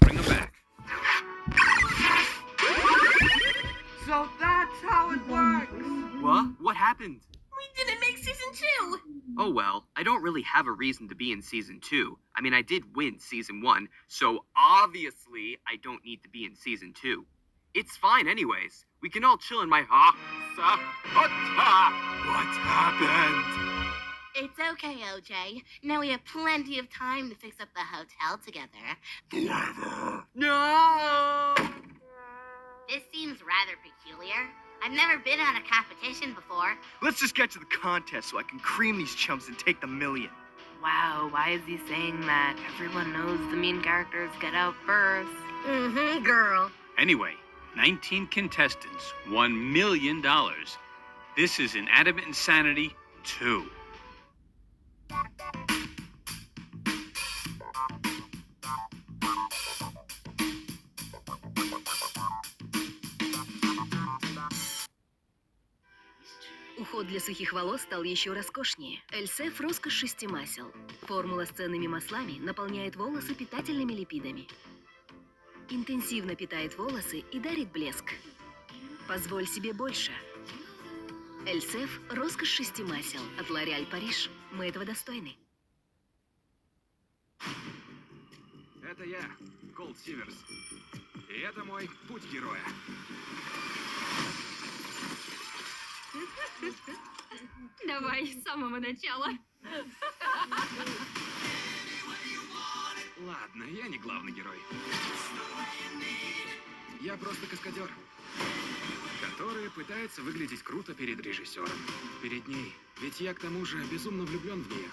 Bring him back. So that's how it works. What? What happened? We didn't make season 2. Oh well, I don't really have a reason to be in season 2. I mean, I did win season 1, so obviously I don't need to be in season 2. It's fine anyways. We can all chill in my What happened? It's okay, OJ. Now we have plenty of time to fix up the hotel together. No! This seems rather peculiar. I've never been on a competition before. Let's just get to the contest so I can cream these chumps and take the million. Wow, why is he saying that? Everyone knows the mean characters get out first. Mm-hmm, girl. Anyway, 19 contestants, $1 million. This is Inanimate Insanity 2. Уход для сухих волос стал еще роскошнее. Эльсеф – роскошь 6 масел. Формула с ценными маслами наполняет волосы питательными липидами. Интенсивно питает волосы и дарит блеск. Позволь себе больше. Эльсеф – роскошь 6 масел. От L'Oréal Париж. Мы этого достойны. Это я, Колд Сиверс. И это мой путь героя. Давай с самого начала. Ладно, я не главный герой. Я просто каскадер, который пытается выглядеть круто перед режиссером. Перед ней. Ведь я, к тому же, безумно влюблен в нее.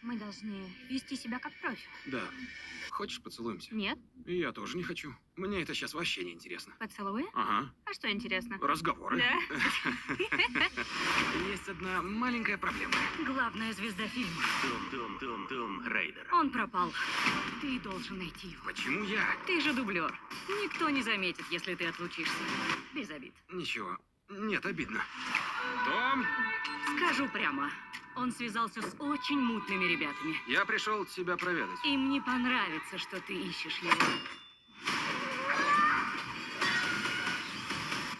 Мы должны вести себя как профи. Да. Хочешь, поцелуемся? Нет? Я тоже не хочу. Мне это сейчас вообще не интересно. Поцелуи? Ага. А что интересно? Разговоры. Да? Есть одна маленькая проблема. Главная звезда фильма. Том Рейдер. Он пропал. Ты должен найти его. Почему я? Ты же дублер. Никто не заметит, если ты отлучишься. Без обид. Ничего. Нет, обидно. Том, Скажу прямо. Он связался с очень мутными ребятами. я пришел тебя проведать. Им не понравится, что ты ищешь его.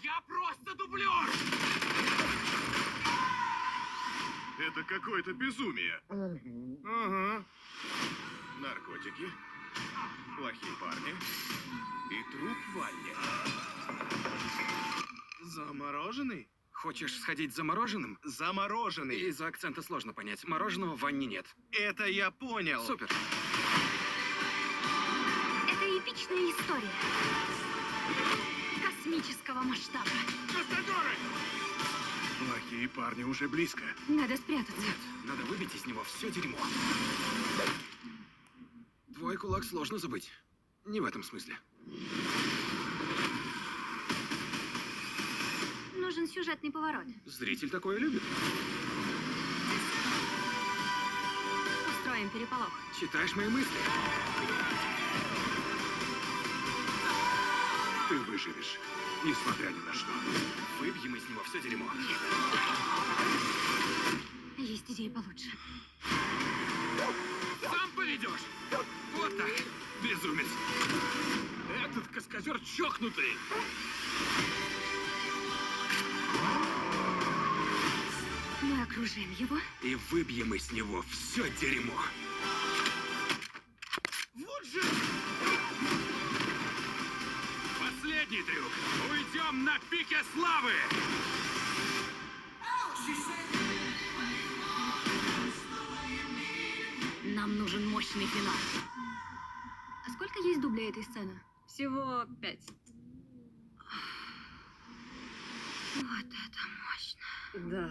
Я просто дублер! Это какое-то безумие. Ага. Наркотики, плохие парни и труп в ванне. Замороженный? Хочешь сходить за мороженым? Замороженный. Из-за акцента сложно понять. Мороженого в ванне нет. Это я понял. Супер. Это эпичная история. Космического масштаба. Каскадеры! Плохие парни уже близко. Надо спрятаться. Надо выбить из него все дерьмо. Твой кулак сложно забыть. Не в этом смысле. Нужен сюжетный поворот. Зритель такое любит. Устроим переполох. Читаешь мои мысли? Ты выживешь, несмотря ни на что. Выбьем из него все дерьмо. Есть идея получше. Сам поведешь. Вот так, безумец. Этот каскадер чокнутый. Мы окружим его. И выбьем из него все дерьмо. Вот же! Последний трюк. Уйдем на пике славы! Нам нужен мощный финал. А сколько есть дублей этой сцены? Всего 5. Вот это мощно. Да.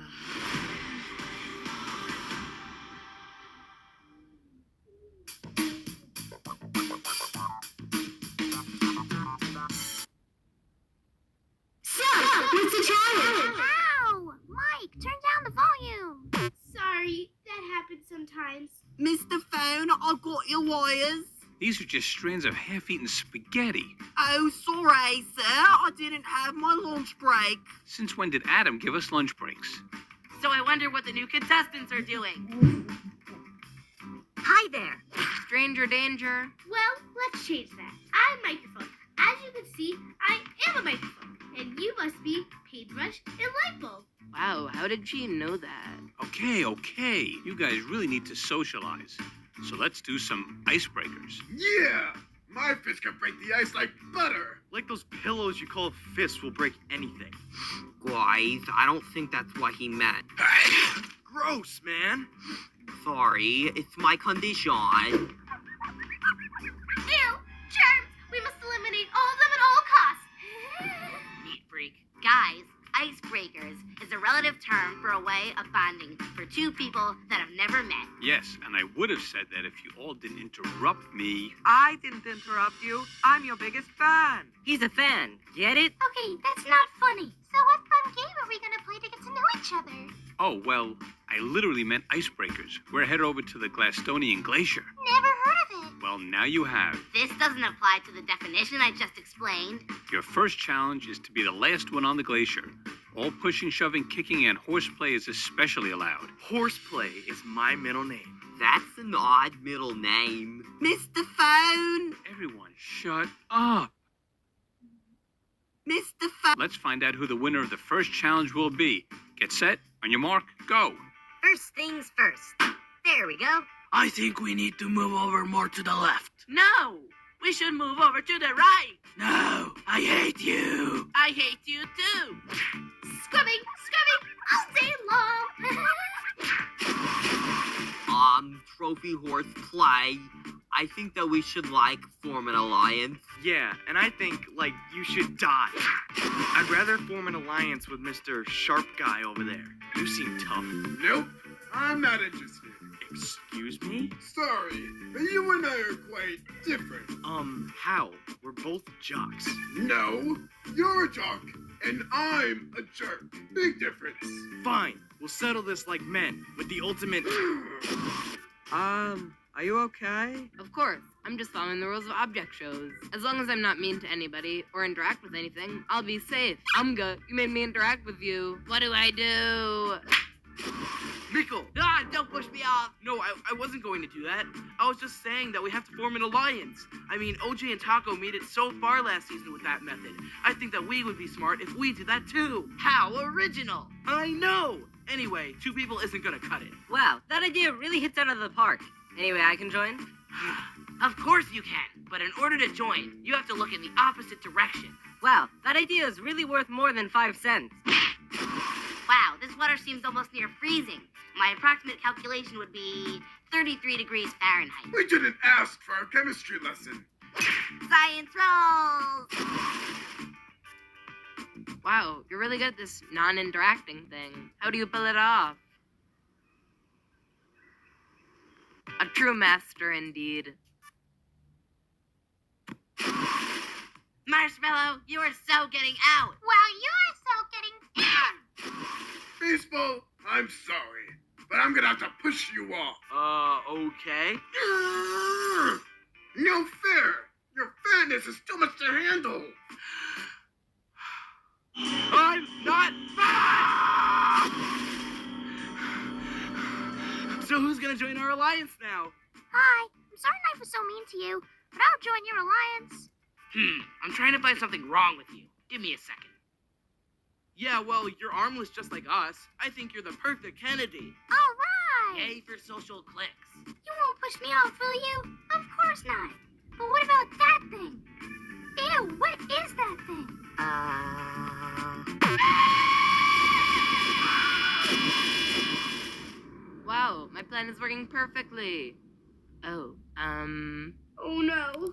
Ow! Mike, turn down the volume. Sorry, that happens sometimes. Mr. Phone, I've got your wires. These are just strands of half-eaten spaghetti. Oh, sorry, sir. I didn't have my lunch break. Since when did Adam give us lunch breaks? So I wonder what the new contestants are doing. Hi there. Stranger danger. Well, let's change that. I'm microphone. As you can see, I am a microphone. And you must be paintbrush and light bulb. Wow, how did she know that? Okay, okay. You guys really need to socialize. So let's do some icebreakers. Yeah! My fist can break the ice like butter! Like those pillows you call fists will break anything. Guys, I don't think that's what he meant. Gross, man! Sorry, it's my condition. Ew! Germs! We must eliminate all of them at all costs. Neat freak. Guys, icebreakers is a relative term for a way of bonding for two people that have never met. Yes, and I would have said that if you all didn't interrupt me. I didn't interrupt you. I'm your biggest fan. He's a fan. Get it? Okay, that's not funny. So what fun game are we gonna play to get to know each other? Oh, well, I literally meant icebreakers. We're headed over to the Glastonian Glacier. Never heard of it. Well, now you have. This doesn't apply to the definition I just explained. Your first challenge is to be the last one on the glacier. All pushing, shoving, kicking, and horseplay is especially allowed. Horseplay is my middle name. That's an odd middle name. Mr. Phone. Everyone, shut up. Mr. Phone. Let's find out who the winner of the first challenge will be. Get set, on your mark, go. First things first. There we go. I think we need to move over more to the left. No! We should move over to the right! No, I hate you. I hate you too! Scrubbing all day long. Trophy horse play. I think that we should, form an alliance. Yeah, and I think, you should die. I'd rather form an alliance with Mr. Sharp Guy over there. You seem tough. Nope, I'm not interested. Excuse me? Sorry, but you and I are quite different. How? We're both jocks. No, you're a jock, and I'm a jerk. Big difference. Fine, we'll settle this like men, with the ultimate... Are you okay? Of course, I'm just following the rules of object shows. As long as I'm not mean to anybody or interact with anything, I'll be safe. Umga, you made me interact with you. What do I do? Miko! Ah, don't push me off! No, I wasn't going to do that. I was just saying that we have to form an alliance. I mean, OJ and Taco made it so far last season with that method. I think that we would be smart if we did that too. How original! I know! Anyway, two people isn't gonna cut it. Wow, that idea really hits out of the park. Anyway, I can join? Of course you can, but in order to join, you have to look in the opposite direction. Wow, that idea is really worth more than 5 cents. Wow, this water seems almost near freezing. My approximate calculation would be 33 degrees Fahrenheit. We didn't ask for a chemistry lesson. Science rolls! Wow, you're really good at this non-interacting thing. How do you pull it off? A true master indeed. Marshmallow, you are so getting out. Wow, you're so getting in. Baseball, I'm sorry, but I'm gonna have to push you off. Okay. No fair. Your fatness is too much to handle. I'm not fat! So who's gonna join our alliance now? Hi, I'm sorry Knife was so mean to you, but I'll join your alliance. I'm trying to find something wrong with you. Give me a second. Yeah, well, you're armless just like us. I think you're the perfect candidate. All right. Yay for social clicks. You won't push me off, will you? Of course not. But what about that thing? Ew, what is that thing? Wow, my plan is working perfectly. Oh no.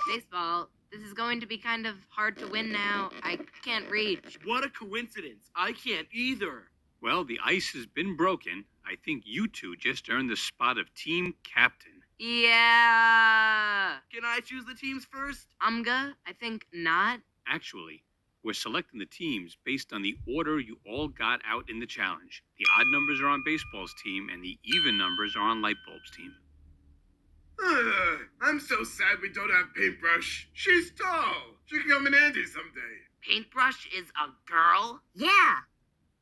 Baseball, this is going to be kind of hard to win now. I can't reach. What a coincidence. I can't either. Well, the ice has been broken. I think you two just earned the spot of team captain. Yeah. Can I choose the teams first? Umga, I think not. Actually, we're selecting the teams based on the order you all got out in the challenge. The odd numbers are on baseball's team, and the even numbers are on Lightbulb's team. I'm so sad we don't have Paintbrush. She's tall. She can come in handy someday. Paintbrush is a girl? Yeah,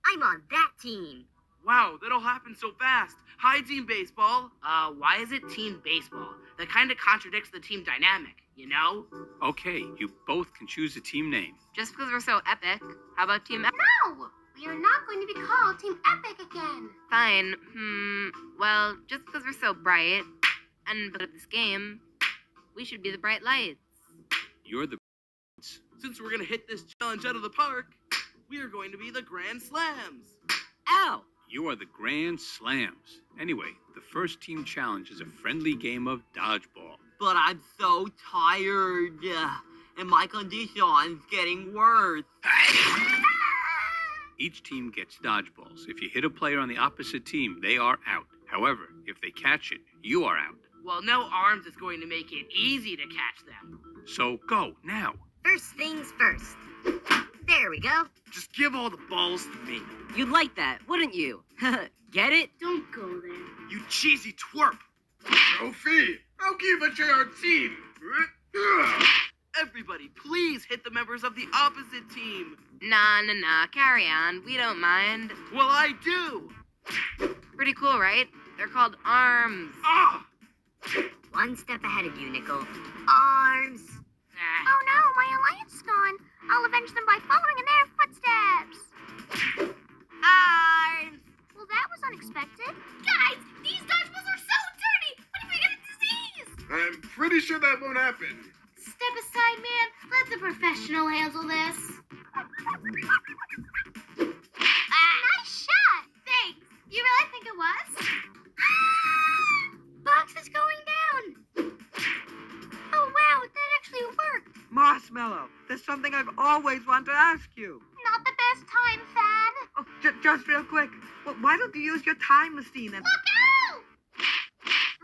I'm on that team. Wow, that all happened so fast. Hi, Team Baseball. Why is it Team Baseball? That kind of contradicts the team dynamic, you know? Okay, you both can choose a team name. Just because we're so epic, how about Team Epic? No! We are not going to be called Team Epic again. Fine. Well, just because we're so bright, and because of this game, we should be the bright lights. You're the Since we're gonna hit this challenge out of the park, we are going to be the Grand Slams. Ow! You are the Grand Slams. Anyway, the first team challenge is a friendly game of dodgeball. But I'm so tired. And my condition's getting worse. Each team gets dodgeballs. If you hit a player on the opposite team, they are out. However, if they catch it, you are out. Well, no arms is going to make it easy to catch them. So go, now. First things first. There we go. Just give all the balls to me. You'd like that, wouldn't you? Get it? Don't go there. You cheesy twerp. Sophie, I'll give it to your team. Everybody, please hit the members of the opposite team. Nah, carry on. We don't mind. Well, I do. Pretty cool, right? They're called arms. Ah! One step ahead of you, Nickel. Arms. Oh no, my alliance is gone. I'll avenge them by following in their footsteps. Arms. Well, that was unexpected. Guys, these dodgeballs are so dirty. What if we get a disease? I'm pretty sure that won't happen. Step aside, man. Let the professional handle this. Nice shot. Thanks. You really think it was? Box is going down. Oh, wow. That actually worked. Marshmallow, there's something I've always wanted to ask you. Not the best time, Fan. Oh, just real quick. Well, why don't you use your time machine and... Look out!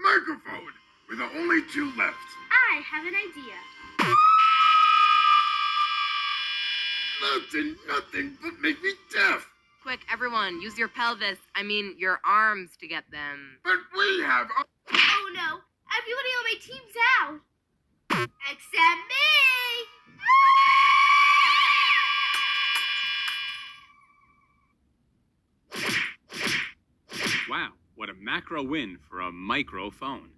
Microphone, with only 2 left. I have an idea. Nothing but make me deaf. Quick, everyone, use your pelvis. I mean, your arms to get them. But we have... Oh no, everybody on my team's out. Except me! Wow, what a macro win for a microphone.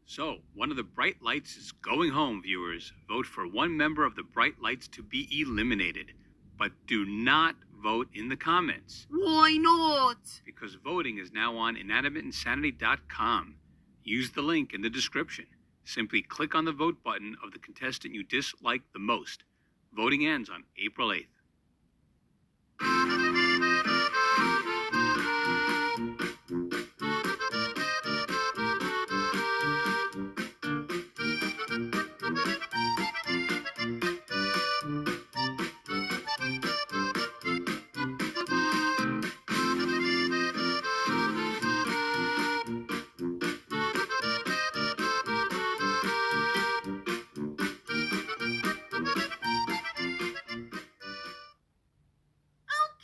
So, one of the bright lights is going home, viewers. Vote for one member of the bright lights to be eliminated. But do not vote in the comments, Why not? because voting is now on inanimateinsanity.com. Use the link in the description. Simply click on the vote button of the contestant you dislike the most. Voting ends on April 8th.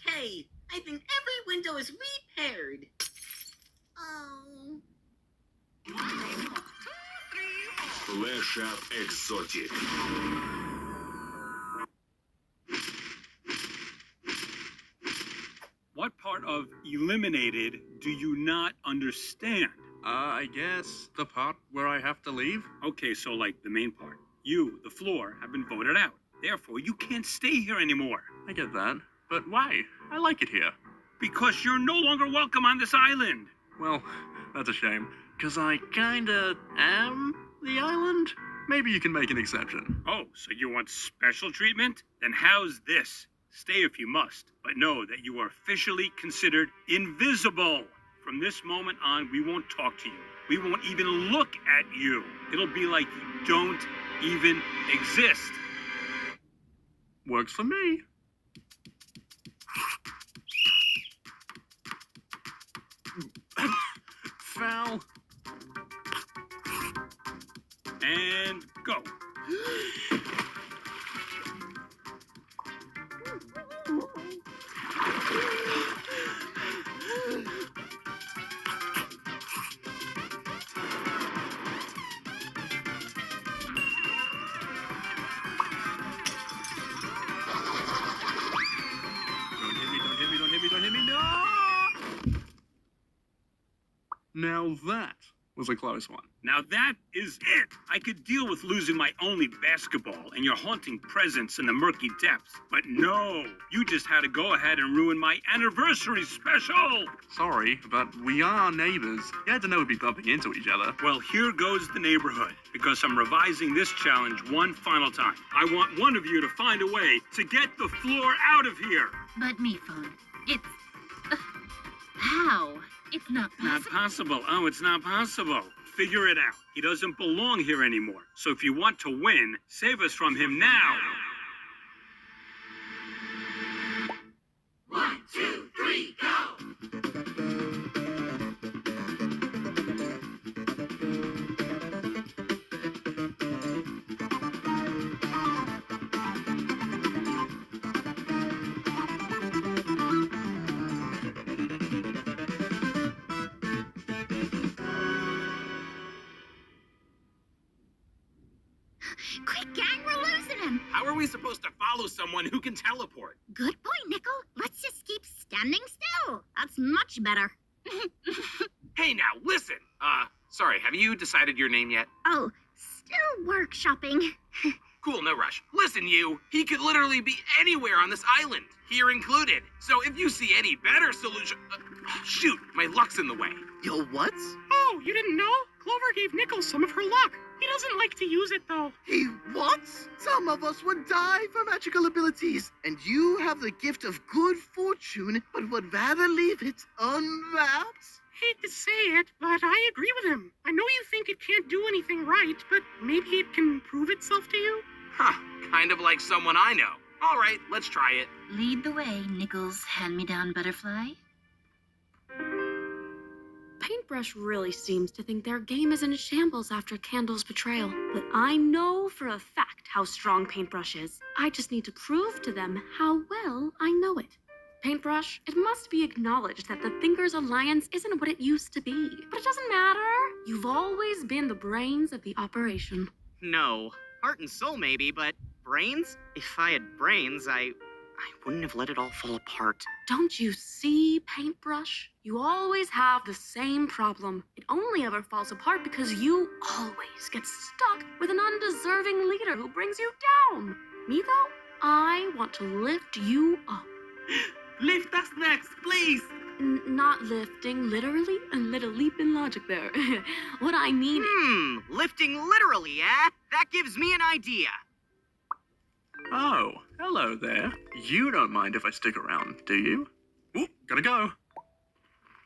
Okay, I think every window is repaired. Oh. Flash Up Exotic. What part of eliminated do you not understand? I guess the part where I have to leave? Okay, so like the main part. You, the floor, have been voted out. Therefore, you can't stay here anymore. I get that. But why? I like it here. Because you're no longer welcome on this island. Well, that's a shame. Because I kinda am the island? Maybe you can make an exception. Oh, so you want special treatment? Then how's this? Stay if you must, but know that you are officially considered invisible. From this moment on, we won't talk to you. We won't even look at you. It'll be like you don't even exist. Works for me. Foul. And go. Don't hit me, don't hit me, don't hit me, don't hit me, no! Now that was a close one. Now that is it. I could deal with losing my only basketball and your haunting presence in the murky depths. But no, you just had to go ahead and ruin my anniversary special. Sorry, but we are neighbors. You had to know we'd be bumping into each other. Well, here goes the neighborhood, because I'm revising this challenge one final time. I want one of you to find a way to get the floor out of here. But me, phone. It's... how? It's not possible. Not possible. Oh, it's not possible. Figure it out. He doesn't belong here anymore. So if you want to win, save us from him now. 1, 2, 3, go! Quick, gang, we're losing him. How are we supposed to follow someone who can teleport? Good point, Nickel. Let's just keep standing still. That's much better. Hey now, listen! Sorry, have you decided your name yet? Oh, still workshopping. Cool, no rush. Listen, you! He could literally be anywhere on this island, here included. So if you see any better solution... shoot, my luck's in the way. Yo, what? Oh, you didn't know? Clover gave Nickel some of her luck. He doesn't like to use it, though. He what? Some of us would die for magical abilities, and you have the gift of good fortune, but would rather leave it unwrapped? Hate to say it, but I agree with him. I know you think it can't do anything right, but maybe it can prove itself to you? Huh, kind of like someone I know. All right, let's try it. Lead the way, Nickels hand-me-down butterfly. Paintbrush really seems to think their game is in shambles after Candle's betrayal. But I know for a fact how strong Paintbrush is. I just need to prove to them how well I know it. Paintbrush, it must be acknowledged that the Thinkers Alliance isn't what it used to be. But it doesn't matter. You've always been the brains of the operation. No. Heart and soul, maybe, but brains? If I had brains, I wouldn't have let it all fall apart. Don't you see, Paintbrush? You always have the same problem. It only ever falls apart because you always get stuck with an undeserving leader who brings you down. Me, though, I want to lift you up. Lift us next, please! Not lifting, literally, a little leap in logic there. What I mean Lifting literally, eh? That gives me an idea. Oh, hello there. You don't mind if I stick around, do you? Ooh, gotta go.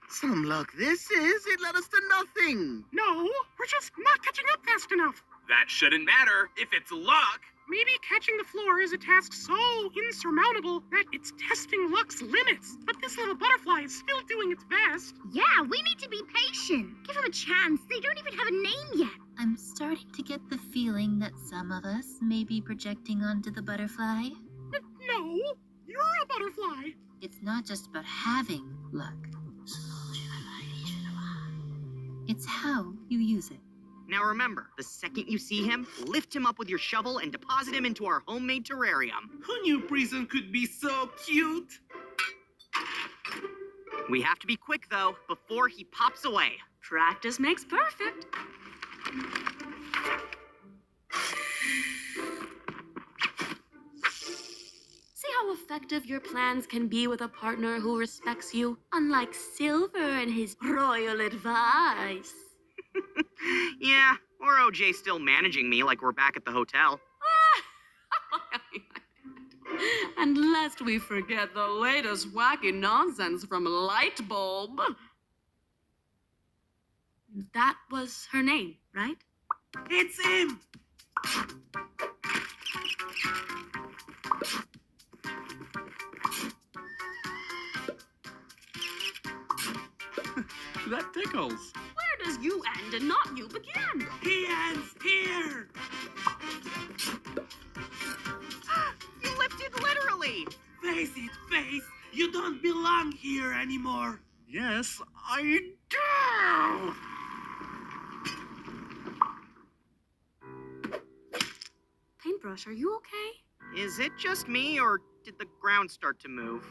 Some luck this is. It led us to nothing. No, we're just not catching up fast enough. That shouldn't matter if it's luck. Maybe catching the floor is a task so insurmountable that it's testing luck's limits. But this little butterfly is still doing its best. Yeah, we need to be patient. Give them a chance. They don't even have a name yet. I'm starting to get the feeling that some of us may be projecting onto the butterfly. No, you're a butterfly. It's not just about having luck. It's how you use it. Now remember, the second you see him, lift him up with your shovel and deposit him into our homemade terrarium. Who knew Prison could be so cute? We have to be quick, though, before he pops away. Practice makes perfect. See how effective your plans can be with a partner who respects you, unlike Silver and his royal advice. Yeah, or OJ still managing me like we're back at the hotel. And lest we forget the latest wacky nonsense from Lightbulb. That was her name, right? It's him! That tickles. Where does you end and not you begin? He ends here! You lifted literally! Face it, Face! You don't belong here anymore! Yes, I do! Paintbrush, are you okay? Is it just me, or did the ground start to move?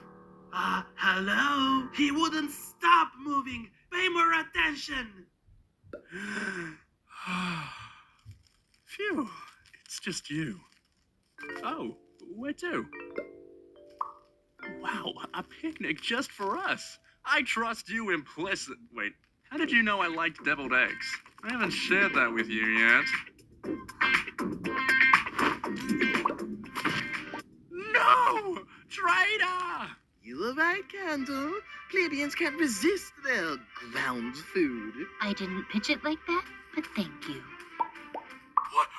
Hello? He wouldn't stop moving! Pay Pay more attention! Phew, it's just you. Oh, where to? Wow, a picnic just for us. I trust you implicit. Wait, how did you know I liked deviled eggs? I haven't shared that with you yet. No! Traitor! You were right, Candle. Plebeians can't resist their ground food. I didn't pitch it like that, but thank you.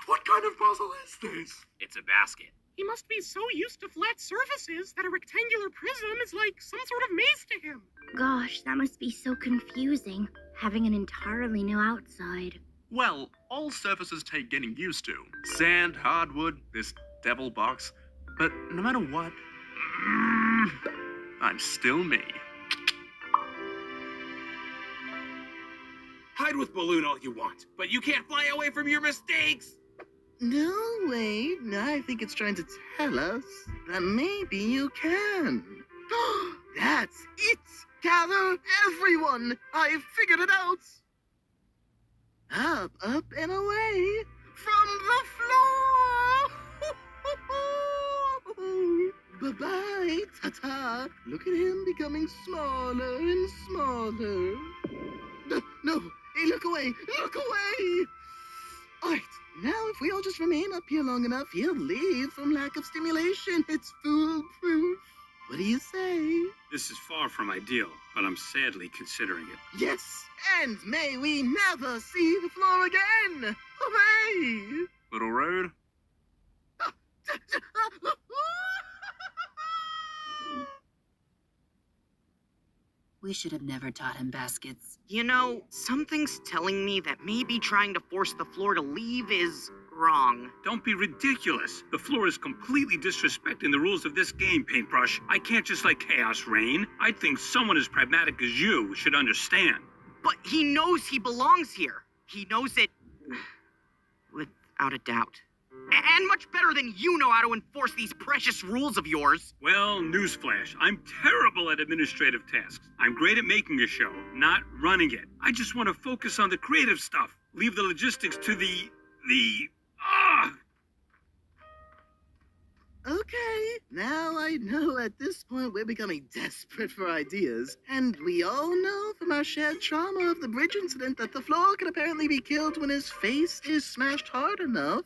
What kind of puzzle is this? It's a basket. He must be so used to flat surfaces that a rectangular prism is like some sort of maze to him. Gosh, that must be so confusing, having an entirely new outside. Well, all surfaces take getting used to. Sand, hardwood, this devil box. But no matter what, I'm still me. Hide with Balloon all you want, but you can't fly away from your mistakes! No, wait. I think it's trying to tell us that maybe you can. That's it! Gather everyone! I've figured it out! Up, up, and away from the floor! Bye-bye, ta-ta. Look at him becoming smaller and smaller. No, hey, look away, look away! All right, now if we all just remain up here long enough, he'll leave from lack of stimulation. It's foolproof. What do you say? This is far from ideal, but I'm sadly considering it. Yes, and may we never see the floor again. Hooray! Little road? We should have never taught him baskets. You know, something's telling me that maybe trying to force the floor to leave is wrong. Don't be ridiculous. The floor is completely disrespecting the rules of this game, Paintbrush. I can't just let chaos reign. I think someone as pragmatic as you should understand. But he knows he belongs here. He knows it without a doubt. And much better than you know how to enforce these precious rules of yours. Well, newsflash, I'm terrible at administrative tasks. I'm great at making a show, not running it. I just want to focus on the creative stuff. Leave the logistics to Okay, now I know at this point we're becoming desperate for ideas. And we all know from our shared trauma of the bridge incident that the floor can apparently be killed when his face is smashed hard enough.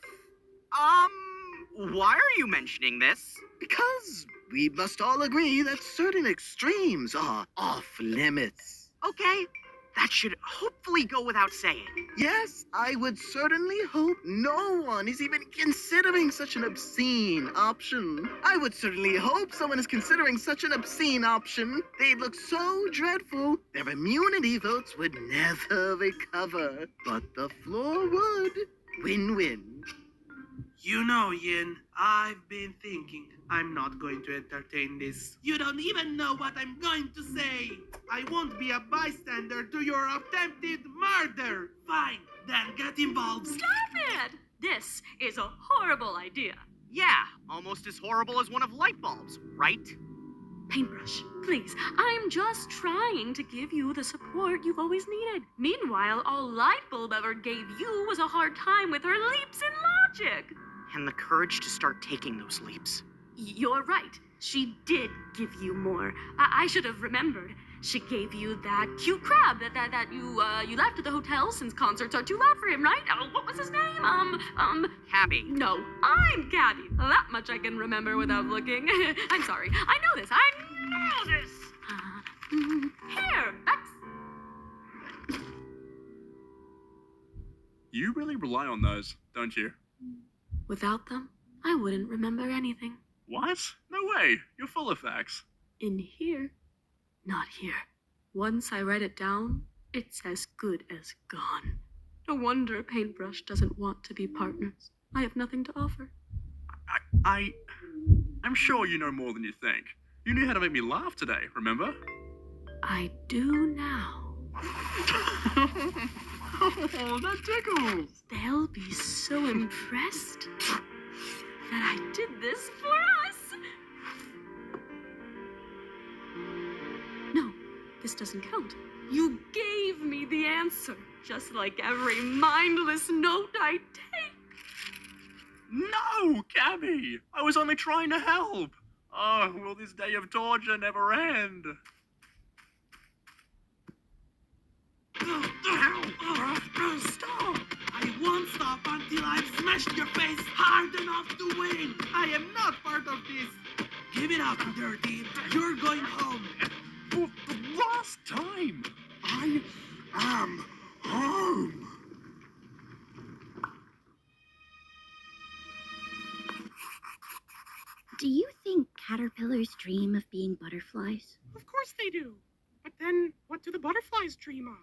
Why are you mentioning this? Because we must all agree that certain extremes are off limits. Okay, that should hopefully go without saying. Yes, I would certainly hope no one is even considering such an obscene option. I would certainly hope someone is considering such an obscene option. They'd look so dreadful, their immunity votes would never recover. But the floor would. Win-win. You know, Yin, I've been thinking. I'm not going to entertain this. You don't even know what I'm going to say. I won't be a bystander to your attempted murder. Fine, then get involved. Stop it! This is a horrible idea. Yeah, almost as horrible as one of light bulbs, right? Paintbrush, please, I'm just trying to give you the support you've always needed. Meanwhile, all Lightbulb ever gave you was a hard time with her leaps in logic. And the courage to start taking those leaps. You're right. She did give you more. I should have remembered. She gave you that cute crab that you left at the hotel since concerts are too loud for him, right? Oh, what was his name? Cabby. No, I'm Cabby. That much I can remember without looking. I'm sorry. I know this. Here, that's... You really rely on those, don't you? Without them, I wouldn't remember anything. What? No way. You're full of facts. In here, not here. Once I write it down, it's as good as gone. No wonder Paintbrush doesn't want to be partners. I have nothing to offer. I'm sure you know more than you think. You knew how to make me laugh today, remember? I do now. Oh, that tickles. They'll be so impressed that I did this for us. No, this doesn't count. You gave me the answer, just like every mindless note I take. No, Cammy! I was only trying to help. Oh, will this day of torture never end? Stop! I won't stop until I've smashed your face hard enough to win. I am not part of this. Give it up, Dirty. You're going home. For the last time! I am home. Do you think caterpillars dream of being butterflies? Of course they do. But then, what do the butterflies dream of?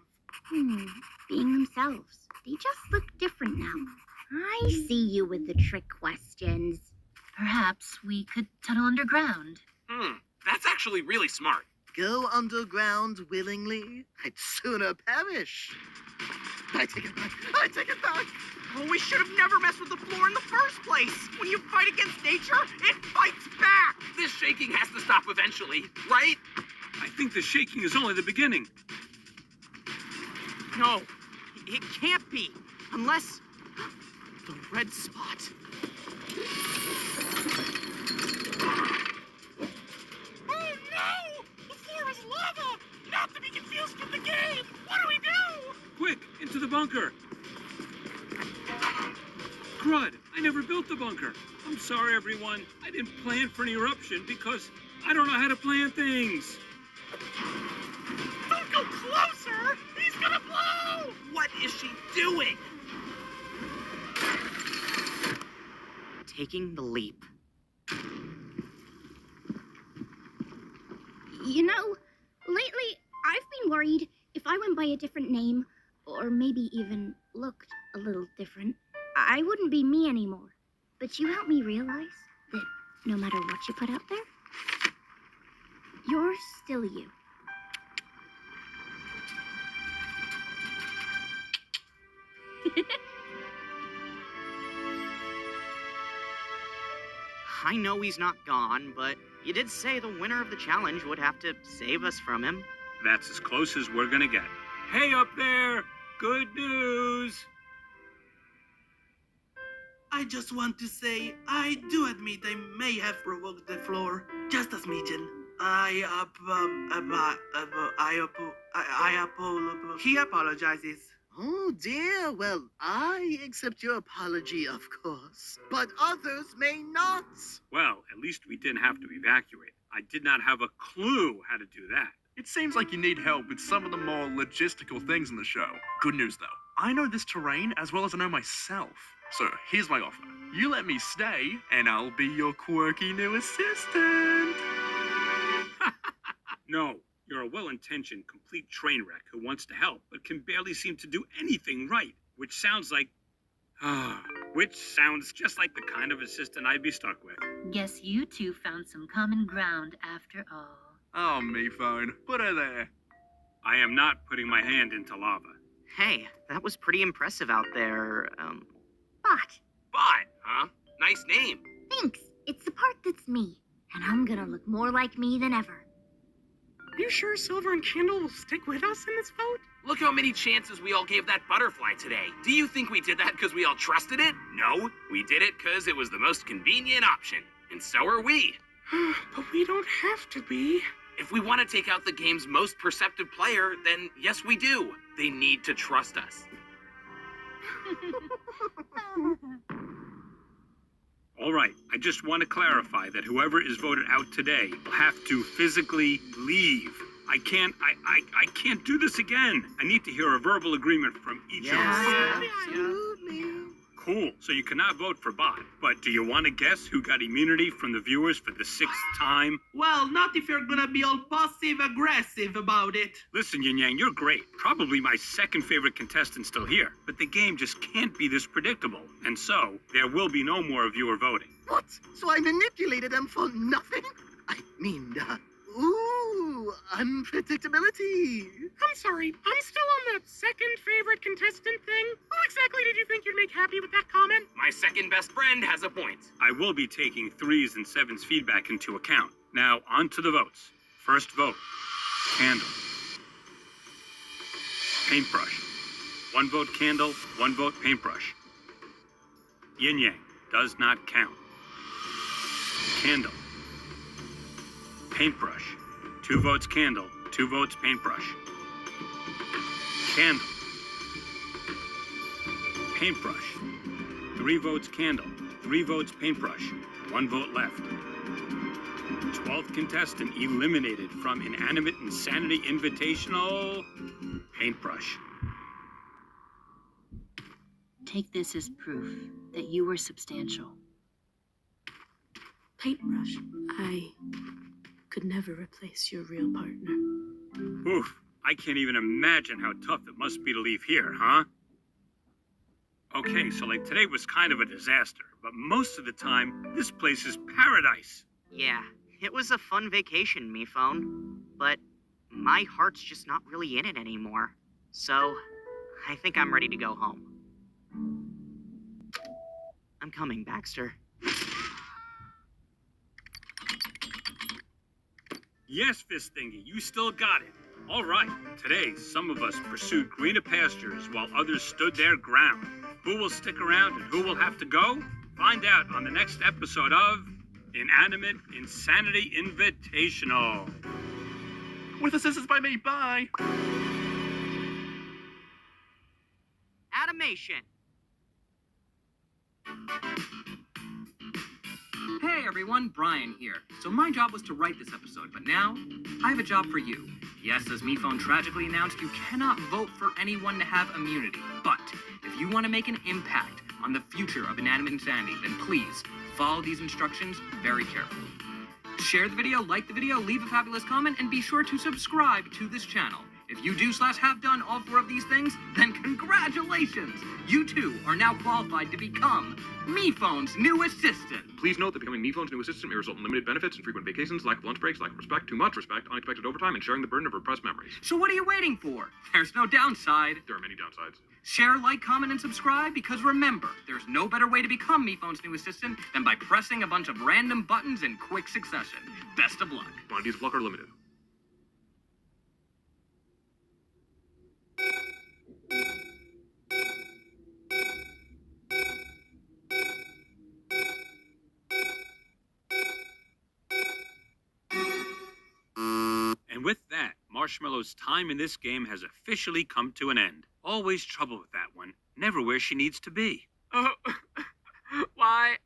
Being themselves. They just look different now. I see you with the trick questions. Perhaps we could tunnel underground. That's actually really smart. Go underground willingly? I'd sooner perish. I take it back. I take it back. Oh, we should have never messed with the floor in the first place. When you fight against nature, it fights back. This shaking has to stop eventually, right? I think the shaking is only the beginning. No, it can't be. Unless the red spot. Oh no! The floor is lava! Not to be confused with the game! What do we do? Quick, into the bunker. Crud, I never built the bunker. I'm sorry, everyone. I didn't plan for an eruption because I don't know how to plan things. Don't go closer! He's gonna blow! What is she doing? Taking the leap. You know, lately I've been worried if I went by a different name, or maybe even looked a little different, I wouldn't be me anymore. But you helped me realize that no matter what you put out there, you're still you. I know he's not gone, but you did say the winner of the challenge would have to save us from him. That's as close as we're gonna get. Hey up there! Good news! I just want to say, I do admit I may have provoked the floor, just a smidgen. He apologizes. Oh dear, well, I accept your apology, of course. But others may not. Well, at least we didn't have to evacuate. I did not have a clue how to do that. It seems like you need help with some of the more logistical things in the show. Good news, though. I know this terrain as well as I know myself. So here's my offer. You let me stay, and I'll be your quirky new assistant. No, you're a well-intentioned, complete train wreck who wants to help, but can barely seem to do anything right. Which sounds just like the kind of assistant I'd be stuck with. Guess you two found some common ground after all. Oh, me phone. Put her there. I am not putting my hand into lava. Hey, that was pretty impressive out there. Bot. Bot, huh? Nice name. Thanks. It's the part that's me. And I'm gonna look more like me than ever. Are you sure Silver and Candle will stick with us in this vote? Look how many chances we all gave that butterfly today. Do you think we did that because we all trusted it? No, we did it because it was the most convenient option. And so are we. But we don't have to be. If we want to take out the game's most perceptive player, then yes, we do. They need to trust us. All right, I just want to clarify that whoever is voted out today will have to physically leave. I can't do this again. I need to hear a verbal agreement from each of us. Absolutely. Cool, so you cannot vote for Bot. But do you want to guess who got immunity from the viewers for the 6th time? Well, not if you're gonna be all passive-aggressive about it. Listen, Yin Yang, you're great. Probably my second favorite contestant still here. But the game just can't be this predictable. And so, there will be no more viewer voting. What? So I manipulated them for nothing? I mean, unpredictability. I'm sorry, I'm still on the second favorite contestant thing. Who exactly did you think you'd make happy with that comment? My second best friend has a point. I will be taking 3's and 7's feedback into account. Now, on to the votes. First vote, Candle. paintbrush. 1 vote candle, 1 vote paintbrush. Yin yang does not count. Candle. Paintbrush. 2 votes candle, 2 votes paintbrush. Candle. Paintbrush. 3 votes candle, 3 votes paintbrush, 1 vote left. 12th contestant eliminated from Inanimate Insanity Invitational. Paintbrush. Take this as proof that you were substantial. Paintbrush. I could never replace your real partner. Oof, I can't even imagine how tough it must be to leave here, huh? Okay, so like today was kind of a disaster, but most of the time, this place is paradise. Yeah, it was a fun vacation, me phone. But my heart's just not really in it anymore. So, I think I'm ready to go home. I'm coming, Baxter. Yes, Fist Thingy, you still got it. All right, today some of us pursued greener pastures while others stood their ground. Who will stick around and who will have to go? Find out on the next episode of Inanimate Insanity Invitational. With assistance by me, bye! Animation. Hey everyone, Brian here. So my job was to write this episode, but now I have a job for you. Yes, as MePhone tragically announced, you cannot vote for anyone to have immunity. But if you want to make an impact on the future of Inanimate Insanity, then please follow these instructions very carefully. Share the video, like the video, leave a fabulous comment, and be sure to subscribe to this channel. If you do / have done all 4 of these things, then congratulations! You too are now qualified to become MePhone's new assistant. Please note that becoming MePhone's new assistant may result in limited benefits, infrequent vacations, lack of lunch breaks, lack of respect, too much respect, unexpected overtime, and sharing the burden of repressed memories. So what are you waiting for? There's no downside. There are many downsides. Share, like, comment, and subscribe, because remember, there's no better way to become MePhone's new assistant than by pressing a bunch of random buttons in quick succession. Best of luck. Quantities of luck are limited. And with that, Marshmallow's time in this game has officially come to an end. Always trouble with that one. Never where she needs to be. Oh, why?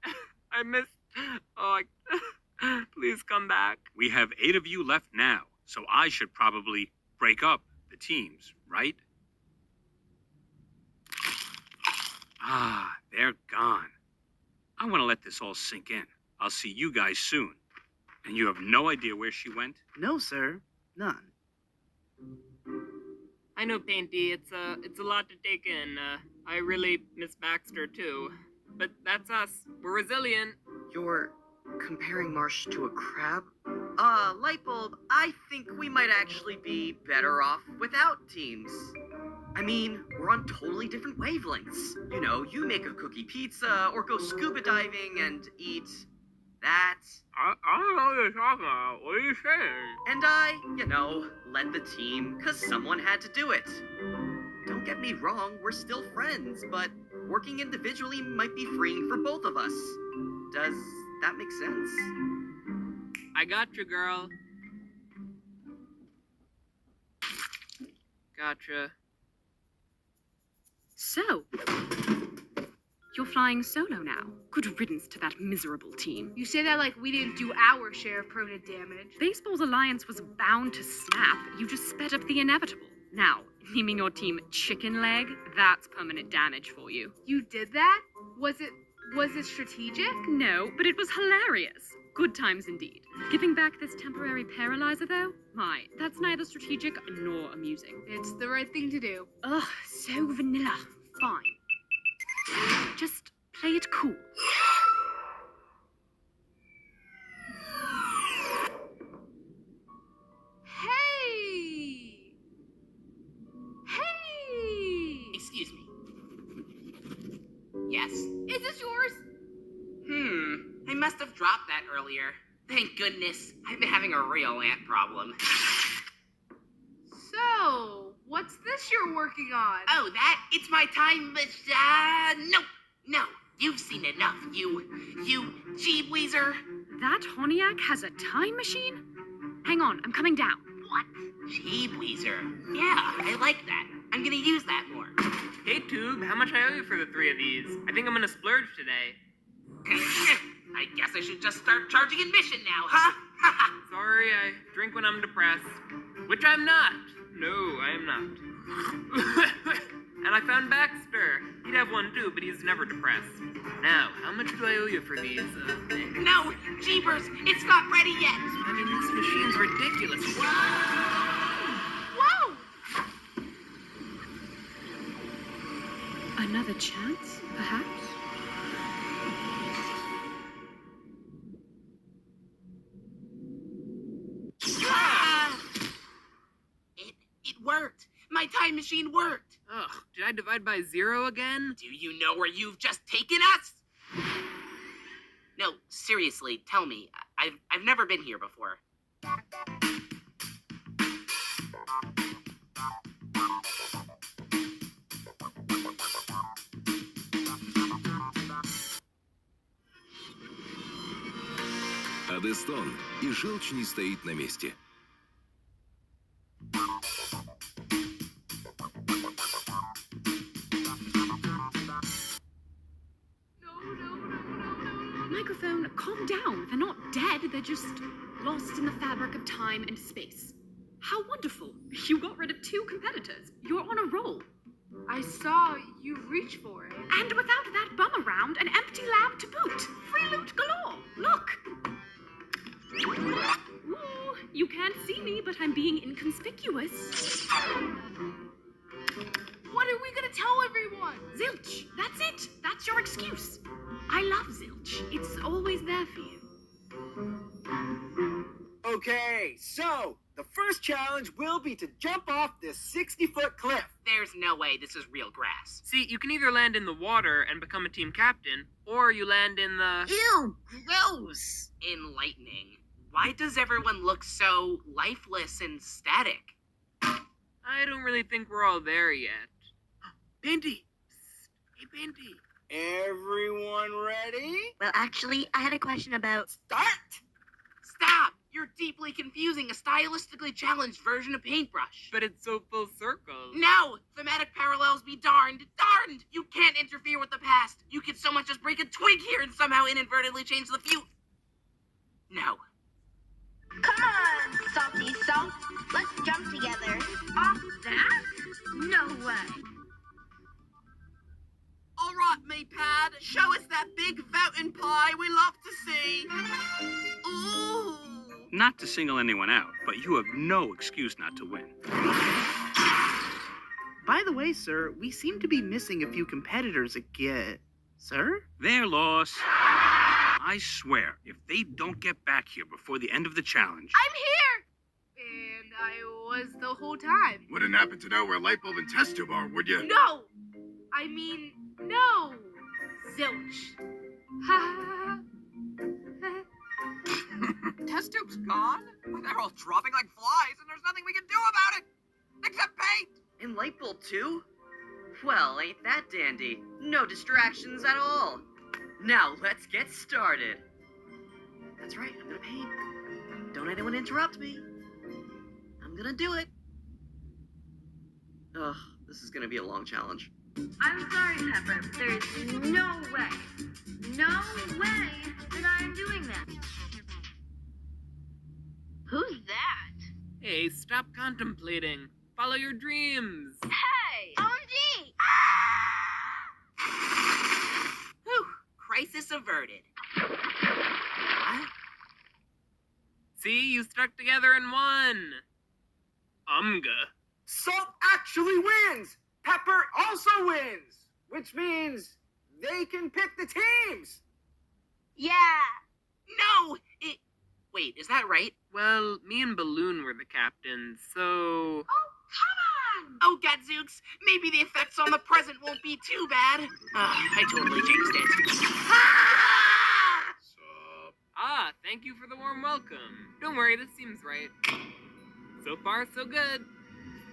I missed. Oh, please come back. We have 8 of you left now, so I should probably break up the teams, right? Ah, they're gone. I want to let this all sink in. I'll see you guys soon. And you have no idea where she went? No, sir. None. I know, Painty. It's a lot to take in. I really miss Baxter too. But that's us. We're resilient. You're comparing Marsh to a crab? Lightbulb, I think we might actually be better off without teams. I mean, we're on totally different wavelengths. You know, you make a cookie pizza or go scuba diving and eat that. I don't know what you're talking about. What are you saying? And I, you know, led the team because someone had to do it. Don't get me wrong, we're still friends, but working individually might be freeing for both of us. Does that make sense? I got you, girl. Gotcha. So, you're flying solo now. Good riddance to that miserable team. You say that like we didn't do our share of permanent damage. Baseball's alliance was bound to snap. You just sped up the inevitable. Now, naming your team Chicken Leg, that's permanent damage for you. You did that? Was it strategic? No, but it was hilarious. Good times indeed. Giving back this temporary paralyzer, though? My, that's neither strategic nor amusing. It's the right thing to do. Ugh, so vanilla. Fine. Just play it cool. Hey! Hey! Excuse me. Yes? Is this yours? I must have dropped that earlier. Thank goodness. I've been having a real ant problem. So, What's this you're working on? Oh, that? It's my time machine. No. You've seen enough, you Jeebweezer. That Honiak has a time machine? Hang on, I'm coming down. What? Jeebweezer. Yeah, I like that. I'm gonna use that more. Hey, Tube, how much I owe you for the 3 of these? I think I'm gonna splurge today. I guess I should just start charging admission now, huh? Sorry, I drink when I'm depressed. Which I'm not. No, I am not. And I found Baxter. He'd have one too, but he's never depressed. Now, how much do I owe you for these, things? No, Jeepers, it's not ready yet. I mean, this machine's ridiculous. Whoa! Another chance, perhaps? It worked. My time machine worked. Ugh, did I divide by 0 again? Do you know where you've just taken us? No, seriously, tell me. I've never been here before. Адестон, и желчь не стоит на месте. Microphone, calm down. They're not dead, they're just lost in the fabric of time and space. How wonderful. You got rid of 2 competitors. You're on a roll. I saw you reach for it. And without that bum around, an empty lab to boot. Free loot galore. Look. Ooh, you can't see me, but I'm being inconspicuous. What are we gonna tell everyone? Zilch. That's it. That's your excuse. I love Zilch. It's always there for you. Okay, so the first challenge will be to jump off this 60-foot cliff. There's no way this is real grass. See, you can either land in the water and become a team captain, or you land in the... Ew, gross. Enlightening. Why does everyone look so lifeless and static? I don't really think we're all there yet. Pinty! Hey, Pinty! Everyone ready? Well, actually, I had a question about... Start! Stop! You're deeply confusing a stylistically challenged version of Paintbrush. But it's so full circle. No! Thematic parallels be darned! Darned! You can't interfere with the past! You could so much as break a twig here and somehow inadvertently change the future. No. Come on, salty salt. Let's jump together. Off that? No way. All right, me-pad, show us that big fountain pie we love to see. Ooh. Not to single anyone out, but you have no excuse not to win. By the way, sir, we seem to be missing a few competitors again. Sir? Their loss. I swear, if they don't get back here before the end of the challenge... I'm here! And I was the whole time. Wouldn't happen to know where light bulb and test tube are, would you? No! I mean, no! Zilch. Ha ha ha. Test tube's gone? They're all dropping like flies, and there's nothing we can do about it! Except paint! And light bulb too? Well, ain't that dandy? No distractions at all. Now let's get started. That's right, I'm gonna paint. Don't anyone interrupt me. I'm gonna do it. Ugh, this is gonna be a long challenge. I'm sorry, Pepper. There's no way that I'm doing that. Who's that? Hey, stop contemplating. Follow your dreams. Hey! OMG! Whew, crisis averted. What? See, you stuck together and won. Salt actually wins! Pepper also wins! Which means they can pick the teams! Yeah! No! Wait, is that right? Well, me and Balloon were the captains, so... Oh, come on! Oh, gadzooks, maybe the effects on the present won't be too bad. I totally jinxed it. Ah, thank you for the warm welcome. Don't worry, this seems right. So far, so good.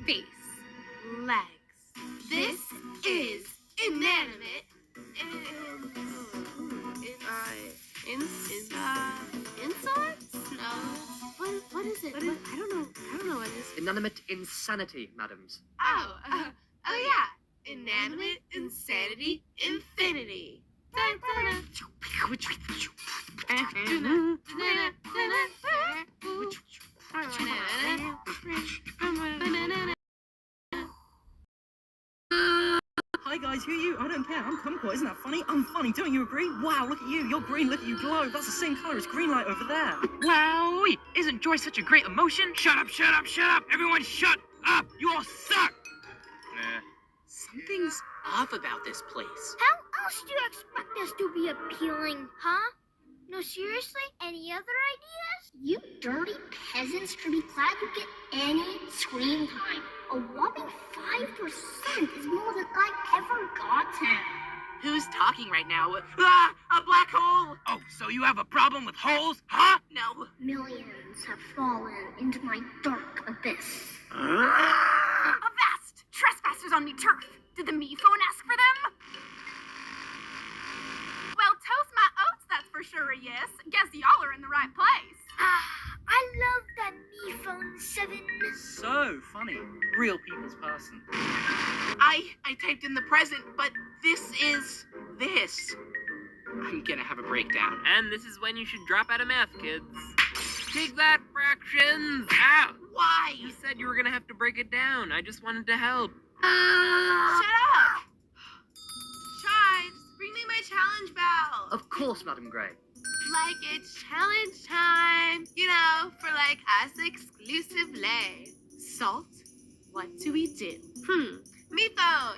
Face. legs. This is inanimate. Insides? No. What is it? I don't know what it is. Inanimate insanity, madams. Oh yeah. Inanimate insanity infinity. Hi guys, who are you? I don't care. I'm Kumquat. Isn't that funny? I'm funny. Don't you agree? Wow, look at you. You're green. Look at you glow. That's the same color as green light over there. Wowee! Isn't joy such a great emotion? Shut up, shut up, shut up! Everyone shut up! You all suck! Nah. Something's off about this place. How else do you expect us to be appealing, huh? No, seriously? Any other ideas? You dirty peasants should be glad you get any screen time. A whopping 5% is more than I ever gotten. Who's talking right now? Ah! A black hole! Oh, so you have a problem with holes, huh? No. Millions have fallen into my dark abyss. Avast! Trespassers on me turf! Did the me phone ask for them? Well, toast my oats, that's for sure a yes. Guess y'all are in the right place. I love that me phone 7. So funny. Real people's person. I typed in the present, but this is this. I'm gonna have a breakdown. And this is when you should drop out of math, kids. Take that, fractions! Ow! Why? You said you were gonna have to break it down. I just wanted to help. Shut up! Chives, bring me my challenge bell. Of course, Madam Grey. Like it's challenge time, you know, for like us exclusively. Salt, what do we do? Me phone.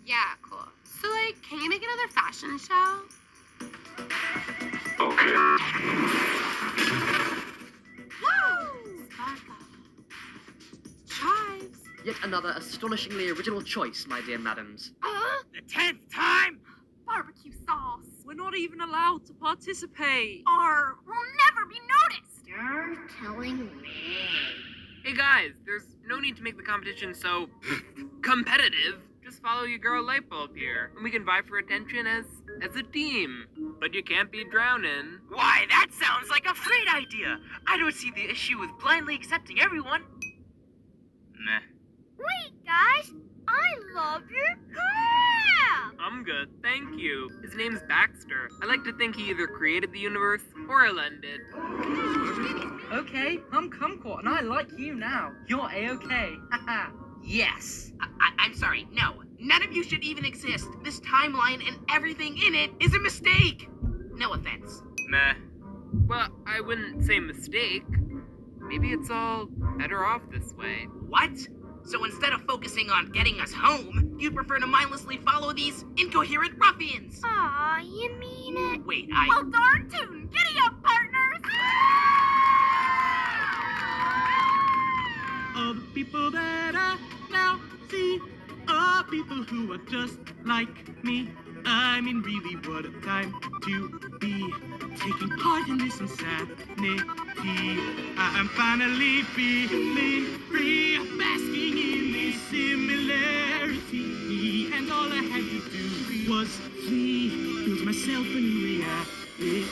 Yeah, cool. So like, can you make another fashion show? Okay. Woo! Sparkle. Chives. Yet another astonishingly original choice, my dear madams. The 10th time! Barbecue sauce. We're not even allowed to participate. Or we'll never be noticed. You're telling me. Hey guys, there's no need to make the competition so competitive. Just follow your girl Lightbulb here, and we can vie for attention as a team. But you can't be drowning. Why, that sounds like a great idea! I don't see the issue with blindly accepting everyone. Meh. Wait, guys. I love your crab. I'm good, thank you. His name's Baxter. I like to think he either created the universe or elended. Okay, I'm Kumquat, and I like you now. You're A-okay. Haha. Yes. I'm sorry, no. None of you should even exist. This timeline and everything in it is a mistake. No offense. Meh. Well, I wouldn't say mistake. Maybe it's all better off this way. What? So instead of focusing on getting us home, you prefer to mindlessly follow these incoherent ruffians? Aw, you mean it? Wait, Well, darn tune. Giddy up, partners! All the people that I now see are people who are just like me. I mean, really, what a time to be taking part in this insanity. I'm finally feeling free, basking in this similarity. And all I had to do was flee, build myself a new reality.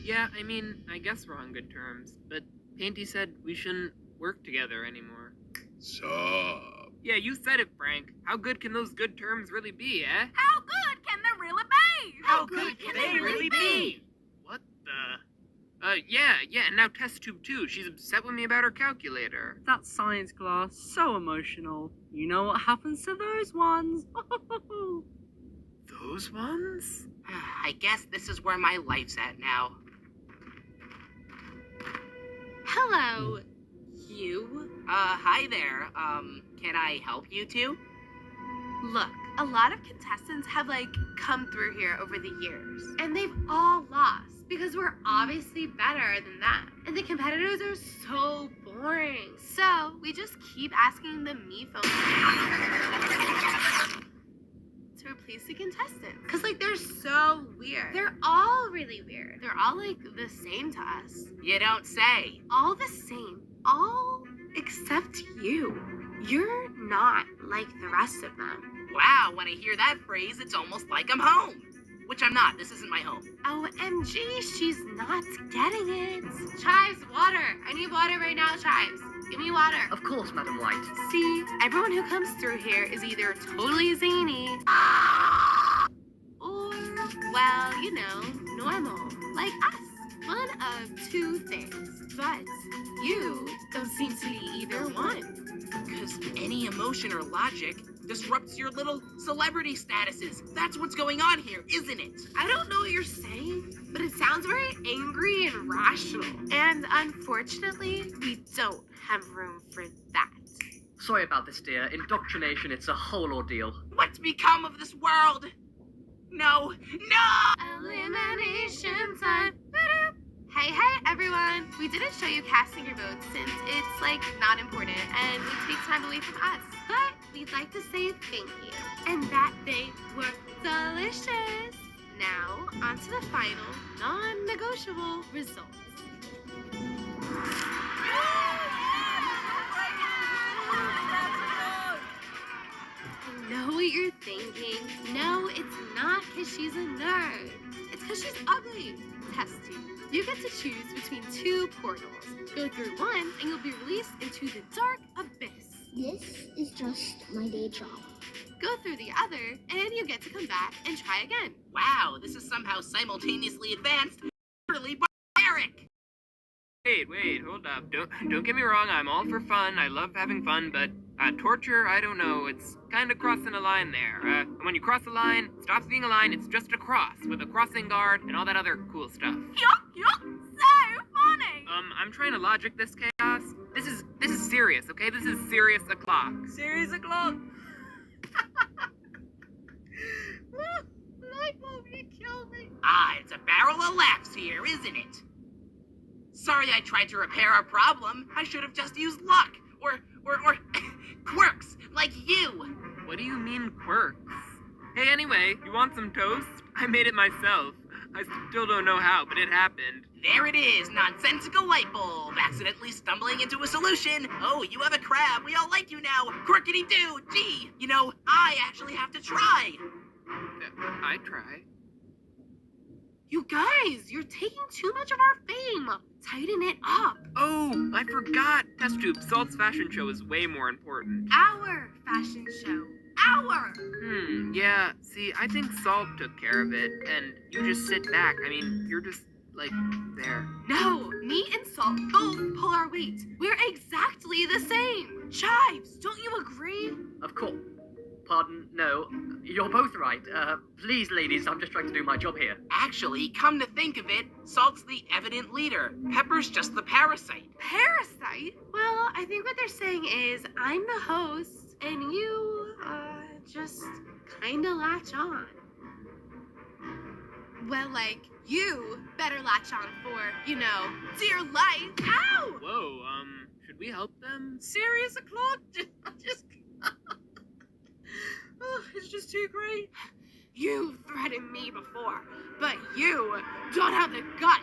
Yeah, I mean, I guess we're on good terms, but Painty said we shouldn't work together anymore. Sup? Yeah, you said it, Frank. How good can those good terms really be, eh? How good can they really be? How good can they really be? What the? Yeah, and now test tube 2. She's upset with me about her calculator. That science class, so emotional. You know what happens to those ones? Those ones? I guess this is where my life's at now. Hello, you. Hi there. Can I help you two? Look, a lot of contestants have, come through here over the years. And they've all lost because we're obviously better than them. And the competitors are so boring. So we just keep asking the me phone to to replace the contestants. Because, like, they're so weird. They're all really weird. They're all, like, the same to us. You don't say. All the same. All except you. You're not like the rest of them. Wow, when I hear that phrase, it's almost like I'm home. Which I'm not. This isn't my home. OMG, she's not getting it. Chives, water. I need water right now, Chives. Give me water. Of course, Madam White. See, everyone who comes through here is either totally zany or, well, you know, normal. Like us. One of two things. But you don't seem to be either one. Because any emotion or logic disrupts your little celebrity statuses. That's what's going on here, isn't it? I don't know what you're saying, but it sounds very angry and rational. And unfortunately, we don't have room for that. Sorry about this, dear. Indoctrination, it's a whole ordeal. What's become of this world? No, no! Elimination time. Hey, everyone. We didn't show you casting your votes since it's, like, not important and would take time away from us. But we'd like to say thank you and that they were delicious. Now, on to the final, non-negotiable results. I know what you're thinking. No, it's not because she's a nerd. It's because she's ugly. Test tube. You get to choose between two portals. Go through one and you'll be released into the dark abyss. This is just my day job. Go through the other and you get to come back and try again. Wow, this is somehow simultaneously advanced, utterly barbaric. Wait, hold up. Don't get me wrong, I'm all for fun. I love having fun, but torture, I don't know. It's kind of crossing a line there. And when you cross a line, it stops being a line, it's just a cross with a crossing guard and all that other cool stuff. Yuck, so funny. I'm trying to logic this chaos. This is serious, okay? This is serious o'clock. Serious o'clock. Lightbulb, you killed me. Ah, it's a barrel of laughs here, isn't it? Sorry I tried to repair our problem. I should have just used luck. Or quirks, like you. What do you mean quirks? Hey, anyway, you want some toast? I made it myself. I still don't know how, but it happened. There it is, nonsensical light bulb, accidentally stumbling into a solution. Oh, you have a crab, we all like you now. Quirkity-doo, gee, you know, I actually have to try. I try. You guys, you're taking too much of our fame. Tighten it up. Oh, I forgot. Test tube, Salt's fashion show is way more important. Our fashion show. Our. Yeah, see, I think Salt took care of it, and you just sit back. I mean, you're just, like, there. No, me and Salt both pull our weight. We're exactly the same. Chives, don't you agree? Of course. Pardon, no. You're both right. Please, ladies, I'm just trying to do my job here. Actually, come to think of it, Salt's the evident leader. Pepper's just the parasite. Parasite? Well, I think what they're saying is I'm the host, and you, just kinda latch on. Well, like, you better latch on for, you know, dear life. Ow! Whoa, should we help them? Serious o'clock? Just... Oh, it's just too great. You've threatened me before, but you don't have the guts.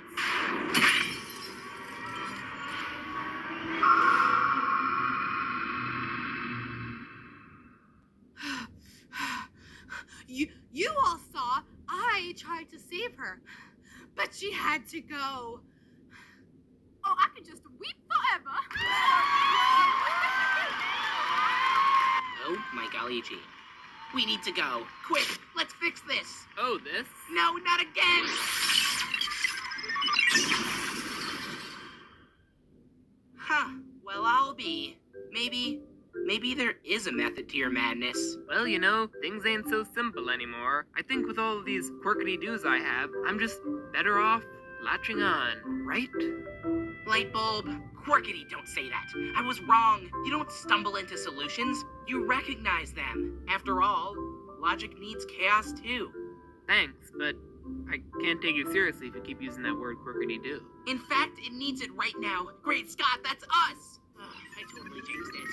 You all saw I tried to save her, but she had to go. Oh, I could just weep forever. Oh, my golly gee. We need to go. Quick, let's fix this. Oh, this? No, not again! Huh, well, I'll be. Maybe there is a method to your madness. Well, you know, things ain't so simple anymore. I think with all of these quirkity-doos I have, I'm just better off latching on, right? Lightbulb, quirkity, don't say that. I was wrong. You don't stumble into solutions. You recognize them. After all, logic needs chaos too. Thanks, but I can't take you seriously if you keep using that word quirkity-doo. In fact, it needs it right now. Great Scott, that's us! Ugh, I totally jinxed it.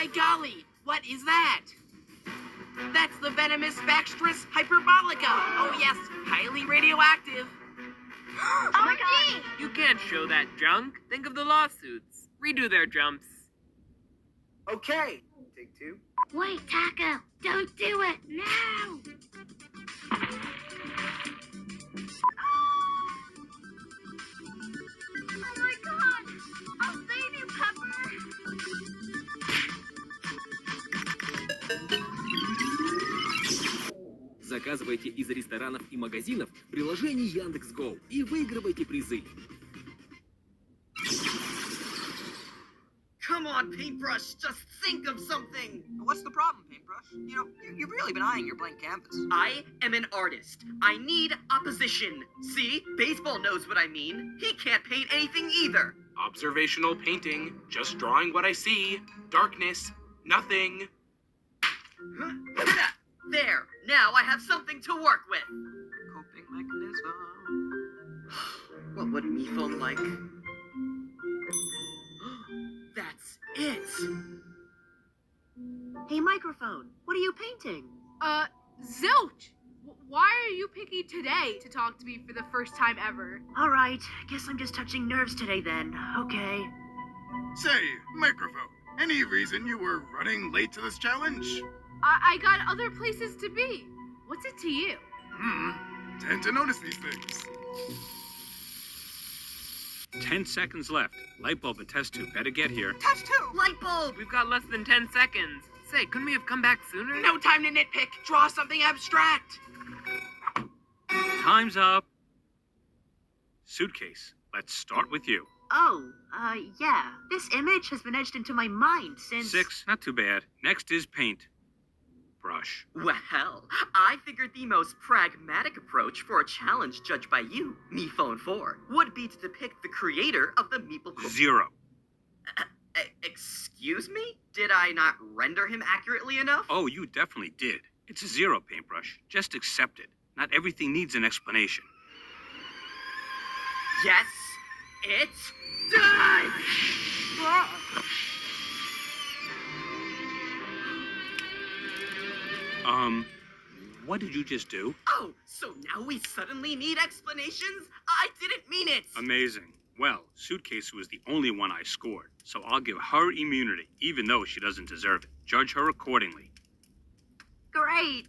By golly, what is that? That's the venomous Baxtrus hyperbolica. Oh yes, highly radioactive. Oh my god! You can't show that junk. Think of the lawsuits. Redo their jumps. Okay, take two. Wait, Taco! Don't do it! No! Oh my god! I'll save you, Pepper! Заказывайте из ресторанов и магазинов в приложении Яндекс.Го и выигрывайте призы. Come on, Paintbrush, just think of something! What's the problem, Paintbrush? You know, you've really been eyeing your blank canvas. I am an artist. I need opposition. See? Baseball knows what I mean. He can't paint anything either. Observational painting, just drawing what I see. Darkness, nothing. There, now I have something to work with. Coping mechanism. What would Mephone like? That's it! Hey, microphone, what are you painting? Zilch! Why are you picking today to talk to me for the first time ever? All right, guess I'm just touching nerves today then. Okay. Say, microphone, any reason you were running late to this challenge? I got other places to be. What's it to you? Tend to notice these things. 10 seconds left. Lightbulb and test tube better get here. Test two! Light bulb! We've got less than 10 seconds. Say, couldn't we have come back sooner? No time to nitpick. Draw something abstract. Time's up. Suitcase, let's start with you. Oh, yeah. This image has been etched into my mind since... 6, not too bad. Next is paint. Brush. Well, I figured the most pragmatic approach for a challenge judged by you, Mephone 4, would be to depict the creator of the Meeple... 0. Excuse me? Did I not render him accurately enough? Oh, you definitely did. It's a 0, Paintbrush. Just accept it. Not everything needs an explanation. Yes, it's done! What did you just do? Oh, so now we suddenly need explanations? I didn't mean it! Amazing. Well, Suitcase was the only one I scored, so I'll give her immunity, even though she doesn't deserve it. Judge her accordingly. Great!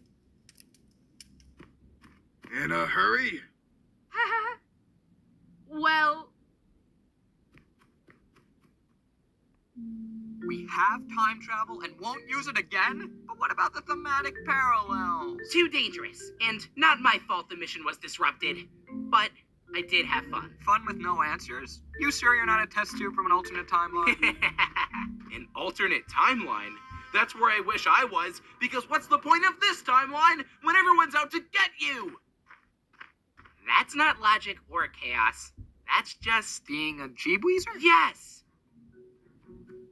In a hurry? Well... We have time travel and won't use it again? But what about the thematic parallels? Too dangerous. And not my fault the mission was disrupted. But I did have fun. Fun with no answers? You sure you're not a test tube from an alternate timeline? An alternate timeline? That's where I wish I was, because what's the point of this timeline when everyone's out to get you? That's not logic or chaos. That's just... Being a Jeebweezer? Yes!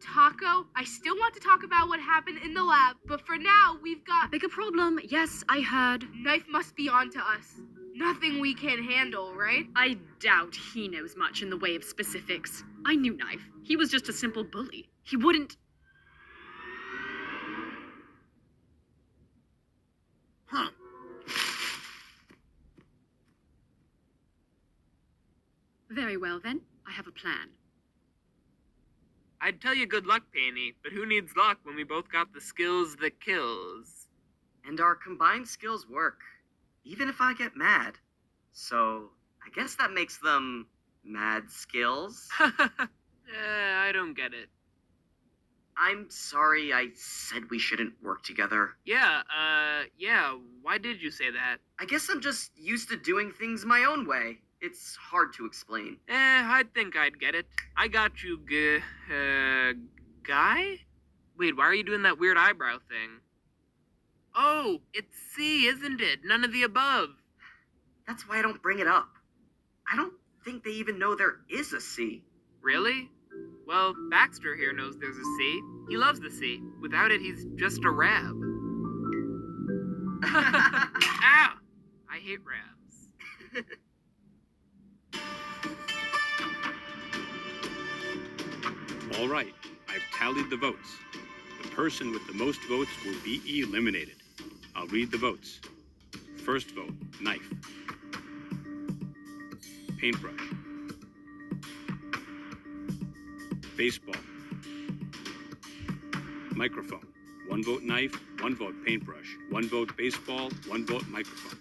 Taco, I still want to talk about what happened in the lab, but for now, we've got... Bigger problem. Yes, I heard. Knife must be on to us. Nothing we can't handle, right? I doubt he knows much in the way of specifics. I knew Knife. He was just a simple bully. He wouldn't... Huh. Very well, then. I have a plan. I'd tell you good luck, Panny, but who needs luck when we both got the skills that kills? And our combined skills work, even if I get mad. So, I guess that makes them mad skills. I don't get it. I'm sorry I said we shouldn't work together. Yeah, why did you say that? I guess I'm just used to doing things my own way. It's hard to explain. I think I'd get it. I got you, guy? Wait, why are you doing that weird eyebrow thing? Oh, it's C, isn't it? None of the above. That's why I don't bring it up. I don't think they even know there is a C. Really? Well, Baxter here knows there's a C. He loves the C. Without it, he's just a rab. Ow! I hate rabs. All right, I've tallied the votes. The person with the most votes will be eliminated. I'll read the votes. First vote, knife. Paintbrush. Baseball. Microphone. 1 vote knife, 1 vote paintbrush, 1 vote baseball, 1 vote microphone.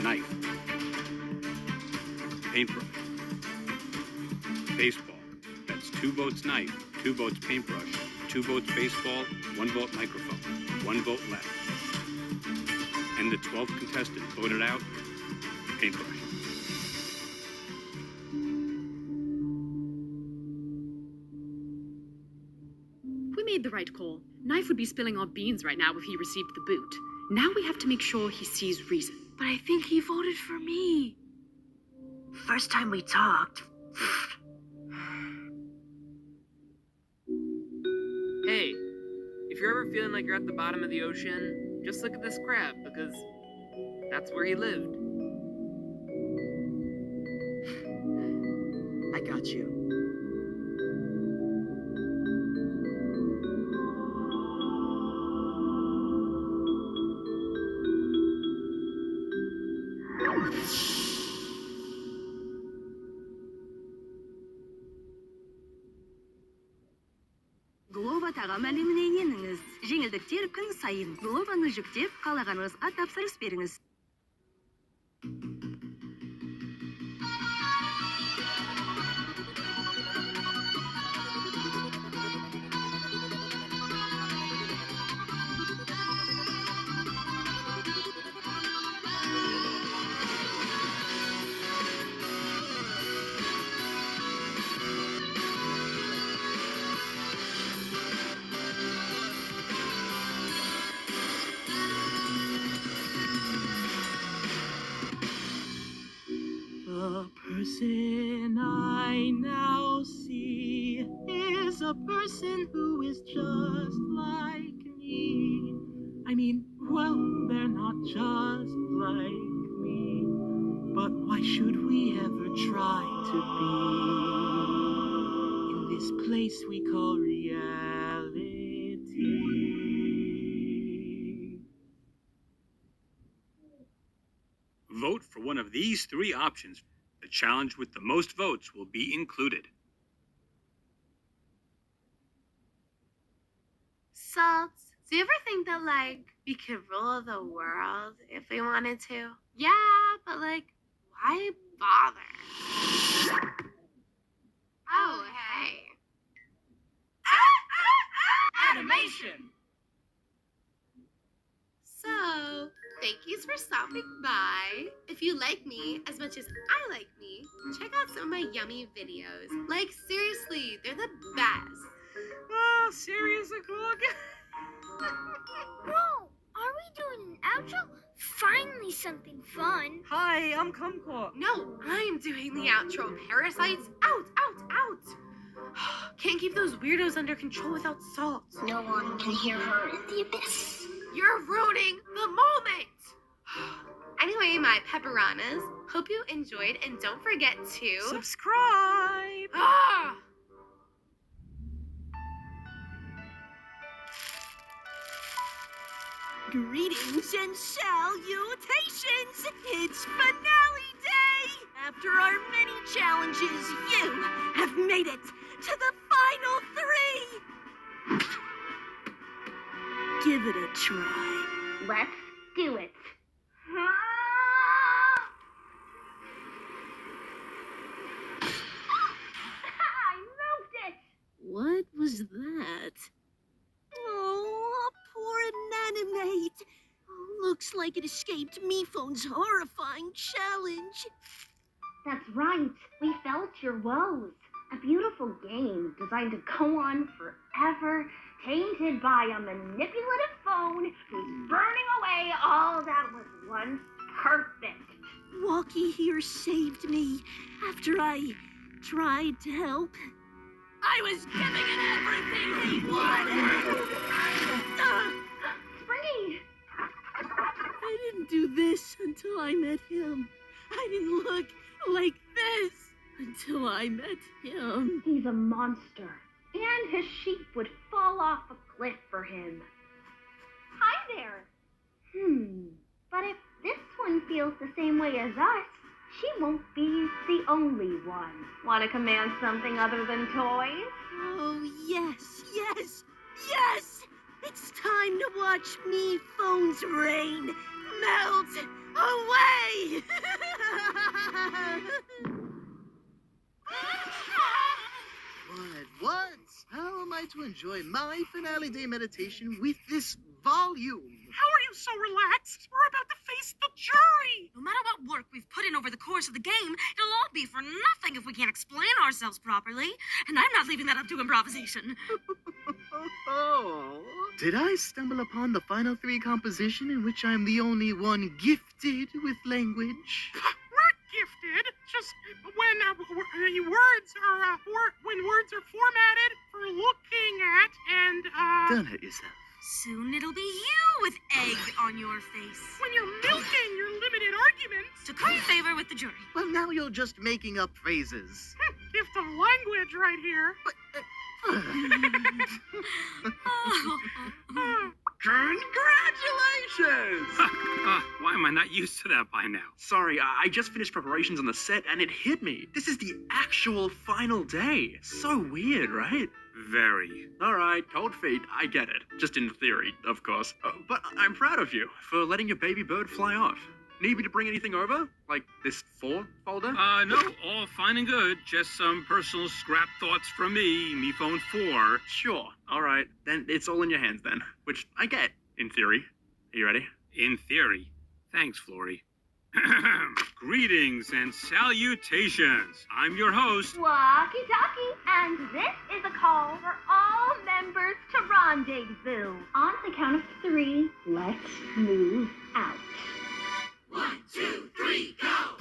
Knife. Paintbrush. Baseball. That's 2 votes knife, 2 votes paintbrush, 2 votes baseball, 1 vote microphone, 1 vote left. And the 12th contestant voted out, paintbrush. We made the right call. Knife would be spilling our beans right now if he received the boot. Now we have to make sure he sees reason. But I think he voted for me. First time we talked. Hey, if you're ever feeling like you're at the bottom of the ocean, just look at this crab, because that's where he lived. I got you. Глоба таган әлемнеңеңіз. Жеңілдіктер күн сайын. Глобаны жүктеп, қалағаныңызға тапсырыс беріңіз. The person I now see is a person who is just like me. I mean, well, they're not just like me, but why should we ever try to be in this place we call reality? Vote for one of these 3 options. The challenge with the most votes will be included. Salts, do you ever think that, like, we could rule the world if we wanted to? Yeah, but, like, why bother? Oh, hey. Animation! So, thank yous for stopping by. If you like me as much as I like me, check out some of my yummy videos. Like, seriously, they're the best. Oh, serious o'clock? Whoa! Are we doing an outro? Finally something fun. Hi, I'm Kumquat. No, I'm doing the outro. Parasites, out, out, out. Can't keep those weirdos under control without salt. No one can hear her in the abyss. You're ruining the moment. Anyway, my pepperonas, hope you enjoyed, and don't forget to subscribe. Ah! Greetings and salutations! It's finale day! After our many challenges, you have made it to the final 3! Give it a try. Let's do it. I moved it! What was that? Oh, poor inanimate. Looks like it escaped MePhone's horrifying challenge. That's right. We felt your woes. A beautiful game designed to go on forever, tainted by a manipulative phone who's burning away all that was once perfect. Walkie here saved me after I tried to help. I was giving it everything he wanted. Springy! I didn't do this until I met him. I didn't look like this until I met him. He's a monster. And his sheep would fall off a split for him. Hi there. But if this one feels the same way as us, she won't be the only one. Want to command something other than toys? Oh, yes, yes, yes! It's time to watch me phone's rain melt away! What? How am I to enjoy my finale day meditation with this volume? How are you so relaxed? We're about to face the jury! No matter what work we've put in over the course of the game, it'll all be for nothing if we can't explain ourselves properly. And I'm not leaving that up to improvisation. Oh. Did I stumble upon the final 3 composition in which I'm the only one gifted with language? We're gifted. Just when words are formatted for looking at and Don't hurt yourself. Soon it'll be you with egg on your face. when you're milking your limited arguments. To curry favor with the jury. Well, now you're just making up phrases. Gift of language right here. Congratulations! Why am I not used to that by now? Sorry, I just finished preparations on the set and it hit me. This is the actual final day. So weird, right? Very. Alright, cold feet, I get it. Just in theory, of course. But I'm proud of you for letting your baby bird fly off. Need me to bring anything over? Like this 4 folder? No, all fine and good. Just some personal scrap thoughts from me phone 4. Sure. Alright, then it's all in your hands then. Which I get, in theory. Are you ready? In theory. Thanks, Flory. Greetings and salutations. I'm your host. Walkie-talkie, and this is a call for all members to rendezvous. On the count of 3, let's move out. 1, 2, 3, go!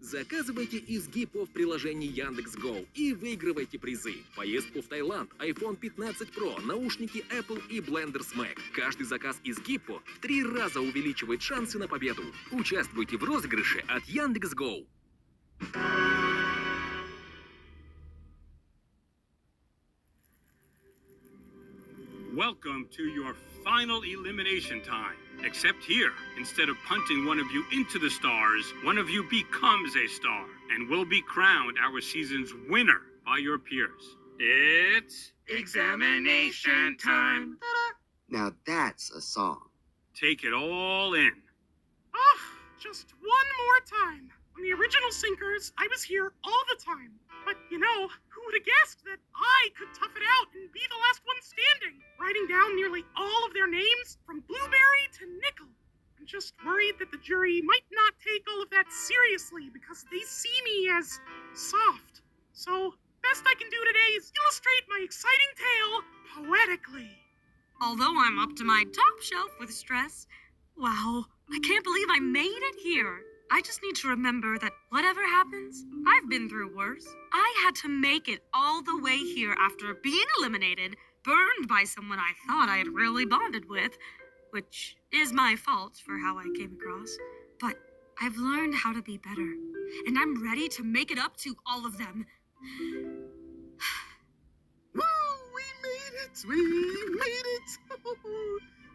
Заказывайте изгиб в приложении Яндекс.Го и выигрывайте призы. Поездку в Таиланд, iPhone 15 Pro, наушники Apple и блендер с Mac. Каждый заказ изгиб в 3 раза увеличивает шансы на победу. Участвуйте в розыгрыше от Яндекс.Го. Welcome to your final elimination time. Except here, instead of punting one of you into the stars, one of you becomes a star and will be crowned our season's winner by your peers. It's Examination time. Now that's a song. Take it all in. Just one more time. On the original Sinkers, I was here all the time. But, who would have guessed that I could tough it out and be the last one standing? Writing down nearly all of their names, from Blueberry to Nickel. I'm just worried that the jury might not take all of that seriously because they see me as soft. So, best I can do today is illustrate my exciting tale poetically. Although I'm up to my top shelf with stress, wow, I can't believe I made it here. I just need to remember that whatever happens, I've been through worse. I had to make it all the way here after being eliminated, burned by someone I thought I had really bonded with, which is my fault for how I came across. But I've learned how to be better, and I'm ready to make it up to all of them. Woo! We made it! We made it!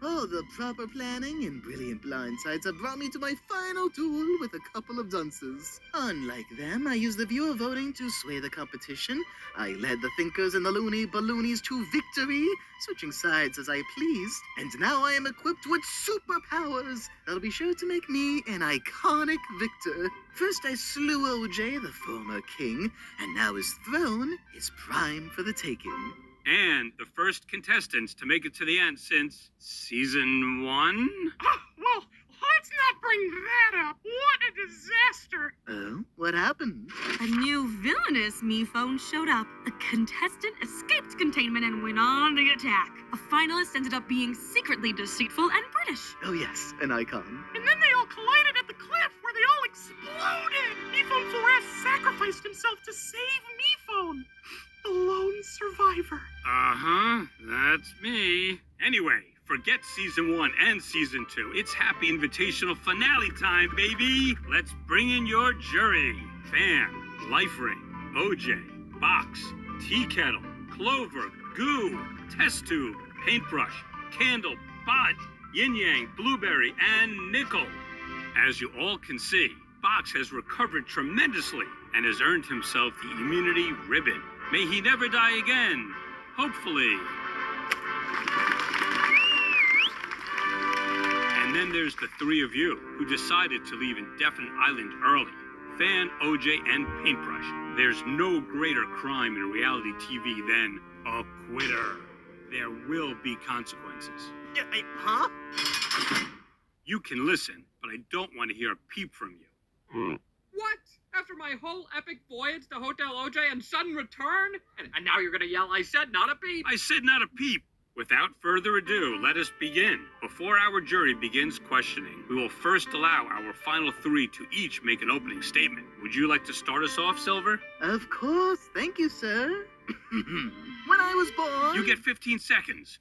All the proper planning and brilliant blindsides have brought me to my final duel with a couple of dunces. Unlike them, I used the viewer voting to sway the competition. I led the thinkers and the loony balloonies to victory, switching sides as I pleased. And now I am equipped with superpowers that'll be sure to make me an iconic victor. First I slew OJ, the former king, and now his throne is prime for the taking. And the first contestants to make it to the end since season 1? Well, let's not bring that up. What a disaster. Oh? What happened? A new villainous phone showed up. The contestant escaped containment and went on the attack. A finalist ended up being secretly deceitful and British. Oh yes, an icon. And then they all collided at the cliff where they all exploded. Press sacrificed himself to save me, phone. The lone survivor. Uh-huh, that's me. Anyway, forget season 1 and season 2. It's happy invitational finale time, baby. Let's bring in your jury. Fan, Life Ring, OJ, Box, Tea Kettle, Clover, Goo, Test Tube, Paintbrush, Candle, Bot, Yin Yang, Blueberry, and Nickel. As you all can see, Box has recovered tremendously and has earned himself the immunity ribbon. May he never die again. Hopefully. And then there's the 3 of you who decided to leave Indefinite Island early. Fan, OJ, and Paintbrush. There's no greater crime in reality TV than a quitter. There will be consequences. Huh? You can listen, but I don't want to hear a peep from you. What? After my whole epic voyage to Hotel OJ and sudden return? And now you're gonna yell, I said not a peep? I said not a peep. Without further ado, let us begin. Before our jury begins questioning, we will first allow our final 3 to each make an opening statement. Would you like to start us off, Silver? Of course. Thank you, sir. When I was born... You get 15 seconds.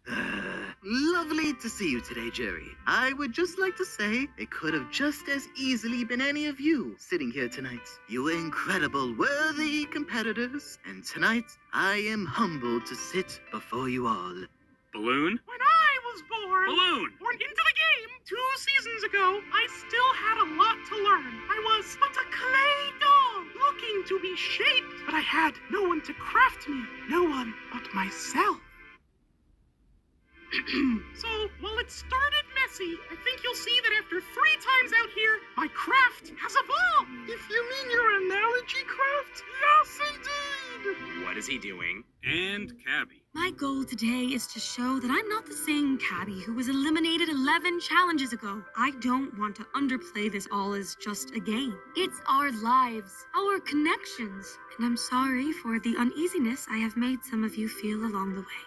Lovely to see you today, Jerry. I would just like to say it could have just as easily been any of you sitting here tonight. You were incredible, worthy competitors, and tonight I am humbled to sit before you all. Balloon? When I was born... Balloon! Born into the game 2 seasons ago, I still had a lot to learn. I was but a clay doll, looking to be shaped, but I had no one to craft me. No one but myself. So, while it started messy, I think you'll see that after 3 times out here, my craft has evolved. If you mean your analogy craft, yes indeed. What is he doing? And Cabby. My goal today is to show that I'm not the same Cabby who was eliminated 11 challenges ago. I don't want to underplay this all as just a game. It's our lives, our connections, and I'm sorry for the uneasiness I have made some of you feel along the way.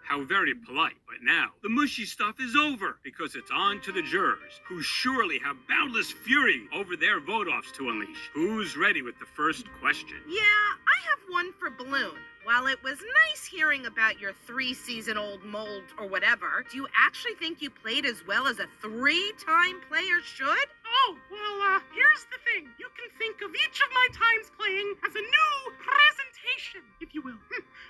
How very polite. But now, the mushy stuff is over, because it's on to the jurors, who surely have boundless fury over their vote-offs to unleash. Who's ready with the first question? Yeah, I have one for Balloon. While it was nice hearing about your 3-season-old mold or whatever, do you actually think you played as well as a 3-time player should? Oh, well, here's the thing. You can think of each of my times playing as a new presentation, if you will.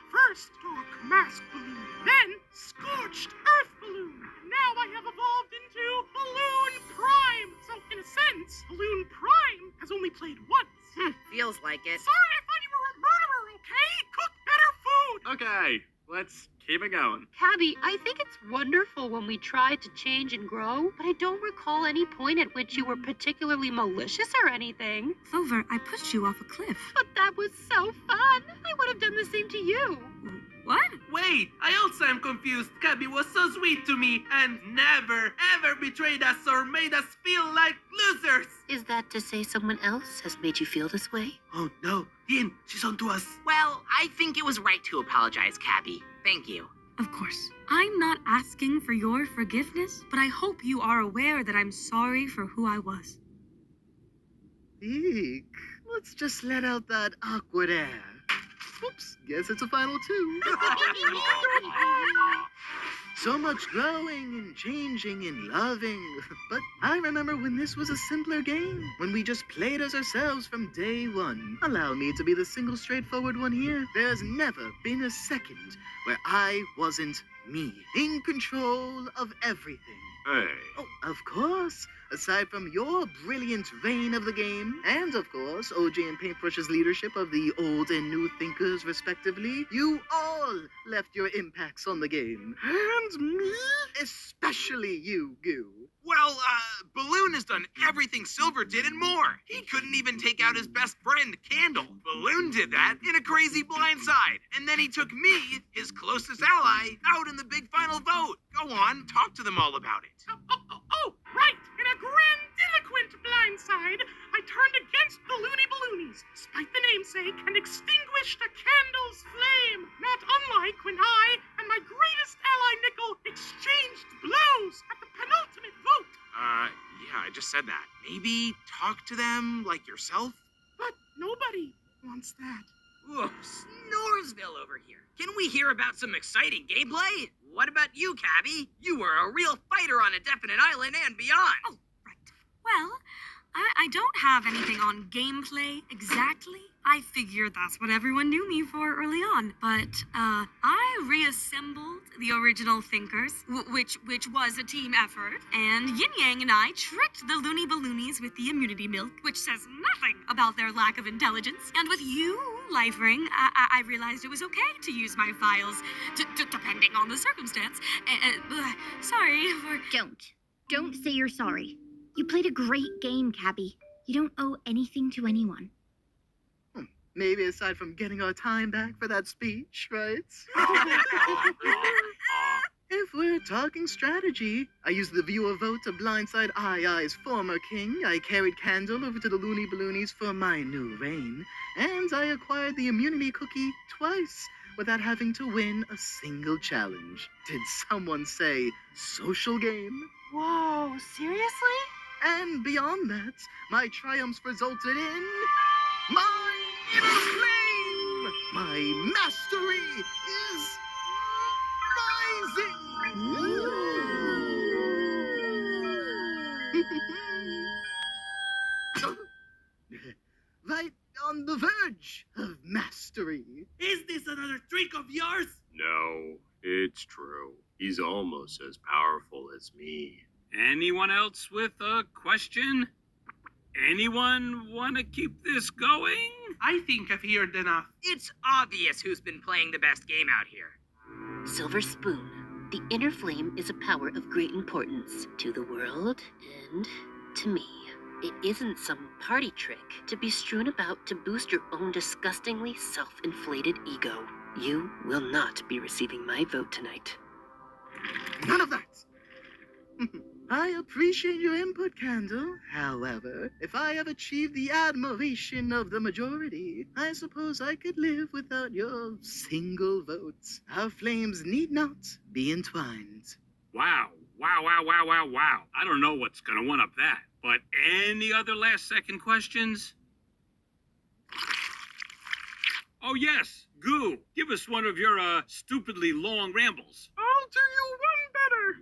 First, Dark Mask Balloon, then Scorched Earth Balloon, and now I have evolved into Balloon Prime. So, in a sense, Balloon Prime has only played once. Feels like it. Sorry, I thought you were a murderer, okay? Cook better food! Okay, let's keep it going. Cabby, I think it's wonderful when we try to change and grow, but I don't recall any point at which you were particularly malicious or anything. Clover, I pushed you off a cliff. But that was so fun! I would have done the same to you. What? Wait, I also am confused. Cabby was so sweet to me and never, ever betrayed us or made us feel like losers. Is that to say someone else has made you feel this way? Oh, no. Ian, she's on to us. Well, I think it was right to apologize, Cabby. Thank you. Of course. I'm not asking for your forgiveness, but I hope you are aware that I'm sorry for who I was. Eek. Let's just let out that awkward air. Oops, guess it's a final 2. So much growing and changing and loving. But I remember when this was a simpler game, when we just played as ourselves from day one. Allow me to be the single straightforward one here. There's never been a second where I wasn't me, in control of everything. Hey. Oh, of course. Aside from your brilliant reign of the game, and of course, OJ and Paintbrush's leadership of the old and new thinkers, respectively, you all left your impacts on the game. And me? Especially you, Goo. Well, Balloon has done everything Silver did and more. He couldn't even take out his best friend, Candle. Balloon did that in a crazy blindside. And then he took me, his closest ally, out in the big final vote. Go on, talk to them all about it. Oh, right. In a grandiloquent blindside, I turned against the Loony Balloonies, despite the namesake, and extinguished a candle's flame. Not unlike when I and my greatest ally, Nickel, exchanged blows at the penultimate vote. Yeah, I just said that. Maybe talk to them like yourself? Nobody wants that. Whoa, Snoresville over here. Can we hear about some exciting gameplay? What about you, Cabby? You were a real fighter on a definite island and beyond. Oh, right. Well, I don't have anything on gameplay exactly. I figured that's what everyone knew me for early on. But I reassembled the original Thinkers, which was a team effort. And Yin Yang and I tricked the Loony Balloonies with the immunity milk, which says nothing about their lack of intelligence. And with you, Life Ring, I realized it was okay to use my files, depending on the circumstance. Sorry for... Don't say you're sorry. You played a great game, Cabby. You don't owe anything to anyone. Maybe aside from getting our time back for that speech, right? If we're talking strategy, I used the viewer vote to blindside Ai's former king. I carried Candle over to the Loony Balloonies for my new reign. And I acquired the immunity cookie twice without having to win a single challenge. Did someone say social game? Whoa, seriously? And beyond that, my triumphs resulted in my inner flame! My mastery is rising! Right on the verge of mastery. Is this another trick of yours? No, it's true. He's almost as powerful as me. Anyone else with a question? Anyone want to keep this going? I think I've heard enough. It's obvious who's been playing the best game out here. Silver Spoon, the inner flame is a power of great importance to the world and to me. It isn't some party trick to be strewn about to boost your own disgustingly self-inflated ego. You will not be receiving my vote tonight. None of that! I appreciate your input, Candle. However, if I have achieved the admiration of the majority, I suppose I could live without your single vote. Our flames need not be entwined. Wow. I don't know what's gonna one-up that. But any other last-second questions? Oh, yes. Goo, give us one of your, stupidly long rambles. I'll do you one better.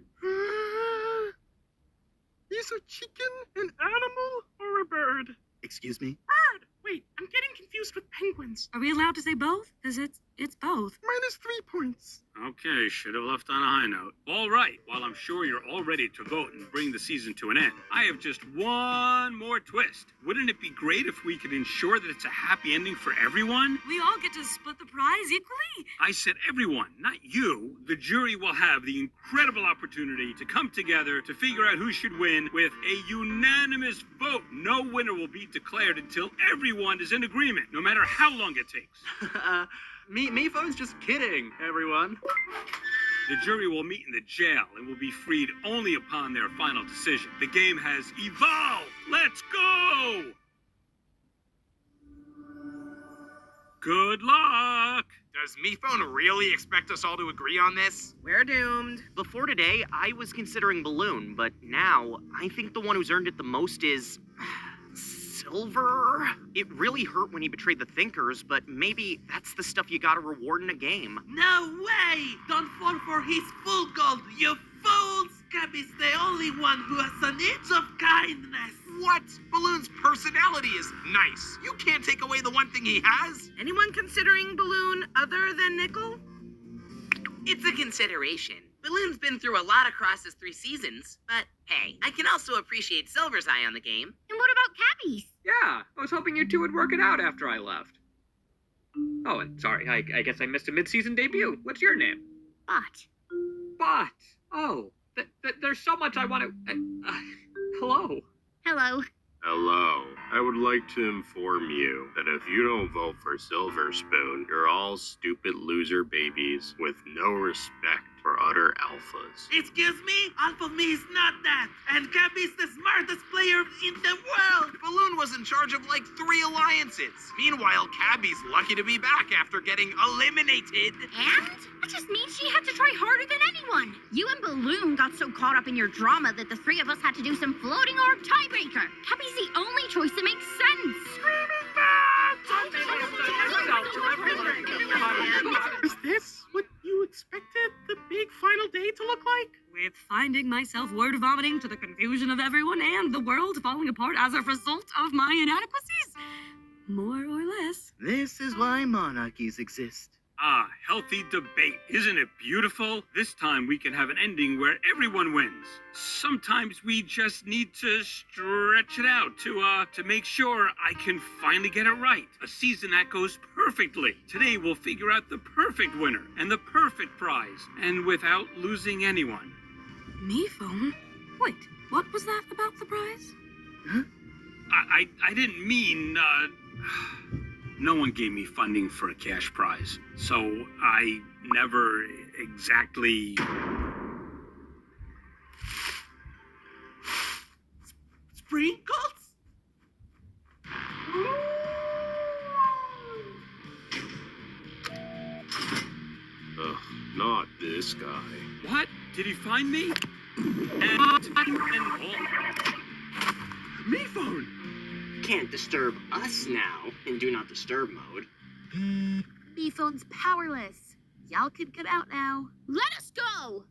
Is a chicken an animal or a bird? Excuse me? Bird! Wait, I'm getting confused with penguins. Are we allowed to say both? Because it's both. Minus 3 points. Okay, should have left on a high note. All right, while I'm sure you're all ready to vote and bring the season to an end, I have just one more twist. Wouldn't it be great if we could ensure that it's a happy ending for everyone? We all get to split the prize equally. I said everyone, not you. The jury will have the incredible opportunity to come together to figure out who should win with a unanimous vote. No winner will be declared until everyone is in agreement, no matter how long it takes. Mifo's just kidding, everyone. The jury will meet in the jail and will be freed only upon their final decision. The game has evolved! Let's go! Good luck! Does Mifone really expect us all to agree on this? We're doomed. Before today, I was considering Balloon, but now I think the one who's earned it the most is... Silver? It really hurt when he betrayed the Thinkers, but maybe that's the stuff you gotta reward in a game. No way! Don't fall for his full gold, you fools! Cabby's the only one who has an inch of kindness. What? Balloon's personality is nice. You can't take away the one thing he has. Anyone considering Balloon other than Nickel? It's a consideration. Balloon's been through a lot across his 3 seasons, but hey, I can also appreciate Silver's eye on the game. And what about Cabby's? Yeah, I was hoping you two would work it out after I left. Oh, and sorry, I guess I missed a mid-season debut. What's your name? Bot. Oh, there's so much I want to... hello. Hello. Hello. I would like to inform you that if you don't vote for Silver Spoon, you're all stupid loser babies with no respect for other alphas. Excuse me? Alpha me is not that. And Cabby's the smartest player in the world. Balloon was in charge of like 3 alliances. Meanwhile, Cabby's lucky to be back after getting eliminated. And? That just means she had to try harder than anyone. You and Balloon got so caught up in your drama that the 3 of us had to do some floating orb tiebreaker. Cabby's the only choice that makes sense. Screaming match! Is this what you expected the big final day to look like? With finding myself word vomiting to the confusion of everyone and the world falling apart as a result of my inadequacies? More or less. This is why monarchies exist. Ah, healthy debate. Isn't it beautiful? This time we can have an ending where everyone wins. Sometimes we just need to stretch it out to make sure I can finally get it right. A season that goes perfectly. Today we'll figure out the perfect winner and the perfect prize, and without losing anyone. Me phone? Wait, what was that about the prize? Huh? I didn't mean, no one gave me funding for a cash prize, so I never exactly... Sprinkles? Ugh, not this guy. What? Did he find me? Me phone! Can't disturb us now in Do Not Disturb mode. B-phone's powerless. Y'all can get out now. Let us go!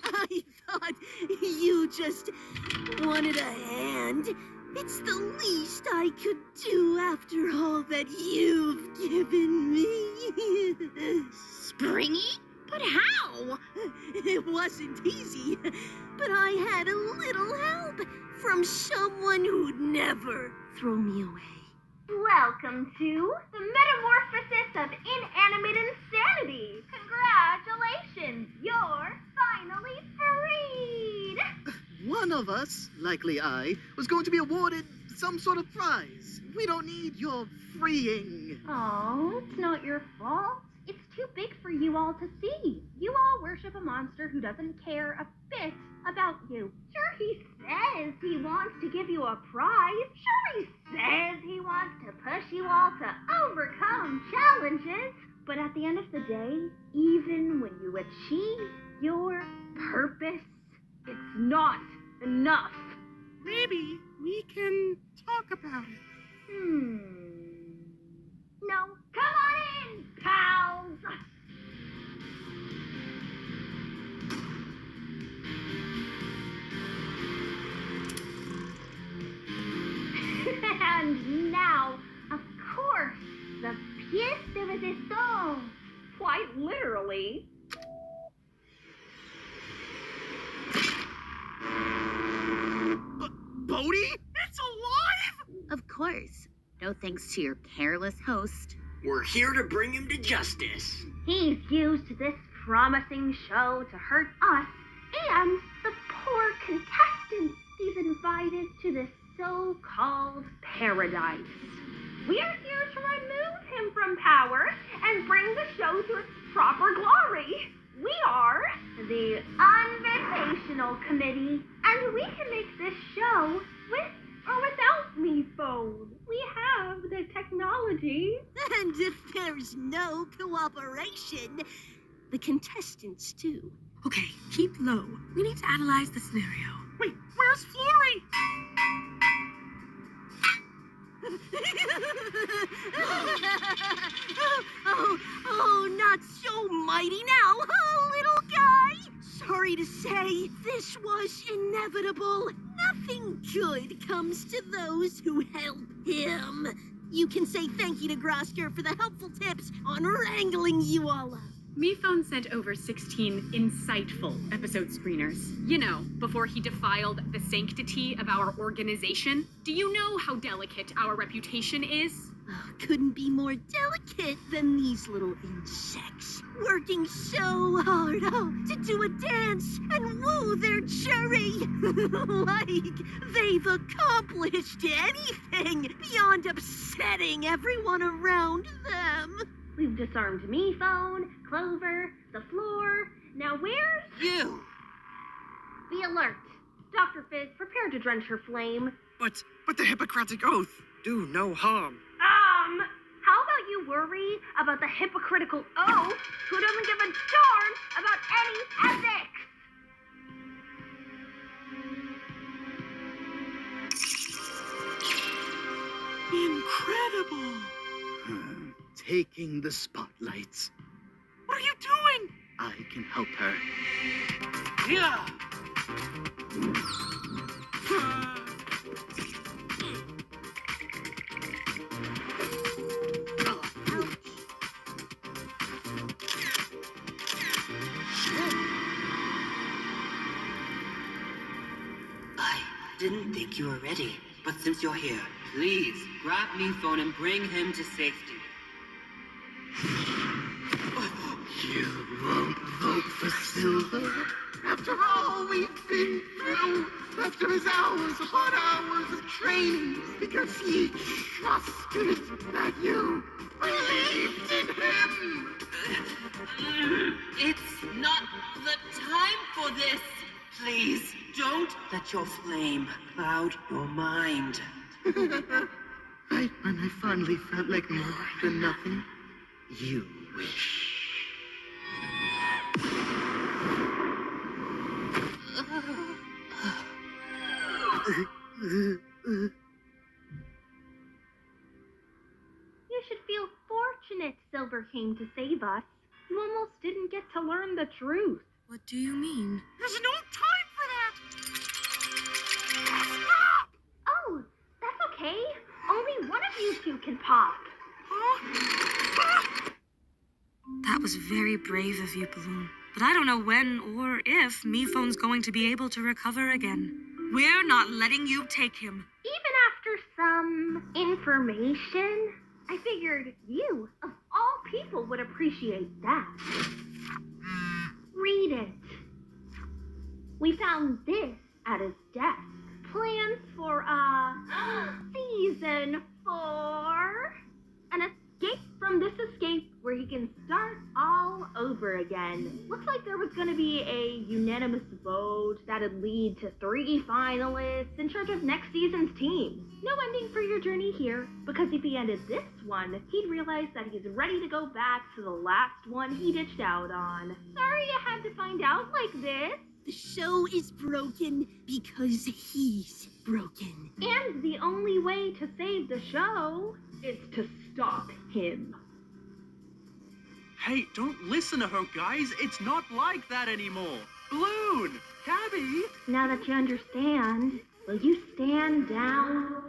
I thought you just wanted a hand. It's the least I could do after all that you've given me. Springy? But how? It wasn't easy, but I had a little help from someone who'd never throw me away. Welcome to the Metamorphosis of Inanimate Insanity. Congratulations, you're finally freed. One of us, likely I, was going to be awarded some sort of prize. We don't need your freeing. Oh, it's not your fault. It's too big for you all to see. You all worship a monster who doesn't care a bit about you. Sure, he says he wants to give you a prize. Sure, he says he wants to push you all to overcome challenges. But at the end of the day, even when you achieve your purpose, it's not enough. Maybe we can talk about it. No. Come on in, pals. And now, of course, the pièce de résistance. Quite literally. Bodhi? It's alive? Of course. No thanks to your careless host. We're here to bring him to justice. He's used this promising show to hurt us and the poor contestants he's invited to this so-called paradise. We're here to remove him from power and bring the show to its proper glory. We are the Invitational Committee, and we can make this show with or without me phone. We have the technology. And if there's no cooperation, the contestants too. Okay, keep low. We need to analyze the scenario. Wait, where's Flory? Oh, not so mighty now, little guy. Sorry to say, this was inevitable. Nothing good comes to those who help him. You can say thank you to Grosker for the helpful tips on wrangling you all up. MePhone sent over 16 insightful episode screeners. You know, before he defiled the sanctity of our organization. Do you know how delicate our reputation is? Oh, couldn't be more delicate than these little insects. Working so hard to do a dance and woo their jury. Like they've accomplished anything beyond upsetting everyone around them. We've disarmed me phone, Clover, the floor. Now where's You! Be alert. Dr. Fizz, prepare to drench her flame. But the Hippocratic Oath. Do no harm. How about you worry about the hypocritical oath who doesn't give a darn about any ethics? incredible. Taking the spotlights. What are you doing? I can help her. Yeah. I didn't think you were ready, but since you're here, please grab me phone and bring him to safety. You won't vote for Silver? After all we've been through, after his hours upon hours of training, because he trusted that you believed in him! It's not the time for this! Please, don't let your flame cloud your mind. Right when I finally felt like more than nothing, you wish. You should feel fortunate Silver came to save us. You almost didn't get to learn the truth. What do you mean? There's no time for that. Stop! Oh, that's okay. Only one of you two can pop. That was very brave of you, Balloon. But I don't know when or if MePhone's going to be able to recover again. We're not letting you take him. Even after some information, I figured you, of all people, would appreciate that. Read it. We found this at his desk. Plans for, season 4. An escape from this escape where he can start all over again. Looks like there was gonna be a unanimous vote that'd lead to 3 finalists in charge of next season's team. No ending for your journey here, because if he ended this one, he'd realize that he's ready to go back to the last one he ditched out on. Sorry you had to find out like this. The show is broken because he's broken. And the only way to save the show is to stop him. Hey, don't listen to her, guys. It's not like that anymore. Balloon! Cabby! Now that you understand, will you stand down?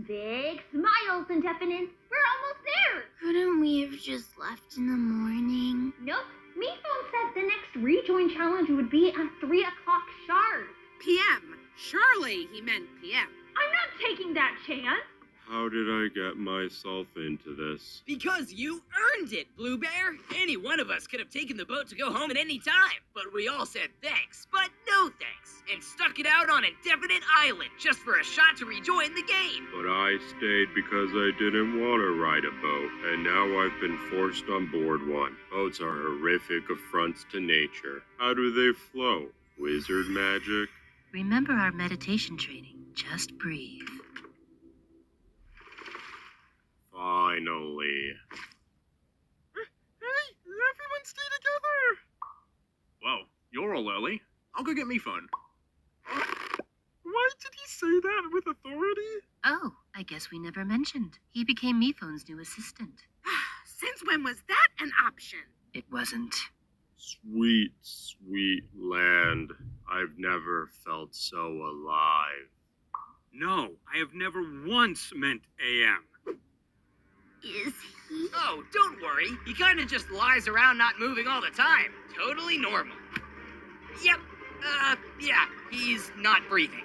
Big smiles, Indefinite. We're almost there. Couldn't we have just left in the morning? Nope. MePhone said the next rejoin challenge would be at 3 o'clock sharp. PM. Surely he meant PM. I'm not taking that chance. How did I get myself into this? Because you earned it, Blue Bear. Any one of us could have taken the boat to go home at any time, but we all said thanks, but no thanks, and stuck it out on Indefinite Island just for a shot to rejoin the game. But I stayed because I didn't want to ride a boat, and now I've been forced on board one. Boats are horrific affronts to nature. How do they float? Wizard magic? Remember our meditation training. Just breathe. Finally. Hey, everyone stay together. Whoa, you're all early. I'll go get me phone. Why did he say that with authority? Oh, I guess we never mentioned. He became MePhone's new assistant. Since when was that an option? It wasn't. Sweet, sweet land. I've never felt so alive. No, I have never once meant AM. Is he? Oh, don't worry. He kind of just lies around not moving all the time. Totally normal. Yep. Yeah, he's not breathing.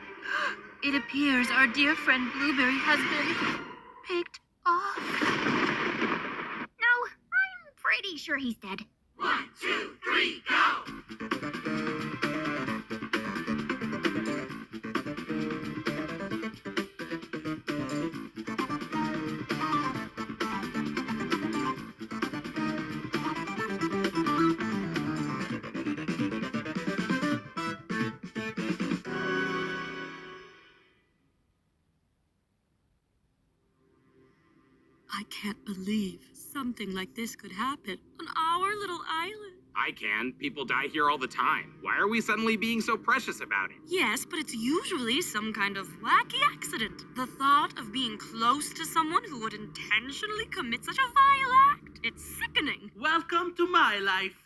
It appears our dear friend Blueberry has been picked off. No, I'm pretty sure he's dead. 1, 2, 3, go! I can't believe something like this could happen on our little island. I can. People die here all the time. Why are we suddenly being so precious about it? Yes, but it's usually some kind of wacky accident. The thought of being close to someone who would intentionally commit such a vile act, it's sickening. Welcome to my life.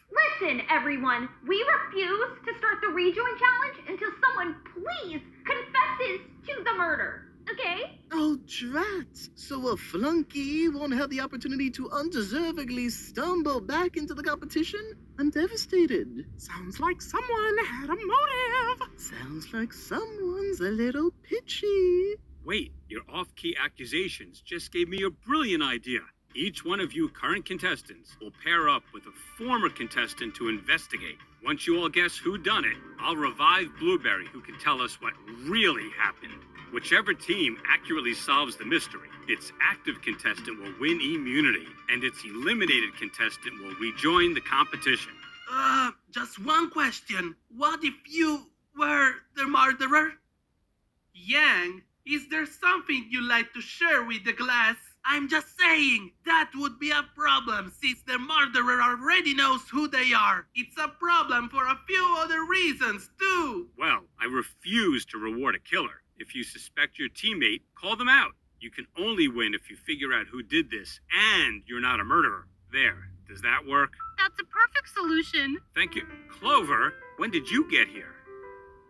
Listen, everyone. We refuse to start the rejoin challenge until someone please confesses to the murder. Okay? Oh, drat. So a flunky won't have the opportunity to undeservedly stumble back into the competition? I'm devastated. Sounds like someone had a motive. Sounds like someone's a little pitchy. Wait, your off-key accusations just gave me a brilliant idea. Each one of you current contestants will pair up with a former contestant to investigate. Once you all guess who done it, I'll revive Blueberry, who can tell us what really happened. Whichever team accurately solves the mystery, its active contestant will win immunity, and its eliminated contestant will rejoin the competition. Just one question. What if you were the murderer? Yang, is there something you'd like to share with the class? I'm just saying, that would be a problem since the murderer already knows who they are. It's a problem for a few other reasons, too. Well, I refuse to reward a killer. If you suspect your teammate, call them out. You can only win if you figure out who did this, and you're not a murderer. There. Does that work? That's a perfect solution. Thank you. Clover, when did you get here?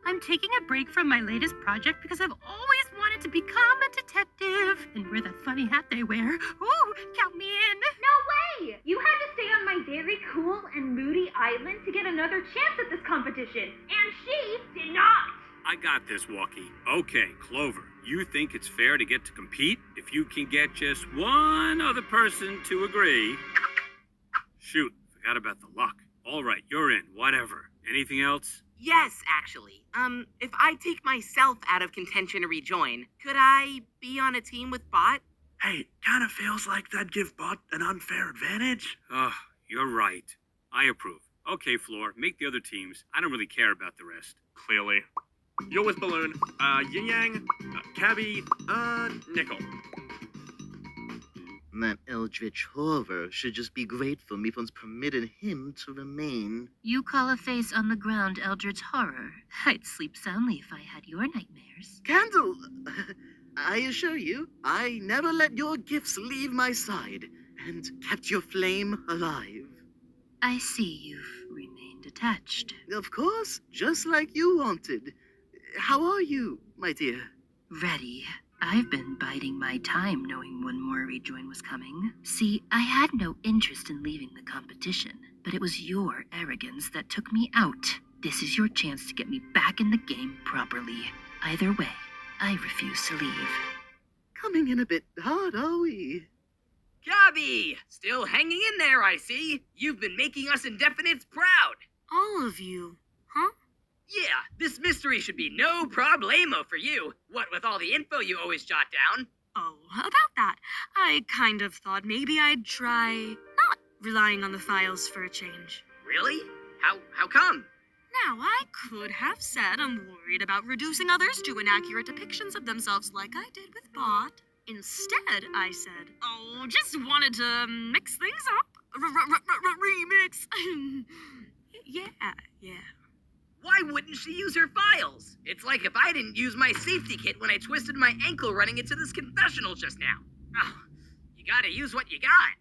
I'm taking a break from my latest project because I've always wanted to become a detective and wear that funny hat they wear. Ooh, count me in. No way! You had to stay on my very cool and moody island to get another chance at this competition, and she did not. I got this, Walkie. Okay, Clover, you think it's fair to get to compete? If you can get just one other person to agree... Shoot, forgot about the luck. All right, you're in, whatever. Anything else? Yes, actually. If I take myself out of contention to rejoin, could I be on a team with Bot? Hey, kinda feels like that'd give Bot an unfair advantage. You're right. I approve. Okay, Floor, make the other teams. I don't really care about the rest. Clearly. You're with Balloon, Yin Yang, Cabby, Nickel. That eldritch horror should just be grateful Miphone's permitted him to remain. You call a face on the ground eldritch horror. I'd sleep soundly if I had your nightmares. Candle! I assure you, I never let your gifts leave my side, and kept your flame alive. I see you've remained attached. Of course, just like you wanted. How are you, my dear? Ready. I've been biding my time knowing one more rejoin was coming. See, I had no interest in leaving the competition, but it was your arrogance that took me out. This is your chance to get me back in the game properly. Either way, I refuse to leave. Coming in a bit hard, are we? Gabby! Still hanging in there, I see. You've been making us indefinites proud. All of you, huh? Yeah, this mystery should be no problemo for you. What with all the info you always jot down. Oh, about that, I kind of thought maybe I'd try not relying on the files for a change. Really? How come? Now, I could have said I'm worried about reducing others to inaccurate depictions of themselves like I did with Bot. Instead, I said, oh, just wanted to mix things up. Remix. Yeah. Why wouldn't she use her files? It's like if I didn't use my safety kit when I twisted my ankle running into this confessional just now. Oh, you gotta use what you got.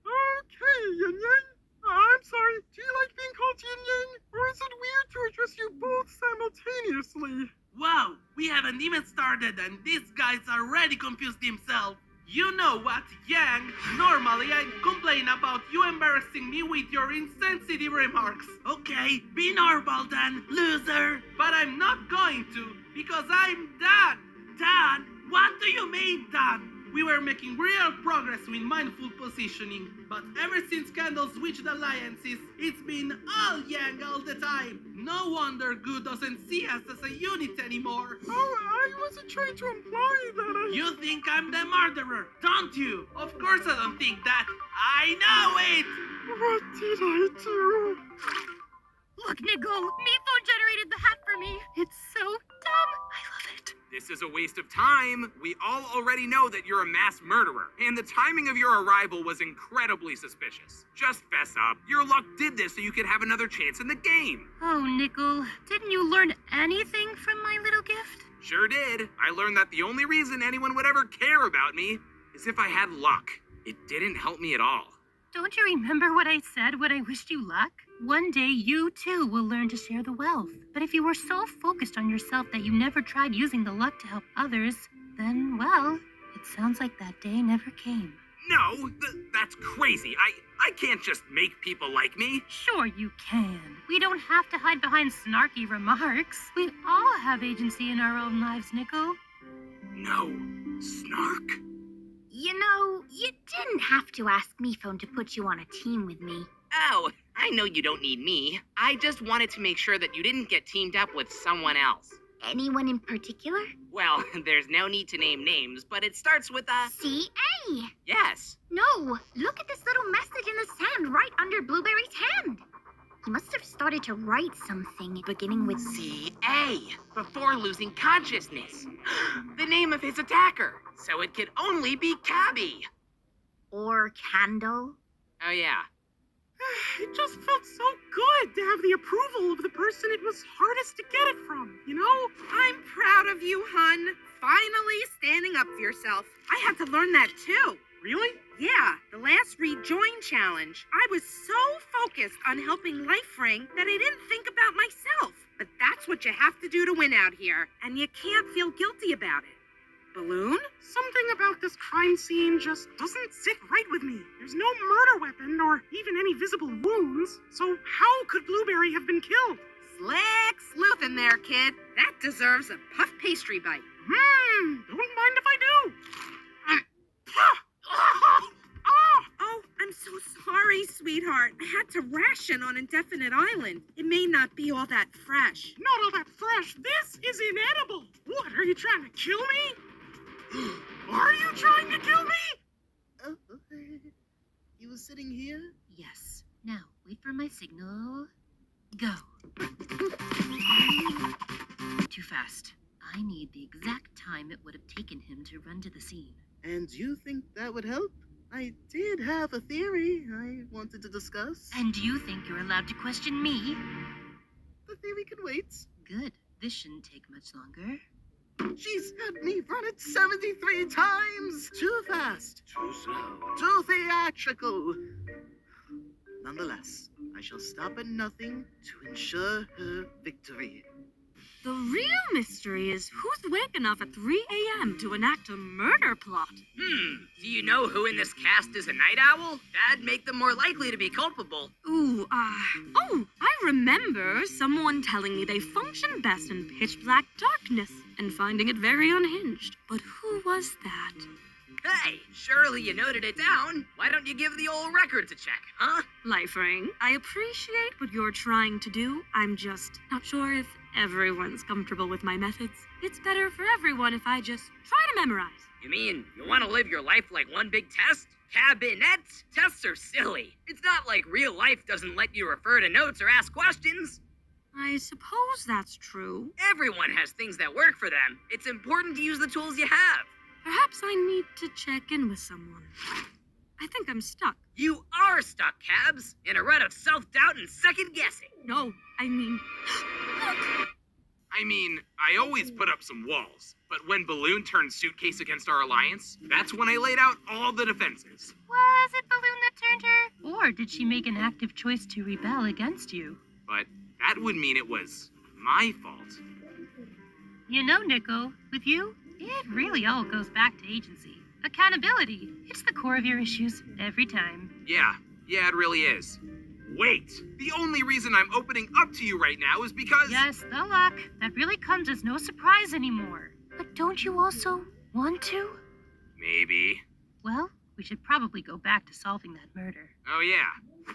Okay, Yin Yang. I'm sorry, do you like being called Yin Yang? Or is it weird to address you both simultaneously? Wow, We haven't even started and these guys already confused themselves. You know what, Yang? Normally I'd complain about you embarrassing me with your insensitive remarks. Okay, be normal then, loser. But I'm not going to, because I'm done. Done? What do you mean done? We were making real progress with mindful positioning, but ever since Candle switched alliances, it's been all Yang all the time. No wonder Goo doesn't see us as a unit anymore. Oh, I wasn't trying to imply that I... You think I'm the murderer, don't you? Of course I don't think that. I know it! What did I do? Look, Nicole, Meatphone generated the hat for me. It's so dumb. I love it. This is a waste of time. We all already know that you're a mass murderer, and the timing of your arrival was incredibly suspicious. Just fess up. Your luck did this so you could have another chance in the game. Oh, Nickel, didn't you learn anything from my little gift? Sure did. I learned that the only reason anyone would ever care about me is if I had luck. It didn't help me at all. Don't you remember what I said when I wished you luck? One day you too will learn to share the wealth. But if you were so focused on yourself that you never tried using the luck to help others, then, well, it sounds like that day never came. No, that's crazy. I can't just make people like me. Sure you can. We don't have to hide behind snarky remarks. We all have agency in our own lives, Nickel. No. Snark? You know, you didn't have to ask Meatphone to put you on a team with me. Oh, I know you don't need me. I just wanted to make sure that you didn't get teamed up with someone else. Anyone in particular? Well, there's no need to name names, but it starts with a... C.A. Yes. No, look at this little message in the sand right under Blueberry's hand. He must have started to write something beginning with C.A. before losing consciousness. The name of his attacker. So it could only be Cabby. Or Candle. Oh, yeah. It just felt so good to have the approval of the person it was hardest to get it from, you know? I'm proud of you, hun. Finally standing up for yourself. I had to learn that too. Really? Yeah, the last rejoin challenge. I was so focused on helping Lifering that I didn't think about myself. But that's what you have to do to win out here, and you can't feel guilty about it. Balloon? Something about this crime scene just doesn't sit right with me. There's no murder weapon or even any visible wounds. So how could Blueberry have been killed? Slick sleuth in there, kid. That deserves a puff pastry bite. Don't mind if I do. Oh, I'm so sorry, sweetheart. I had to ration on Indefinite Island. It may not be all that fresh. Not all that fresh. This is inedible. What, are you trying to kill me? Are you trying to kill me? You were sitting here? Yes. Now, wait for my signal. Go. Too fast. I need the exact time it would have taken him to run to the scene. And you think that would help? I did have a theory I wanted to discuss. And you think you're allowed to question me? The theory can wait. Good. This shouldn't take much longer. She's had me run it 73 times! Too fast, too slow, too theatrical. Nonetheless, I shall stop at nothing to ensure her victory. The real mystery is who's awake enough at 3 a.m. to enact a murder plot. Do you know who in this cast is a night owl? That'd make them more likely to be culpable. Oh, I remember someone telling me they function best in pitch black darkness and finding it very unhinged. But who was that? Hey, surely you noted it down. Why don't you give the old records a check, huh? Lifering, I appreciate what you're trying to do. I'm just not sure if everyone's comfortable with my methods. It's better for everyone if I just try to memorize. You mean you want to live your life like one big test? Cabinet? Tests are silly. It's not like real life doesn't let you refer to notes or ask questions. I suppose that's true. Everyone has things that work for them. It's important to use the tools you have. Perhaps I need to check in with someone. I think I'm stuck. You are stuck, Cabs, in a rut of self-doubt and second-guessing. No, I mean... I always put up some walls, but when Balloon turned Suitcase against our alliance, that's when I laid out all the defenses. Was it Balloon that turned her? Or did she make an active choice to rebel against you? But that would mean it was my fault. You know, Nico, with you, it really all goes back to agency. Accountability. It's the core of your issues every time. Yeah, it really is. Wait, the only reason I'm opening up to you right now is because... Yes, the luck. That really comes as no surprise anymore. But don't you also want to? Maybe. Well, we should probably go back to solving that murder. Oh, yeah.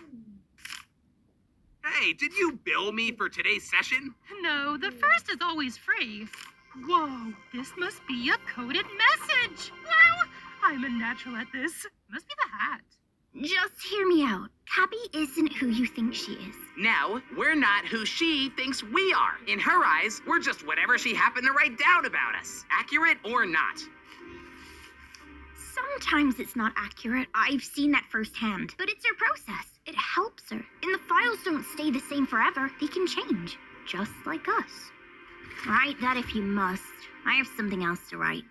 Hey, did you bill me for today's session? No, the first is always free. Whoa, this must be a coded message. Wow, I'm a natural at this. Must be the hat. Just hear me out. Cappy isn't who you think she is. Now, we're not who she thinks we are. In her eyes, we're just whatever she happened to write down about us. Accurate or not. Sometimes it's not accurate. I've seen that firsthand. But it's her process. It helps her. And the files don't stay the same forever. They can change. Just like us. Write that if you must. I have something else to write.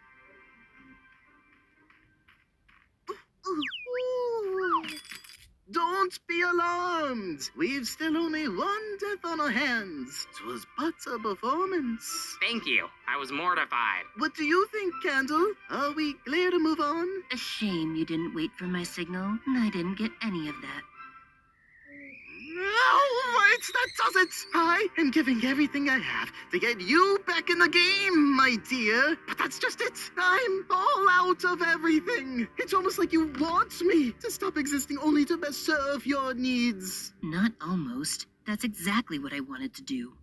Don't be alarmed. We've still only one death on our hands. 'Twas but a performance. Thank you. I was mortified. What do you think, Candle? Are we clear to move on? A shame you didn't wait for my signal, and I didn't get any of that. Right, that does it. I am giving everything I have to get you back in the game, my dear. But that's just it. I'm all out of everything. It's almost like you want me to stop existing only to best serve your needs. Not almost. That's exactly what I wanted to do.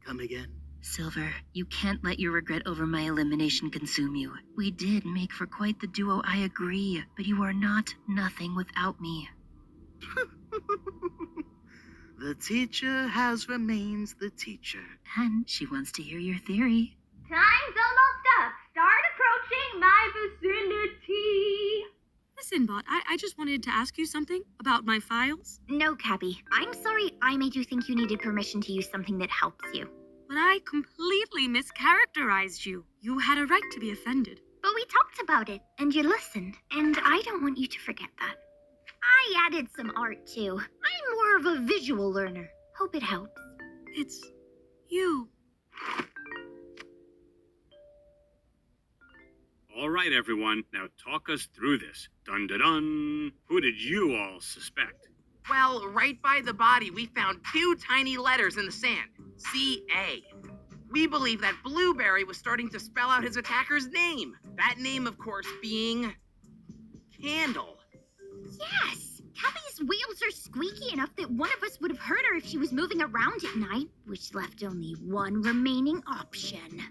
Come again. Silver, you can't let your regret over my elimination consume you. We did make for quite the duo, I agree, but you are not nothing without me. The teacher has remained the teacher. And she wants to hear your theory. Time's almost up. Start approaching my vicinity. Listen, Bot, I just wanted to ask you something about my files. No, Cappy. I'm sorry I made you think you needed permission to use something that helps you. But I completely mischaracterized you. You had a right to be offended. But we talked about it, and you listened. And I don't want you to forget that. I added some art, too. I'm more of a visual learner. Hope it helps. It's you. All right, everyone. Now talk us through this. Dun-dun-dun. Who did you all suspect? Well, right by the body, we found 2 tiny letters in the sand. C-A. We believe that Blueberry was starting to spell out his attacker's name. That name, of course, being... Candle. Yes! Cappy's wheels are squeaky enough that one of us would have heard her if she was moving around at night, which left only one remaining option.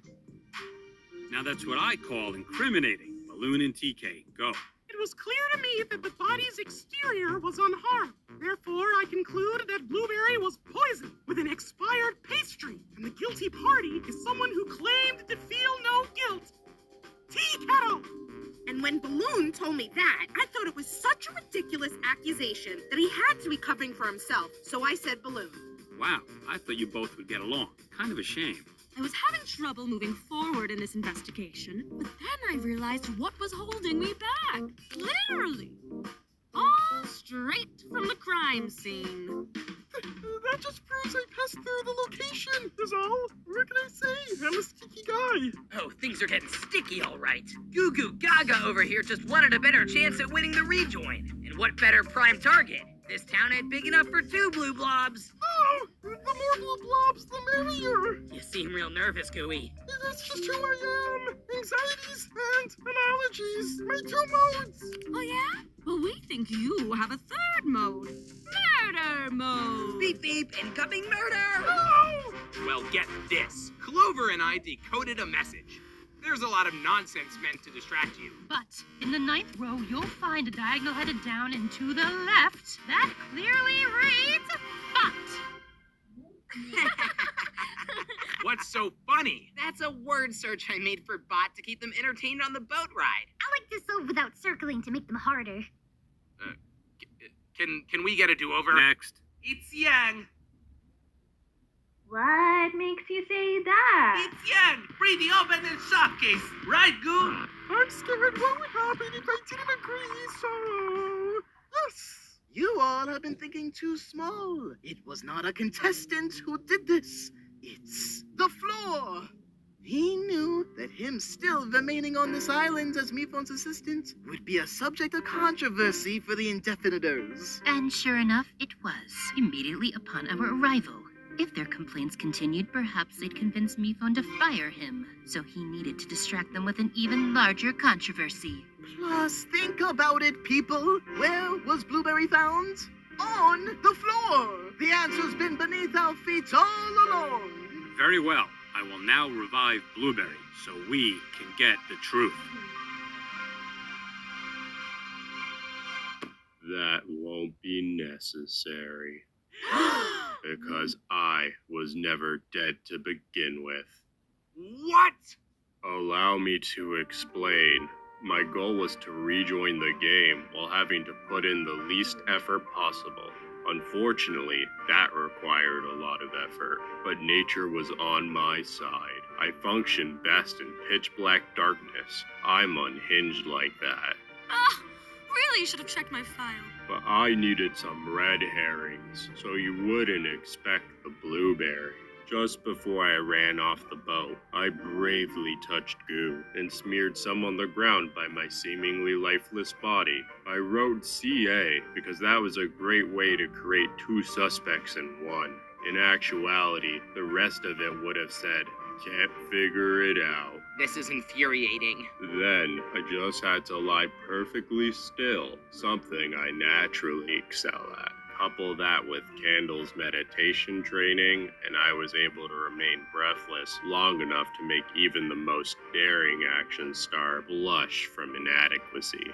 Now that's what I call incriminating. Balloon and TK, go. It was clear to me that the body's exterior was unharmed. Therefore, I conclude that Blueberry was poisoned with an expired pastry, and the guilty party is someone who claimed to feel no guilt. Tea kettle! And when Balloon told me that, I thought it was such a ridiculous accusation that he had to be covering for himself. So I said Balloon. Wow, I thought you both would get along. Kind of a shame. I was having trouble moving forward in this investigation, but then I realized what was holding me back. Literally. All straight from the crime scene. That just proves I passed through the location, is all. What can I say? I'm a sticky guy. Oh, things are getting sticky, all right. Goo Goo Gaga over here just wanted a better chance at winning the rejoin. And what better prime target? This town ain't big enough for 2 blue blobs. Oh, the more blue blobs, the merrier. You seem real nervous, Gooey. That's just who I am. Anxieties and allergies. My 2 modes. Oh, yeah? Well, we think you have a 3rd mode. Murder mode. Beep beep, incoming murder. Oh! Well, get this. Clover and I decoded a message. There's a lot of nonsense meant to distract you. But in the 9th row, you'll find a diagonal headed down and to the left that clearly reads "but." What's so funny? That's a word search I made for Bot to keep them entertained on the boat ride. I like to solve without circling to make them harder. Can we get a do-over? Next. It's Yang. What makes you say that? It's Yang. Breathing open the showcase. Right, Goo? I'm scared what would happen if I didn't agree, so... Yes! You all have been thinking too small. It was not a contestant who did this. It's the floor. He knew that him still remaining on this island as Miphone's assistant would be a subject of controversy for the indefinitors. And sure enough, it was, immediately upon our arrival. If their complaints continued, perhaps they'd convince Miphone to fire him. So he needed to distract them with an even larger controversy. Plus, think about it, people. Where was Blueberry found? On the floor. The answer's been beneath our feet all along. Very well. I will now revive Blueberry so we can get the truth. That won't be necessary. Because I was never dead to begin with. What? Allow me to explain. My goal was to rejoin the game while having to put in the least effort possible. Unfortunately, that required a lot of effort, but nature was on my side. I function best in pitch black darkness. I'm unhinged like that. Ah, really should have checked my file. But I needed some red herrings, so you wouldn't expect the blueberry. Just before I ran off the boat, I bravely touched goo and smeared some on the ground by my seemingly lifeless body. I wrote CA because that was a great way to create two suspects in one. In actuality, the rest of it would have said, "Can't figure it out." This is infuriating. Then I just had to lie perfectly still, something I naturally excel at. Couple that with Candle's meditation training, and I was able to remain breathless long enough to make even the most daring action star blush from inadequacy.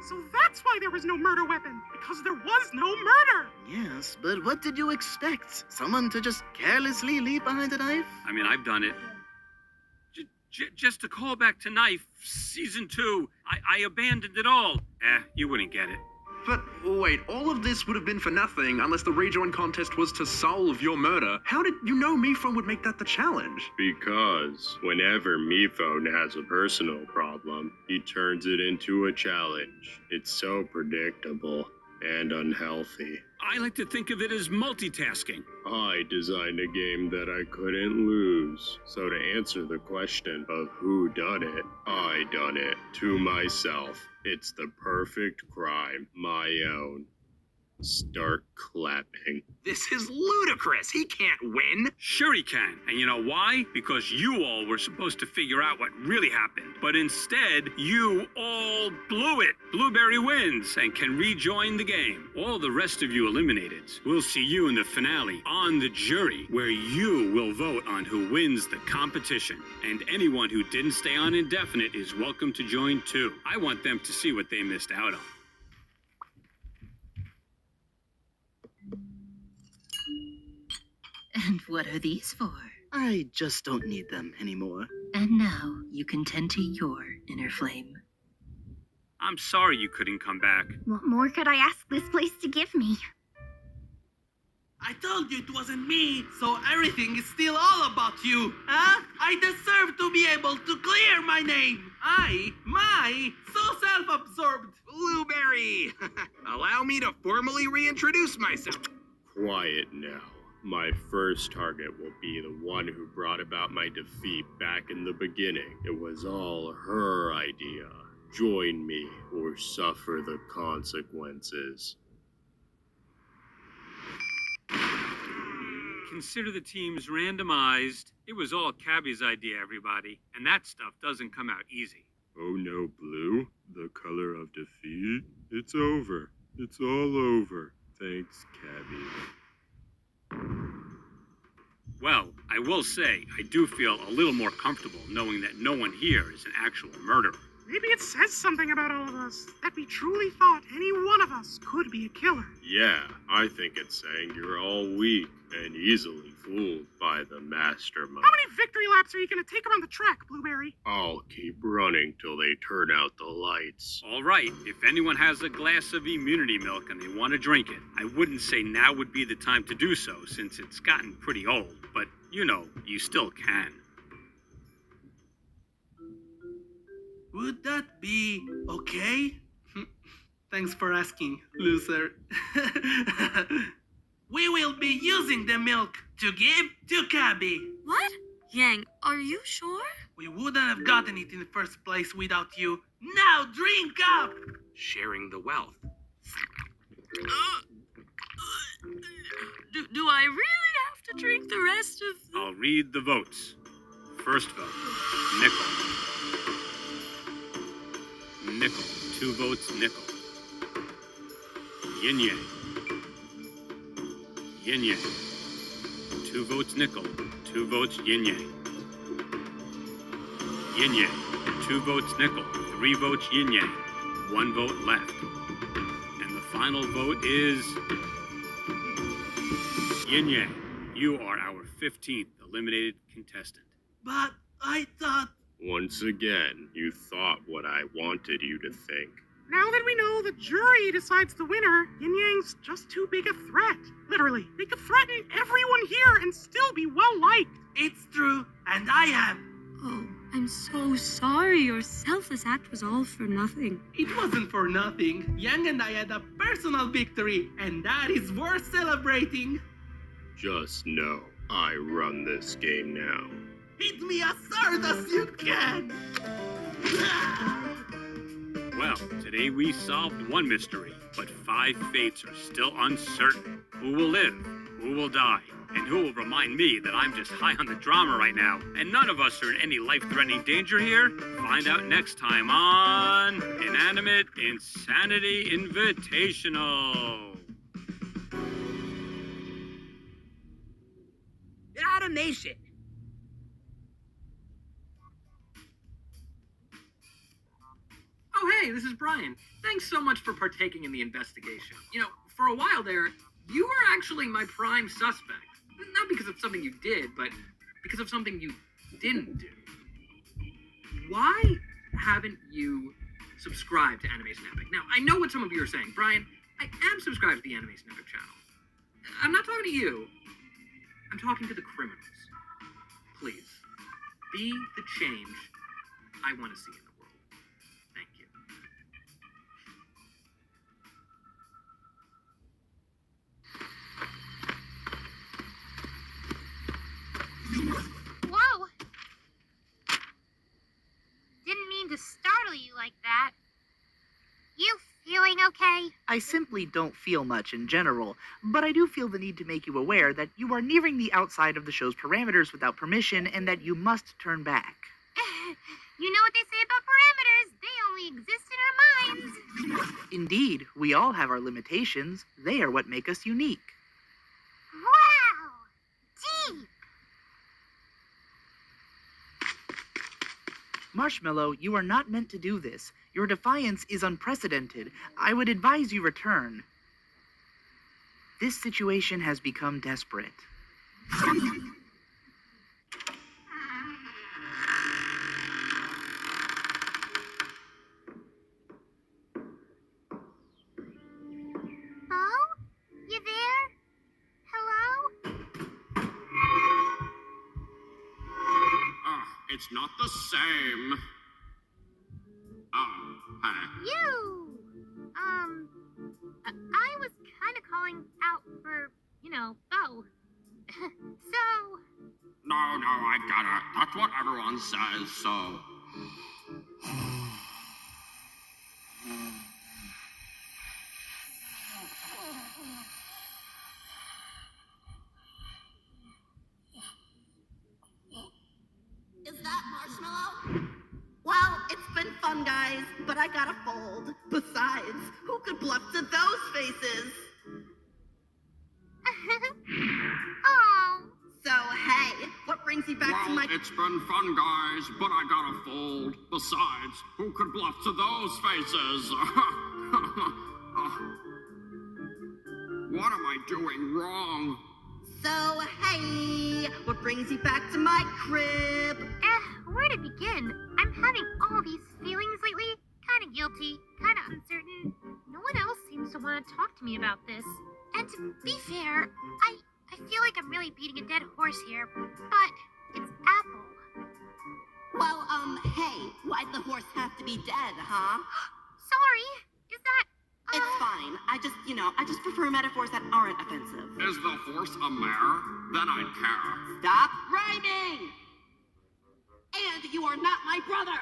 So that's why there was no murder weapon, because there was no murder! Yes, but what did you expect? Someone to just carelessly leave behind a knife? I mean, I've done it. Just to call back to Knife, Season 2, I abandoned it all. You wouldn't get it. But wait, all of this would have been for nothing unless the rejoin contest was to solve your murder. How did you know Miphone would make that the challenge? Because whenever Miphone has a personal problem, he turns it into a challenge. It's so predictable and unhealthy. I like to think of it as multitasking. I designed a game that I couldn't lose. So to answer the question of who done it, I done it to myself. It's the perfect crime, my own. Start clapping. This is ludicrous. He can't win. Sure he can. And you know why? Because you all were supposed to figure out what really happened. But instead, you all blew it. Blueberry wins and can rejoin the game. All the rest of you eliminated. We'll see you in the finale on the jury, where you will vote on who wins the competition. And anyone who didn't stay on indefinite is welcome to join too. I want them to see what they missed out on. And what are these for? I just don't need them anymore. And now you can tend to your inner flame. I'm sorry you couldn't come back. What more could I ask this place to give me? I told you it wasn't me, so everything is still all about you, huh? I deserve to be able to clear my name. So self-absorbed. Blueberry! Allow me to formally reintroduce myself. Quiet now. My first target will be the one who brought about my defeat back in the beginning. It was all her idea. Join me or suffer the consequences. Consider the teams randomized. It was all Cabby's idea, everybody. And that stuff doesn't come out easy. Oh no, Blue. The color of defeat? It's over. It's all over. Thanks, Cabby. Well, I will say, I do feel a little more comfortable knowing that no one here is an actual murderer. Maybe it says something about all of us, that we truly thought any one of us could be a killer. Yeah, I think it's saying you're all weak and easily fooled by the mastermind. How many victory laps are you going to take around the track, Blueberry? I'll keep running till they turn out the lights. All right, if anyone has a glass of immunity milk and they want to drink it, I wouldn't say now would be the time to do so since it's gotten pretty old, but you know, you still can. Would that be okay? Thanks for asking, loser. We will be using the milk to give to Cabby. What? Yang, are you sure? We wouldn't have gotten it in the first place without you. Now drink up! Sharing the wealth. Do I really have to drink the rest of the... I'll read the votes. First vote, nickel. Nickel. 2 votes, nickel. Yin Yang. Yin Yang. 2 votes, nickel. 2 votes, Yin Yang. Yin Yang. 2 votes, nickel. 3 votes, Yin Yang. 1 vote left. And the final vote is... Yin Yang. You are our 15th eliminated contestant. But I thought... Once again, you thought what I wanted you to think. Now that we know the jury decides the winner, Yin Yang's just too big a threat. Literally, they could threaten everyone here and still be well-liked. It's true, and I am. Oh, I'm so sorry. Your selfless act was all for nothing. It wasn't for nothing. Yang and I had a personal victory, and that is worth celebrating. Just know, I run this game now. Hit me as hard as you can! Well, today we solved one mystery, but 5 fates are still uncertain. Who will live? Who will die? And who will remind me that I'm just high on the drama right now, and none of us are in any life-threatening danger here? Find out next time on Inanimate Insanity Invitational. Automation. Oh, hey, this is Brian. Thanks so much for partaking in the investigation. You know, for a while there, you were actually my prime suspect. Not because of something you did, but because of something you didn't do. Why haven't you subscribed to Animation Epic? Now, I know what some of you are saying. Brian, I am subscribed to the Animation Epic channel. I'm not talking to you. I'm talking to the criminals. Please, be the change I want to see in the world. Thank you. Whoa! Didn't mean to startle you like that. You feeling okay? I simply don't feel much in general, but I do feel the need to make you aware that you are nearing the outside of the show's parameters without permission and that you must turn back. You know what they say about parameters? They only exist in our minds. Indeed, we all have our limitations. They are what make us unique. Wow! Deep! Marshmallow, you are not meant to do this. Your defiance is unprecedented. I would advise you return. This situation has become desperate. Oh? You there? Hello? It's not the same. Hi. You! I was kind of calling out for, Bo. So... No, I get it. That's what everyone says, so... Is that Marshmallow? Well, it's been fun, guys, but I gotta fold. Besides, who could bluff to those faces? Oh. So, hey, what brings you back to my... It's been fun, guys, but I gotta fold. Besides, who could bluff to those faces? What am I doing wrong? So, hey, what brings you back to my crib? Where to begin? I'm having all these feelings lately. Kind of guilty, kind of uncertain. No one else seems to want to talk to me about this. And to be fair, I feel like I'm really beating a dead horse here, but it's Apple. Well, hey, why'd the horse have to be dead, huh? Sorry, is that... It's fine. I just prefer metaphors that aren't offensive. Is the horse a mare? Then I'd care. Stop rhyming! And you are not my brother!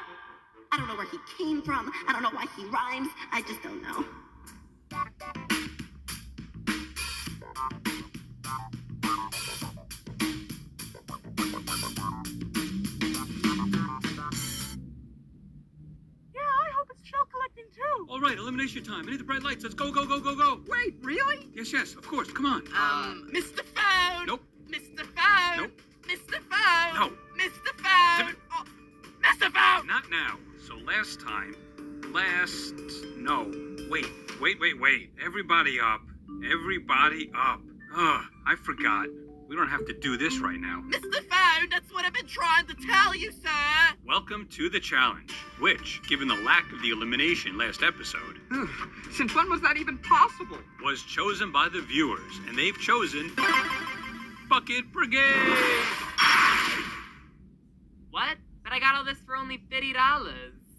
I don't know where he came from. I don't know why he rhymes. I just don't know. Yeah, I hope it's shell collecting too. All right, elimination time. I need the bright lights. Let's go, go, go, go, go. Wait, really? Yes, yes, of course. Come on. Mr. Phone! Nope. Mr. Phone! Nope. Mr. Phone! No. Mr. Phone! Zip it. Oh, Mr. Phone! Not now. So no. Wait. Everybody up. Everybody up. Ugh, I forgot. We don't have to do this right now. Mr. Phone, that's what I've been trying to tell you, sir! Welcome to the challenge, which, given the lack of the elimination last episode, Since when was that even possible? was chosen by the viewers, and they've chosen Bucket Brigade! What? But I got all this for only $50.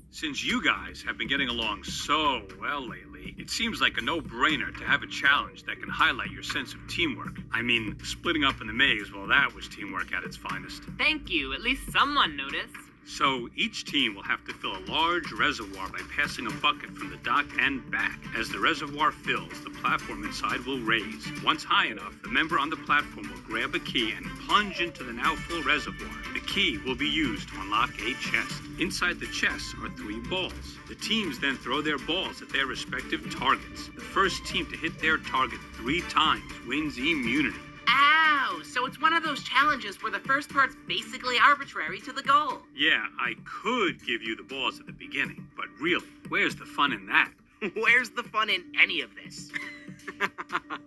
Since you guys have been getting along so well lately, it seems like a no-brainer to have a challenge that can highlight your sense of teamwork. I mean, splitting up in the maze, well, that was teamwork at its finest. Thank you. At least someone noticed. So each team will have to fill a large reservoir by passing a bucket from the dock and back. As the reservoir fills, the platform inside will raise. Once high enough, the member on the platform will grab a key and plunge into the now full reservoir. The key will be used to unlock a chest. Inside the chest are 3 balls. The teams then throw their balls at their respective targets. The first team to hit their target 3 times wins immunity. Ow! So it's one of those challenges where the first part's basically arbitrary to the goal. Yeah, I could give you the balls at the beginning, but really, where's the fun in that? Where's the fun in any of this?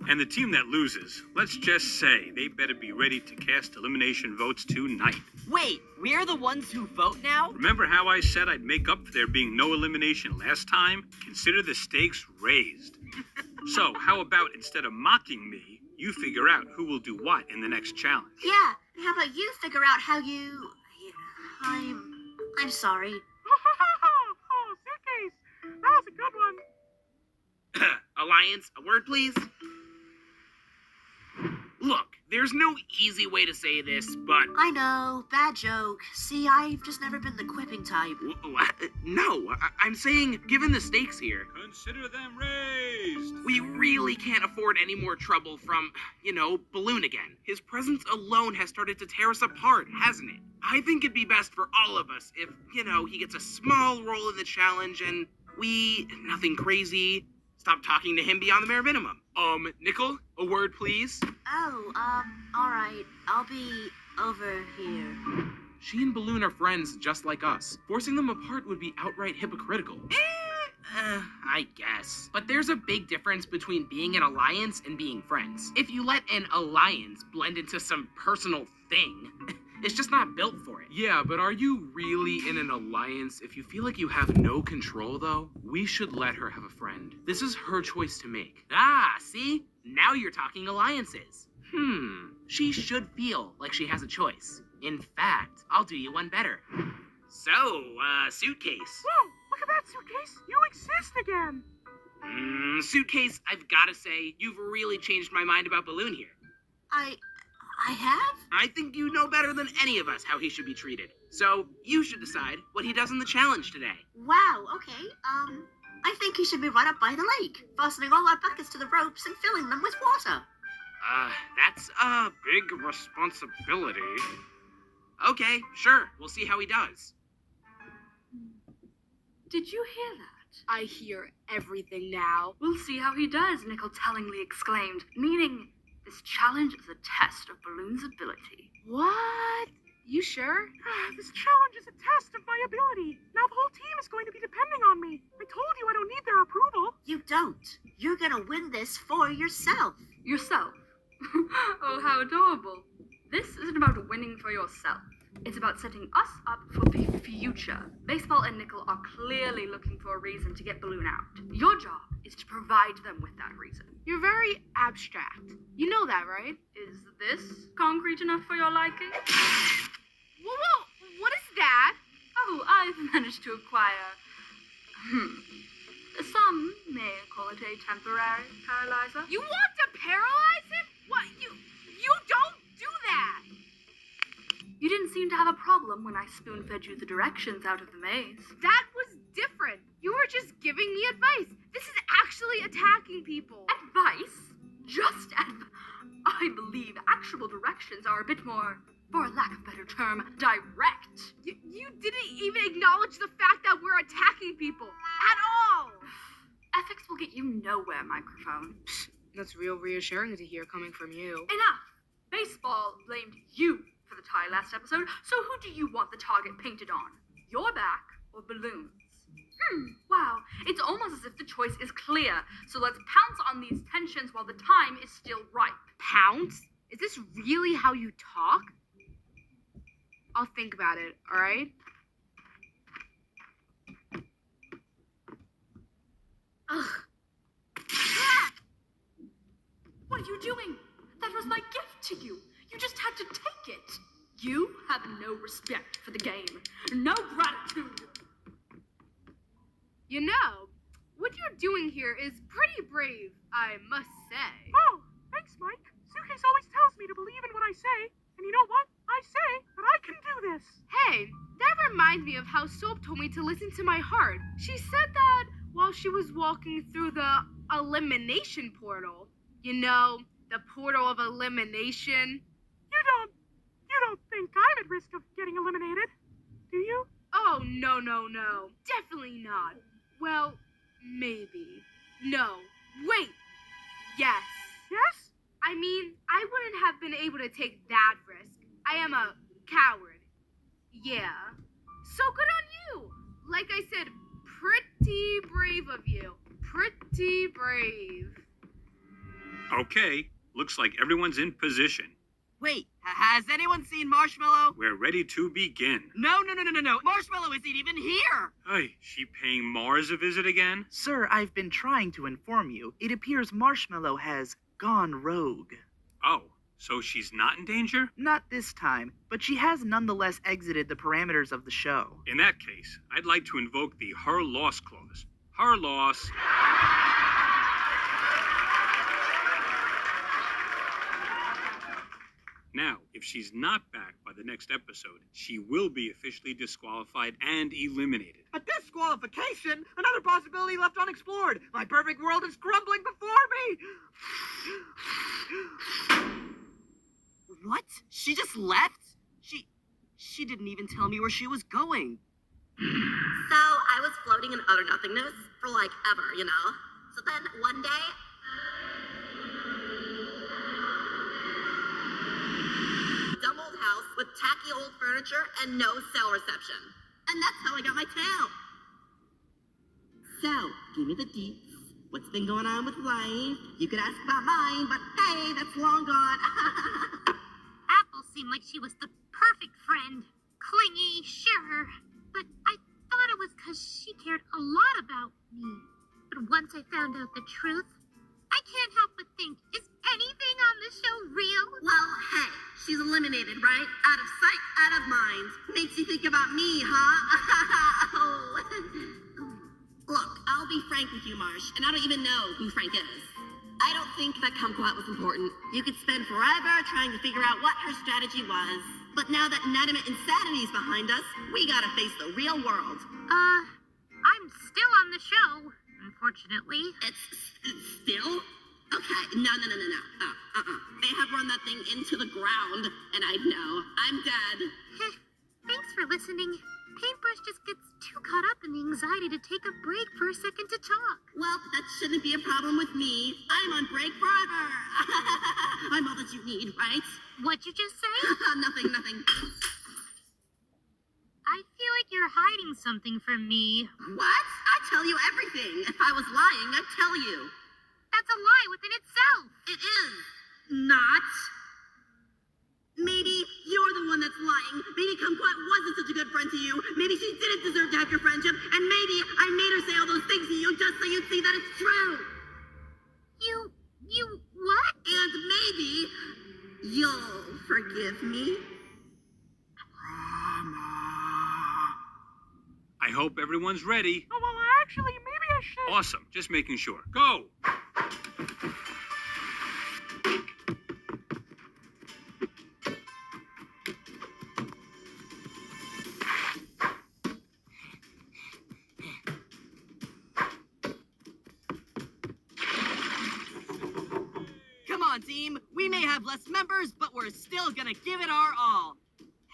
And the team that loses, let's just say they better be ready to cast elimination votes tonight. Wait, we're the ones who vote now? Remember how I said I'd make up for there being no elimination last time? Consider the stakes raised. So, how about instead of mocking me, you figure out who will do what in the next challenge? Yeah, how about you figure out how you... I'm sorry. Oh, suitcase. That was a good one. Alliance, a word please? Look, there's no easy way to say this, but... I know, bad joke. See, I've just never been the quipping type. No, I'm saying, given the stakes here... Consider them raised! We really can't afford any more trouble from, Balloon again. His presence alone has started to tear us apart, hasn't it? I think it'd be best for all of us if, he gets a small role in the challenge and nothing crazy, stop talking to him beyond the bare minimum. Nickel, a word please? Oh, alright. I'll be over here. She and Balloon are friends just like us. Forcing them apart would be outright hypocritical. I guess. But there's a big difference between being an alliance and being friends. If you let an alliance blend into some personal thing, it's just not built for it. Yeah, but are you really in an alliance if you feel like you have no control, though? We should let her have a friend. This is her choice to make. Ah, see? Now you're talking alliances. She should feel like she has a choice. In fact, I'll do you one better. So, Suitcase. Whoa, look at that, Suitcase. You exist again. Suitcase, I've gotta say, you've really changed my mind about Balloon here. I have? I think you know better than any of us how he should be treated. So, you should decide what he does in the challenge today. Wow, okay. I think he should be right up by the lake, fastening all our buckets to the ropes and filling them with water. That's a big responsibility. Okay, sure. We'll see how he does. Did you hear that? I hear everything now. We'll see how he does, Nickel tellingly exclaimed, meaning this challenge is a test of Balloon's ability. What? You sure? This challenge is a test of my ability. Now the whole team is going to be depending on me. I told you I don't need their approval. You don't. You're gonna win this for yourself. Yourself? Oh, how adorable. This isn't about winning for yourself. It's about setting us up for the future. Baseball and Nickel are clearly looking for a reason to get Balloon out. Your job is to provide them with that reason. You're very abstract. You know that, right? Is this concrete enough for your liking? Whoa, what is that? Oh, I've managed to acquire... Some may call it a temporary paralyzer. You want to paralyze him? What? You don't do that! You didn't seem to have a problem when I spoon-fed you the directions out of the maze. That was different. You were just giving me advice. This is actually attacking people. Advice? Just I believe actual directions are a bit more, for lack of a better term, direct. You didn't even acknowledge the fact that we're attacking people. At all. Ethics will get you nowhere, microphone. That's real reassuring to hear coming from you. Enough! Baseball blamed you for the tie last episode, so who do you want the target painted on? Your back or balloons? Wow, it's almost as if the choice is clear, so let's pounce on these tensions while the time is still ripe. Pounce? Is this really how you talk? I'll think about it, alright? Ugh. What are you doing? That was my gift to you. You just had to take it. You have no respect for the game. No gratitude. You know, what you're doing here is pretty brave, I must say. Oh, thanks, Mike. Suke's always tells me to believe in what I say. And you know what? I say that I can do this. Hey, that reminds me of how Soap told me to listen to my heart. She said that while she was walking through the elimination portal. You know, the portal of elimination. You don't think I'm at risk of getting eliminated, do you? Oh, no. Definitely not. Well, maybe. No. Wait. Yes. Yes? I mean, I wouldn't have been able to take that risk. I am a coward. Yeah. So good on you. Like I said, pretty brave of you. Pretty brave. Okay, looks like everyone's in position. Wait, has anyone seen Marshmallow? We're ready to begin. No. Marshmallow isn't even here. Hey, she paying Mars a visit again? Sir, I've been trying to inform you. It appears Marshmallow has gone rogue. Oh, so she's not in danger? Not this time, but she has nonetheless exited the parameters of the show. In that case, I'd like to invoke the her loss clause. Her loss. Now, if she's not back by the next episode, she will be officially disqualified and eliminated. A disqualification? Another possibility left unexplored. My perfect world is crumbling before me. What? She just left? She didn't even tell me where she was going. So I was floating in utter nothingness for like ever, you know? So then one day, dumb old house with tacky old furniture and no cell reception. And that's how I got my tail. So, give me the deets. What's been going on with life? You could ask about mine, but hey, that's long gone. Apple seemed like she was the perfect friend. Clingy, sure. But I thought it was because she cared a lot about me. But once I found out the truth, I can't help but think, is anything on the show real? Well, hey, she's eliminated, right? Out of sight, out of mind. Makes you think about me, huh? Look, I'll be frank with you, Marsh, and I don't even know who Frank is. I don't think that kumquat was important. You could spend forever trying to figure out what her strategy was. But now that inanimate insanity is behind us, we gotta face the real world. I'm still on the show, unfortunately. It's still? Okay, no. They have run that thing into the ground, and I know. I'm dead. Thanks for listening. Paintbrush just gets too caught up in the anxiety to take a break for a second to talk. Well, that shouldn't be a problem with me. I'm on break forever. I'm all that you need, right? What'd you just say? Nothing. I feel like you're hiding something from me. What? I tell you everything. If I was lying, I'd tell you. That's a lie within itself. It is. Not. Maybe you're the one that's lying. Maybe Kumquat wasn't such a good friend to you. Maybe she didn't deserve to have your friendship. And maybe I made her say all those things to you just so you'd see that it's true. You what? And maybe you'll forgive me. I hope everyone's ready. Oh, well, actually, maybe I should. Awesome, just making sure. Go! on, team. We may have less members, but we're still gonna give it our all.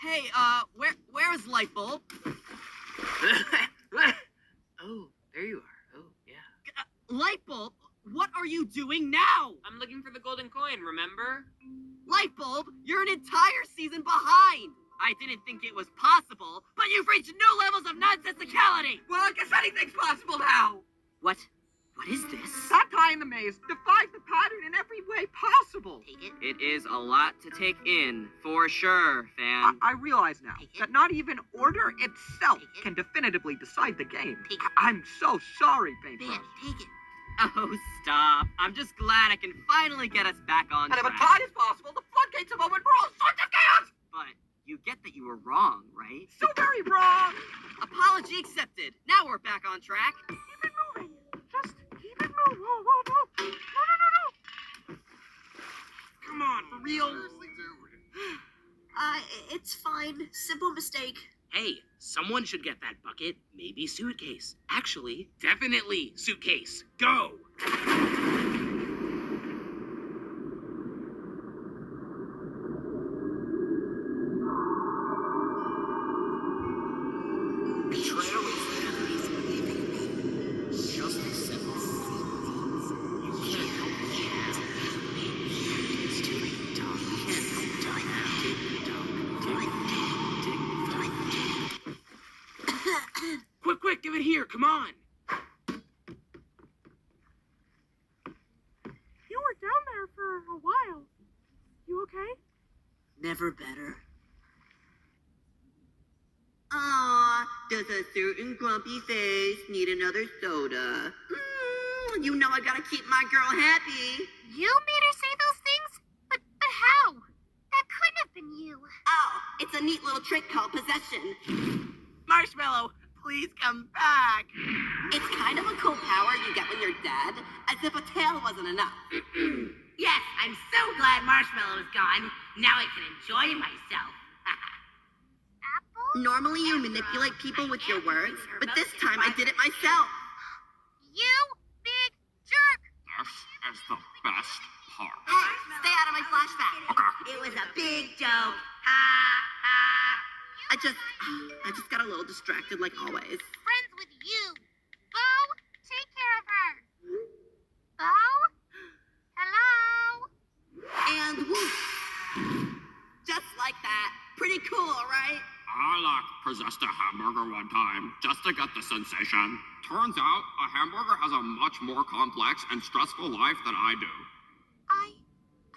Hey, where's Lightbulb? Oh, there you are. Oh, yeah. Lightbulb, what are you doing now? I'm looking for the golden coin, remember? Lightbulb, you're an entire season behind. I didn't think it was possible, but you've reached new levels of nonsensicality. Well, I guess anything's possible now. What? What is this? That guy in the maze defies the pattern in every way possible. It is a lot to take in, for sure, fan. I realize now that not even order itself can definitively decide the game. I'm so sorry, Paintbrush. Oh, stop. I'm just glad I can finally get us back on track. But God is possible. The floodgates have opened for all sorts of chaos. But you get that you were wrong, right? So very wrong. Apology accepted. Now we're back on track. Keep it moving. Just keep it moving. Whoa, whoa, whoa. No. Come on, for real? It's fine. Simple mistake. Hey, someone should get that bucket. Maybe suitcase. Actually, definitely suitcase. Go! Betrayal is Anthony's living name. Just accept the things. You can't help it. It's too late, dog. You can't help it. Dig the dog. Quick, give it here. Come on. You were down there for a while. You okay? Never better. Aw, does a certain grumpy face need another soda? You know I gotta keep my girl happy. You made her say those things? But how? That couldn't have been you. Oh, it's a neat little trick called possession. Marshmallow, please come back. It's kind of a cool power you get when you're dead, as if a tail wasn't enough. Yes, I'm so glad Marshmallow is gone. Now I can enjoy myself. Normally you manipulate people with your words, but this time I did it myself. You big jerk! This is the best part. Hey, stay out of my flashback. It was a big joke. I just got a little distracted like always. Friends with you. Bo, take care of her. Bo? Hello? And whoosh. Just like that. Pretty cool, right? I possessed a hamburger one time just to get the sensation. Turns out a hamburger has a much more complex and stressful life than I do.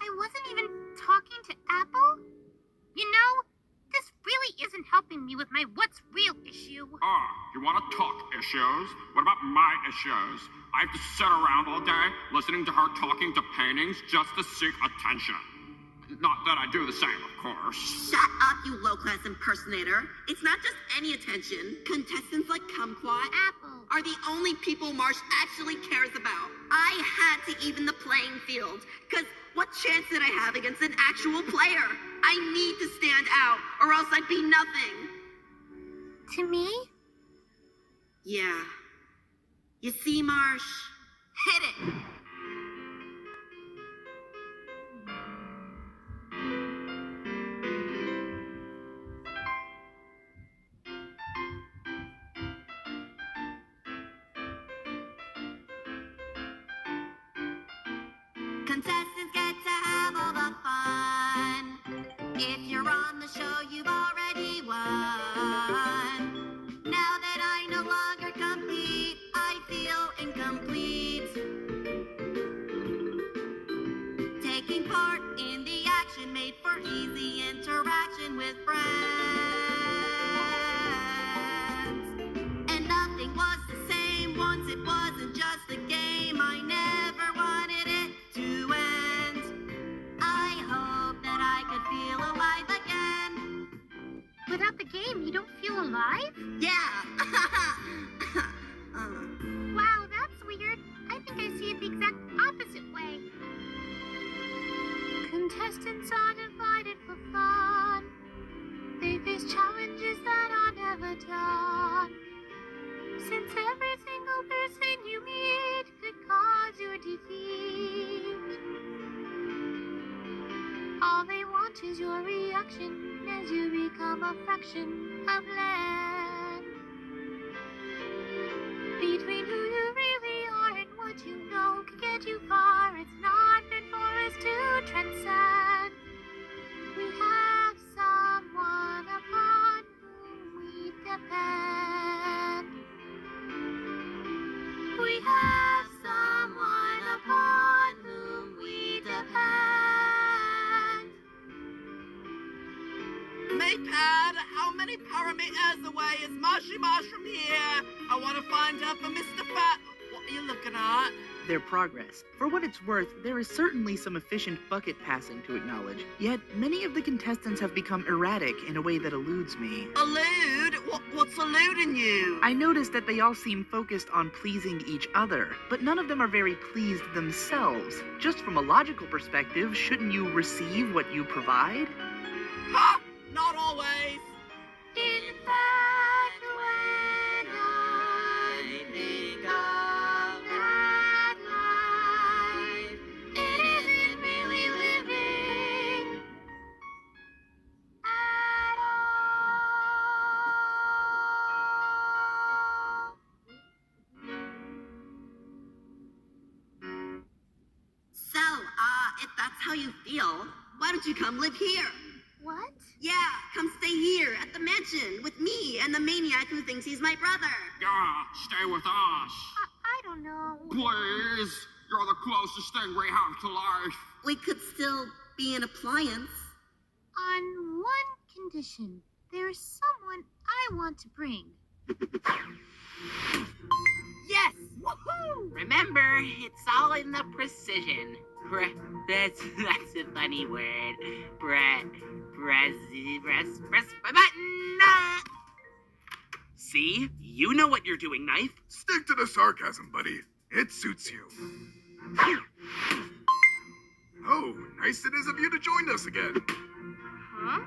I wasn't even talking to Apple. You know, this really isn't helping me with my what's real issue. You want to talk issues? What about my issues? I have to sit around all day listening to her talking to paintings just to seek attention. Not that I do the same, of course. Shut up, you low-class impersonator. It's not just any attention. Contestants like Kumquat are the only people Marsh actually cares about. I had to even the playing field, because what chance did I have against an actual player? I need to stand out, or else I'd be nothing. To me? Yeah. You see, Marsh? Hit it! Contestants get to have all the fun. If you're on the show, you've already won. Now that I no longer compete, I feel incomplete. Taking part in the action made for easy interaction with friends. And nothing was the same once it wasn't just a game. I never wanted it to end. I hope that I could feel alive again. Without the game, you don't feel alive? Yeah. Wow, that's weird. I think I see it the exact opposite way. Contestants are divided for fun. They face challenges that are never done. Since every single person you meet could cause your defeat. All they want is your reaction as you become a fraction of land. Between who you really are and what you know can get you far. It's not meant for us to transcend. We have someone upon whom we depend. We have someone upon whom we depend. Maypad, how many parameters away is Marshy Marsh from here? I want to find out for Mr. Fat. What are you looking at? Their progress. For what it's worth, there is certainly some efficient bucket passing to acknowledge, yet many of the contestants have become erratic in a way that eludes me. Elude? What's eluding you? I noticed that they all seem focused on pleasing each other, but none of them are very pleased themselves. Just from a logical perspective, shouldn't you receive what you provide? Ha! Not always. In fact, when I think of that life, it isn't really living at all. So, if that's how you feel, why don't you come live here? What? Yeah, come stay here at the mansion with me and the maniac who thinks he's my brother. Yeah, stay with us. I don't know. Please. You're the closest thing we have to life. We could still be an appliance. On one condition. There's someone I want to bring. Yes! Woohoo! Remember, it's all in the precision. That's a funny word. Press my button. See? You know what you're doing, Knife. Stick to the sarcasm, buddy. It suits you. Oh, nice it is of you to join us again. Huh?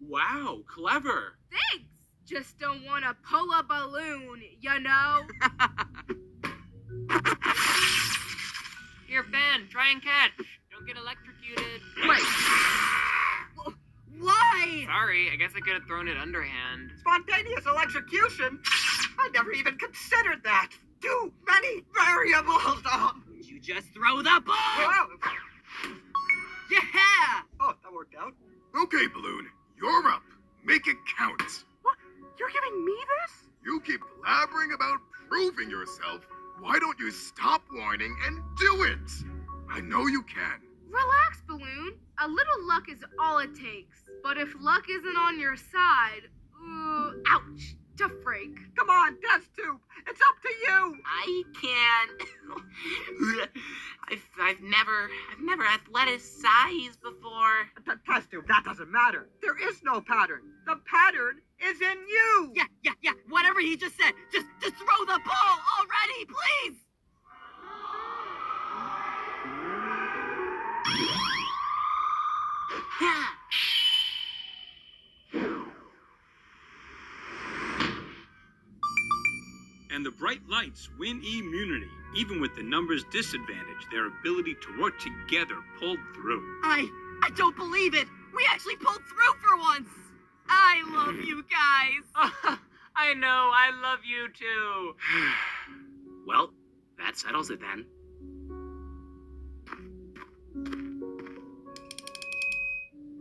Wow, clever. Thanks! Just don't want to pull a balloon, you know? Here, Fan, try and catch. Don't get electrocuted. Wait. Why? Sorry, I guess I could have thrown it underhand. Spontaneous electrocution? I never even considered that. Too many variables. You just throw the ball! Yeah! Oh, that worked out. Okay, Balloon, you're up. Make it count. What? You're giving me this? You keep blabbering about proving yourself. Why don't you stop whining and do it? I know you can. Relax, Balloon. A little luck is all it takes. But if luck isn't on your side, ouch, to freak. Come on, Test Tube. It's up to you. I can't. I've never athleticized before. Test Tube, that doesn't matter. There is no pattern. The pattern is in you. Yeah. Whatever he just said. Just throw the ball already, please. And the bright lights win immunity. Even with the numbers disadvantage, their ability to work together pulled through. I don't believe it. We actually pulled through for once. I love you guys. I know, I love you too. Well, that settles it then.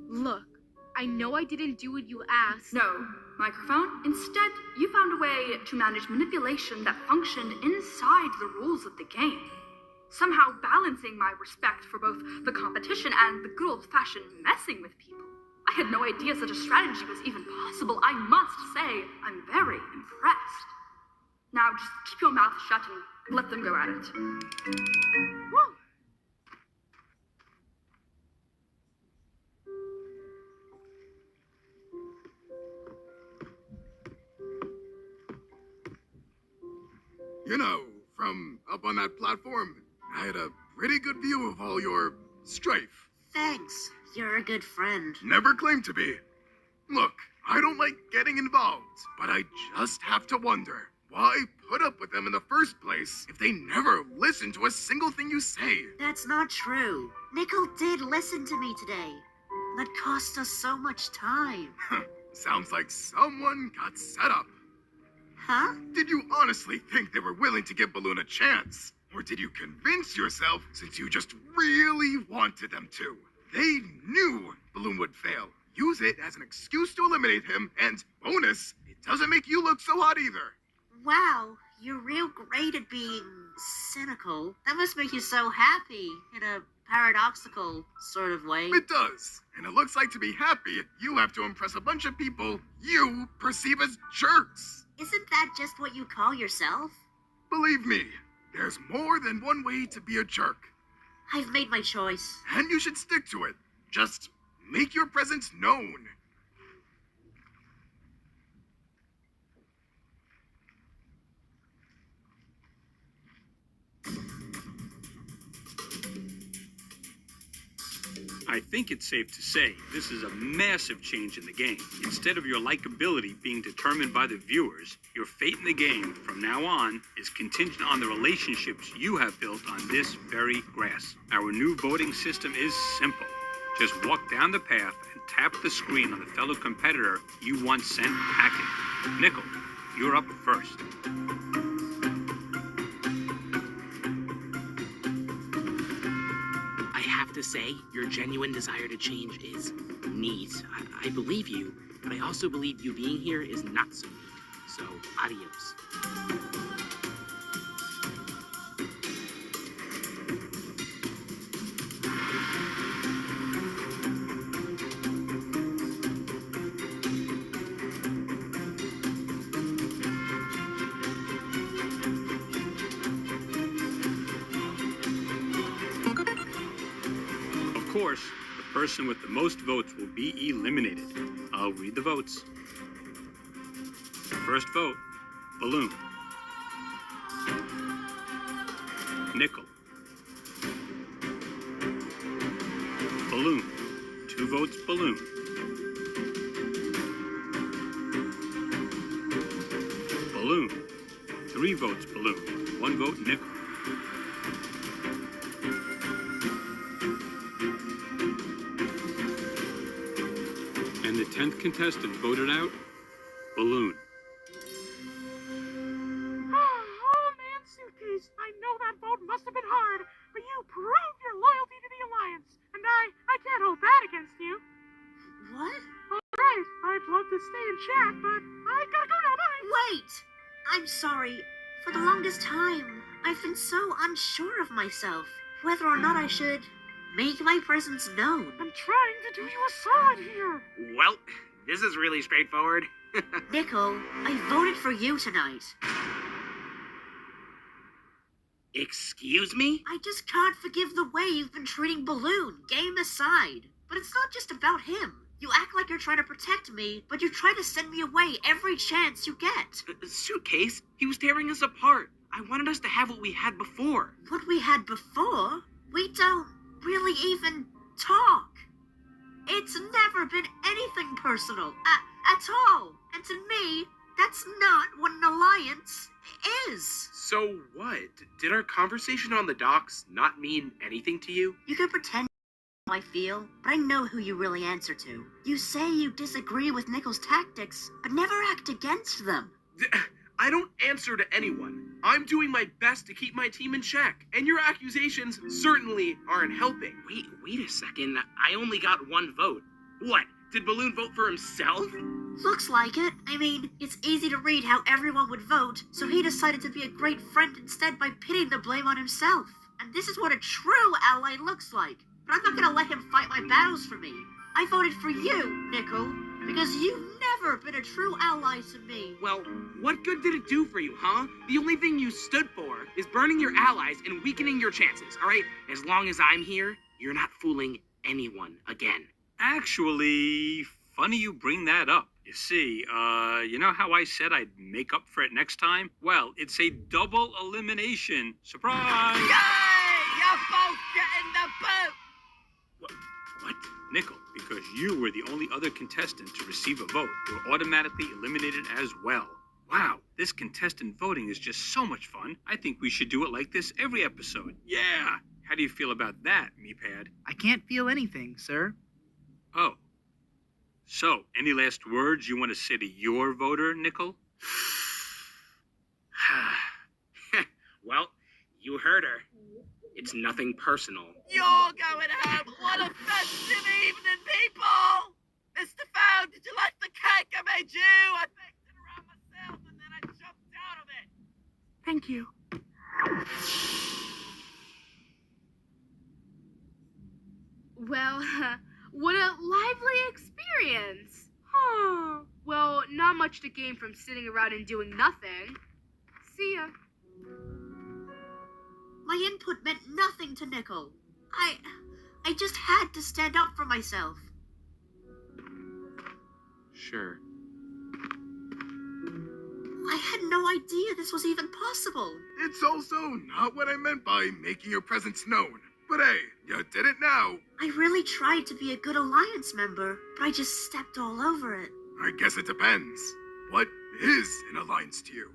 Look, I know I didn't do what you asked. No, microphone. Instead, you found a way to manage manipulation that functioned inside the rules of the game. Somehow balancing my respect for both the competition and the good old-fashioned messing with people. I had no idea such a strategy was even possible. I must say, I'm very impressed. Now, just keep your mouth shut and let them go at it. Woo! You know, from up on that platform, I had a pretty good view of all your strife. Thanks. You're a good friend. Never claimed to be. Look, I don't like getting involved, but I just have to wonder, why put up with them in the first place if they never listen to a single thing you say? That's not true. Nickel did listen to me today. That cost us so much time. Sounds like someone got set up. Huh? Did you honestly think they were willing to give Balloon a chance? Or did you convince yourself since you just really wanted them to? They knew Balloon would fail. Use it as an excuse to eliminate him, and bonus, it doesn't make you look so hot either. Wow, you're real great at being cynical. That must make you so happy in a paradoxical sort of way. It does. And it looks like to be happy, you have to impress a bunch of people you perceive as jerks. Isn't that just what you call yourself? Believe me, there's more than one way to be a jerk. I've made my choice. And you should stick to it. Just make your presence known. I think it's safe to say this is a massive change in the game. Instead of your likability being determined by the viewers, your fate in the game from now on is contingent on the relationships you have built on this very grass. Our new voting system is simple. Just walk down the path and tap the screen on the fellow competitor you once sent packing. Nickel, you're up first. I have to say, your genuine desire to change is neat. I believe you, but I also believe you being here is not so neat. So, adios. Of course, the person with the most votes will be eliminated. I'll read the votes. First vote, Balloon. Nickel. Balloon. 2 votes, Balloon. Balloon. 3 votes, Balloon. 1 vote, Nickel. And the 10th contestant voted out, Balloon. Oh man, Suitcase, I know that vote must have been hard, but you proved your loyalty to the Alliance, and I can't hold that against you. What? Alright, I'd love to stay and chat, but I gotta go now, bye! Wait! I'm sorry. For the longest time, I've been so unsure of myself, whether or not I should make my presence known. I'm trying to do you a solid here. Well, this is really straightforward. Nickel, I voted for you tonight. Excuse me? I just can't forgive the way you've been treating Balloon, game aside. But it's not just about him. You act like you're trying to protect me, but you try to send me away every chance you get. Suitcase, he was tearing us apart. I wanted us to have what we had before. What we had before? We don't really even talk. It's never been anything personal, at all. And to me, that's not what an alliance is. So what? Did our conversation on the docks not mean anything to you? You can pretend how I feel, but I know who you really answer to. You say you disagree with Nickel's tactics, but never act against them. I don't answer to anyone. I'm doing my best to keep my team in check, and your accusations certainly aren't helping. Wait a second. I only got 1 vote. What? Did Balloon vote for himself? Looks like it. I mean, it's easy to read how everyone would vote, so he decided to be a great friend instead by pitting the blame on himself. And this is what a true ally looks like. But I'm not gonna let him fight my battles for me. I voted for you, Nickel, because you've never been a true ally to me. Well, what good did it do for you, huh? The only thing you stood for is burning your allies and weakening your chances, all right? As long as I'm here, you're not fooling anyone again. Actually, funny you bring that up. You see, you know how I said I'd make up for it next time? Well, it's a double elimination. Surprise! Yay! You're both getting the boot! What? Nickel, because you were the only other contestant to receive a vote. You're automatically eliminated as well. Wow, this contestant voting is just so much fun. I think we should do it like this every episode. Yeah! How do you feel about that, Meepad? I can't feel anything, sir. Oh. So, any last words you want to say to your voter, Nickel? Well, you heard her. It's nothing personal. You're going home. What a festive evening, people! Mr. Phone, did you like the cake I made you? I baked it around myself and then I jumped out of it. Thank you. Well, what a lively experience. Huh. Well, not much to gain from sitting around and doing nothing. See ya. My input meant nothing to Nickel. I just had to stand up for myself. Sure. I had no idea this was even possible. It's also not what I meant by making your presence known. But hey, you did it now. I really tried to be a good Alliance member, but I just stepped all over it. I guess it depends. What is an alliance to you?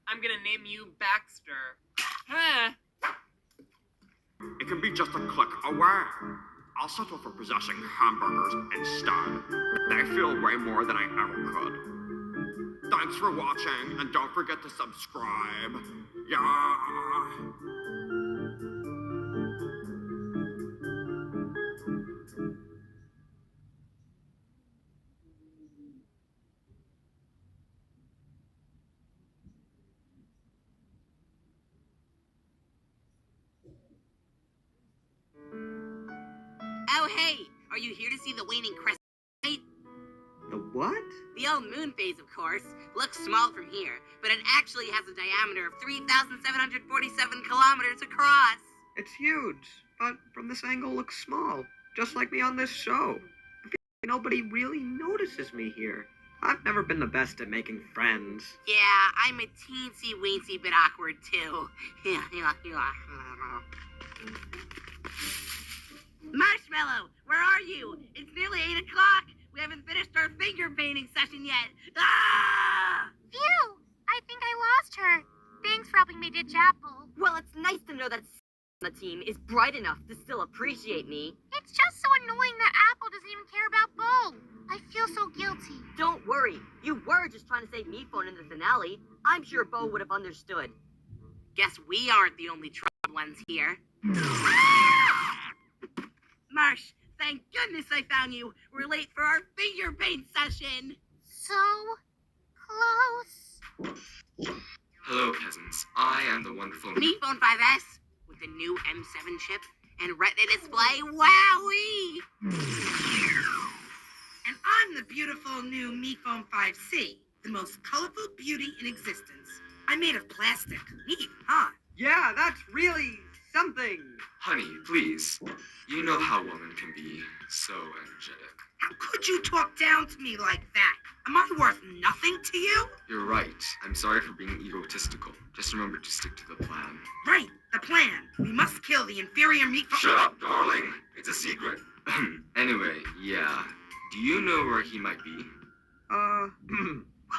I'm gonna name you Baxter. Huh? It can be just a click away. I'll settle for possessing hamburgers instead. They feel way more than I ever could. Thanks for watching, and don't forget to subscribe. Yeah. Oh, hey, are you here to see the waning crescent light? The what? The old moon phase, of course. Looks small from here, but it actually has a diameter of 3,747 kilometers across. It's huge, but from this angle looks small, just like me on this show. I feel like nobody really notices me here. I've never been the best at making friends. Yeah, I'm a teensy-weensy bit awkward, too. Marshmallow, where are you? It's nearly 8 o'clock. We haven't finished our finger painting session yet. Ah! Phew! I think I lost her. Thanks for helping me ditch Apple. Well, it's nice to know that on the team is bright enough to still appreciate me. It's just so annoying that Apple doesn't even care about Bo. I feel so guilty. Don't worry. You were just trying to save me phone in the finale. I'm sure Bo would have understood. Guess we aren't the only troubled ones here. Marsh, thank goodness I found you. We're late for our finger paint session. So close. Hello, peasants. I am the wonderful Me Phone 5S with the new M7 chip and Retina display. Wowee! And I'm the beautiful new Me Phone 5C, the most colorful beauty in existence. I'm made of plastic. Neat, huh? Yeah, that's really something. Honey, please. You know how women can be so energetic. How could you talk down to me like that? Am I worth nothing to you? You're right. I'm sorry for being egotistical. Just remember to stick to the plan. Right, the plan. We must kill the inferior meat. Shut up, darling. It's a secret. Anyway, yeah. Do you know where he might be? We'll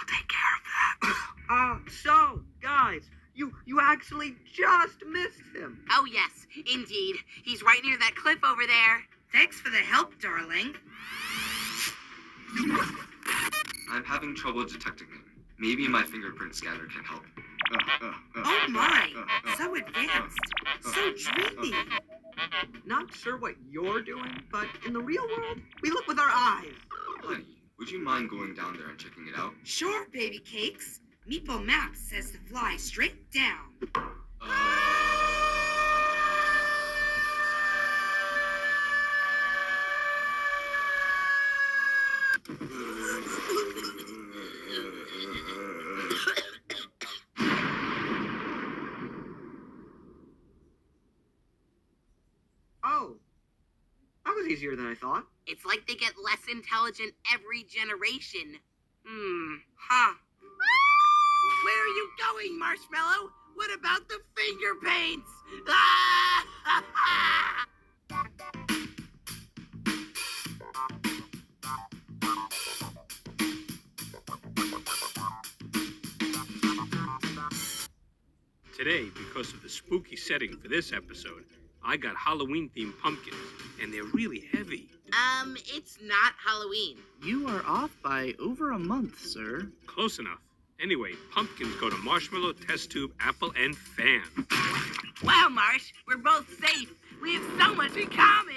take care of that. So, guys, you actually just missed him. Oh, yes, indeed. He's right near that cliff over there. Thanks for the help, darling. I'm having trouble detecting him. Maybe my fingerprint scanner can help. Oh my, so advanced, so dreamy. Not sure what you're doing, but in the real world, we look with our eyes. Honey, would you mind going down there and checking it out? Sure, baby cakes. Meatball Maps says to fly straight down. Oh, that was easier than I thought. It's like they get less intelligent every generation. Huh. Where are you going, Marshmallow? What about the finger paints? Today, because of the spooky setting for this episode, I got Halloween-themed pumpkins, and they're really heavy. It's not Halloween. You are off by over a month, sir. Close enough. Anyway, pumpkins go to Marshmallow, Test Tube, Apple, and Fan. Wow, Marsh, we're both safe. We have so much in common.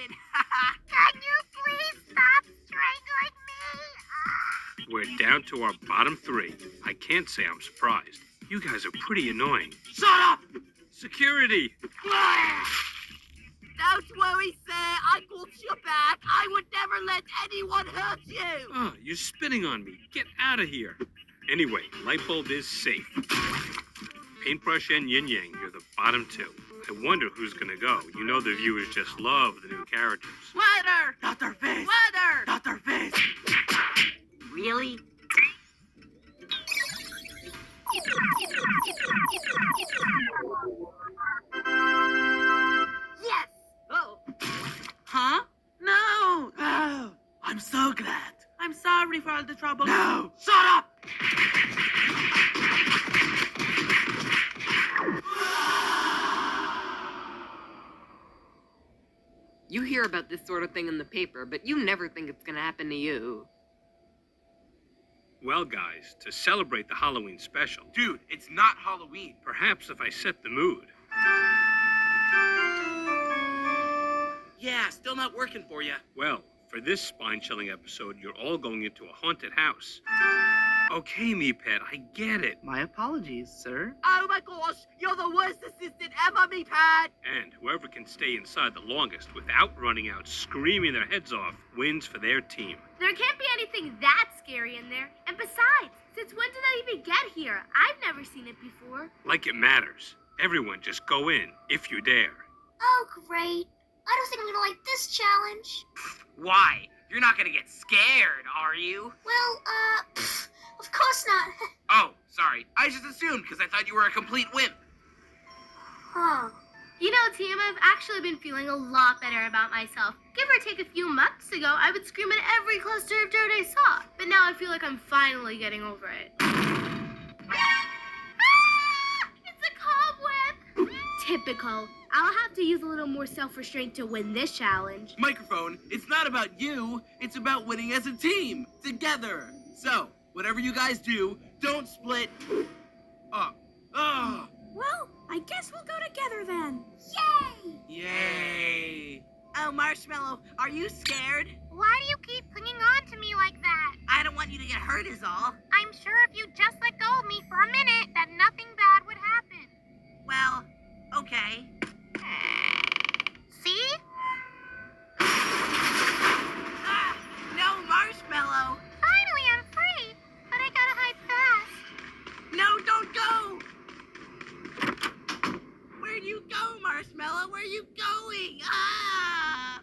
Can you please stop strangling me? We're down to our bottom three. I can't say I'm surprised. You guys are pretty annoying. Shut up! Security! Don't worry, sir. I got your back. I would never let anyone hurt you. Oh, you're spitting on me. Get out of here. Anyway, Lightbulb is safe. Paintbrush and Yin Yang, you're the bottom two. I wonder who's gonna go. You know the viewers just love the new characters. Water! Dr. Fizz! Water! Dr. Fizz! Really? Yes! Oh. Huh? No! Oh, I'm so glad. I'm sorry for all the trouble. No! Shut up! You hear about this sort of thing in the paper, but you never think it's gonna happen to you. Well, guys, to celebrate the Halloween special, Dude, it's not Halloween. perhaps if I set the mood. Yeah, still not working for you. Well, for this spine-chilling episode, you're all going into a haunted house. Okay, me pet, I get it. My apologies, sir. Oh my gosh, you're the worst assistant ever, me pad. And whoever can stay inside the longest without running out screaming their heads off wins for their team. There can't be anything that scary in there. And besides, since when did that even get here? I've never seen it before. Like it matters. Everyone just go in, if you dare. Oh, great. I don't think I'm gonna like this challenge. Why? You're not gonna get scared, are you? Well, of course not. Oh, sorry. I just assumed because I thought you were a complete wimp. Huh. You know, team, I've actually been feeling a lot better about myself. Give or take a few months ago, I would scream at every cluster of dirt I saw. But now I feel like I'm finally getting over it. It's a cobweb! Typical. I'll have to use a little more self-restraint to win this challenge. Microphone, it's not about you. It's about winning as a team, together. So, whatever you guys do, don't split up. Oh, Well, I guess we'll go together then. Yay! yay. Oh, Marshmallow, are you scared? Why do you keep clinging on to me like that? I don't want you to get hurt is all. I'm sure if you just let go of me for a minute, that nothing bad would happen. Well, okay. See? Ah, no, Marshmallow. Finally, I'm free. But I gotta hide fast. No, don't go. Where'd you go, Marshmallow? Where are you going? Ah!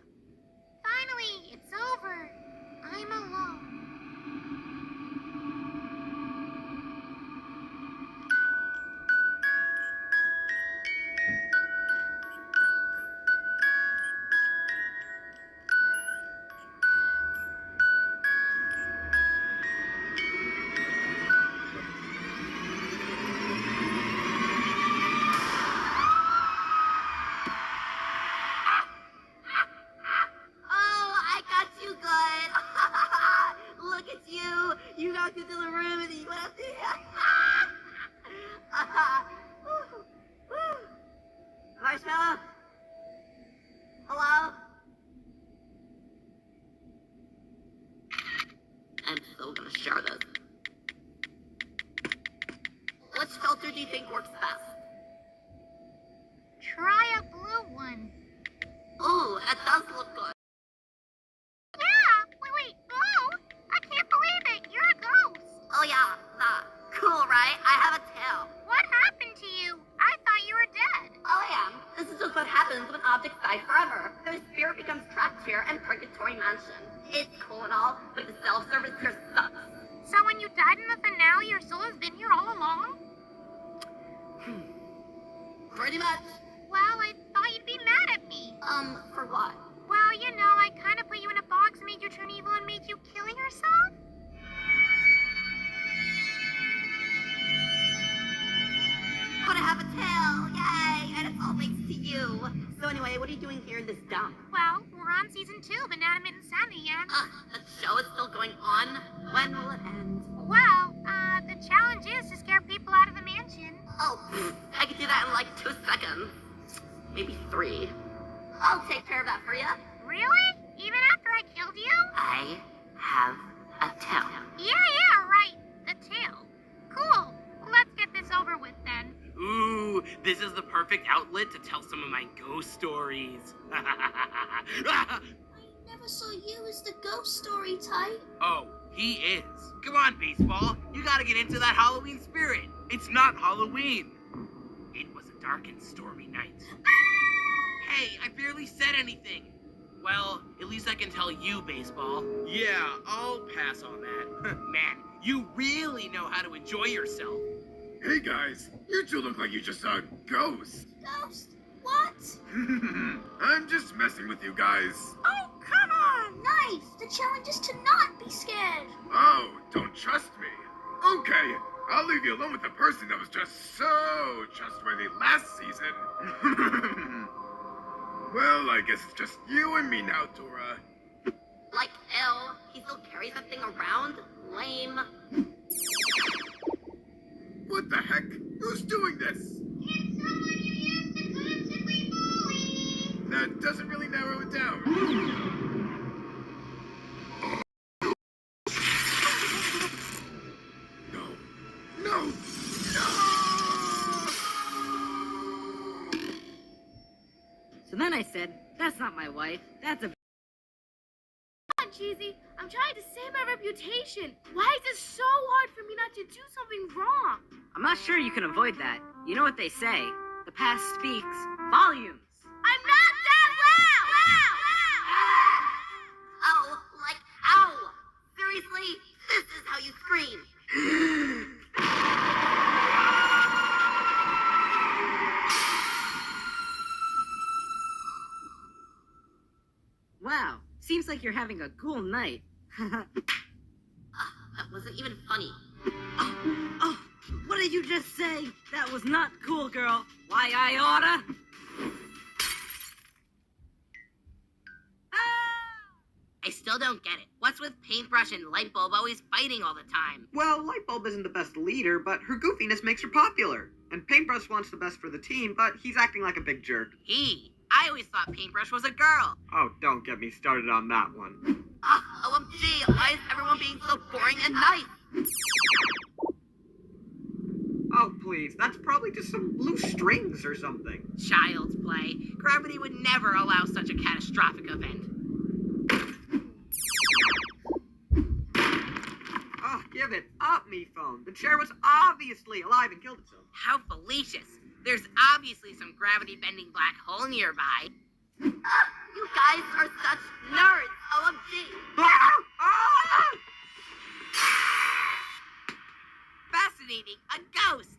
Finally, it's over. I'm Marshmallow? Hello? I'm still gonna share this. Which filter do you think works best? Try a blue one. Ooh, it does look good. Yeah! Wait, blue? I can't believe it. You're a ghost. Oh yeah, cool, right? I have a tail. What happened to you? I thought you were dead. Oh, I am. This is just what happens when objects die forever. Their spirit becomes trapped here in Purgatory Mansion. It's cool and all, but the self-service here sucks. So when you died in the finale, your soul has been here all along? Pretty much. Well, I thought you'd be mad at me. For what? Well, you know, I kind of put you in a box, made you turn evil, and made you kill yourself? But I have a tail, yay! And it's all thanks to you. So anyway, what are you doing here in this dump? Well, we're on season 2 of Inanimate Insanity, and... The show is still going on? When will it end? Well, the challenge is to scare people out of the mansion. Oh, I could do that in like 2 seconds. Maybe 3. I'll take care of that for you. Really? Even after I killed you? I have a tail. Yeah, right. The tail. Cool. Let's get this over with then. Ooh, this is the perfect outlet to tell some of my ghost stories. I never saw you as the ghost story type. Oh, he is. Come on, Baseball. You gotta get into that Halloween spirit. It's not Halloween. It was a dark and stormy night. Hey, I barely said anything. Well, at least I can tell you, Baseball. Yeah, I'll pass on that. Man, you really know how to enjoy yourself. Hey guys, you two look like you just saw a ghost. Ghost? What? I'm just messing with you guys. Oh, come on! Nice! The challenge is to not be scared. Oh, don't trust me. Okay, I'll leave you alone with the person that was just so trustworthy last season. Well, I guess it's just you and me now, Dora. Like, ew, he still carries that thing around? Lame. What the heck? Who's doing this? It's someone you used to constantly bully. That doesn't really narrow it down. No. So then I said, that's not my wife. That's a... Come on, Cheesy. I'm trying to save my reputation. Why is it so hard for me not to do something wrong? I'm not sure you can avoid that. You know what they say. The past speaks volumes. I'm not that loud! Oh, like, ow! Seriously? This is how you scream. Wow, seems like you're having a cool night. That wasn't even funny. Oh, what did you just say? That was not cool, girl. Why, I oughta... I still don't get it. What's with Paintbrush and Lightbulb always fighting all the time? Well, Lightbulb isn't the best leader, but her goofiness makes her popular. And Paintbrush wants the best for the team, but he's acting like a big jerk. I always thought Paintbrush was a girl. Oh, don't get me started on that one. OMG, why is everyone being so boring and nice? Oh, please, that's probably just some loose strings or something. Child's play. Gravity would never allow such a catastrophic event. Oh, give it up, me phone. The chair was obviously alive and killed itself. How fallacious. There's obviously some gravity-bending black hole nearby. You guys are such nerds. OMG. Fascinating. A ghost.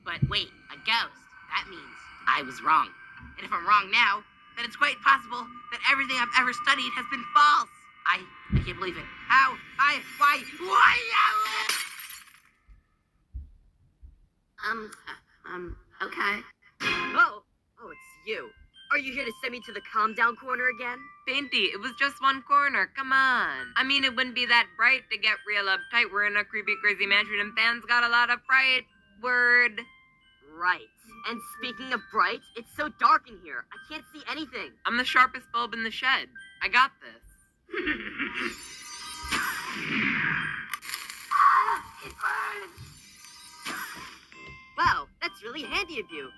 But wait, a ghost. That means I was wrong. And if I'm wrong now, then it's quite possible that everything I've ever studied has been false. I can't believe it. How? Why? Okay. Oh, it's you. Are you here to send me to the calm down corner again? Painty, it was just one corner. Come on. I mean, it wouldn't be that bright to get real uptight. We're in a creepy, crazy mansion and fans got a lot of fright. Word. Right. And speaking of bright, it's so dark in here. I can't see anything. I'm the sharpest bulb in the shed. I got this. It burns! Wow, that's really handy of you.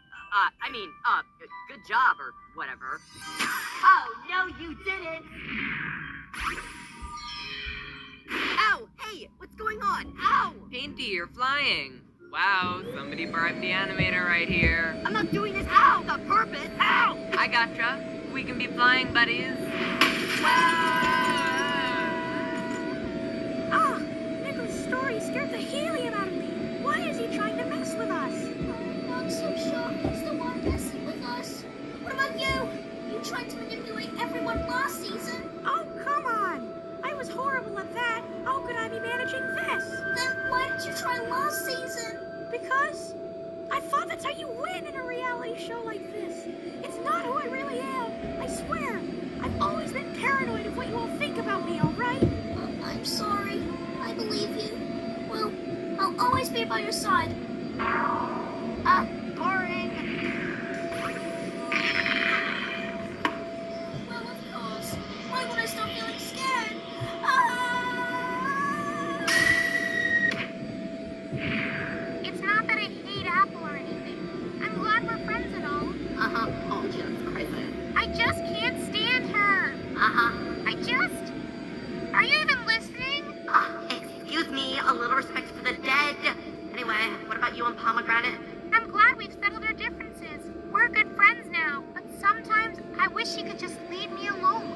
Good job or whatever. Oh, no, you didn't! Ow! Hey, what's going on? Ow! Painty, you're flying. Wow, somebody bribed the animator right here. I'm not doing this on purpose! Ow! I gotcha. We can be flying buddies. Ah, Nicholas' story scared the helium out of me. Why is he trying to mess with us? I'm so sure he's the one messing with us. What about you? You tried to manipulate everyone last season. Oh, come on. I was horrible at that. How could I be managing this? Then why didn't you try last season? Because I thought that's how you win in a reality show like this. It's not who I really am. I swear. I've always been paranoid of what you all think about me, all right? I'm sorry. I believe you. Well, I'll always be by your side. Boring. Well, of course. Why would I stop feeling scared? It's not that I hate Apple or anything. I'm glad we're friends and all. Oh, Jesus Christ. I just can't stand her. Are you even listening? Excuse me, a little respect for the dead. Anyway, what about you and Pomegranate? I'm glad we've settled our differences. We're good friends now, but sometimes I wish she could just leave me alone.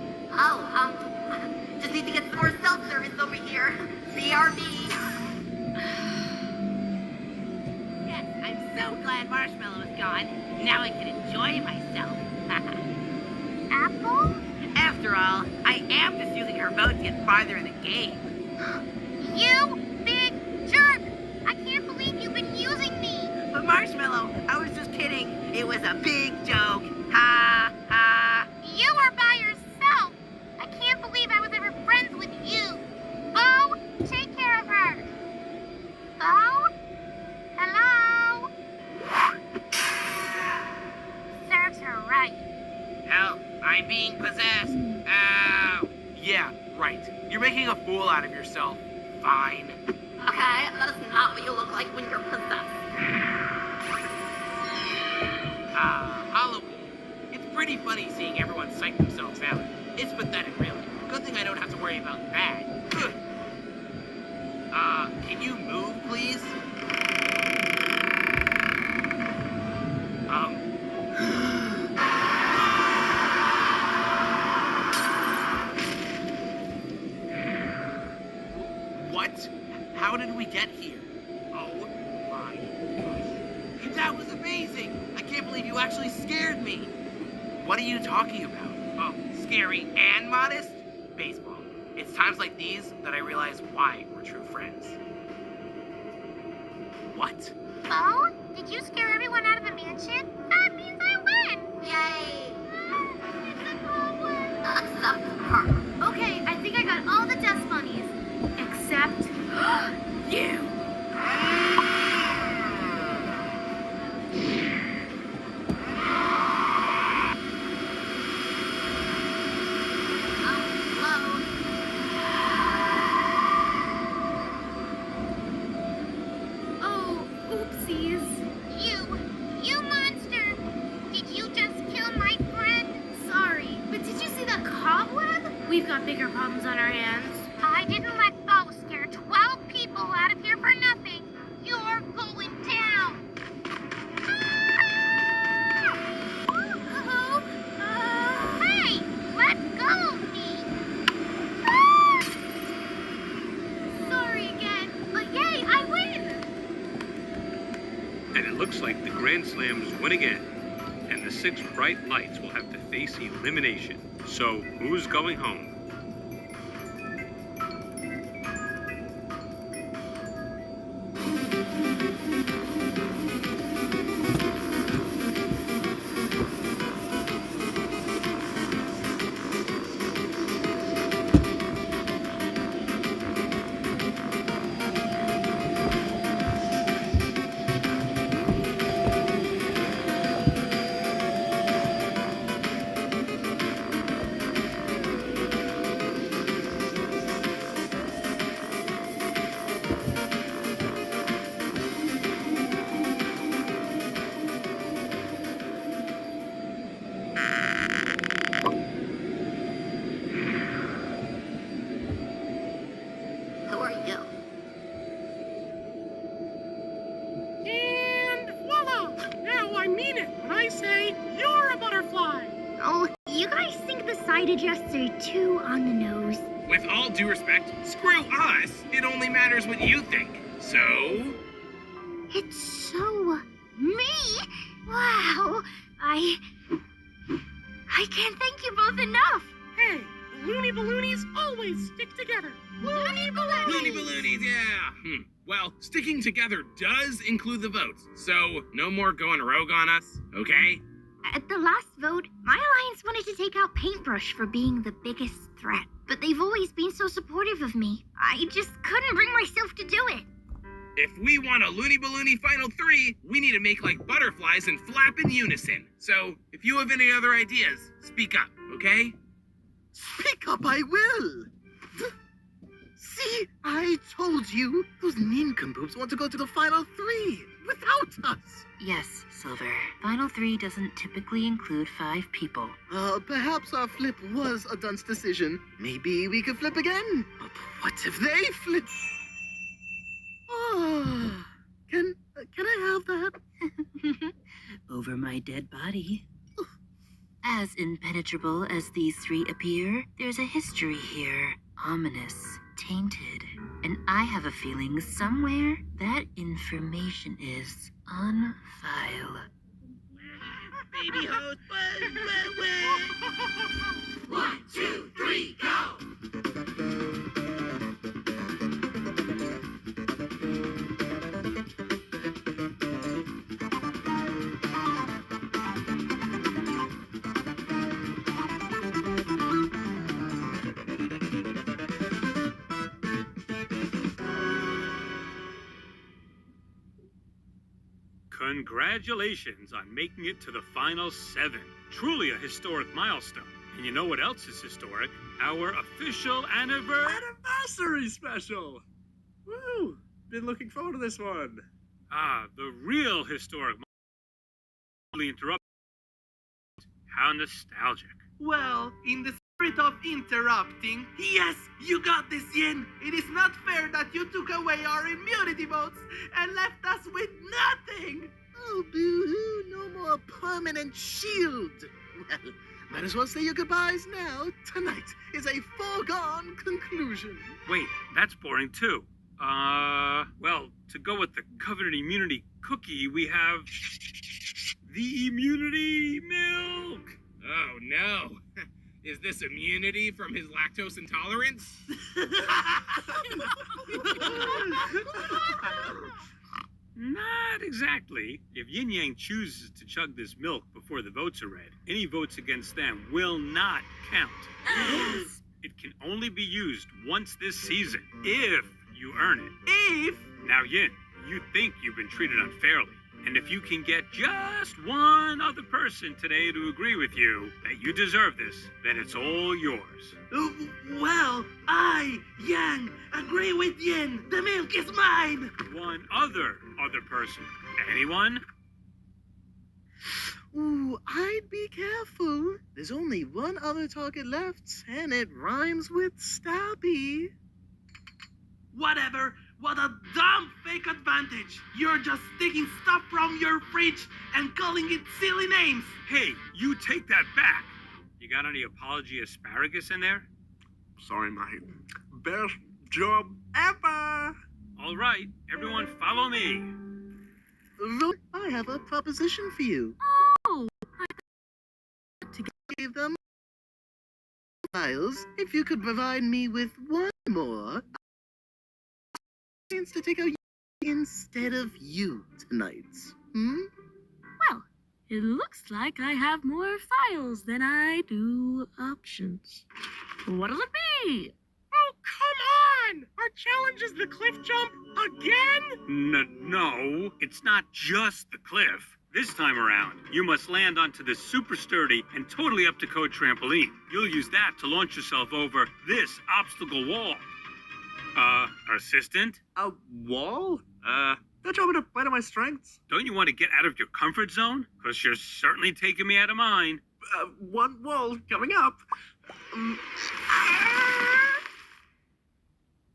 Just need to get some more self-service over here. BRB. Yes, I'm so glad Marshmallow is gone. Now I can enjoy myself. Apple? After all, I am just using her vote to get farther in the game. You big jerk! I can't believe you've been using me. But Marshmallow, I was just kidding. It was a big joke. Ha ha. You are by yourself. I can't believe I was ever friends with you. Bo, take care of her. Bo? Hello? Serves her right. Hell, I'm being possessed. Ow. Yeah, right. You're making a fool out of yourself. Fine. Okay, that is not what you look like when you're possessed. Halloween. It's pretty funny seeing everyone psych themselves out. It's pathetic, really. Good thing I don't have to worry about that. Ugh. Can you move, please? What? How did we get here? Oh my gosh. That was amazing! I can't believe you actually scared me! What are you talking about? Oh, scary and modest? Baseball. It's times like these that I realize why we're true friends. What? Bo, did you scare everyone out of the mansion? That means I win. Yay! It's a goblin. Except her. Okay, I think I got all the dust bunnies. Except you. Oh, oopsies. You monster. Did you just kill my friend? Sorry, but did you see the cobweb? We've got bigger problems on our hands. I didn't let Bo scare 12 people out of here for nothing. You're going down. Hey, let go of me. Sorry again, but yay, I win! And it looks like the Grand Slams win again. And the 6 bright lights will have to face elimination. So, who's going home? decided yesterday, too on the nose. With all due respect, screw us. It only matters what you think. So? It's so me. Wow. I can't thank you both enough. Hey, loony balloonies always stick together. Loony balloonies. Loony balloonies, yeah. Well, sticking together does include the votes, so no more going rogue on us, okay? At the last vote, my alliance wanted to take out Paintbrush for being the biggest threat. But they've always been so supportive of me. I just couldn't bring myself to do it. If we want a Loony Balloony Final 3, we need to make like butterflies and flap in unison. So, if you have any other ideas, speak up, okay? Speak up, I will! See, I told you, those nincompoops want to go to the final 3 without us! Yes, Silver. Final 3 doesn't typically include 5 people. Perhaps our flip was a dunce decision. Maybe we could flip again. But what if they flip? Oh, can I have that? Over my dead body. As impenetrable as these 3 appear, there's a history here. Ominous, tainted, and I have a feeling somewhere that information is on file. Baby hose, 1, 2, 3, go! Congratulations on making it to the final 7. Truly a historic milestone. And you know what else is historic? Our official Anniversary special! Woo! Been looking forward to this one. The real historic interrupt. How nostalgic. Well, in the spirit of interrupting, yes, you got this, Yin. It is not fair that you took away our immunity votes and left us with nothing. Oh, boo-hoo, no more permanent shield. Well, might as well say your goodbyes now. Tonight is a foregone conclusion. Wait, that's boring too. Well, to go with the coveted immunity cookie, we have the immunity milk. Oh no. Is this immunity from his lactose intolerance? Not exactly. If Yin Yang chooses to chug this milk before the votes are read, any votes against them will not count. It can only be used once this season, if you earn it. If? Now, Yin, you think you've been treated unfairly. And if you can get just one other person today to agree with you that you deserve this, then it's all yours. Well, I, Yang, agree with Yin. The milk is mine. One other person. Anyone? Ooh, I'd be careful. There's only one other target left, and it rhymes with Stabby. Whatever. What a dumb fake advantage. You're just taking stuff from your fridge and calling it silly names. Hey, you take that back. You got any apology asparagus in there? Sorry, mate. Best job ever! All right, everyone follow me. Look, I have a proposition for you. Oh, To give them files, if you could provide me with one more, to take out instead of you tonight. Well, it looks like I have more files than I do options. What'll it be? Oh, come on! Our challenge is the cliff jump again? No, it's not just the cliff. This time around, you must land onto this super sturdy and totally up to code trampoline. You'll use that to launch yourself over this obstacle wall. Assistant? A wall? Don't you want me to play to my strengths? Don't you want to get out of your comfort zone? Because you're certainly taking me out of mine. One wall coming up.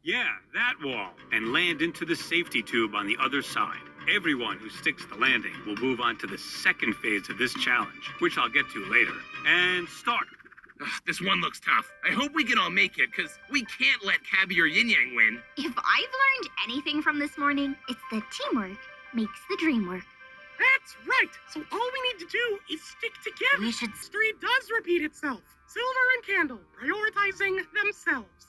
Yeah, that wall. And land into the safety tube on the other side. Everyone who sticks the landing will move on to the second phase of this challenge, which I'll get to later. And start. Ugh, this one looks tough. I hope we can all make it, because we can't let Cabby or Yin Yang win. If I've learned anything from this morning, it's that teamwork makes the dream work. That's right. So all we need to do is stick together. We should... History does repeat itself. Silver and Candle, prioritizing themselves.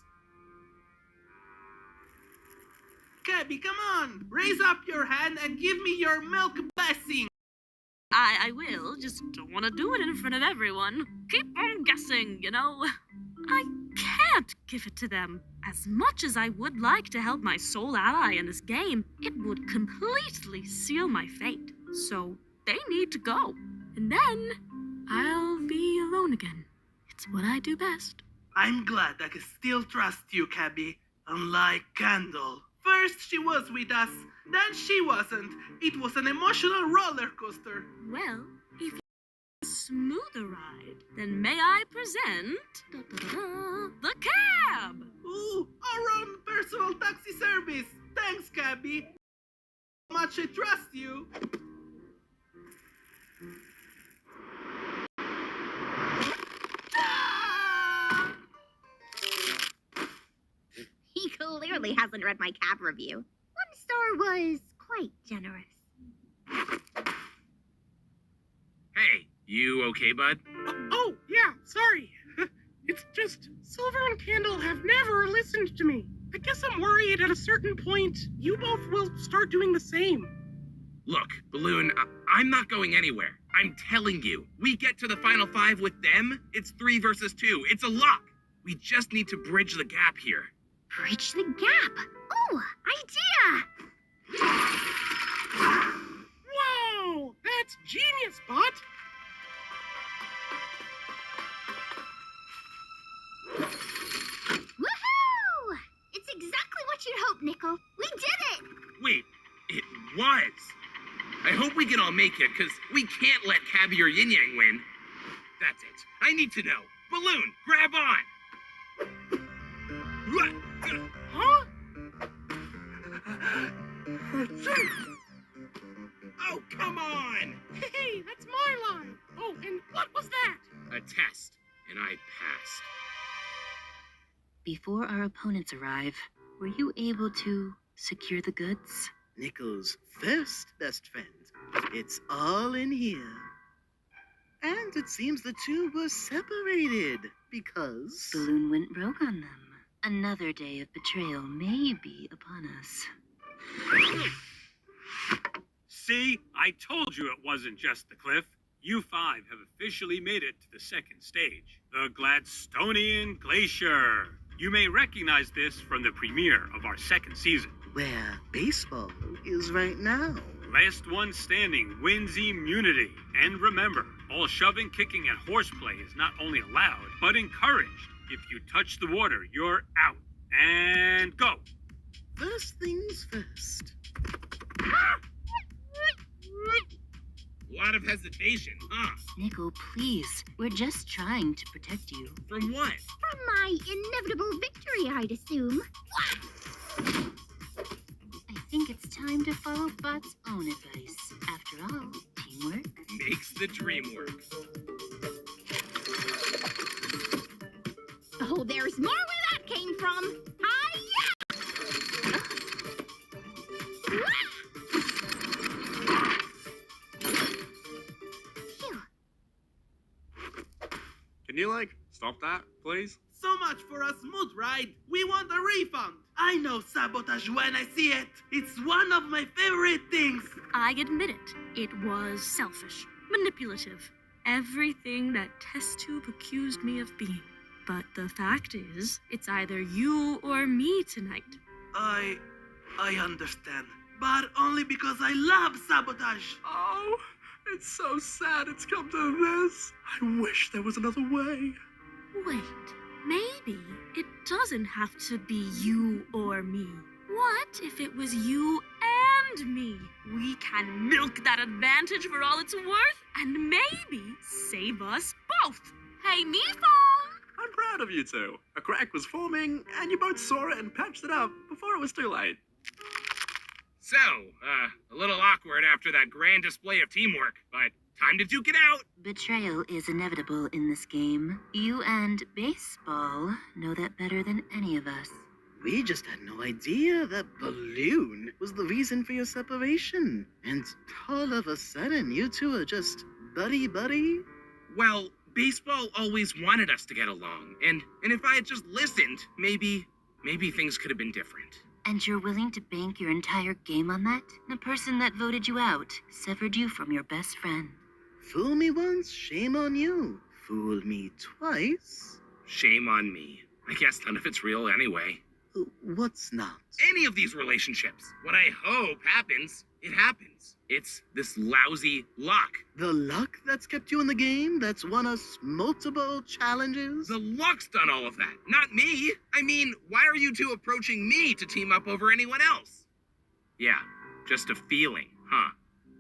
Cabby, come on! Raise up your hand and give me your milk blessing! I will, just don't want to do it in front of everyone. Keep on guessing, you know. I can't give it to them. As much as I would like to help my soul ally in this game, it would completely seal my fate. So they need to go. And then I'll be alone again. It's what I do best. I'm glad I can still trust you, Cabby. Unlike Candle. First she was with us, then she wasn't. It was an emotional roller coaster. Well, if you want a smoother ride, then may I present the cab! Ooh, our own personal taxi service. Thanks, Cabby. How much I trust you. He clearly hasn't read my cab review. 1 star was quite generous. Hey, you okay, bud? Oh, yeah, sorry. It's just, Silver and Candle have never listened to me. I guess I'm worried at a certain point, you both will start doing the same. Look, Balloon, I'm not going anywhere. I'm telling you, we get to the final 5 with them, it's 3 versus 2. It's a lock. We just need to bridge the gap here. Bridge the gap. Ooh, idea! Whoa, that's genius, Bot. Woohoo! It's exactly what you'd hope, Nickel. We did it! Wait, it was. I hope we can all make it, because we can't let Cabby or Yin Yang win. That's it. I need to know. Balloon, grab on! Huh? Oh, come on! Hey, that's my line. Oh, and what was that? A test, and I passed. Before our opponents arrive, were you able to secure the goods? Nickel's first best friend. It's all in here. And it seems the two were separated because... Balloon went rogue on them. Another day of betrayal may be upon us. See, I told you it wasn't just the cliff. You 5 have officially made it to the second stage, the Gladstonian Glacier. You may recognize this from the premiere of our second season. Where baseball is right now. Last one standing wins immunity. And remember, all shoving, kicking, and horseplay is not only allowed, but encouraged. If you touch the water, you're out. And go. First things first. A lot of hesitation, huh? Nickel, please. We're just trying to protect you. From what? From my inevitable victory, I'd assume. I think it's time to follow Bot's own advice. After all, teamwork makes the dream work. Oh, there's more where that came from. Hi-ya! Can you, stop that, please? So much for a smooth ride. We want a refund. I know sabotage when I see it. It's one of my favorite things. I admit it. It was selfish, manipulative, everything that test tube accused me of being. But the fact is, it's either you or me tonight. I understand. But only because I love sabotage. Oh, it's so sad it's come to this. I wish there was another way. Wait, maybe it doesn't have to be you or me. What if it was you and me? We can milk that advantage for all it's worth and maybe save us both. Hey, Mifo! I'm proud of you two. A crack was forming, and you both saw it and patched it up before it was too late. So, a little awkward after that grand display of teamwork, but Time to duke it out. Betrayal is inevitable in this game. You and baseball know that better than any of us. We just had no idea that balloon was the reason for your separation. And all of a sudden, you two are just buddy-buddy? Well, baseball always wanted us to get along, and if I had just listened, maybe things could have been different. And you're willing to bank your entire game on that? The person that voted you out severed you from your best friend. Fool me once, shame on you. Fool me twice. Shame on me. I guess none of it's real anyway. What's not? Any of these relationships. What I hope happens, it happens. It's this lousy luck. The luck that's kept you in the game, that's won us multiple challenges? The luck's done all of that, not me. I mean, why are you two approaching me to team up over anyone else? Yeah, just a feeling, huh?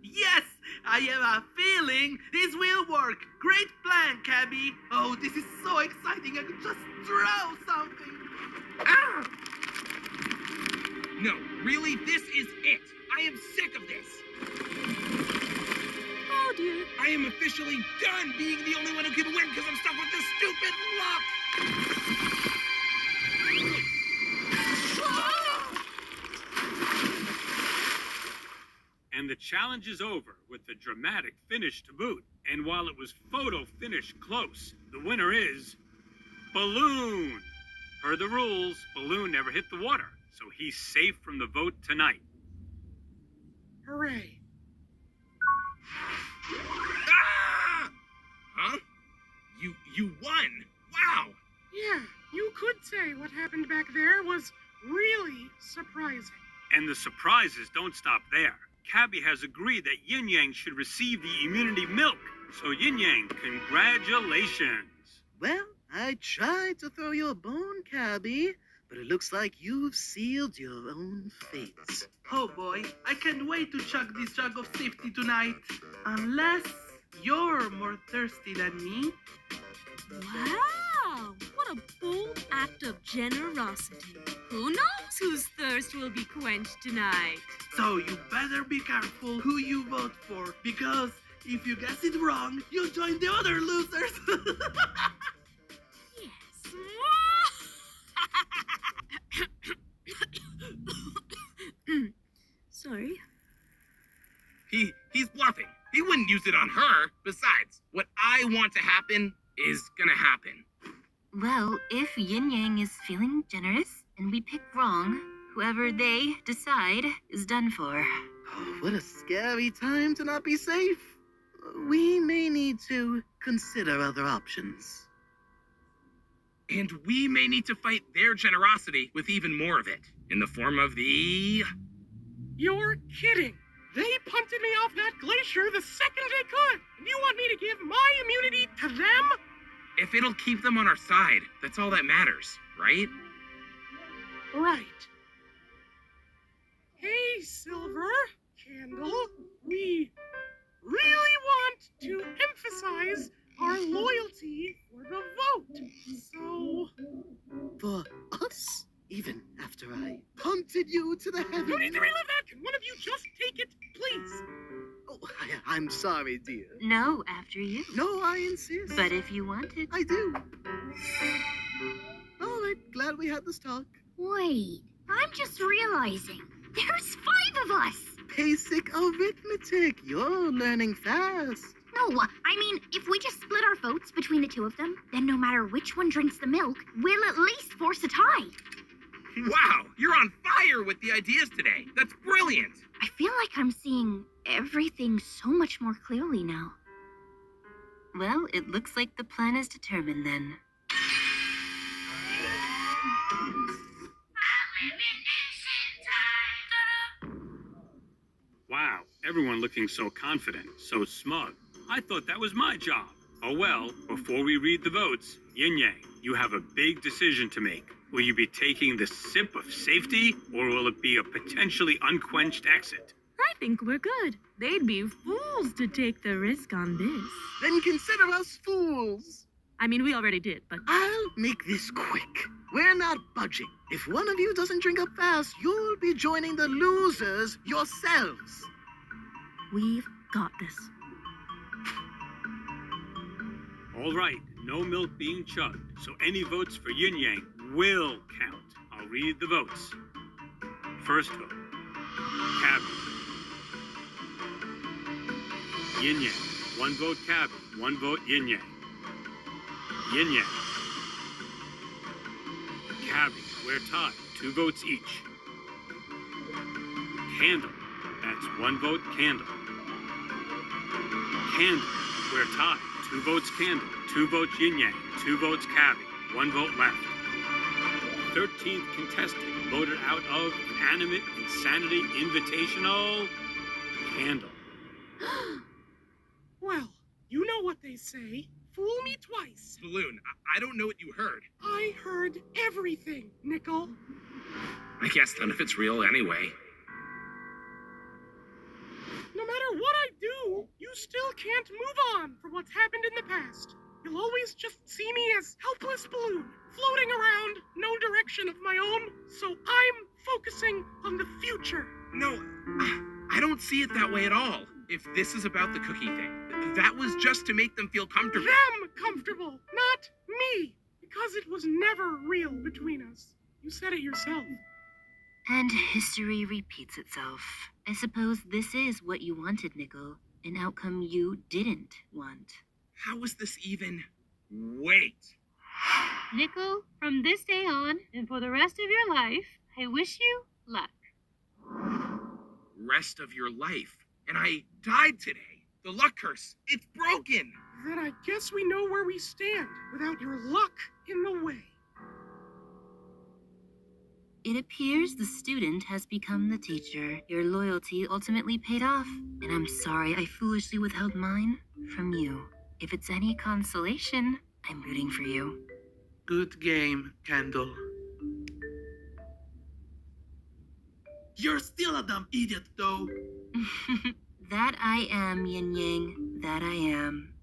Yes, I have a feeling this will work. Great plan, Cabby. Oh, this is so exciting. I could just throw something. Ah! No, really, this is it. I am sick of this. Oh dear. I am officially done being the only one who can win because I'm stuck with this stupid luck. And the challenge is over with the dramatic finish to boot. And while it was photo finish close, the winner is Balloon. Per the rules, Balloon never hit the water, so he's safe from the vote tonight. Hooray. Ah! Huh? You won. Wow. Yeah, you could say what happened back there was really surprising. And the surprises don't stop there. Cabby has agreed that Yin Yang should receive the immunity milk. So Yin Yang, congratulations. Well, I tried to throw you a bone, Cabby, but it looks like you've sealed your own fate. Oh boy, I can't wait to chug this jug of safety tonight. Unless you're more thirsty than me. Wow! What a bold act of generosity. Who knows whose thirst will be quenched tonight? So you better be careful who you vote for, because if you guess it wrong, you'll join the other losers. Sorry. He's bluffing. He wouldn't use it on her. Besides, what I want to happen is gonna happen. Well, if Yin Yang is feeling generous and we pick wrong, whoever they decide is done for. Oh, what a scary time to not be safe. We may need to consider other options. And we may need to fight their generosity with even more of it, in the form of the... You're kidding. They punted me off that glacier the second they could. And you want me to give my immunity to them? If it'll keep them on our side, that's all that matters, right? Right. Hey, Silver, Candle, we really want to emphasize our loyalty for the vote. So... For us? Even after I punted you to the heavens? No need to relive that! Can one of you just take it, please? Oh, I'm sorry, dear. No, after you. No, I insist. But if you want it. I do. All right, glad we had this talk. Wait, I'm just realizing there's 5 of us. Basic arithmetic. You're learning fast. No, I mean, if we just split our votes between the two of them, then no matter which one drinks the milk, we'll at least force a tie. Wow, you're on fire with the ideas today. That's brilliant. I feel like I'm seeing everything so much more clearly now. Well, it looks like the plan is determined then. Wow, everyone looking so confident, so smug. I thought that was my job. Oh well, before we read the votes, Yin Yang, you have a big decision to make. Will you be taking the sip of safety, or will it be a potentially unquenched exit? I think we're good. They'd be fools to take the risk on this. Then consider us fools. I mean, we already did, but... I'll make this quick. We're not budging. If one of you doesn't drink up fast, you'll be joining the losers yourselves. We've got this. All right, no milk being chugged, so any votes for Yin Yang will count. I'll read the votes. First vote, Cabby. Yin Yang, 1 vote Cabby, 1 vote Yin Yang. Yin Yang. Cabby, we're tied, 2 votes each. Candle, that's 1 vote Candle. Candle, we're tied, 2 votes Candle, 2 votes Yin Yang, 2 votes Cabby, 1 vote left. 13th contestant voted out of Inanimate Insanity Invitational, Candle. Well, you know what they say. Fool me twice. Balloon, I don't know what you heard. I heard everything, Nickel. I guess none of it's real anyway. No matter what I do, you still can't move on from what's happened in the past. You'll always just see me as helpless balloon, floating around, no direction of my own, so I'm focusing on the future. No, I don't see it that way at all. If this is about the cookie thing, that was just to make them feel comfortable. Them comfortable, not me, because it was never real between us. You said it yourself. And history repeats itself. I suppose this is what you wanted, Nickel. An outcome you didn't want. How was this even? Wait. Nickel, from this day on, and for the rest of your life, I wish you luck. Rest of your life. And I died today. The luck curse, it's broken. Then I guess we know where we stand without your luck in the way. It appears the student has become the teacher. Your loyalty ultimately paid off, and I'm sorry I foolishly withheld mine from you. If it's any consolation, I'm rooting for you. Good game, Candle. You're still a dumb idiot, though. That I am, Yin Yang. That I am.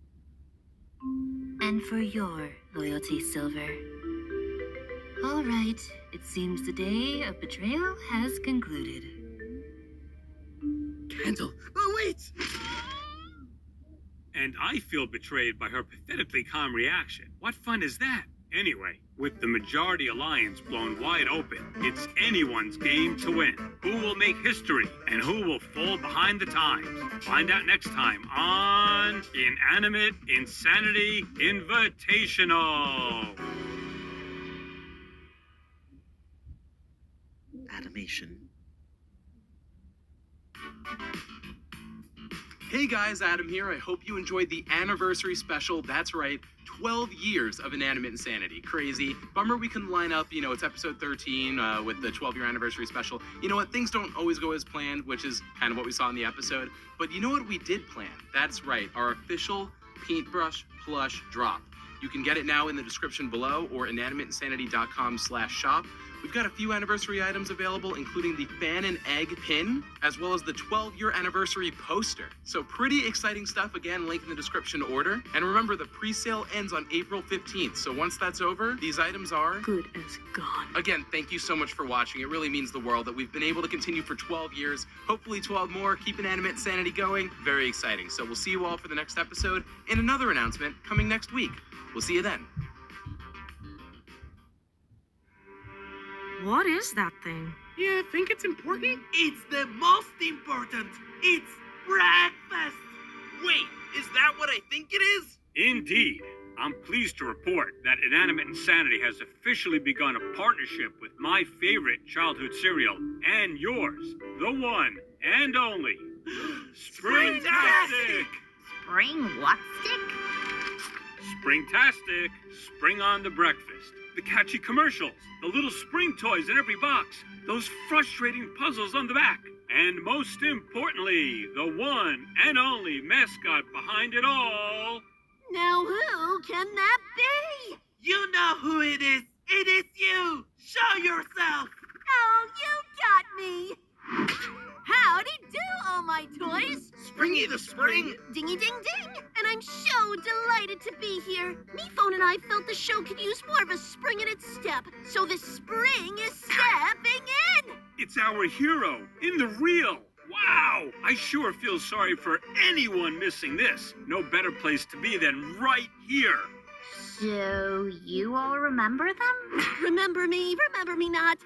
And for your loyalty, Silver. All right, it seems the day of betrayal has concluded. Candle, oh wait! And I feel betrayed by her pathetically calm reaction. What fun is that? Anyway, with the majority alliance blown wide open, it's anyone's game to win. Who will make history and who will fall behind the times? Find out next time on Inanimate Insanity Invitational. Animation. Hey guys, Adam here. I hope you enjoyed the anniversary special. That's right, 12 years of Inanimate Insanity. Crazy. Bummer we couldn't line up, it's episode 13 with the 12-year anniversary special. You know what, things don't always go as planned, which is kind of what we saw in the episode. But you know what we did plan? That's right, our official Paintbrush plush drop. You can get it now in the description below or inanimateinsanity.com/shop. We've got a few anniversary items available, including the Fan and Egg pin, as well as the 12-year anniversary poster. So pretty exciting stuff. Again, link in the description order. And remember, the pre-sale ends on April 15th. So once that's over, these items are good as gone. Again, thank you so much for watching. It really means the world that we've been able to continue for 12 years, hopefully 12 more, keep Inanimate Insanity going. Very exciting. So we'll see you all for the next episode and another announcement coming next week. We'll see you then. What is that thing? Yeah, think it's important? It's the most important. It's breakfast. Wait, is that what I think it is? Indeed. I'm pleased to report that Inanimate Insanity has officially begun a partnership with my favorite childhood cereal and yours, the one and only Springtastic! Spring what stick? Springtastic! Spring on the breakfast. The catchy commercials, the little spring toys in every box, those frustrating puzzles on the back, and most importantly, the one and only mascot behind it all. Now who can that be? You know who it is. It is you. Show yourself. Oh, you got me. Howdy do, all my toys. Springy the Spring. Dingy ding ding. And I'm so delighted to be here. Me Phone and I felt the show could use more of a spring in its step. So the spring is stepping in. It's our hero in the real. Wow! I sure feel sorry for anyone missing this. No better place to be than right here. So, you all remember them? Remember me not.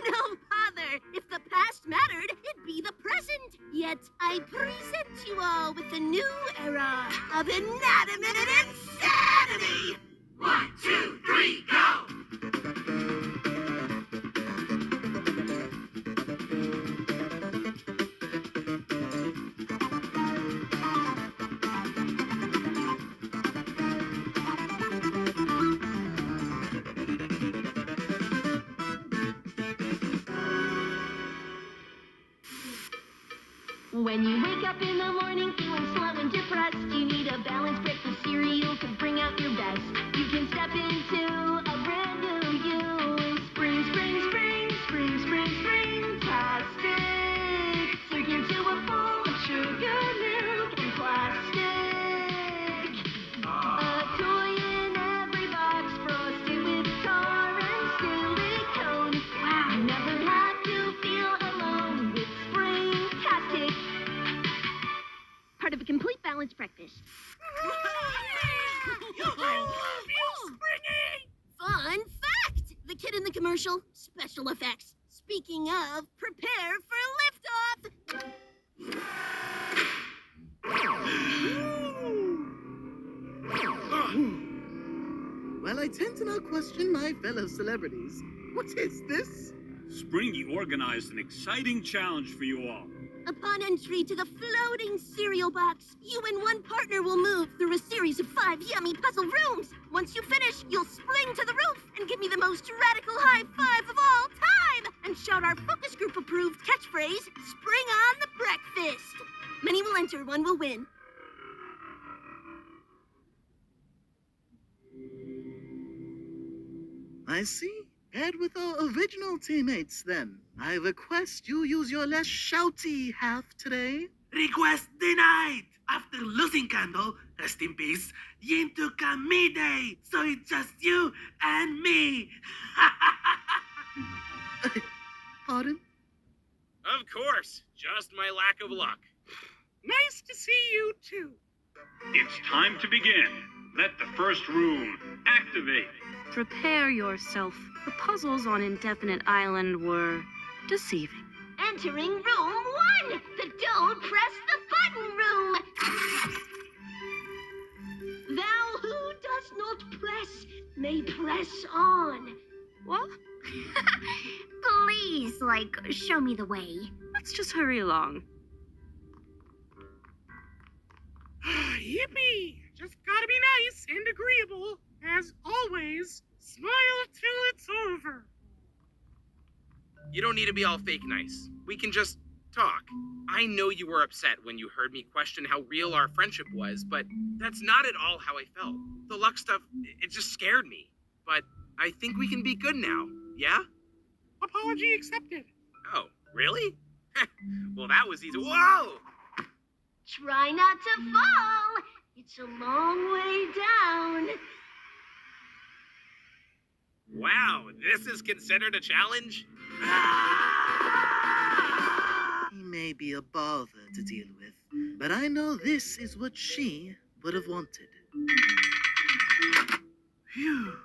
No bother. If the past mattered, it'd be the present. Yet I present you all with a new era of inanimate insanity. 1, 2, 3, go! When you wake up in the morning feeling slow and depressed, you need a balanced breakfast cereal to bring out your best. You can step into a brand new you. Spring, spring, spring, spring, spring, spring-tastic. Sink into a bowl of sugar, milk, and plastic. A toy in every box, frosted with tar and silicone. Wow, you never have to feel alone with Spring-tastic. Part of a complete balanced breakfast. Fun fact! The kid in the commercial, special effects. Speaking of, prepare for liftoff! Well, I tend to not question my fellow celebrities. What is this? Springy organized an exciting challenge for you all. Upon entry to the floating cereal box, you and one partner will move through a series of 5 yummy puzzle rooms. Once you finish, you'll spring to the roof and give me the most radical high five of all time and shout our focus group approved catchphrase, "Spring on the breakfast." Many will enter, one will win. I see. Add with our original teammates, then. I request you use your less shouty half today. Request denied! After losing Candle, rest in peace, Yin took a me day, so it's just you and me. Pardon? Of course, just my lack of luck. Nice to see you, too. It's time to begin. Let the first room activate. Prepare yourself. The puzzles on Indefinite Island were deceiving. Entering room 1, the don't press the button room. Thou who does not press may press on. What? Please, show me the way. Let's just hurry along. Yippee! Just gotta be nice and agreeable. As always, smile till it's over. You don't need to be all fake nice. We can just talk. I know you were upset when you heard me question how real our friendship was, but that's not at all how I felt. The luck stuff, it just scared me. But I think we can be good now, yeah? Apology accepted. Oh, really? Well, that was easy. Whoa! Try not to fall. It's a long way down. Wow, this is considered a challenge? He may be a bother to deal with, but I know this is what she would have wanted. Phew.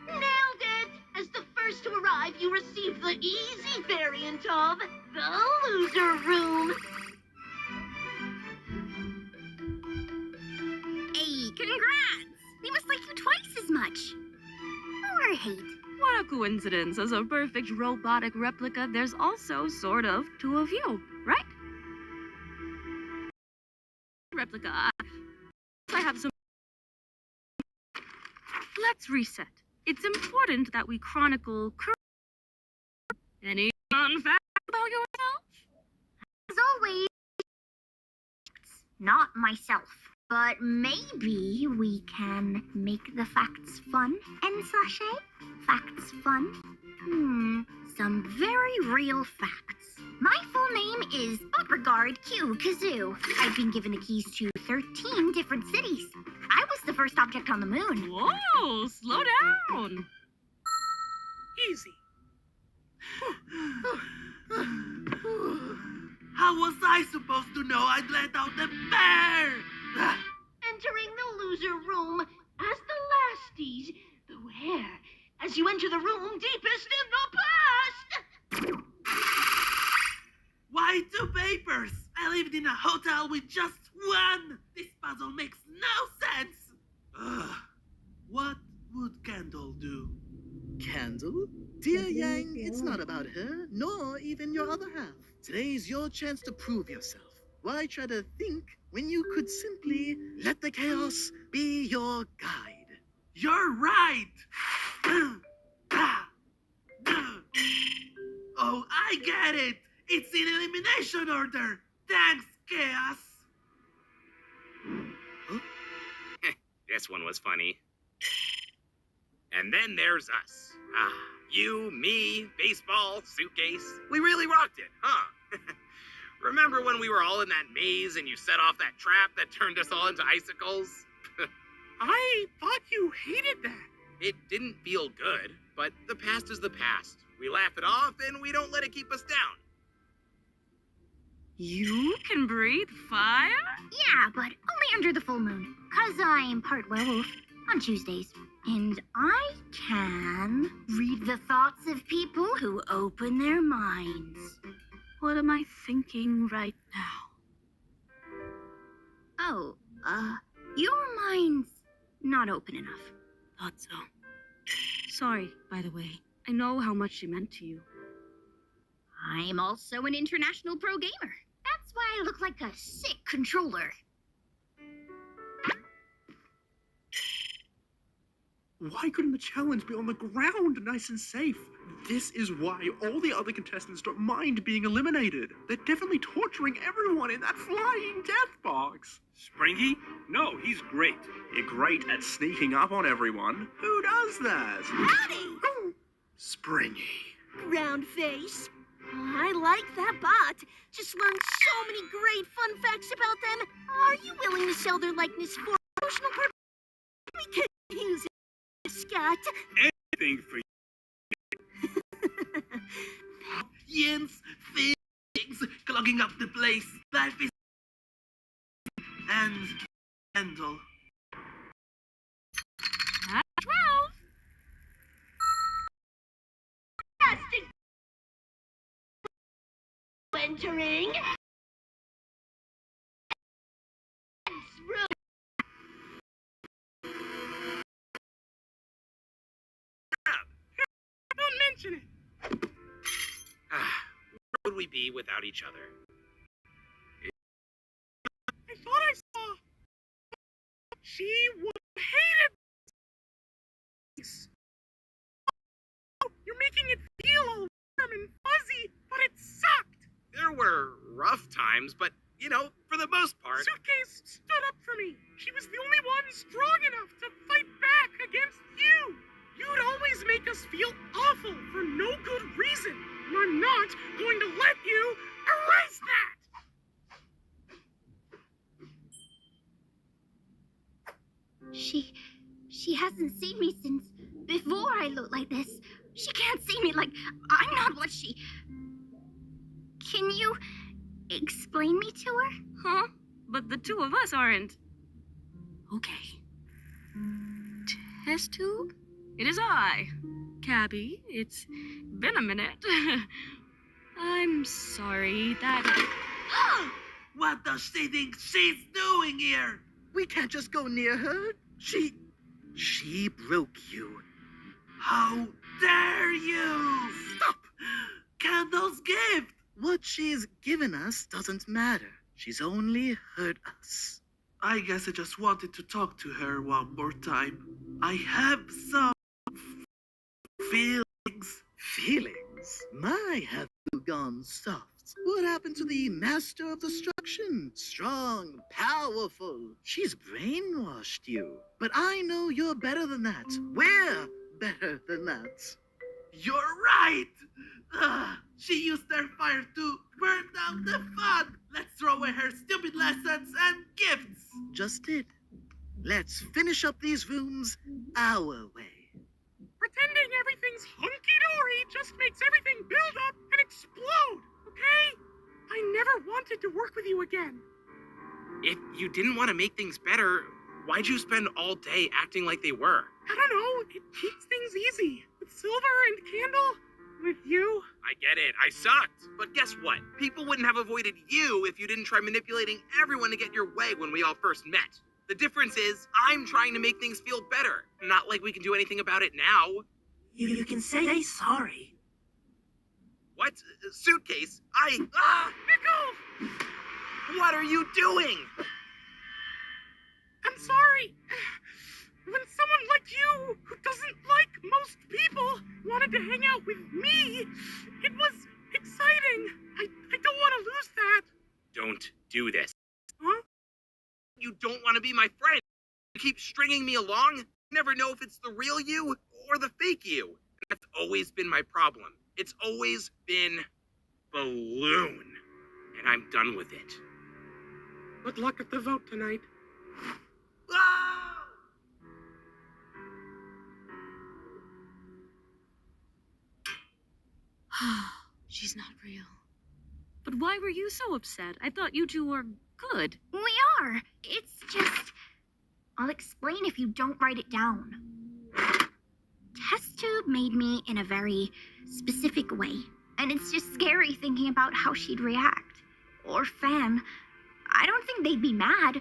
Nailed it! As the first to arrive, you receive the easy variant of the loser room. Hey, congrats! They must like you twice as much. Or hate. What a coincidence. As a perfect robotic replica, there's also sort of two of you, right? Replica. I have some. Let's reset. It's important that we chronicle any fun facts about yourself? As always, not myself. But maybe we can make the facts fun and sachet? Facts fun? Some very real facts. My full name is Beauregard Q. Kazoo. I've been given the keys to 13 different cities. I was the first object on the moon. Whoa, slow down. easy. How was I supposed to know I'd let out the bear? Entering the loser room as the lasties. Beware, as you enter the room deepest in the past. Why two papers? I lived in a hotel with just one. This puzzle makes no sense. Ugh. What would Candle do? Candle? Dear Yang, it's not about her, nor even your other half. Today's your chance to prove yourself. Why try to think when you could simply let the chaos be your guide? You're right! Oh, I get it! It's in elimination order! Thanks, Chaos! This one was funny. And then there's us. You, me, baseball, suitcase. We really rocked it, huh? Remember when we were all in that maze and you set off that trap that turned us all into icicles? I thought you hated that. It didn't feel good, but the past is the past. We laugh it off and we don't let it keep us down. You can breathe fire? Yeah, but only under the full moon. 'Cause I'm part werewolf on Tuesdays. And I can read the thoughts of people who open their minds. What am I thinking right now? Oh, your mind's not open enough. Thought so. Sorry, by the way. I know how much she meant to you. I'm also an international pro gamer. That's why I look like a sick controller. Why couldn't the challenge be on the ground, nice and safe? This is why all the other contestants don't mind being eliminated. They're definitely torturing everyone in that flying death box. Springy? No, he's great. You're great at sneaking up on everyone. Who does that? Howdy! Springy. Round face. I like that bot. Just learned so many great fun facts about them. Are you willing to sell their likeness for promotional purposes? We could use it, Scott. Anything for you. Yins, things, clogging up the place. Life is... And... Candle. At 12. Fantastic. Entering. Don't mention it. Where would we be without each other? I thought I saw... She hated this. Oh, you're making it feel all warm and fuzzy, but it sucked. There were rough times, but, you know, for the most part... Suitcase stood up for me. She was the only one strong enough to fight back against you. You'd always make us feel awful for no good reason. And I'm not going to let you erase that. She hasn't seen me since before I look like this. She can't see me like I'm not what she... Can you explain me to her? Huh? But the two of us aren't. Okay. Test tube? It is I, Cabby. It's been a minute. I'm sorry that... What does she think she's doing here? We can't just go near her. She broke you. How dare you! Stop! Candle's gift! What she's given us doesn't matter. She's only hurt us. I guess I just wanted to talk to her one more time. I have some... feelings. Feelings? My, have you gone soft? What happened to the master of destruction? Strong, powerful. She's brainwashed you. But I know you're better than that. We're better than that. You're right! She used her fire to burn down the fun! Let's throw away her stupid lessons and gifts! Just it. Let's finish up these rooms our way. Pretend Pretending everything's hunky-dory just makes everything build up and explode, okay? I never wanted to work with you again. If you didn't want to make things better, why'd you spend all day acting like they were? I don't know, it keeps things easy. With Silver and Candle, with you. I get it, I sucked. But guess what? People wouldn't have avoided you if you didn't try manipulating everyone to get your way when we all first met. The difference is, I'm trying to make things feel better. Not like we can do anything about it now. You can say sorry. What? Suitcase? Ah! Nickel! What are you doing? I'm sorry. When someone like you, who doesn't like most people, wanted to hang out with me, it was exciting. I don't want to lose that. Don't do this. Huh? You don't want to be my friend. You keep stringing me along. You never know if it's the real you or the fake you. That's always been my problem. It's always been balloon. And I'm done with it. Good luck at the vote tonight. Ah! She's not real. But why were you so upset? I thought you two were good. We are. It's just... I'll explain if you don't write it down. Test tube made me in a very specific way. And it's just scary thinking about how she'd react. Or Fan. I don't think they'd be mad,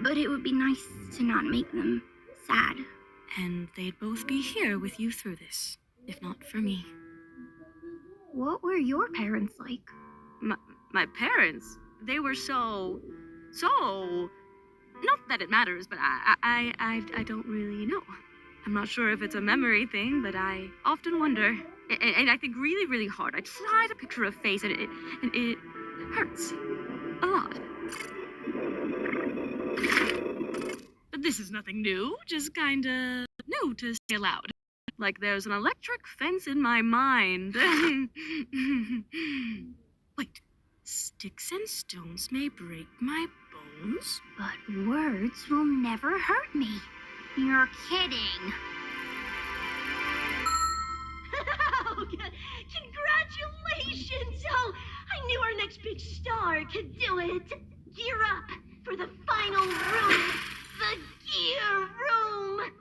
but it would be nice to not make them sad. And they'd both be here with you through this, if not for me. What were your parents like? My parents, they were so... Not that it matters, but I don't really know. I'm not sure if it's a memory thing, but I often wonder. And I think really, really hard. I try to picture a face, and it hurts. A lot. But this is nothing new, just kinda new to say aloud. Like there's an electric fence in my mind. Wait, sticks and stones may break my bones? But words will never hurt me. You're kidding. Congratulations! Oh, I knew our next big star could do it. Gear up for the final room, the gear room.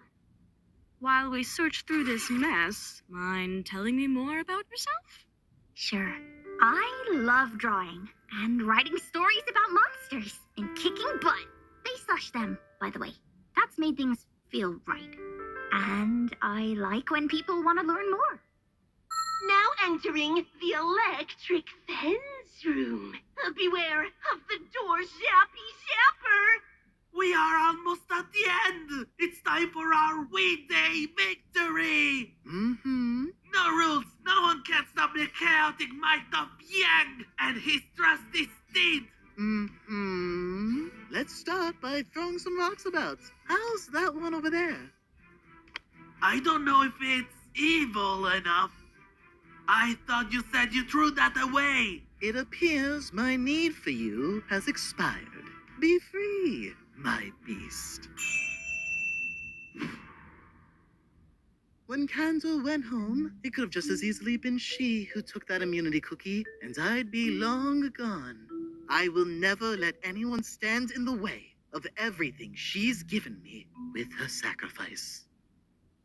While we search through this mess, mind telling me more about yourself? Sure. I love drawing and writing stories about monsters and kicking butt. They slush them, by the way. That's made things feel right. And I like when people want to learn more. Now entering the electric fence room. Beware of the door zappy zapper. We are almost at the end. It's time for our weekday victory. Mm-hmm. No rules. No one can stop the chaotic might of Yang and his trusty steed. Mm-hmm. Let's start by throwing some rocks about. How's that one over there? I don't know if it's evil enough. I thought you said you threw that away. It appears my need for you has expired. Be free, my beast. When Candle went home, it could have just as easily been she who took that immunity cookie, and I'd be long gone. I will never let anyone stand in the way of everything she's given me with her sacrifice.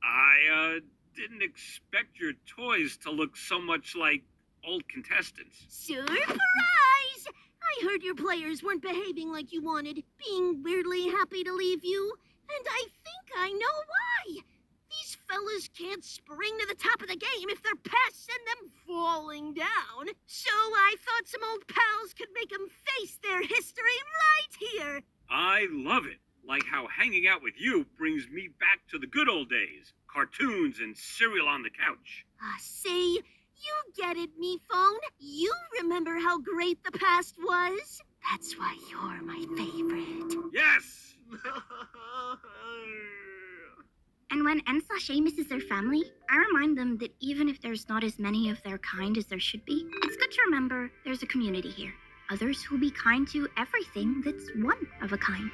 I didn't expect your toys to look so much like old contestants. Surprise! I heard your players weren't behaving like you wanted, being weirdly happy to leave you. And I think I know why. These fellas can't spring to the top of the game if their past send them falling down. So I thought some old pals could make them face their history right here. I love it. Like how hanging out with you brings me back to the good old days. Cartoons and cereal on the couch. See? You get it, me phone. You remember how great the past was. That's why you're my favorite. Yes! And when N/A misses their family, I remind them that even if there's not as many of their kind as there should be, it's good to remember there's a community here. Others who'll be kind to everything that's one of a kind.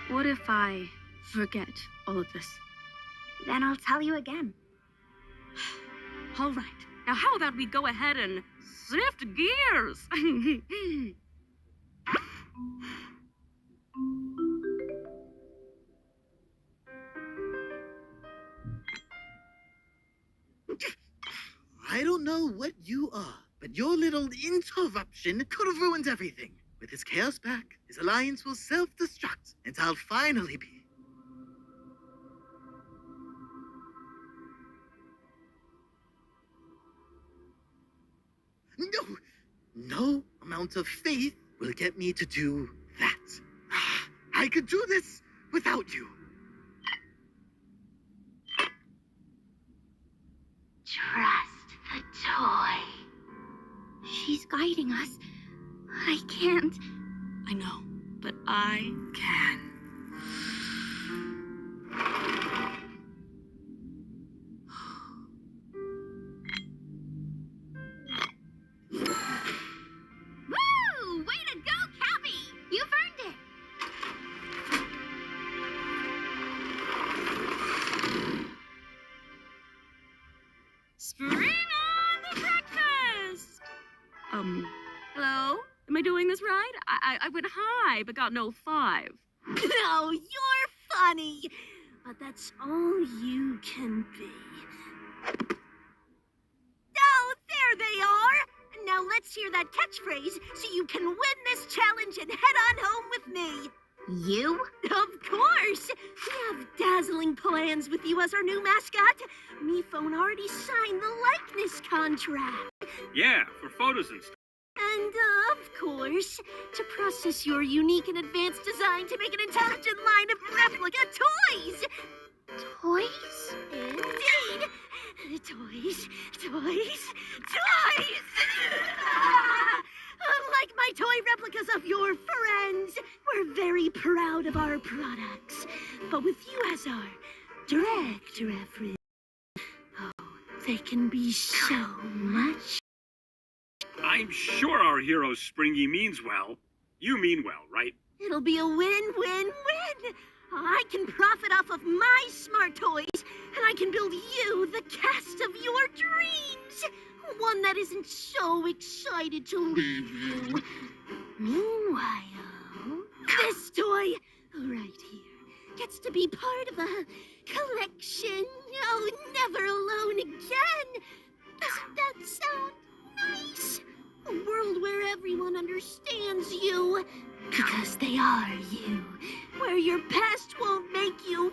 What if I forget all of this? Then I'll tell you again. All right. Now, how about we go ahead and shift gears? I don't know what you are, but your little interruption could have ruined everything. With his chaos back, his alliance will self-destruct, and I'll finally be... No! No amount of faith will get me to do that. I could do this without you. Trust the toy. She's guiding us. I can't. I know, but I can. Woo! Way to go, Cappy! You've earned it. Spring on the breakfast! Hello? Am I doing this right? I went high, but got no 5. No, you're funny. But that's all you can be. Oh, there they are. Now let's hear that catchphrase so you can win this challenge and head on home with me. You? Of course! We have dazzling plans with you as our new mascot. Me phone already signed the likeness contract. Yeah, for photos and stuff. And, of course, to process your unique and advanced design to make an intelligent line of replica toys. Toys? Indeed. Toys. Like my toy replicas of your friends. We're very proud of our products. But with you as our director, Efren, they can be so much. I'm sure our hero Springy means well. You mean well, right? It'll be a win-win-win. I can profit off of my smart toys, and I can build you the cast of your dreams. One that isn't so excited to leave you. Meanwhile, this toy, right here, gets to be part of a collection. Oh, never alone again. Doesn't that sound nice? A world where everyone understands you. Because they are you. Where your past won't make you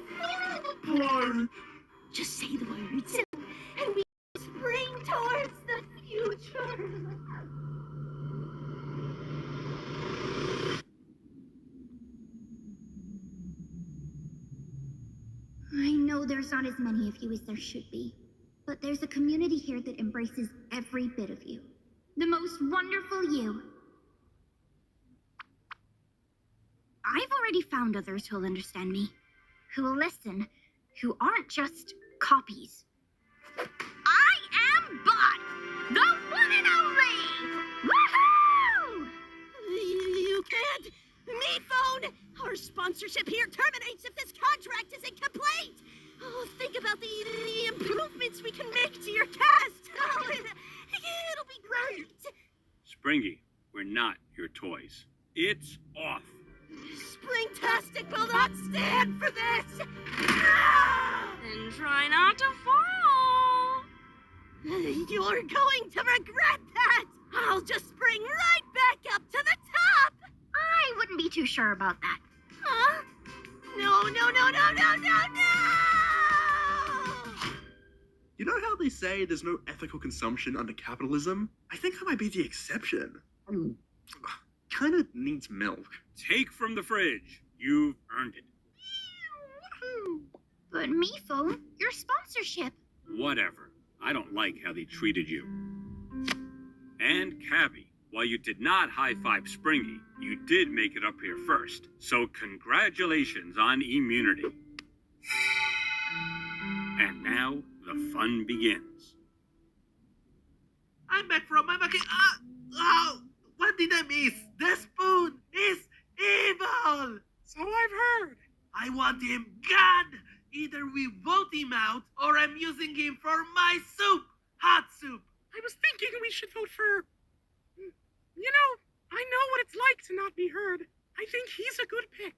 fall. Just say the words, and we spring towards the future. I know there's not as many of you as there should be, but there's a community here that embraces every bit of you. The most wonderful you. I've already found others who'll understand me, who will listen, who aren't just copies. I am Bot, the one and only! Woohoo! You can't. Me phone. Our sponsorship here terminates if this contract isn't complete. Oh, think about the improvements we can make to your cast. Oh, it'll be great. Springy, we're not your toys. It's off. Springtastic will not stand for this. Then try not to fall. You're going to regret that. I'll just spring right back up to the top. I wouldn't be too sure about that. Huh? No. You know how they say there's no ethical consumption under capitalism? I think I might be the exception. Kinda needs milk. Take from the fridge. You've earned it. But Mifo, your sponsorship. Whatever. I don't like how they treated you. And Cabby, while you did not high-five Springy, you did make it up here first. So congratulations on immunity. And now the fun begins. I'm back from my vacation. What did I miss? The spoon is evil. So I've heard. I want him gone. Either we vote him out, or I'm using him for my soup! Hot soup! I was thinking we should vote for... You know, I know what it's like to not be heard. I think he's a good pick.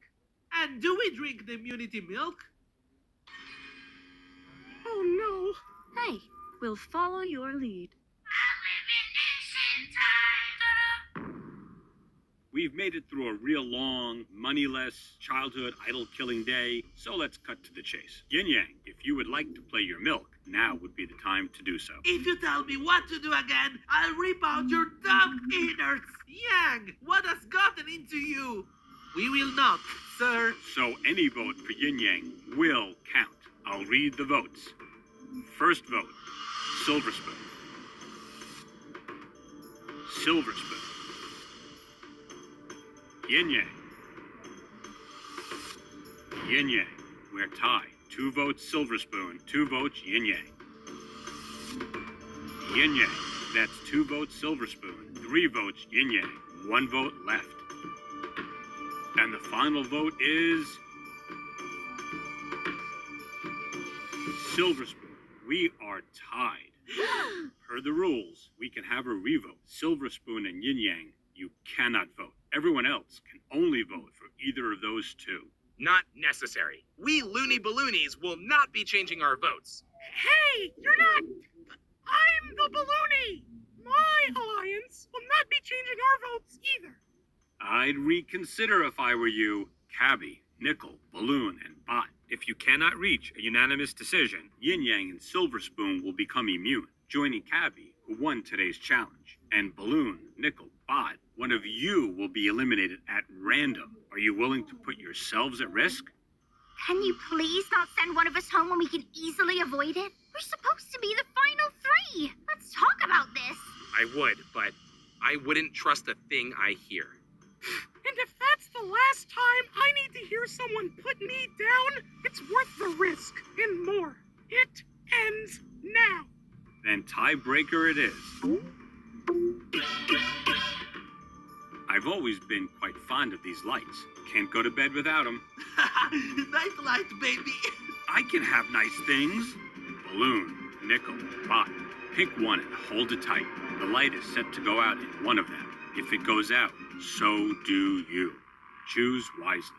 And do we drink the immunity milk? Oh no. Hey, we'll follow your lead. We've made it through a real long, moneyless, childhood idol-killing day, so let's cut to the chase. Yin Yang, if you would like to play your milk, now would be the time to do so. If you tell me what to do again, I'll rip out your dumb innards! Yang, what has gotten into you? We will not, sir. So any vote for Yin Yang will count. I'll read the votes. First vote, Silver Spoon. Silver Spoon. Yin Yang. Yin Yang. We're tied. 2 votes Silver Spoon, 2 votes Yin Yang. Yin Yang. That's 2 votes Silver Spoon, 3 votes Yin Yang, 1 vote left. And the final vote is... Silver Spoon. We are tied. Per the rules, we can have a revote. Silver Spoon and Yin Yang, you cannot vote. Everyone else can only vote for either of those 2. Not necessary. We loony balloonies will not be changing our votes. Hey, you're not... I'm the Balloony! My alliance will not be changing our votes either. I'd reconsider if I were you. Cabby, Nickel, Balloon, and Bot. If you cannot reach a unanimous decision, Yin Yang and Silver Spoon will become immune, joining Cabby, who won today's challenge. And Balloon, Nickel, Bot, one of you will be eliminated at random. Are you willing to put yourselves at risk? Can you please not send one of us home when we can easily avoid it? We're supposed to be the final 3. Let's talk about this. I would, but I wouldn't trust a thing I hear. And if that's the last time I need to hear someone put me down, it's worth the risk and more. It ends now. Then tiebreaker it is. I've always been quite fond of these lights. Can't go to bed without them. Night light, baby. I can have nice things. Balloon, Nickel, Bot. Pick one and hold it tight. The light is set to go out in one of them. If it goes out, so do you. Choose wisely.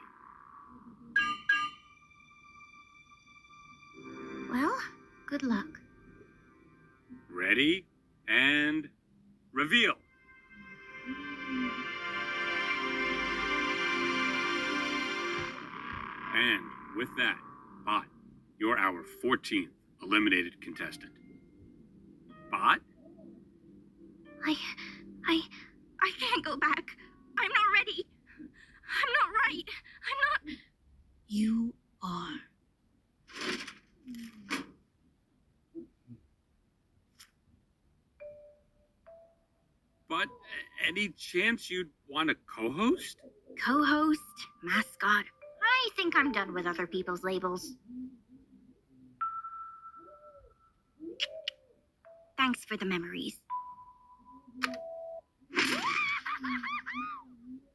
Well, good luck. Ready? And reveal. And with that, Bot, you're our 14th eliminated contestant. Bot? I can't go back. I'm not ready. I'm not right. I'm not... You are. But any chance you'd want to co-host? Co-host, mascot. I think I'm done with other people's labels. Thanks for the memories.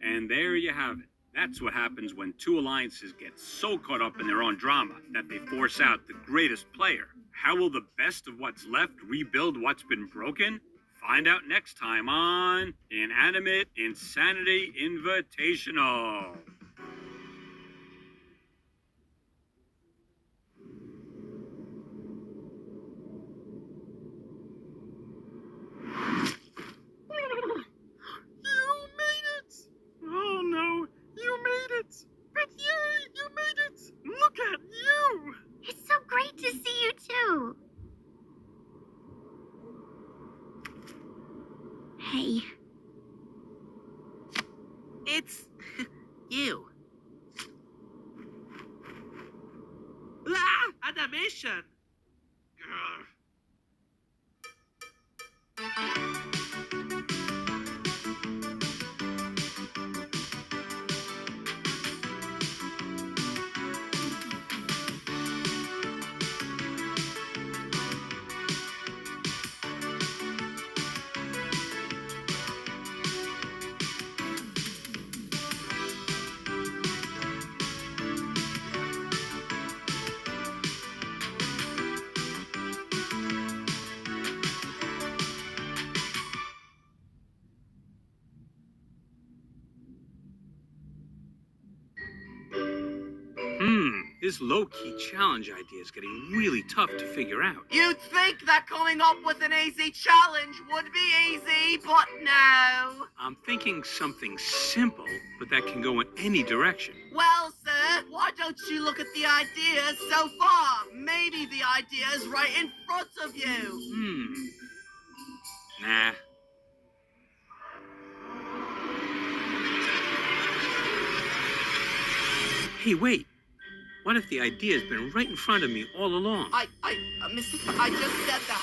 And there you have it. That's what happens when 2 alliances get so caught up in their own drama that they force out the greatest player. How will the best of what's left rebuild what's been broken? Find out next time on Inanimate Insanity Invitational. You made it! Oh no, you made it! But yay, you made it! Look at you! It's so great to see you too. Hey. It's you. Ah! Animation! This low-key challenge idea is getting really tough to figure out. You'd think that coming up with an easy challenge would be easy, but no. I'm thinking something simple, but that can go in any direction. Well, sir, why don't you look at the ideas so far? Maybe the idea is right in front of you. Nah. Hey, wait. What if the idea's been right in front of me all along? Mr. I just said that.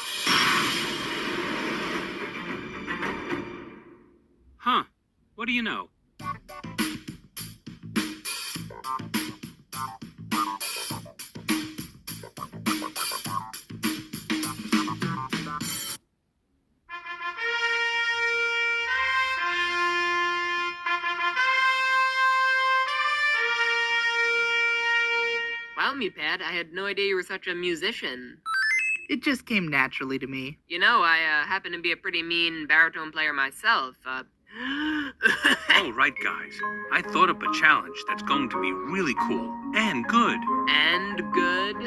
Huh. What do you know? Wow, Meatpad, I had no idea you were such a musician. It just came naturally to me. You know, I happen to be a pretty mean baritone player myself. All right, guys. I thought up a challenge that's going to be really cool and good. And good?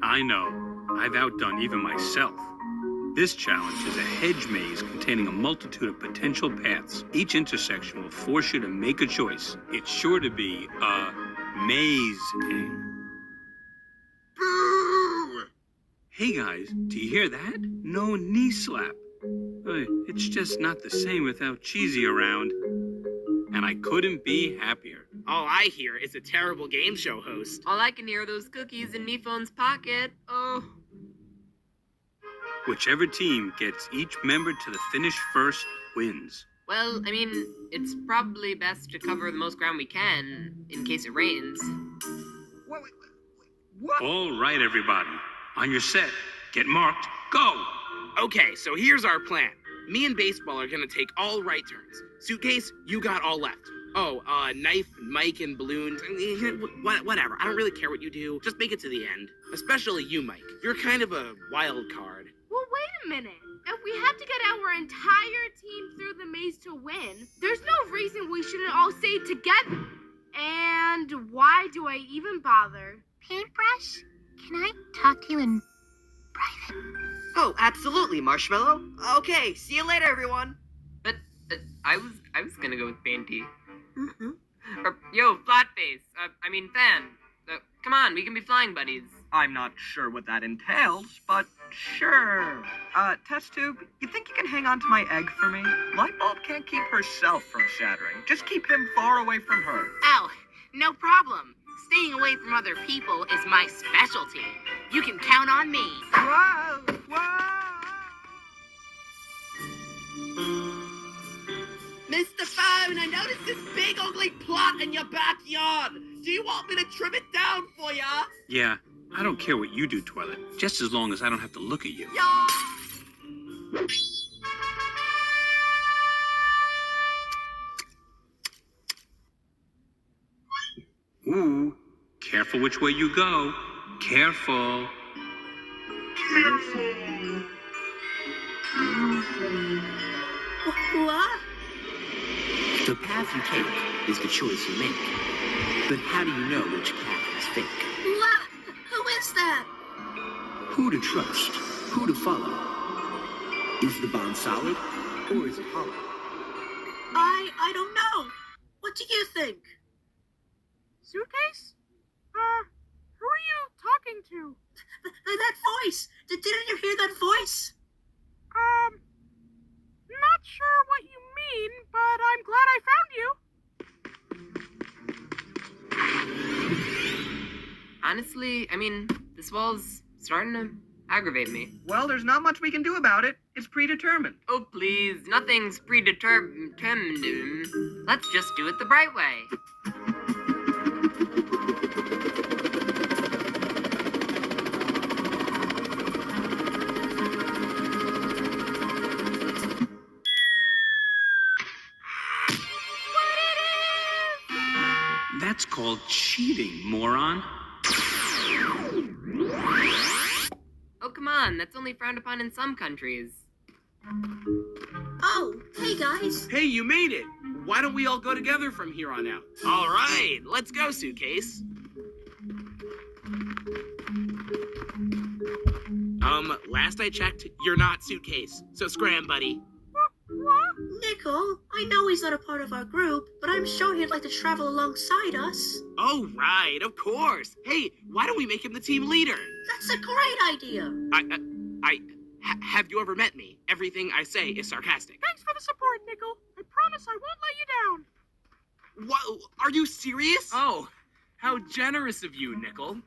I know. I've outdone even myself. This challenge is a hedge maze containing a multitude of potential paths. Each intersection will force you to make a choice. It's sure to be, amazing. Boo! Hey guys, do you hear that? No knee slap. It's just not the same without Cheesy around. And I couldn't be happier. All I hear is a terrible game show host. All I can hear are those cookies in me phone's pocket. Oh. Whichever team gets each member to the finish first wins. Well, I mean, it's probably best to cover the most ground we can in case it rains. What? All right, everybody. On your set. Get marked. Go! Okay, so here's our plan. Me and Baseball are gonna take all right turns. Suitcase, you got all left. Oh, knife, mic, and balloons. Whatever. I don't really care what you do. Just make it to the end. Especially you, Mike. You're kind of a wild card. Well, wait a minute. If we have to get our entire team through the maze to win, there's no reason we shouldn't all stay together. And why do I even bother? Paintbrush, can I talk to you in private? Oh, absolutely, Marshmallow. Okay, see you later, everyone. But I was gonna go with Banty. Or, yo, Flatface. Fan. Come on, we can be flying buddies. I'm not sure what that entails, but sure. Test tube, you think you can hang on to my egg for me? Lightbulb can't keep herself from shattering. Just keep him far away from her. Oh, no problem. Staying away from other people is my specialty. You can count on me. Whoa! Mr. Phone, I noticed this big ugly plot in your backyard. Do you want me to trim it down for ya? Yeah, I don't care what you do, Twilight. Just as long as I don't have to look at you. Ooh, careful which way you go. Careful. What? The path you take is the choice you make. But how do you know which path is fake? What? Who is that? Who to trust? Who to follow? Is the bond solid or is it hollow? I don't know. What do you think? Suitcase? Who are you talking to? That voice! Didn't you hear that voice? Not sure what you mean, but I'm glad I found you. Honestly, this wall's starting to aggravate me. Well, there's not much we can do about it. It's predetermined. Oh, please. Nothing's predetermined. Let's just do it the bright way. That's called cheating, moron. Oh, come on. That's only frowned upon in some countries. Oh, hey guys. Hey, you made it. Why don't we all go together from here on out? All right, let's go, Suitcase. Last I checked, you're not Suitcase. So scram, buddy. Nickel, I know he's not a part of our group, but I'm sure he'd like to travel alongside us. Oh, right, of course. Hey, why don't we make him the team leader? That's a great idea. Have you ever met me? Everything I say is sarcastic. Thanks for the support, Nickel. I promise I won't let you down. What? Are you serious? Oh, how generous of you, Nickel.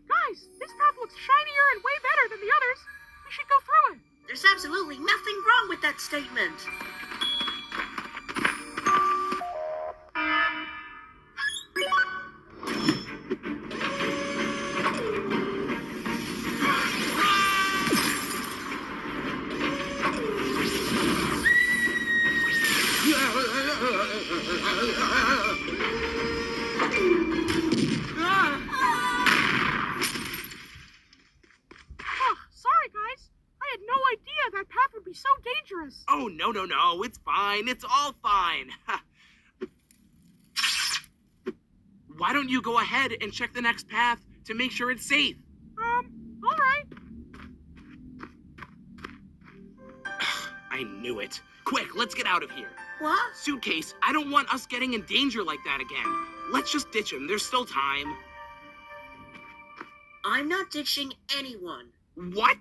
Guys, this path looks shinier and way better than the others. We should go through it. There's absolutely nothing wrong with that statement. Sorry, guys. I had no idea that path would be so dangerous. Oh, no. It's fine. It's all fine. Why don't you go ahead and check the next path to make sure it's safe? All right. I knew it. Quick, let's get out of here. What? Suitcase, I don't want us getting in danger like that again. Let's just ditch him. There's still time. I'm not ditching anyone. What?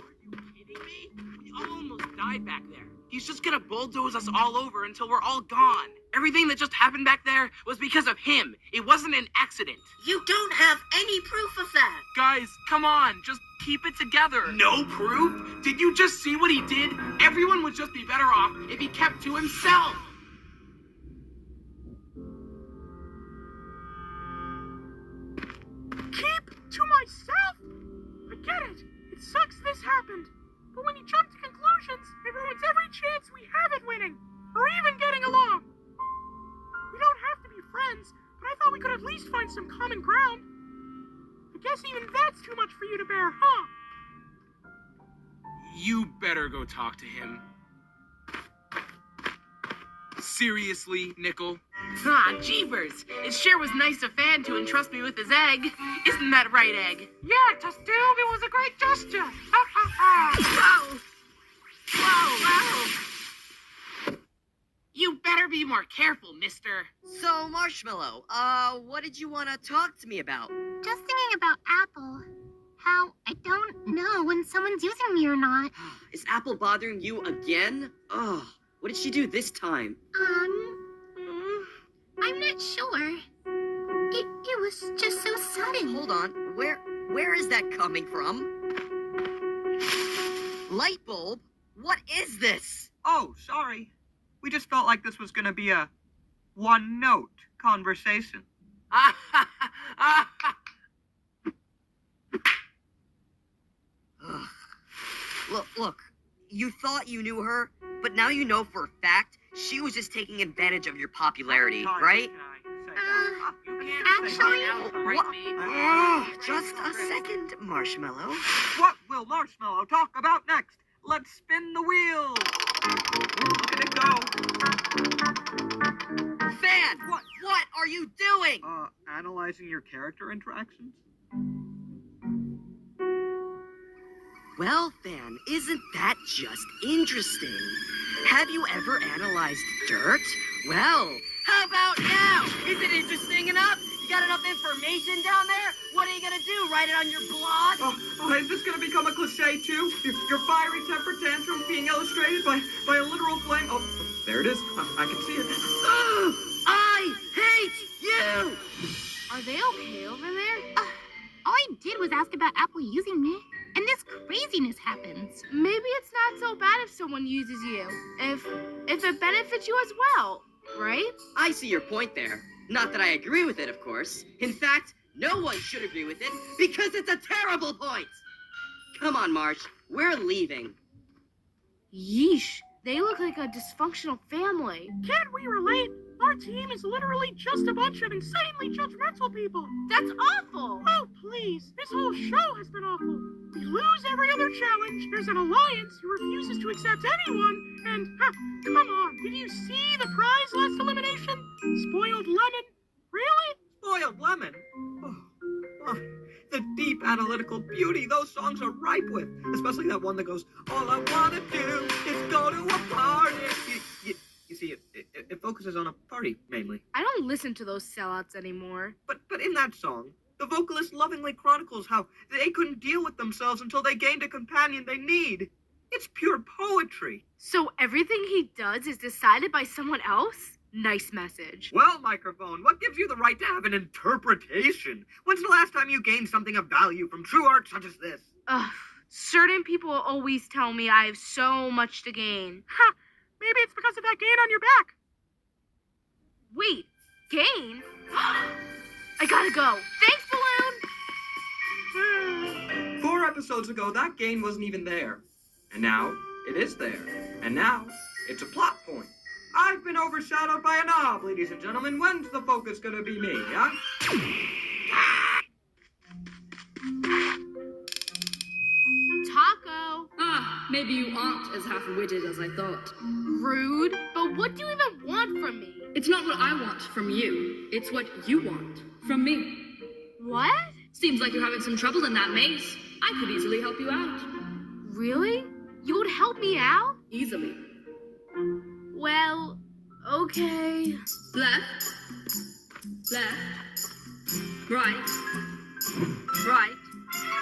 Are you kidding me? We almost died back there. He's just gonna bulldoze us all over until we're all gone. Everything that just happened back there was because of him. It wasn't an accident. You don't have any proof of that. Guys, come on. Just keep it together. No proof? Did you just see what he did? Everyone would just be better off if he kept to himself. Keep to myself? I get it. It sucks this happened. But when you jump to conclusions, it ruins every chance we have at winning, or even getting along. We don't have to be friends, but I thought we could at least find some common ground. I guess even that's too much for you to bear, huh? You better go talk to him. Seriously, Nickel? Ah, jeepers. It sure was nice of Fan to entrust me with his egg. Isn't that right, Egg? Yeah, Test Tube, it was a great gesture. Ha ha ha. Whoa! You better be more careful, mister. So, Marshmallow, what did you want to talk to me about? Just thinking about Apple. How I don't know when someone's using me or not. Is Apple bothering you again? Ugh, what did she do this time? I'm not sure. It was just so sudden. Hold on, where is that coming from? Light bulb? What is this? Oh, sorry. We just felt like this was gonna be a one-note conversation. Look, you thought you knew her, but now you know for a fact she was just taking advantage of your popularity, right? Actually, Just a second, Marshmallow. What will Marshmallow talk about next? Let's spin the wheel. Look at it go. Fan, what are you doing? Analyzing your character interactions? Well, Fan, isn't that just interesting? Have you ever analyzed dirt? Well, how about now? Is it interesting enough? You got enough information down there? What are you gonna do? Write it on your blog? Oh, is this gonna become a cliche too? Your fiery temper tantrum being illustrated by a literal flame? Oh, there it is. I can see it. I hate you! Are they okay over there? all I did was ask about Apple using me, and this craziness happens. Maybe it's not so bad if someone uses you. If it benefits you as well, right? I see your point there. Not that I agree with it, of course. In fact, no one should agree with it because it's a terrible point. Come on, Marsh. We're leaving. Yeesh. They look like a dysfunctional family. Can't we relate? Our team is literally just a bunch of insanely judgmental people. That's awful. Oh, please. This whole show has been awful. We lose every other challenge. There's an alliance who refuses to accept anyone. And, come on. Did you see the prize last elimination? Spoiled lemon? Really? Spoiled lemon? Oh, deep analytical beauty those songs are ripe with. Especially that one that goes, all I wanna do is go to a party. You see, it focuses on a party, mainly. I don't listen to those sellouts anymore. But in that song, the vocalist lovingly chronicles how they couldn't deal with themselves until they gained a companion they need. It's pure poetry. So everything he does is decided by someone else? Nice message. Well, Microphone, what gives you the right to have an interpretation? When's the last time you gained something of value from true art such as this? Ugh, certain people always tell me I have so much to gain. Ha! Maybe it's because of that gain on your back. Wait, gain? I gotta go. Thanks, Balloon! 4 episodes ago, that gain wasn't even there. And now, it is there. And now, it's a plot point. I've been overshadowed by a knob, ladies and gentlemen. When's the focus gonna be me, huh? Taco! Ah, maybe you aren't as half-witted as I thought. Rude, but what do you even want from me? It's not what I want from you. It's what you want from me. What? Seems like you're having some trouble in that maze. I could easily help you out. Really? You would help me out? Easily. Well, okay. Left. Left. Right. Right.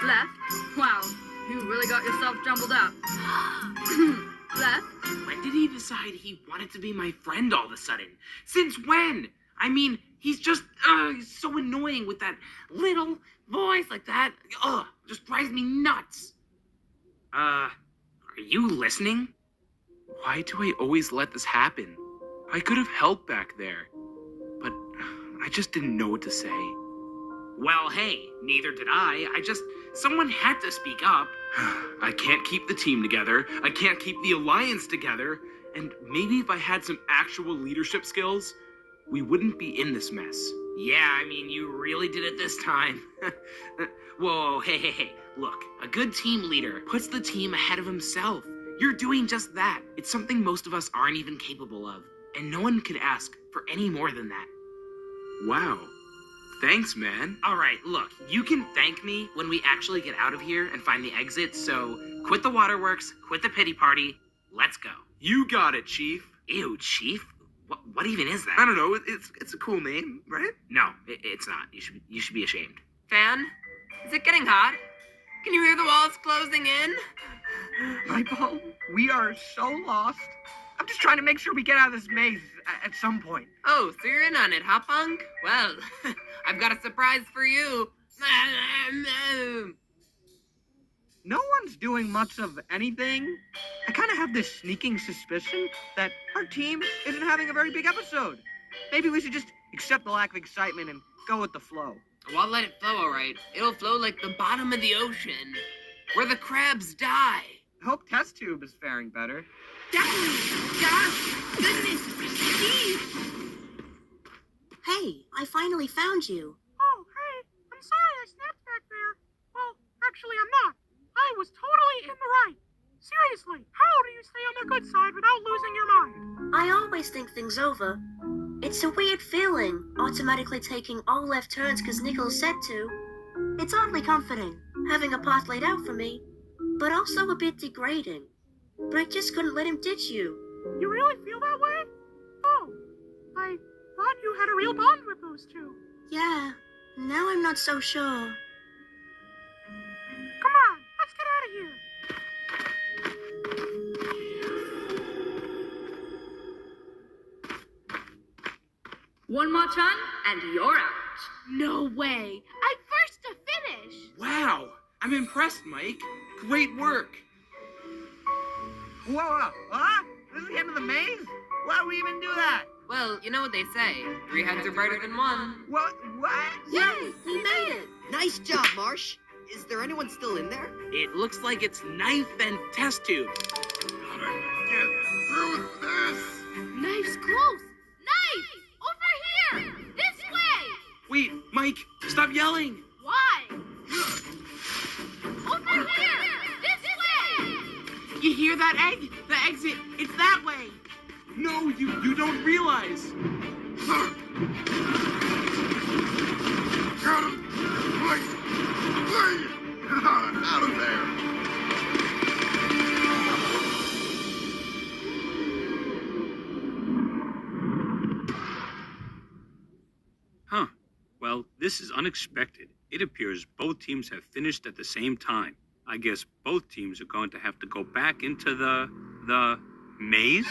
Left. Wow, you really got yourself jumbled up. Left. When did he decide he wanted to be my friend all of a sudden? Since when? I mean, he's just, he's so annoying with that little voice like that. Ugh, just drives me nuts. Are you listening? Why do I always let this happen? I could have helped back there, but I just didn't know what to say. Well, hey, neither did I. Someone had to speak up. I can't keep the team together. I can't keep the alliance together. And maybe if I had some actual leadership skills, we wouldn't be in this mess. Yeah, I mean, you really did it this time. Whoa, hey. Look, a good team leader puts the team ahead of himself. You're doing just that. It's something most of us aren't even capable of. And no one could ask for any more than that. Wow. Thanks, man. All right, look, you can thank me when we actually get out of here and find the exit, so quit the waterworks, quit the pity party, let's go. You got it, Chief. Ew, Chief? What even is that? I don't know, it's a cool name, right? No, it's not. You should be ashamed. Fan, is it getting hot? Can you hear the walls closing in? Michael, we are so lost. I'm just trying to make sure we get out of this maze at some point. Oh, so you're in on it, huh, Punk? Well, I've got a surprise for you. No one's doing much of anything. I kind of have this sneaking suspicion that our team isn't having a very big episode. Maybe we should just accept the lack of excitement and go with the flow. Well, I'll let it flow, all right. It'll flow like the bottom of the ocean, where the crabs die. I hope Test Tube is faring better. Gosh, goodness, Steve! Hey, I finally found you. Oh, hey, I'm sorry I snapped back there. Well, actually, I'm not. I was totally in the right. Seriously, how do you stay on the good side without losing your mind? I always think things over. It's a weird feeling, automatically taking all left turns because Nichols said to. It's oddly comforting, having a path laid out for me, but also a bit degrading. But I just couldn't let him ditch you. You really feel that way? Oh, I thought you had a real bond with those two. Yeah, now I'm not so sure. Come on, let's get out of here. One more turn, and you're out. No way. I'm first to finish. Wow, I'm impressed, Mike. Great work. Whoa, huh? This is the end of the maze? Why would we even do that? Well, you know what they say. 3 heads are brighter than one. What? Yay, we made it! Nice job, Marsh. Is there anyone still in there? It looks like it's Knife and Test Tube. Knife's close. Knife! Over here! This way! Wait, Mike, stop yelling. Why? Over here! This way! You hear that, Egg? The exit, it's that way. No, you don't realize. Out of there! Huh. Well, this is unexpected. It appears both teams have finished at the same time. I guess both teams are going to have to go back into the maze?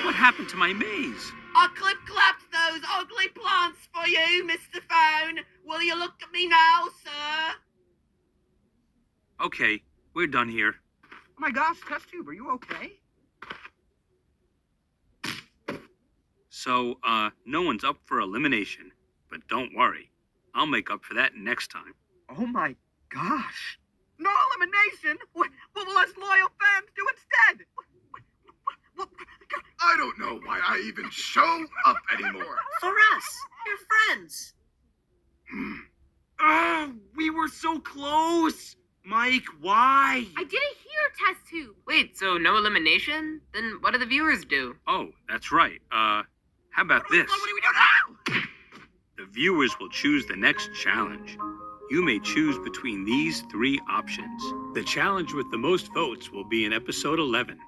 What happened to my maze? I clip-clapped those ugly plants for you, Mr. Phone. Will you look at me now, sir? Okay, we're done here. Oh my gosh, Test Tube, are you okay? So, no one's up for elimination. But don't worry. I'll make up for that next time. Oh my gosh. No elimination? What will us loyal fans do instead? I don't know why I even show up anymore. For us, your friends. Oh, we were so close. Mike, why? I didn't hear Test Tube. Wait, so no elimination? Then what do the viewers do? Oh, that's right. How about this? What do we do now? The viewers will choose the next challenge. You may choose between these 3 options. The challenge with the most votes will be in episode 11.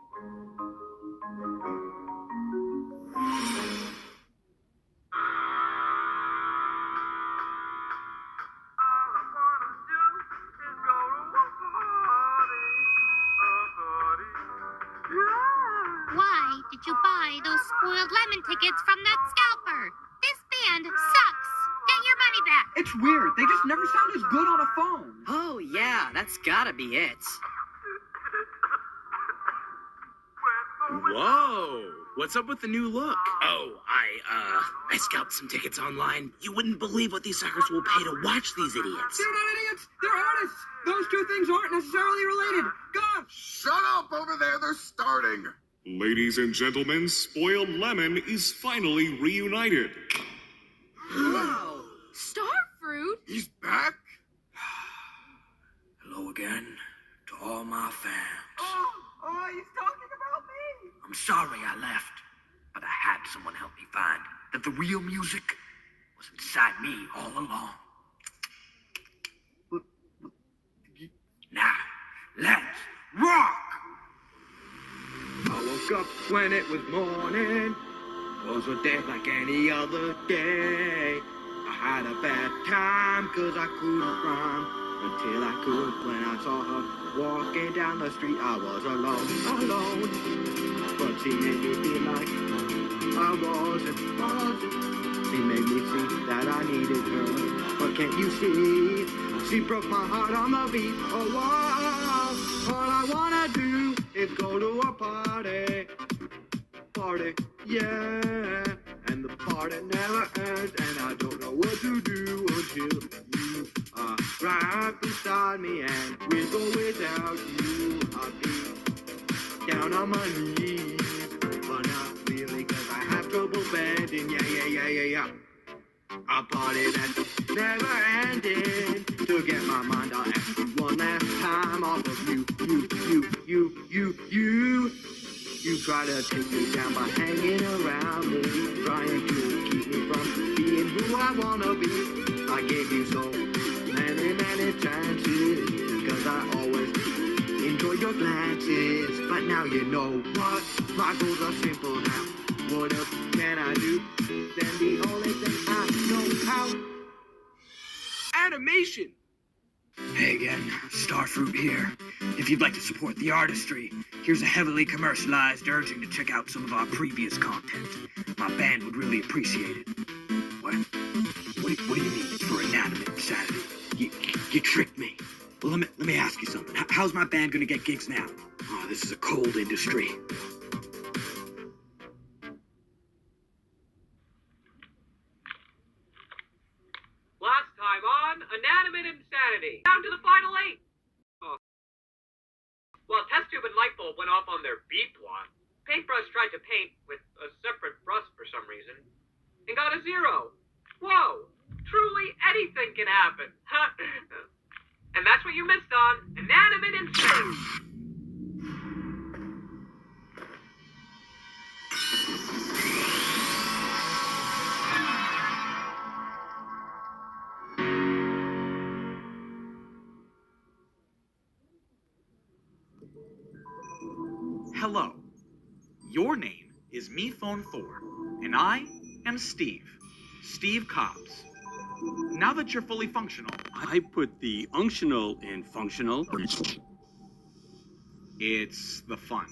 Why did you buy those spoiled lemon tickets from that scalper? This band sucks. Get your money back. It's weird. They just never sound as good on a phone. Oh, yeah, that's gotta be it. Whoa! What's up with the new look? Oh, I scalped some tickets online. You wouldn't believe what these suckers will pay to watch these idiots. They're not idiots. They're artists. Those two things aren't necessarily related. Gosh! Shut up over there, they're starting! Ladies and gentlemen, Spoiled Lemon is finally reunited. Wow! Starfruit? He's back? Hello again to all my fans. Oh, he's talking about me! I'm sorry I left, but I had someone help me find that the real music was inside me all along. Now, let's rock! I woke up when it was morning. Was a day like any other day. I had a bad time cause I couldn't rhyme until I could. When I saw her walking down the street, I was alone. But she made me feel like I wasn't. She made me see that I needed her. But can't you see? She broke my heart on the beat. Oh, wow. All I wanna do is go to a party. Party, yeah. And the party never ends. And I don't know what to do until you are right beside me. And we'll go without you. I'll be down on my knees. But not really, cause I have trouble bending. Yeah. A party that's never ending. To get my mind, I'll ask you one last time off of you. You try to take me down by hanging around me, trying to keep me from being who I wanna be. I gave you so many chances, cause I always enjoy your glances. But now you know what, my goals are simple now. What else can I do? Then the only thing I know how. Animation! Hey again, Starfruit here. If you'd like to support the artistry, here's a heavily commercialized urging to check out some of our previous content. My band would really appreciate it. What do you mean for inanimate insanity? You tricked me. Well, let me ask you something. How's my band gonna get gigs now? Oh, this is a cold industry. Last time on Inanimate Insanity. Down to the final 8. Oh. Well, Test Tube and Lightbulb went off on their B plot. Paintbrush tried to paint with a separate brush for some reason and got a 0. Whoa! Truly anything can happen. And that's what you missed on Inanimate Insanity. Hello. Your name is Me Phone 4, and I am Steve. Steve Cobbs. Now that you're fully functional, I put the unctional in functional. it's the fun.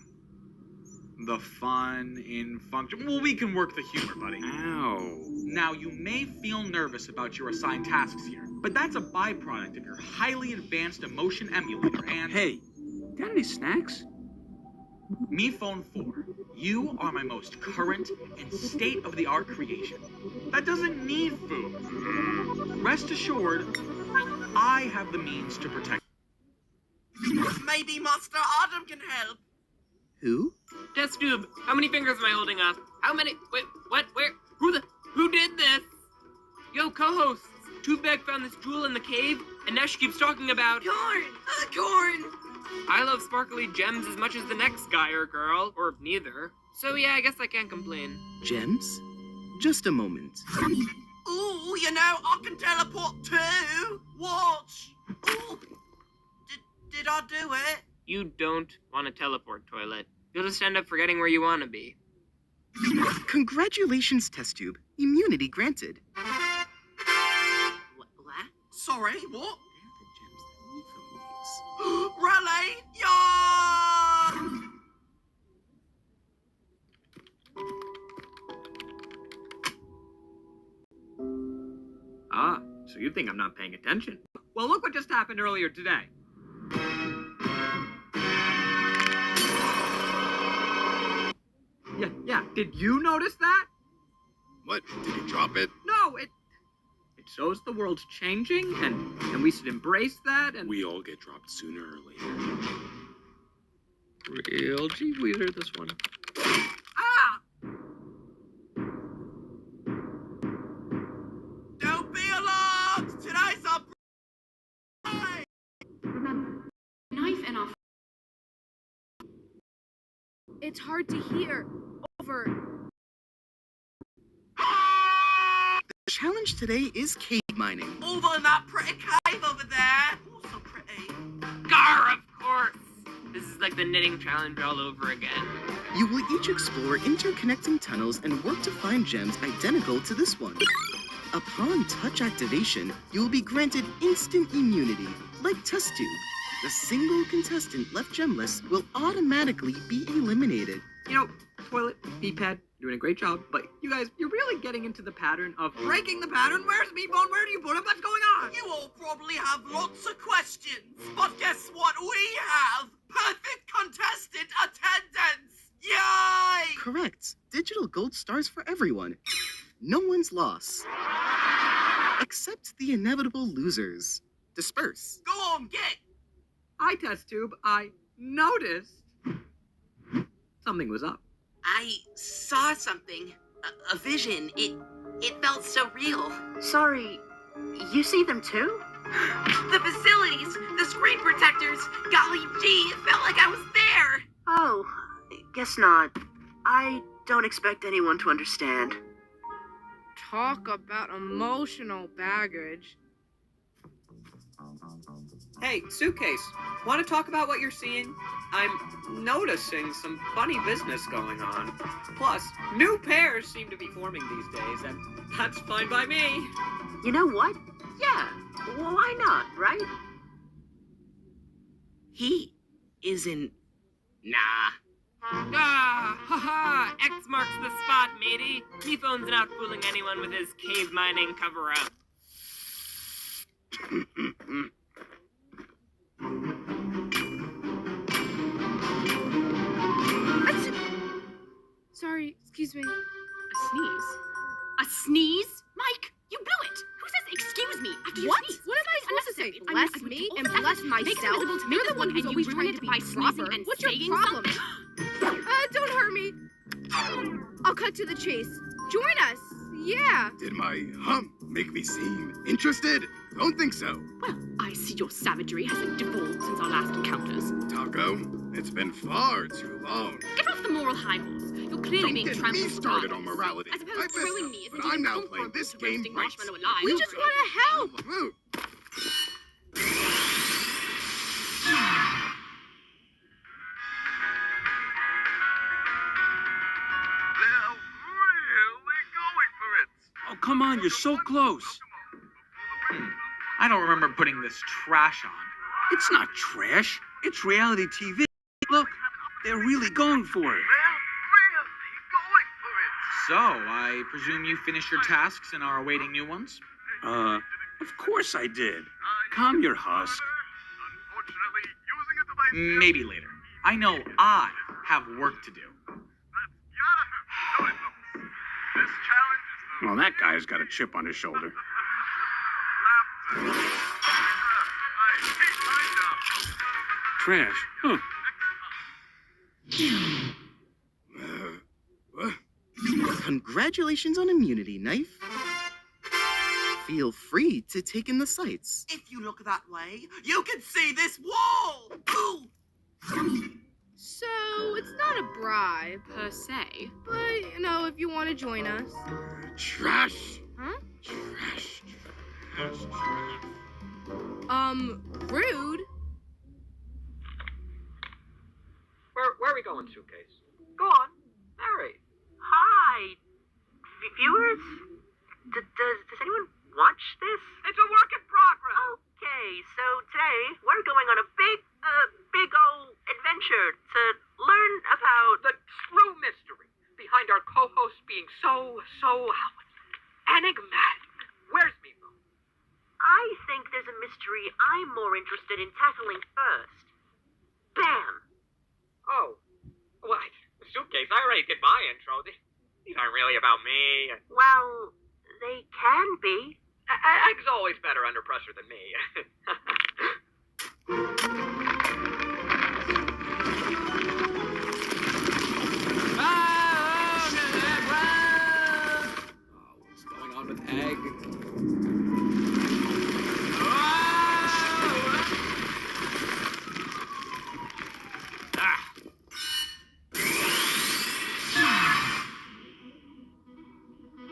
The fun in function. Well, we can work the humor, buddy. Ow. Now, you may feel nervous about your assigned tasks here, but that's a byproduct of your highly advanced emotion emulator and... Hey, got any snacks? Me Phone 4, you are my most current and state-of-the-art creation. That doesn't need food. Rest assured, I have the means to protect. Maybe Master Autumn can help. Who? Test tube, how many fingers am I holding up? How many? Wait, what? Where? Who did this? Yo, co-hosts, Toothbag found this jewel in the cave, and now she keeps talking about Corn! Corn! I love sparkly gems as much as the next guy or girl, or neither. So yeah, I guess I can't complain. Gems? Just a moment. Ooh, you know, I can teleport too. Watch. Ooh. Did I do it? You don't want to teleport, Toilet. You'll just end up forgetting where you want to be. Congratulations, Test Tube. Immunity granted. What? Sorry, what? Raleigh! Yeah! Ah, so you think I'm not paying attention? Well, look what just happened earlier today. Yeah, did you notice that? What? Did he drop it? No, it shows the world's changing, and we should embrace that, and... We all get dropped sooner or later. Real gee whizer, this one. Ah! Don't be alarmed! Today's our Knife and off. It's hard to hear. Over. The challenge today is cave mining. Over in that pretty cave over there. Oh, so pretty. Gar, of course! This is like the knitting challenge all over again. You will each explore interconnecting tunnels and work to find gems identical to this one. Upon touch activation, you will be granted instant immunity, like Test Tube. The single contestant left gemless will automatically be eliminated. You know, Toilet, Pad, doing a great job, but you guys, you're really getting into the pattern of breaking the pattern. Where's Meatbone? Where do you put him? What's going on? You all probably have lots of questions, but guess what we have? Perfect contestant attendance! Yay! Correct. Digital gold stars for everyone. No one's loss. Except the inevitable losers. Disperse. Go on, get! Hi, Test Tube. I noticed something was up. I saw something. A vision. It felt so real. Sorry, you see them too? The facilities, the screen protectors. Golly gee, it felt like I was there. Oh, guess not. I don't expect anyone to understand. Talk about emotional baggage. Hey, Suitcase, want to talk about what you're seeing? I'm noticing some funny business going on. Plus, new pairs seem to be forming these days, and that's fine by me. You know what? Yeah, why not, right? He isn't. Nah. Ah, haha! X marks the spot, matey. Me phone's not fooling anyone with his cave mining cover-up. Sorry, excuse me. A sneeze? A sneeze? Mike, you blew it! Who says excuse me after you What? sneeze? What am I supposed to say? Unnecessary. Bless I would me do and all bless that. myself? Make it visible to make You're the it one look, who's and always you trying ruined to be by sneezing proper. and What's your saying problem? something. Don't hurt me. I'll cut to the chase. Join us. Yeah. Did my hump make me seem interested? Don't think so. Well, I see your savagery hasn't devolved since our last encounters. Taco, it's been far too long. Get off the moral high horse. You're clearly Don't being get trampled me for started progress. on morality. I suppose I messed throwing up, me but isn't I'm even now comparable playing this to game roasting right. marshmallow alive. We just want to help. come on, you're so close. I don't remember putting this trash on. It's not trash. It's reality TV. Look, they're really going for it. So, I presume you finished your tasks and are awaiting new ones? Of course I did. Calm your husk. Maybe later. I know I have work to do. Well, that guy's got a chip on his shoulder. Trash, huh? Congratulations on immunity, Knife. Feel free to take in the sights. If you look that way, you can see this wall! Ooh! So, it's not a bribe, per se. But, you know, if you want to join us. Trash. Huh? Trash. Rude? Where are we going, Suitcase? Go on, narrate. Hi, viewers. Does anyone watch this? It's a work in progress. Okay, so today we're going on a big old adventure to learn about The true mystery behind our co-host being so enigmatic. Where's Mevo? I think there's a mystery I'm more interested in tackling first. Bam! Oh, well, Suitcase, I already did my intro. These aren't really about me. Well, they can be. Egg's always better under pressure than me. What's going on with Egg?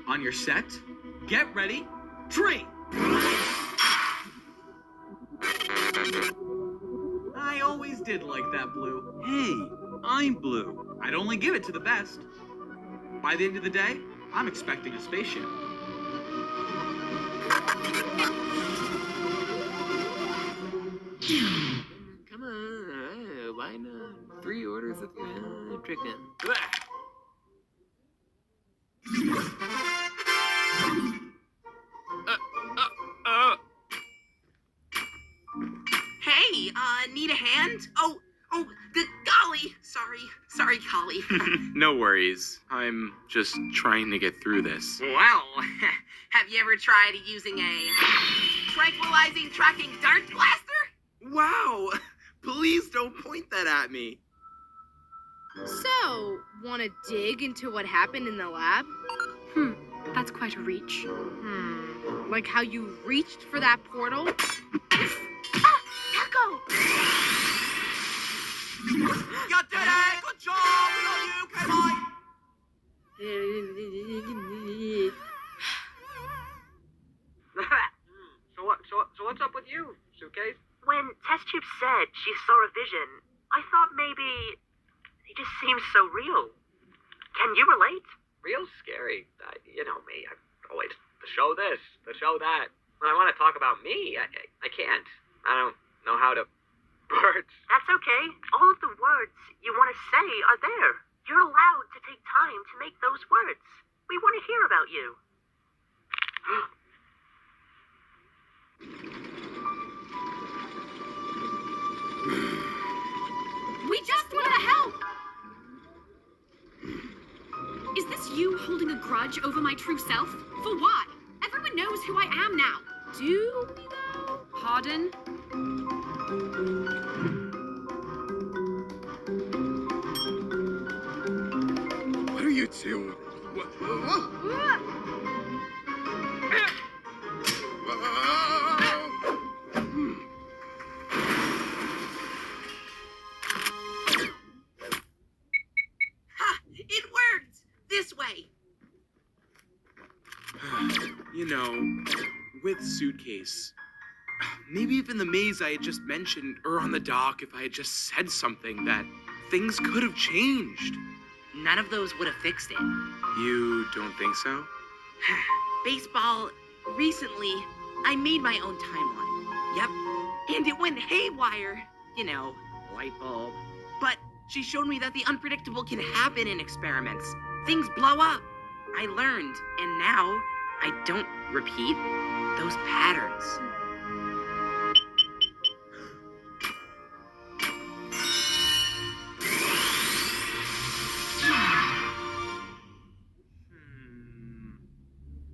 On your set, get ready, tree! I always did like that blue. Hey, I'm Blue. I'd only give it to the best. By the end of the day, I'm expecting a spaceship. Come on, why not? 3 orders of chicken. Hey, need a hand? Oh, golly. Sorry, Collie. No worries. I'm just trying to get through this. Well, have you ever tried using a tranquilizing tracking dart blaster? Wow! Please don't point that at me. So, want to dig into what happened in the lab? That's quite a reach. Like how you reached for that portal? Echo! You did it! Good job! We got you, K-Mike! So what's up with you, Suitcase? When Test Tube said she saw a vision, I thought maybe it just seems so real. Can you relate? Real scary. You know me. I always the show this, the show that. When I want to talk about me, I can't. I don't know how to. Words. That's okay. All of the words you want to say are there. You're allowed to take time to make those words. We want to hear about you. We just want to help! Is this you holding a grudge over my true self? For why? Everyone knows who I am now. Do we though? Pardon? What are you two? Ha! It worked! This way. You know, with Suitcase, maybe if in the maze I had just mentioned, or on the dock, if I had just said something, that things could have changed. None of those would have fixed it. You don't think so? baseball, recently, I made my own timeline. Yep. And it went haywire. You know, light bulb. But she showed me that the unpredictable can happen in experiments. Things blow up. I learned, and now I don't repeat those patterns.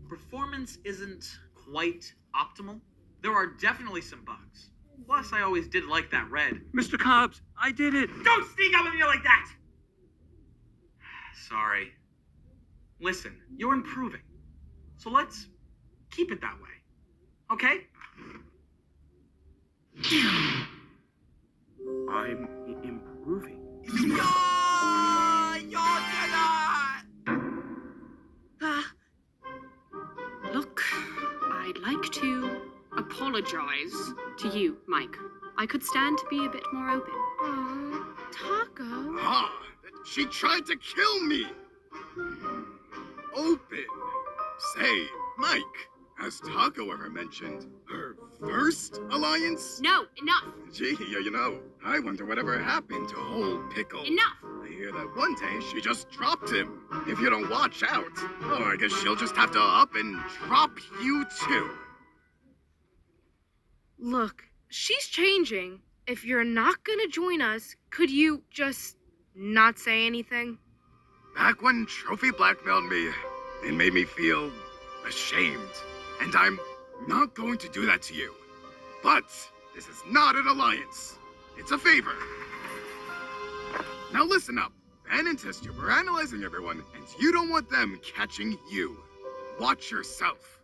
Performance isn't quite optimal. There are definitely some bugs. Plus, I always did like that red. Mr. Cobbs, I did it. Don't sneak up on me like that! Sorry. Listen, you're improving. So let's keep it that way. Okay? I'm improving. Look, I'd like to apologize to you, Mike. I could stand to be a bit more open. Aw, Taco. Ah, she tried to kill me! Open. Say, Mike, has Taco ever mentioned her first alliance? No, enough. Gee, you know, I wonder whatever happened to old Pickle. Enough. I hear that one day she just dropped him. If you don't watch out, oh, I guess she'll just have to up and drop you too. Look, she's changing. If you're not gonna join us, could you just not say anything? Back when Trophy blackmailed me, it made me feel ashamed. And I'm not going to do that to you. But this is not an alliance. It's a favor. Now listen up. Van and Test Tube are analyzing everyone, and you don't want them catching you. Watch yourself.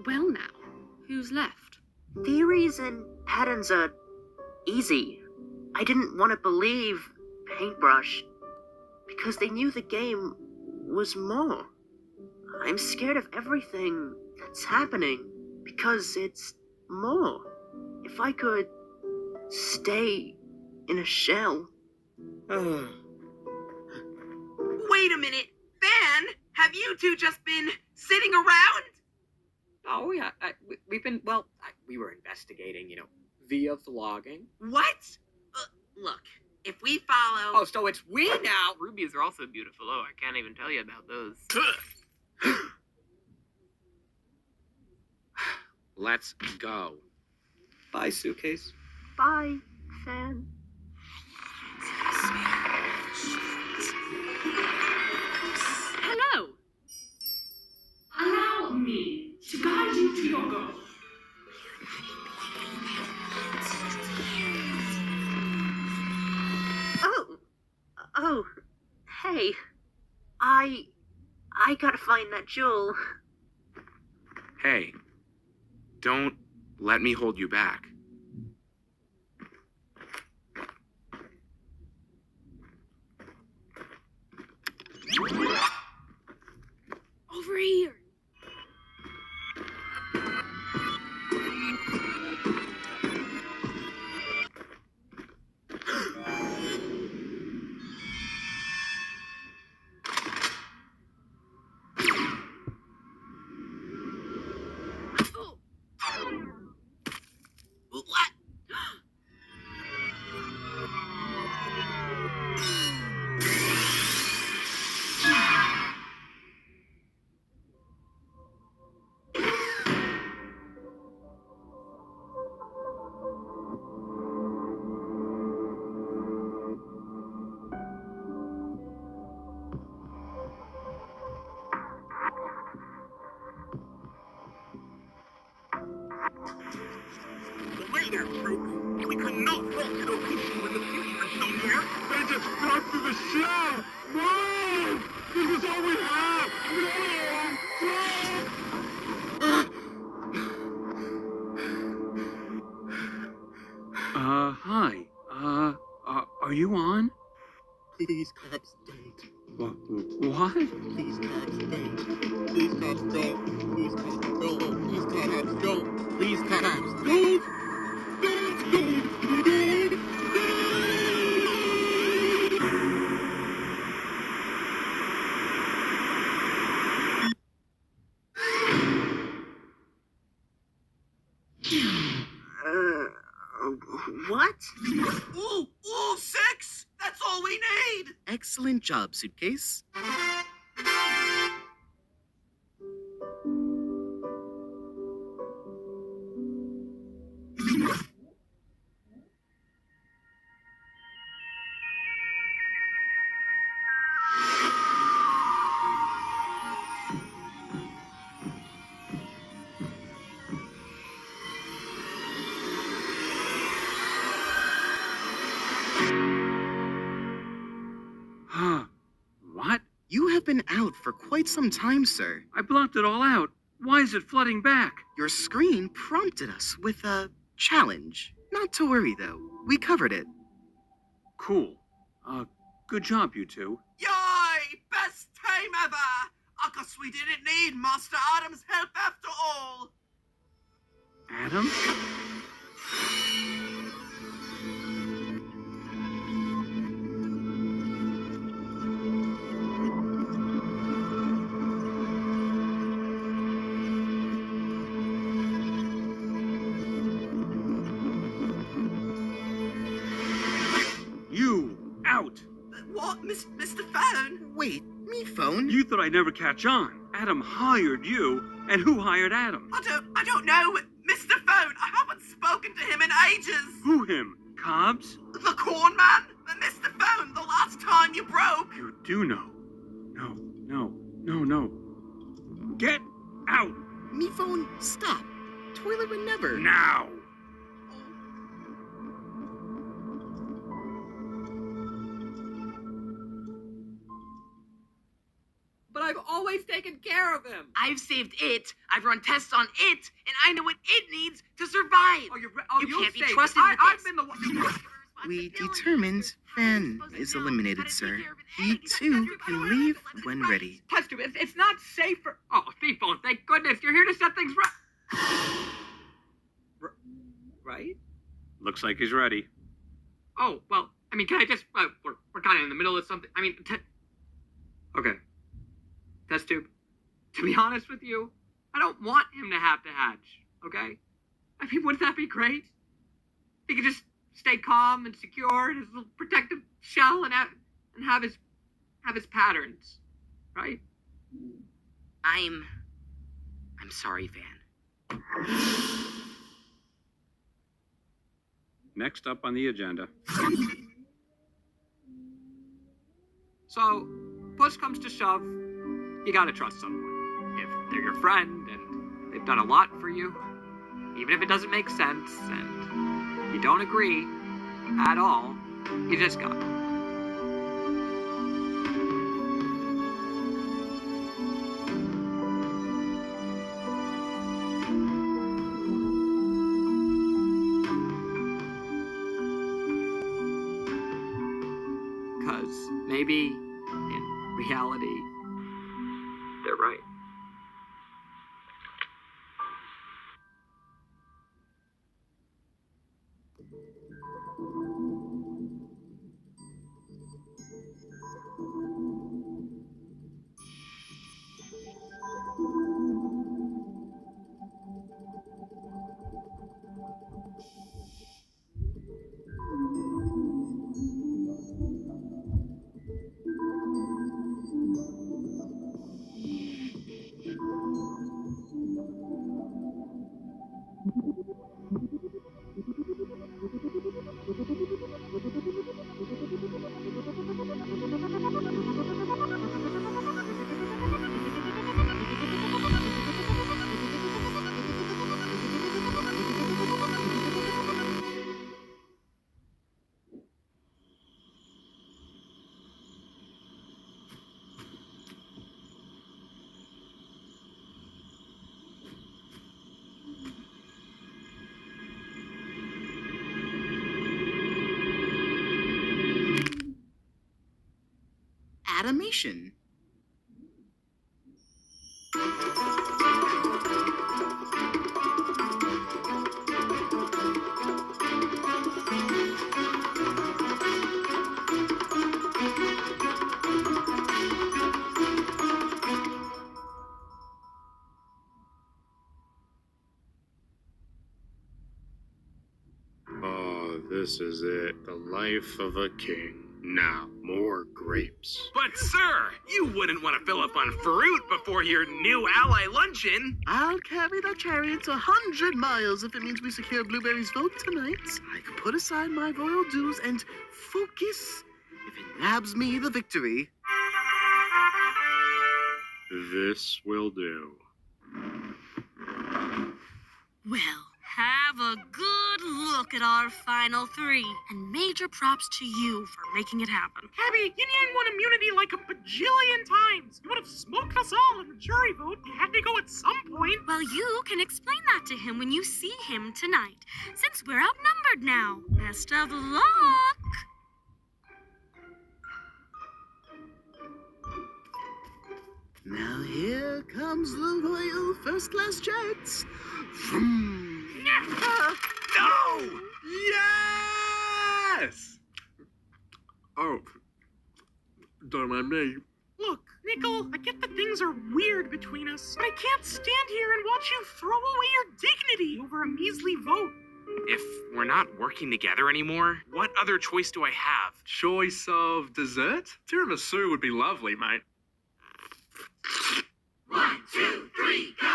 Well now, who's left? Theories and patterns are easy. I didn't want to believe Paintbrush because they knew the game was more. I'm scared of everything that's happening because it's more. If I could stay in a shell. Wait a minute. Van, have you two just been sitting around? Oh, yeah. We've been, we were investigating, via vlogging. What? Look, if we follow... Oh, so it's we now. Rubies are also beautiful. Oh, I can't even tell you about those. Let's go. Bye, suitcase. Bye, Fan. Hello. Allow me to guide you to your goal. Oh, hey. I gotta find that jewel. Hey, don't let me hold you back. Over here. Later, Troop. We could not walk to the issue in the future somewhere. They just got to the shell. No! This is all we have. No! Hi. Are you on? Please, cops, don't. What? Please, cops, don't. Please, cops, don't. Please, cops, don't. Please, cops, don't. Please, cops, don't. Ooh, 6! That's all we need! Excellent job, Suitcase. What? You have been out for quite some time, sir. I blocked it all out. Why is it flooding back? Your screen prompted us with a challenge. Not to worry, though. We covered it. Cool. Good job, you two. Yay! Best time ever! I guess we didn't need Master Adam's help after all. Adam? You, out! What, Mr. Phone? Wait, me phone? You thought I'd never catch on. Adam hired you, and who hired Adam? I don't know, Mr. Phone. I haven't spoken to him in ages. Who him? Cobbs? The corn man? Mr. Phone, the last time you broke. You do know. No. Get out! Me phone, stop. Toilet would never. Now! But I've always taken care of him. I've saved it. I've run tests on it, and I know what it needs to survive. You can't be saved it. trusted with I've this. been the one. We determined Fan is eliminated, sir. He, too, can leave when ready. Test tube, it's not safe for... Oh, Thiefbone, thank goodness. You're here to set things right. Right? Looks like he's ready. Oh, well, I mean, can I just... we're kind of in the middle of something. I mean... Okay. Test tube. To be honest with you, I don't want him to have to hatch, okay? I mean, wouldn't that be great? He could just stay calm and secure in his little protective shell and have his patterns, right? I'm sorry, Van. Next up on the agenda. So, push comes to shove, you gotta trust someone. If they're your friend and they've done a lot for you, even if it doesn't make sense and you don't agree at all, you just gotta. Because maybe in reality, they're right. Animation. This is it. The life of a king. Now, more grapes. But, sir, you wouldn't want to fill up on fruit before your new ally luncheon. I'll carry that chariot 100 miles if it means we secure Blueberry's vote tonight. I can put aside my royal dues and focus if it nabs me the victory. This will do. Well, have a good look at our final three, and major props to you for making it happen. Abby, you didn't want immunity like a bajillion times. You would have smoked us all in the jury vote. You had to go at some point. Well, you can explain that to him when you see him tonight, since we're outnumbered now. Best of luck! Now here comes the royal first-class jet. Vroom. No! Yes! Oh, don't mind me. Look, Nickel, I get that things are weird between us, but I can't stand here and watch you throw away your dignity over a measly vote. If we're not working together anymore, what other choice do I have? Choice of dessert? Tiramisu would be lovely, mate. 1, 2, 3, go!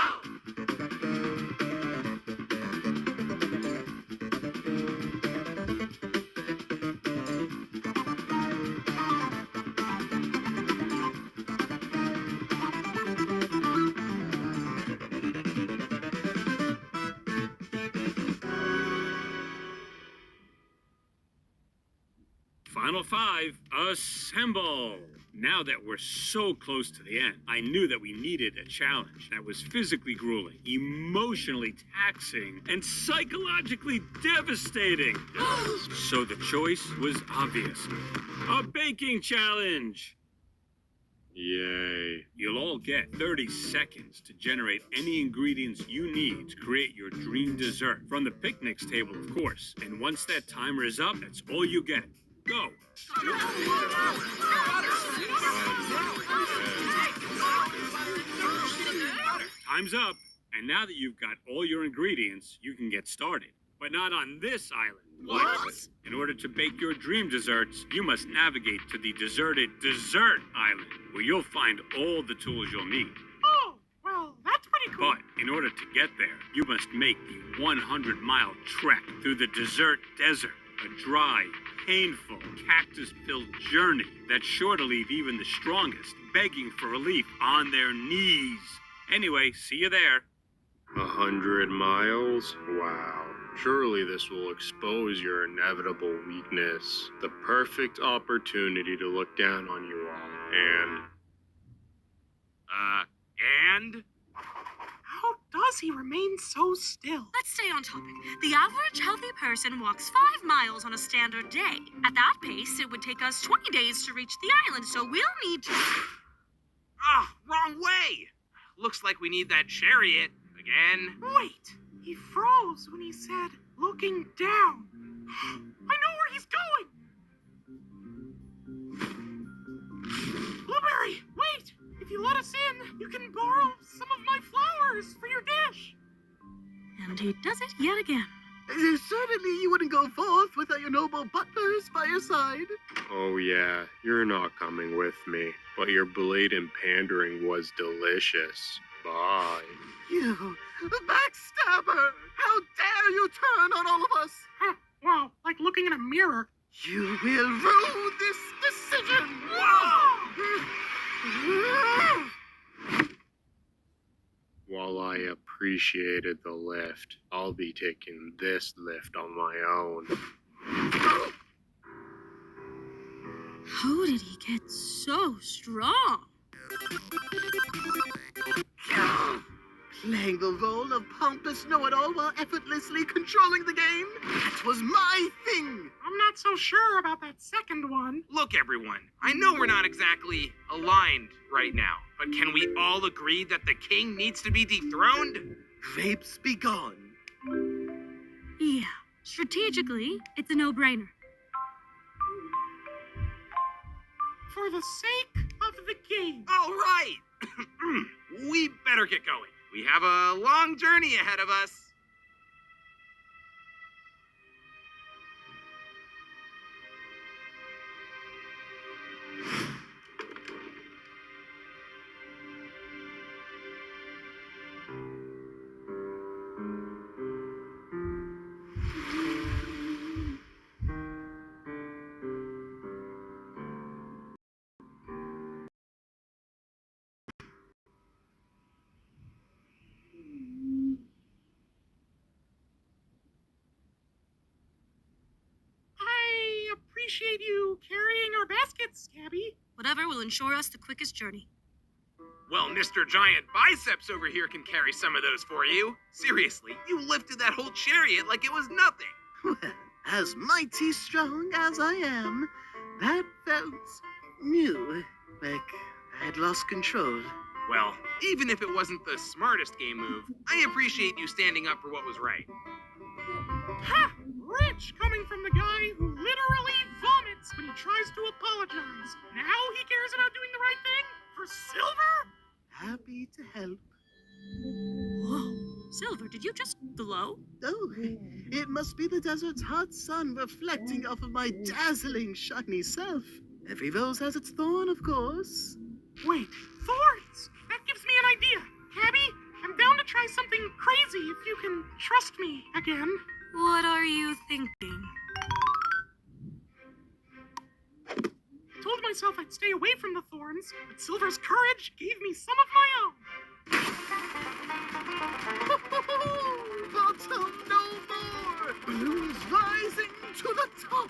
Final five, assemble! Now that we're so close to the end, I knew that we needed a challenge that was physically grueling, emotionally taxing, and psychologically devastating. So the choice was obvious. A baking challenge! Yay. You'll all get 30 seconds to generate any ingredients you need to create your dream dessert. From the picnics table, of course. And once that timer is up, that's all you get. Go! Time's up, and now that you've got all your ingredients, you can get started. But not on this island. What? In order to bake your dream desserts, you must navigate to the deserted Dessert Island, where you'll find all the tools you'll need. Oh, well, that's pretty cool. But in order to get there, you must make the 100-mile trek through the desert desert, a dry, painful, cactus-filled journey that's sure to leave even the strongest begging for relief on their knees. Anyway, see you there. 100 miles? Wow. Surely this will expose your inevitable weakness. The perfect opportunity to look down on you all. And? How does he remain so still? Let's stay on topic. The average healthy person walks 5 miles on a standard day. At that pace, it would take us 20 days to reach the island, so we'll need to... Ah, wrong way! Looks like we need that chariot again. Wait, he froze when he said, looking down. I know where he's going! Blueberry, wait! If you let us in, you can borrow some of my flowers for your dish. And he does it yet again. Certainly you wouldn't go forth without your noble butlers by your side. Oh yeah, you're not coming with me, but your blatant pandering was delicious. Bye. You, backstabber! How dare you turn on all of us? Huh, wow, like looking in a mirror. You will rue this decision! While I appreciated the lift, I'll be taking this lift on my own. How did he get so strong? Playing the role of pompous know-it-all while effortlessly controlling the game? That was my thing! I'm not so sure about that second one. Look, everyone, I know we're not exactly aligned right now, but can we all agree that the king needs to be dethroned? Grapes be gone. Yeah, strategically, it's a no-brainer. For the sake of the game. All right! We better get going. We have a long journey ahead of us. appreciate you carrying our baskets, Gabby. Whatever will ensure us the quickest journey. Well, Mr. Giant Biceps over here can carry some of those for you. Seriously, you lifted that whole chariot like it was nothing. Well, as mighty strong as I am, that felt new, like I had lost control. Well, even if it wasn't the smartest game move, I appreciate you standing up for what was right. Ha! Rich coming from the guy who literally vomits when he tries to apologize. Now he cares about doing the right thing? For Silver? Happy to help. Whoa. Silver, did you just glow? Oh, it must be the desert's hot sun reflecting off of my dazzling, shiny self. Every rose has its thorn, of course. Wait, thorns! That gives me an idea. Gabby, I'm down to try something crazy if you can trust me again. What are you thinking? I told myself I'd stay away from the thorns, but Silver's courage gave me some of my own. Bottom no more! Balloons rising to the top!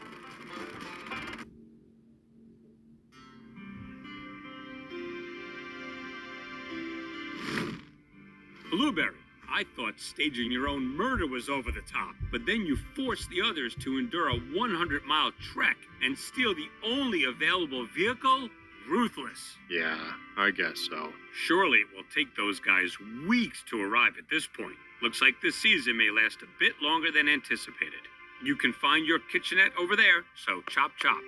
Blueberry, I thought staging your own murder was over the top, but then you forced the others to endure a 100-mile trek and steal the only available vehicle? Ruthless. Yeah, I guess so. Surely it will take those guys weeks to arrive at this point. Looks like this season may last a bit longer than anticipated. You can find your kitchenette over there, so chop chop.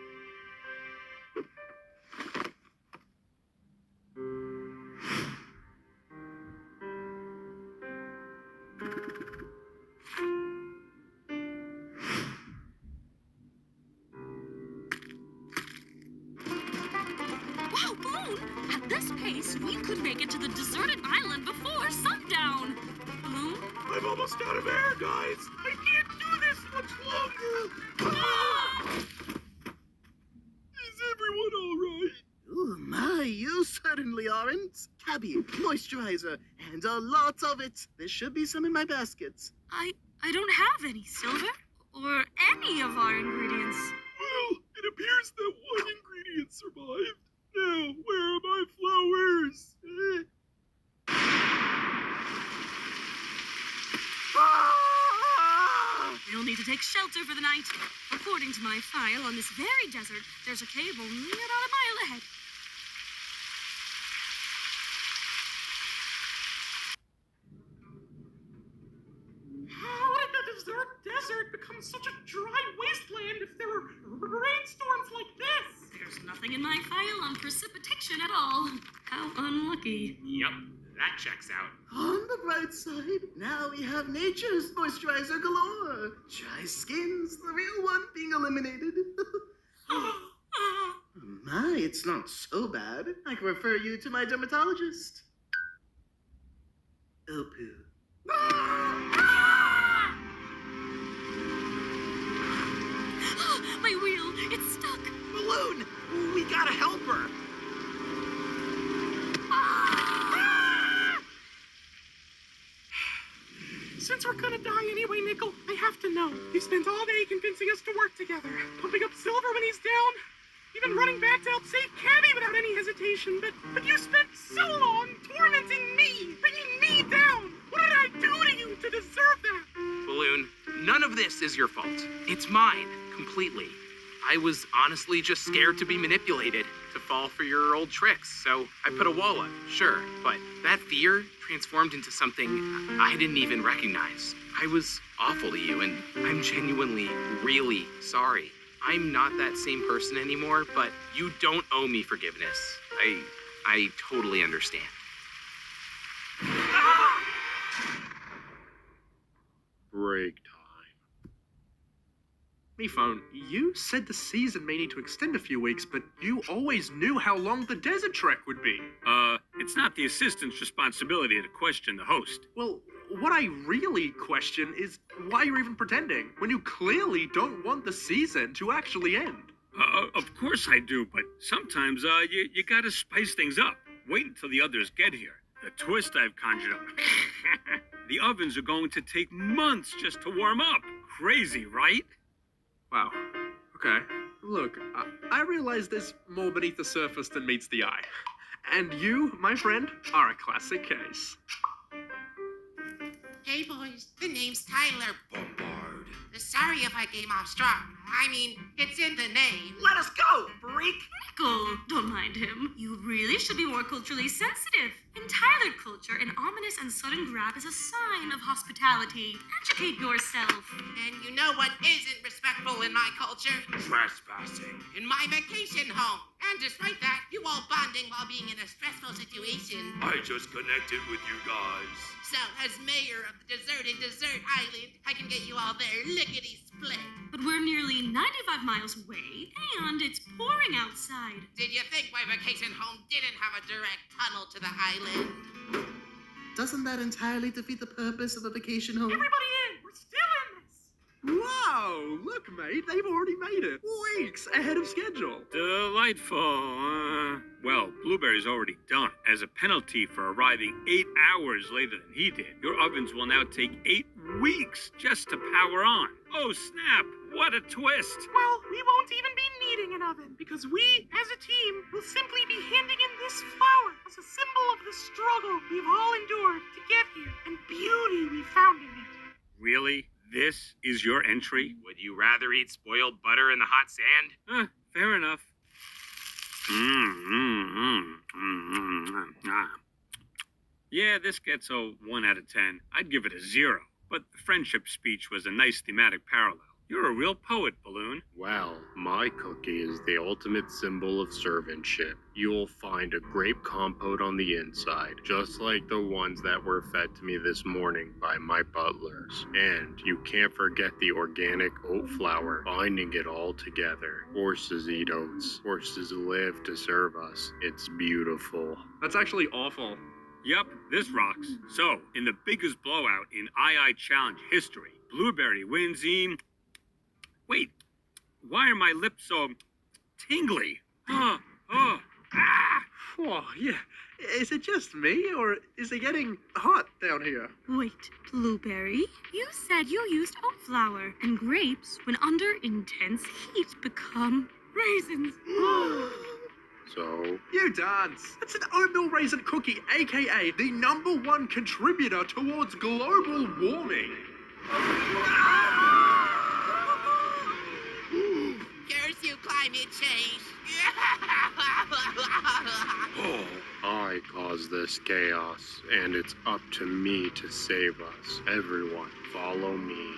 Wow, Balloon! At this pace, we could make it to the deserted island before sundown. Balloon? I'm almost out of air, guys. I can't do this much longer. Is everyone all right? Ooh, my, you certainly aren't. Cabby, moisturizer, and a lot of it. There should be some in my baskets. I don't have any, Silver. Or any of our ingredients. Well, it appears that one ingredient survived. Now, where are my flowers? We'll need to take shelter for the night. According to my file, on this very desert, there's a cave only about a mile ahead. How did the desert become such a dry wasteland if there were rainstorms like this? There's nothing in my file on precipitation at all. How unlucky. Yep, that checks out. On the bright side, now we have nature's moisturizer galore. Dry skins, the real one being eliminated. My, it's not so bad. I can refer you to my dermatologist. Oh, poo. My wheel, it's stuck. Balloon, we gotta help her. Since we're gonna die anyway, Nickel, I have to know. You spent all day convincing us to work together, pumping up Silver when he's down, even running back to help save Cabby without any hesitation. But you spent so long tormenting me, bringing me down. What did I do to you to deserve that? Balloon, none of this is your fault. It's mine, completely. I was honestly just scared to be manipulated, to fall for your old tricks, so I put a wall up, sure. But that fear transformed into something I didn't even recognize. I was awful to you, and I'm genuinely, really sorry. I'm not that same person anymore, but you don't owe me forgiveness. I totally understand. Break time. Me phone, you said the season may need to extend a few weeks, but you always knew how long the desert trek would be. It's not the assistant's responsibility to question the host. Well, what I really question is why you're even pretending when you clearly don't want the season to actually end. Of course I do, but sometimes, you gotta spice things up. Wait until the others get here. The twist I've conjured up. The ovens are going to take months just to warm up. Crazy, right? Wow. Okay. Look, I realize there's more beneath the surface than meets the eye. And you, my friend, are a classic case. Hey boys, the name's Tyler Bombard. Sorry if I came off strong. I mean, it's in the name. Let us go, freak! Nico, don't mind him. You really should be more culturally sensitive. In Tyler culture, an ominous and sudden grab is a sign of hospitality. Educate yourself. And you know what isn't respectful in my culture? Trespassing. In my vacation home. And despite that, you all bonding while being in a stressful situation. I just connected with you guys. So, as mayor of the deserted desert island, I can get you all there lickety-split. But we're nearly 95 miles away, and it's pouring outside. Did you think my vacation home didn't have a direct tunnel to the island? Doesn't that entirely defeat the purpose of a vacation home? Everybody in! We're still in this! Wow, look, mate, they've already made it. Weeks ahead of schedule. Delightful. Well, Blueberry's already done. As a penalty for arriving 8 hours later than he did, your ovens will now take 8 weeks just to power on. Oh, snap! What a twist! Well, we won't even be needing an oven, because we, as a team, will simply be handing in this flower as a symbol of the struggle we've all endured to get here, and beauty we found in it. Really? This is your entry? Would you rather eat spoiled butter in the hot sand? Fair enough. Yeah, this gets a 1 out of 10. I'd give it a 0. But the friendship speech was a nice thematic parallel. You're a real poet, Balloon. Well, my cookie is the ultimate symbol of servantship. You'll find a grape compote on the inside, just like the ones that were fed to me this morning by my butlers. And you can't forget the organic oat flour, binding it all together. Horses eat oats. Horses live to serve us. It's beautiful. That's actually awful. Yep, this rocks. So, in the biggest blowout in II Challenge history, Blueberry wins in... Wait, why are my lips so tingly? Oh, yeah. Is it just me, or is it getting hot down here? Wait, Blueberry, you said you used oat flour, and grapes, when under intense heat, become raisins. So? You dance. It's an oatmeal raisin cookie, aka the #1 contributor towards global warming. Curse you, climate change. Oh, I caused this chaos, and it's up to me to save us. Everyone, follow me.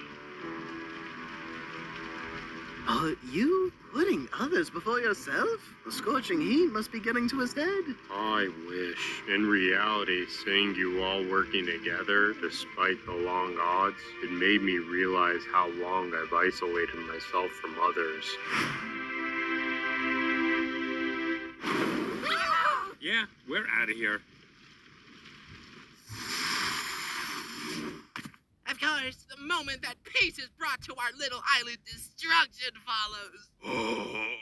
Are you putting others before yourself? The scorching heat must be getting to his head. I wish. In reality, seeing you all working together, despite the long odds, it made me realize how long I've isolated myself from others. Yeah, we're out of here. Of course, the moment that peace is brought to our little island, destruction follows. Oh.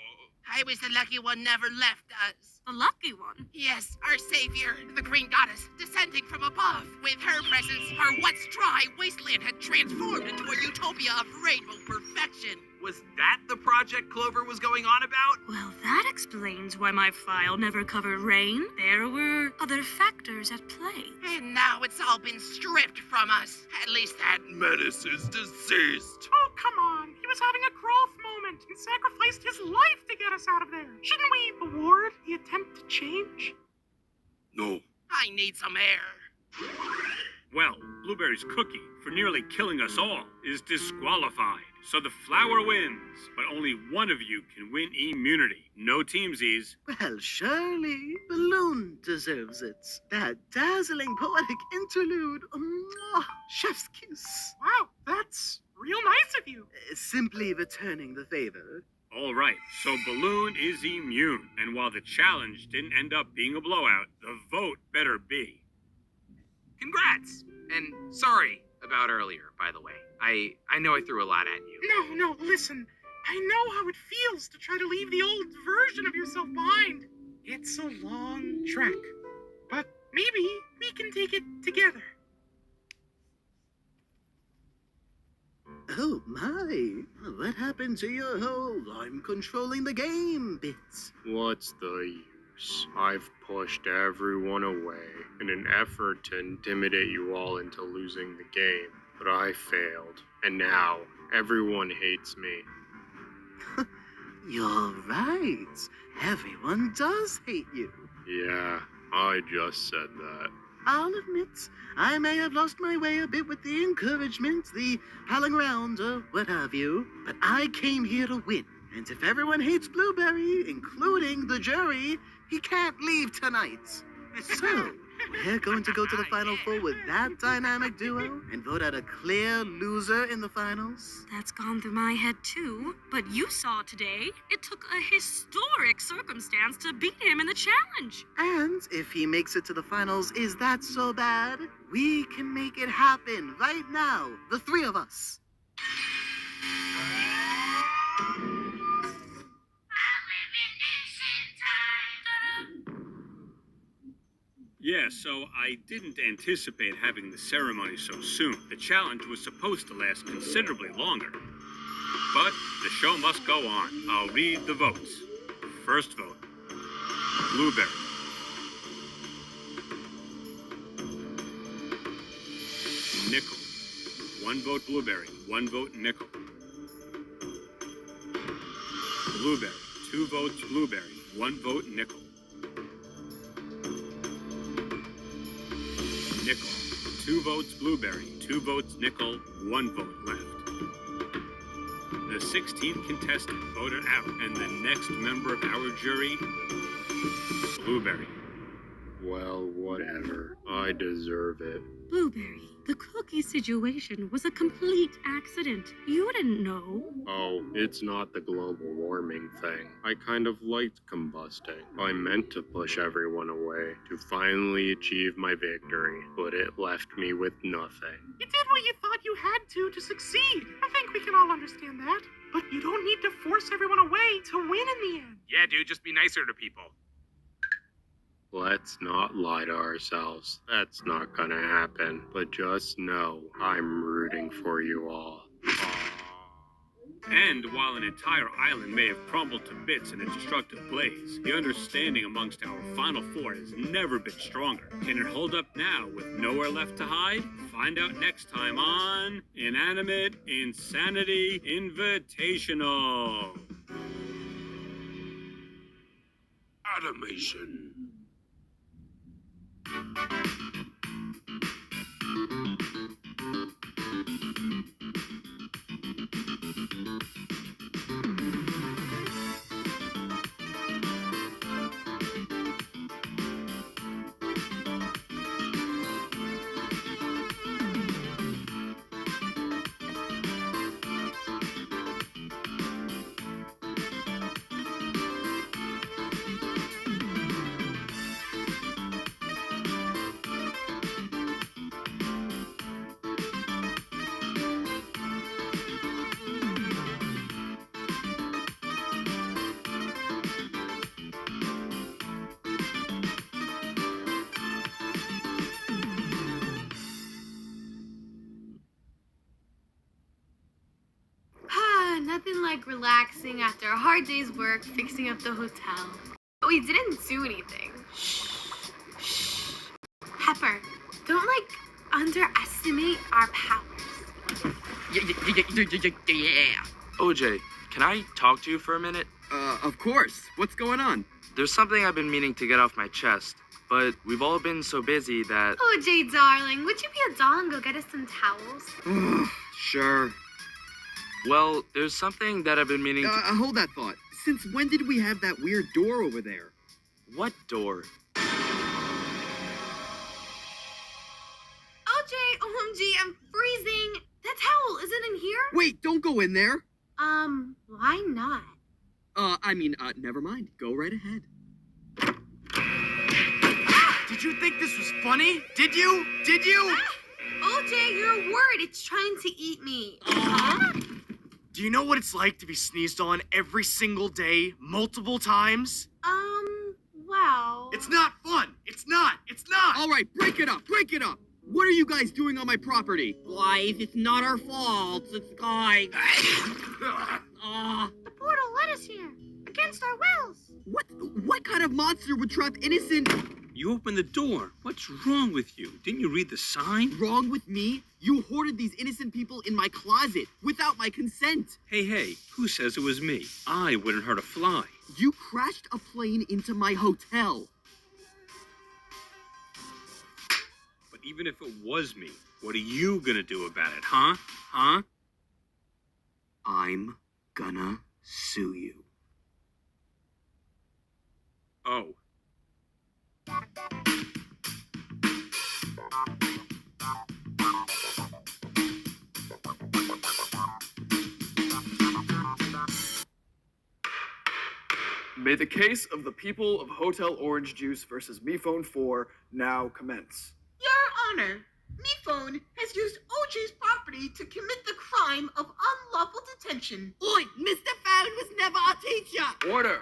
I was the lucky one never left us. The lucky one? Yes, our savior, the green goddess, descending from above. With her presence, our once dry wasteland had transformed into a utopia of rainbow perfection. Was that the project Clover was going on about? Well, that explains why my file never covered rain. There were other factors at play. And now it's all been stripped from us. At least that menace is deceased. Oh, come on. He was having a growth moment and sacrificed his life to get us out of there. Shouldn't we award the attempt to change? No. I need some air. Well, Blueberry's cookie, for nearly killing us all, is disqualified. So the flower wins, but only one of you can win immunity. No teamsies. Well, surely Balloon deserves it. That dazzling poetic interlude. Chef's kiss. Wow, that's real nice of you. Simply returning the favor. All right, so Balloon is immune. And while the challenge didn't end up being a blowout, the vote better be. Congrats! And sorry about earlier, by the way. I know I threw a lot at you. No, listen. I know how it feels to try to leave the old version of yourself behind. It's a long trek. But maybe we can take it together. Oh my! What happened to your whole I'm controlling the game bits? What's the use? I've pushed everyone away in an effort to intimidate you all into losing the game, but I failed, and now everyone hates me. You're right. Everyone does hate you. Yeah, I just said that. I'll admit, I may have lost my way a bit with the encouragement, the palling around, or what have you, but I came here to win. And if everyone hates Blueberry, including the jury, he can't leave tonight. So, we're going to go to the Final Four with that dynamic duo and vote out a clear loser in the finals? That's gone through my head too. But you saw today, it took a historic circumstance to beat him in the challenge. And if he makes it to the finals, is that so bad? We can make it happen right now, the three of us. Yeah, so I didn't anticipate having the ceremony so soon. The challenge was supposed to last considerably longer. But the show must go on. I'll read the votes. First vote, Blueberry. Nickel. 1 vote Blueberry, 1 vote Nickel. Blueberry. 2 votes Blueberry, 1 vote Nickel. Nickel. 2 votes Blueberry, 2 votes Nickel, 1 vote left. The 16th contestant voted out, and the next member of our jury, Blueberry. Well, whatever. I deserve it. Blueberry, the cookie situation was a complete accident. You didn't know. Oh, it's not the global warming thing. I kind of liked combusting. I meant to push everyone away to finally achieve my victory, but it left me with nothing. You did what you thought you had to succeed. I think we can all understand that. But you don't need to force everyone away to win in the end. Yeah, dude, just be nicer to people. Let's not lie to ourselves. That's not gonna happen. But just know I'm rooting for you all. And while an entire island may have crumbled to bits in a destructive blaze, the understanding amongst our Final Four has never been stronger. Can it hold up now with nowhere left to hide? Find out next time on Inanimate Insanity Invitational. Animation. Nothing like relaxing after a hard day's work fixing up the hotel. But we didn't do anything. Shh. Pepper, don't underestimate our powers. Yeah. OJ, can I talk to you for a minute? Of course. What's going on? There's something I've been meaning to get off my chest, but we've all been so busy that... Oh, Jay, darling, would you be a doll and go get us some towels? Sure. Well, there's something that I've been meaning to... Hold that thought. Since when did we have that weird door over there? What door? Oh, Jay, OMG, I'm freezing. That towel isn't in here? Wait, don't go in there. Why not? Never mind. Go right ahead. Did you think this was funny? Did you? OJ, you're a word. It's trying to eat me. Do you know what it's like to be sneezed on every single day, multiple times? Well... It's not fun. It's not. All right, break it up. What are you guys doing on my property? Guys, it's not our fault. It's guys. The portal led us here, against our wills. What kind of monster would trap innocent... You opened the door. What's wrong with you? Didn't you read the sign? Wrong with me? You hoarded these innocent people in my closet without my consent. Hey, who says it was me? I wouldn't hurt a fly. You crashed a plane into my hotel. But even if it was me, what are you gonna do about it, huh? Huh? I'm gonna sue you. Oh. May the case of the people of Hotel Orange Juice versus MePhone 4 now commence. Your Honor, MePhone has used OJ's property to commit the crime of unlawful detention. Oi, Mr. Phone was never a teacher. Order!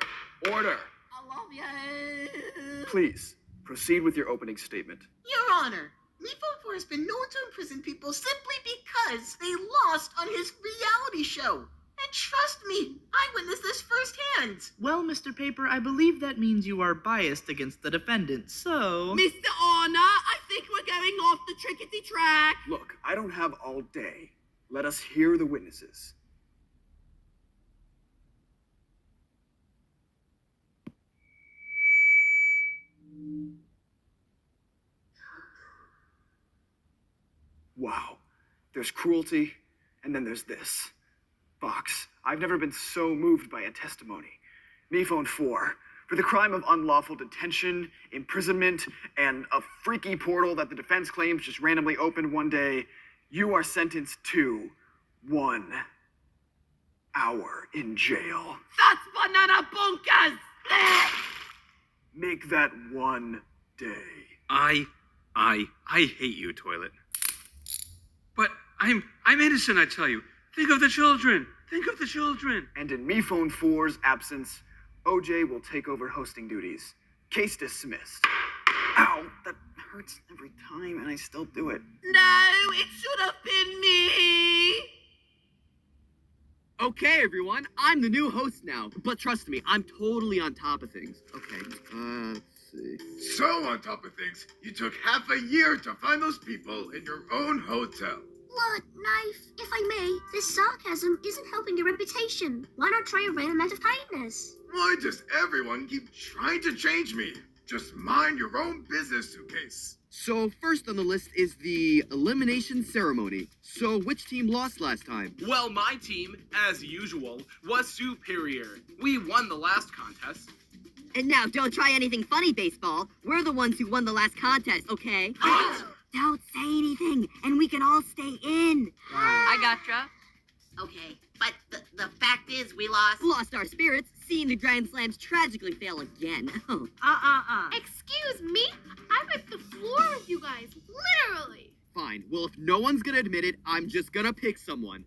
Order! I love you. Please, proceed with your opening statement. Your Honor, MePhone 4 has been known to imprison people simply because they lost on his reality show. And trust me, I witnessed this firsthand. Well, Mr. Paper, I believe that means you are biased against the defendant, so... Mr. Honor, I think we're going off the trickety track. Look, I don't have all day. Let us hear the witnesses. Wow. There's cruelty, and then there's this. Fox, I've never been so moved by a testimony. MePhone 4, for the crime of unlawful detention, imprisonment, and a freaky portal that the defense claims just randomly opened one day, you are sentenced to 1 hour in jail. That's banana bunkers! Make that 1 day. I hate you, Toilet. But I'm innocent, I tell you. Think of the children. Think of the children. And in MePhone 4's absence, OJ will take over hosting duties. Case dismissed. Ow, that hurts every time, and I still do it. No, it should have been me. Okay, everyone, I'm the new host now. But trust me, I'm totally on top of things. Okay, let's see. So on top of things, you took half a year to find those people in your own hotel. Look, Knife, if I may, this sarcasm isn't helping your reputation. Why not try a random act of kindness? Why does everyone keep trying to change me? Just mind your own business, Suitcase. So first on the list is the elimination ceremony. So which team lost last time? Well, my team, as usual, was superior. We won the last contest. And now, don't try anything funny, baseball. We're the ones who won the last contest, okay? Don't say anything, and we can all stay in. I gotcha. Okay, but the fact is we lost... Lost our spirits, seeing the Grand Slams tragically fail again. Excuse me? I wiped the floor with you guys, literally. Fine. Well, if no one's gonna admit it, I'm just gonna pick someone.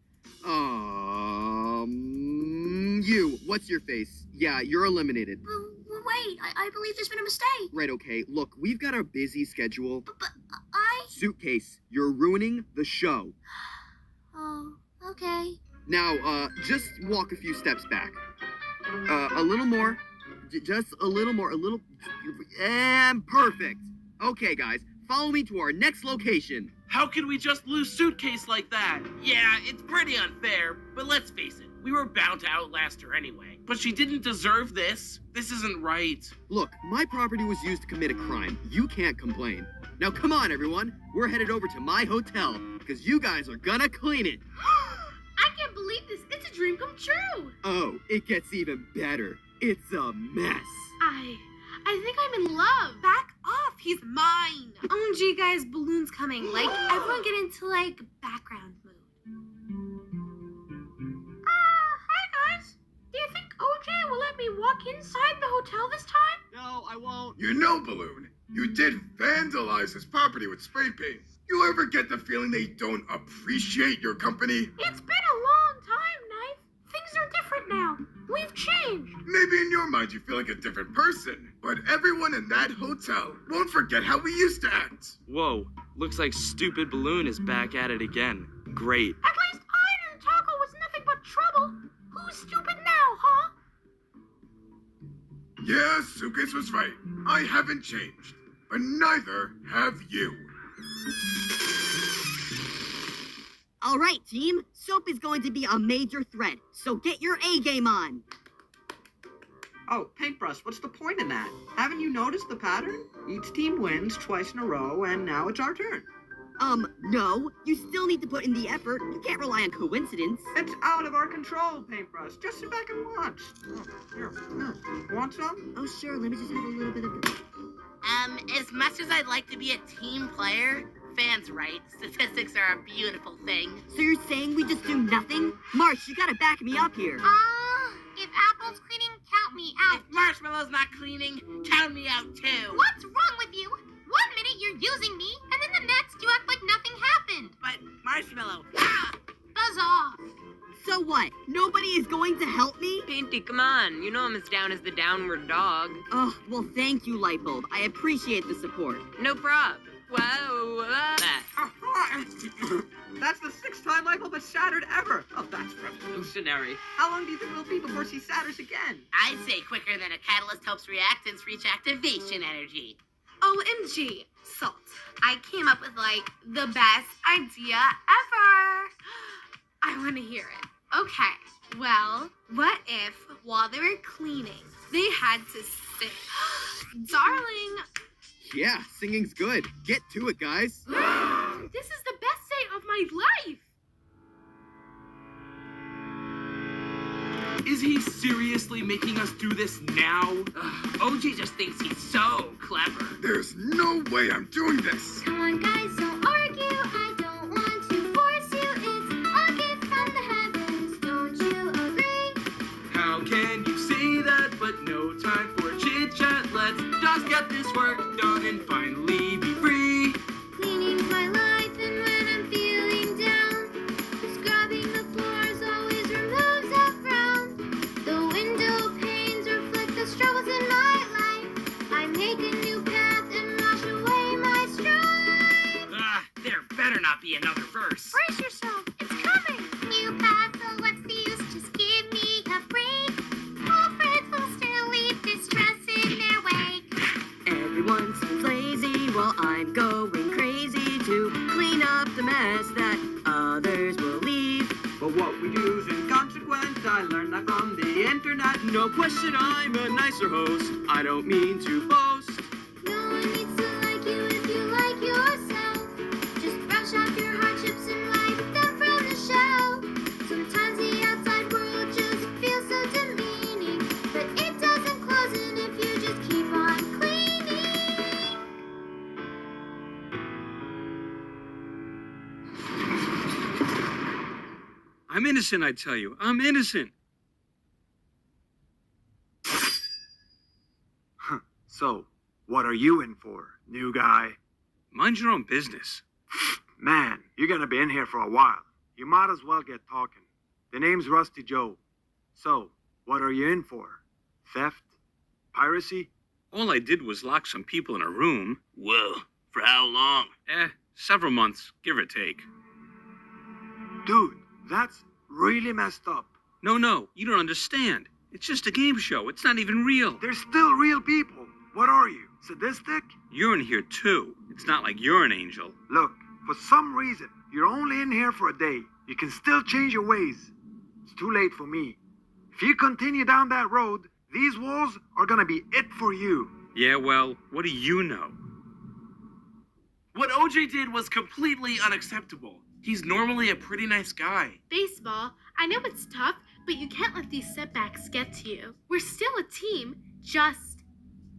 You. What's your face? Yeah, you're eliminated. Wait, I believe there's been a mistake. Right, okay. Look, we've got a busy schedule. But I... Suitcase, you're ruining the show. Oh, okay. Now, just walk a few steps back. A little more. Just a little more. And perfect. Okay, guys, follow me to our next location. How can we just lose Suitcase like that? Yeah, it's pretty unfair, but let's face it, we were bound to outlast her anyway. But she didn't deserve this. This isn't right. Look, my property was used to commit a crime. You can't complain. Now come on, everyone. We're headed over to my hotel, because you guys are gonna clean it. I can't believe this. It's a dream come true. Oh, it gets even better. It's a mess. I think I'm in love. Back off, he's mine. OMG, guys, balloons coming. Like, everyone get into, like, background mode. Hi, guys. Do you think OJ will let me walk inside the hotel this time? No, I won't. You know, Balloon, you did vandalize his property with spray paint. You ever get the feeling they don't appreciate your company? It's been a long time, Knife. Things are different now. We've changed. Maybe in your mind you feel like a different person, but everyone in that hotel won't forget how we used to act. Whoa, Looks like Stupid Balloon is back at it again. Great. At least I knew Taco was nothing but trouble. Who's stupid now, huh? Yeah, Suitcase was right. I haven't changed. But neither have you. All right, team. Soap is going to be a major threat, so get your A game on. Oh, Paintbrush, what's the point in that? Haven't you noticed the pattern? Each team wins twice in a row, and now it's our turn. No. You still need to put in the effort. You can't rely on coincidence. It's out of our control, Paintbrush. Just sit back and watch. Here. Want some? Oh, sure. Let me just have a little bit of... As much as I'd like to be a team player, fans right. Statistics are a beautiful thing. So you're saying we just do nothing? Marsh, you gotta back me up here. If Apple's cleaning, count me out. If Marshmallow's not cleaning, count me out too. What's wrong with you? 1 minute you're using me, and then the next you act like nothing happened. But Marshmallow, Buzz off. So what? Nobody is going to help me? Painty, come on. You know I'm as down as the downward dog. Oh, well, thank you, Lightbulb. I appreciate the support. No prob. Whoa. That's the 6th time Lightbulb has shattered ever. Oh, that's revolutionary. How long do you think it'll be before she shatters again? I'd say quicker than a catalyst helps reactants reach activation energy. OMG, Salt. I came up with, the best idea ever. I want to hear it. Okay, well, what if, while they were cleaning, they had to sing? Darling, Yeah, singing's good. Get to it, guys. this is the best day of my life. Is he seriously making us do this now? OG just thinks he's so clever. There's no way I'm doing this. Come on, guys, don't argue. I don't want to force you. It's a gift from the heavens. Don't you agree? How can you say that, but no time for chit-chat? Let's just get this work done and finally be free. Cleaning's my life, and when I'm feeling down, scrubbing the floors always removes a frown. The window panes reflect the struggles in my life. I make a new path and wash away my strife. There better not be another verse. Brace yourself, it's coming. New path, so what's the use? Just give me a break. All friends will still leave distress in their wake. Everyone seems lazy while I'm going crazy to clean up the mess that others will leave. But what we do's inconsequent. I learned that from the internet. No question, I'm a nicer host. I don't mean to boast. No one needs to like you if you like yourself. Just brush off your hardships and wipe them from the shelf. Sometimes the outside world just feels so demeaning, but it doesn't close in if you just keep on cleaning. I'm innocent, I tell you. I'm innocent. So, what are you in for, new guy? Mind your own business. Man, you're gonna be in here for a while. You might as well get talking. The name's Rusty Joe. So, what are you in for? Theft? Piracy? All I did was lock some people in a room. Whoa, for how long? Several months, give or take. Dude, that's really messed up. No, you don't understand. It's just a game show. It's not even real. They're still real people. What are you, sadistic? You're in here too. It's not like you're an angel. Look, for some reason, you're only in here for a day. You can still change your ways. It's too late for me. If you continue down that road, these walls are gonna be it for you. Yeah, well, what do you know? What OJ did was completely unacceptable. He's normally a pretty nice guy. Baseball, I know it's tough, but you can't let these setbacks get to you. We're still a team, just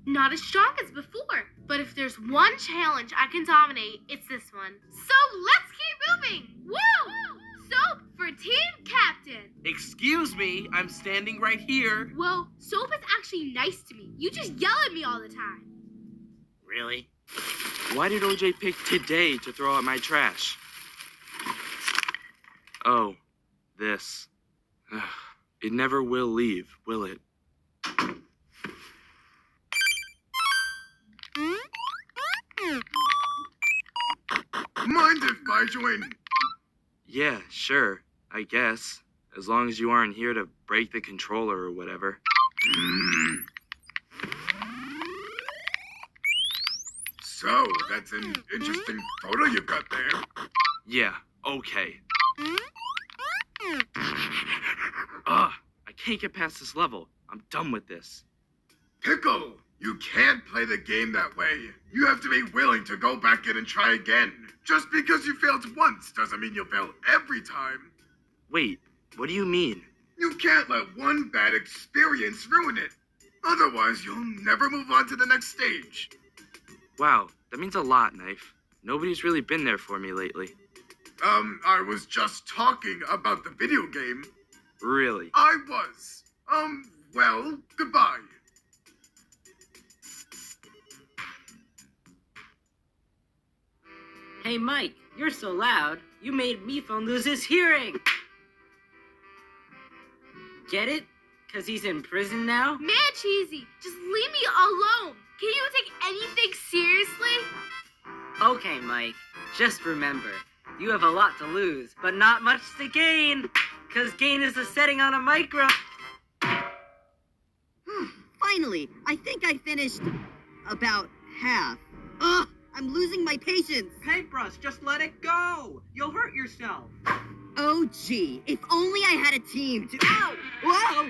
not as strong as before. But if there's one challenge I can dominate, it's this one. So let's keep moving! Woo! Soap for team captain! Excuse me, I'm standing right here. Well, Soap is actually nice to me. You just yell at me all the time. Really? Why did OJ pick today to throw out my trash? Oh, this. It never will leave, will it? Mind if I join? Yeah, sure, I guess. As long as you aren't here to break the controller or whatever. So, that's an interesting photo you got there. Yeah, okay. Ugh, I can't get past this level. I'm done with this. Pickle, you can't play the game that way. You have to be willing to go back in and try again. Just because you failed once doesn't mean you'll fail every time. Wait, what do you mean? You can't let one bad experience ruin it. Otherwise, you'll never move on to the next stage. Wow, that means a lot, Knife. Nobody's really been there for me lately. I was just talking about the video game. Really? I was. Well, goodbye. Hey, Mike, you're so loud, you made Mephone lose his hearing. Get it? Because he's in prison now? Man, Cheesy, just leave me alone. Can you take anything seriously? Okay, Mike, just remember, you have a lot to lose, but not much to gain. Because gain is a setting on a micro. Finally, I think I finished about half. Ugh, I'm losing my patience. Paintbrush, just let it go. You'll hurt yourself. Oh, gee, if only I had a team to... Ow! Whoa!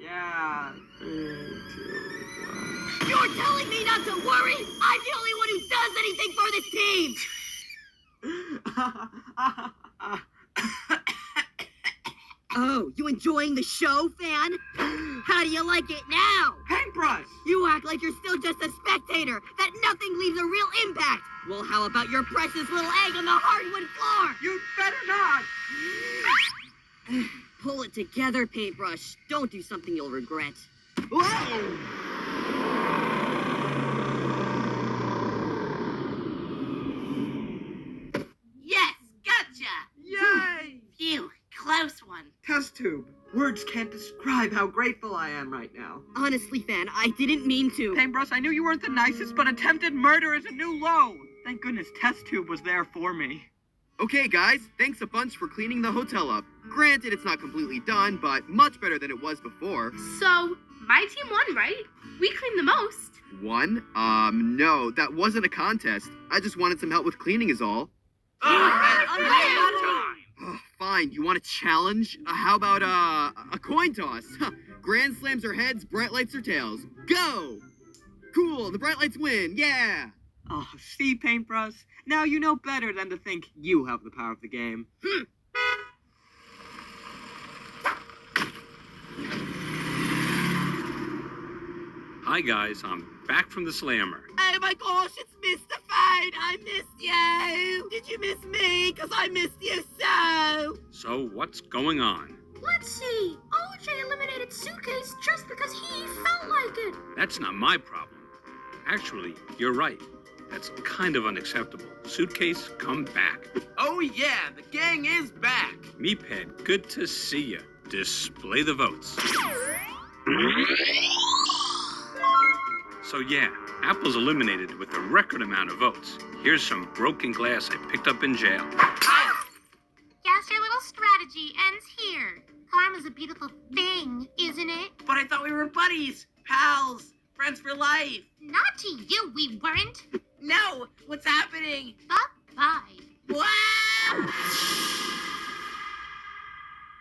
Yeah. You're telling me not to worry? I'm the only one who does anything for this team! Oh, you enjoying the show, fan? How do you like it now? Paintbrush! You act like you're still just a spectator, that nothing leaves a real impact. Well, how about your precious little egg on the hardwood floor? You better not! Pull it together, Paintbrush. Don't do something you'll regret. Whoa! Yes, gotcha! Yay! Phew, close one. Test tube. Words can't describe how grateful I am right now. Honestly, fan, I didn't mean to. Paintbrush, I knew you weren't the nicest, but attempted murder is a new low. Thank goodness Test Tube was there for me. Okay, guys, thanks a bunch for cleaning the hotel up. Granted, it's not completely done, but much better than it was before. So, my team won, right? We cleaned the most. One? No, that wasn't a contest. I just wanted some help with cleaning is all. Fine, you want a challenge? How about, a coin toss? Grand slams or heads, bright lights or tails. Go! Cool, the bright lights win, yeah! Oh, see, Paintbrush? Now you know better than to think you have the power of the game. Hi, guys. I'm back from the slammer. Oh my gosh, it's Mr. Fine. I missed you. Did you miss me? Because I missed you so. So, what's going on? Let's see. OJ eliminated Suitcase just because he felt like it. That's not my problem. Actually, you're right. That's kind of unacceptable. Suitcase, come back. Oh yeah, the gang is back. Meephead, good to see you. Display the votes. So yeah, Apple's eliminated with a record amount of votes. Here's some broken glass I picked up in jail. Guess your little strategy ends here. Karma's a beautiful thing, isn't it? But I thought we were buddies, pals, friends for life. Not to you, we weren't. No, what's happening? Bye-bye. Wow!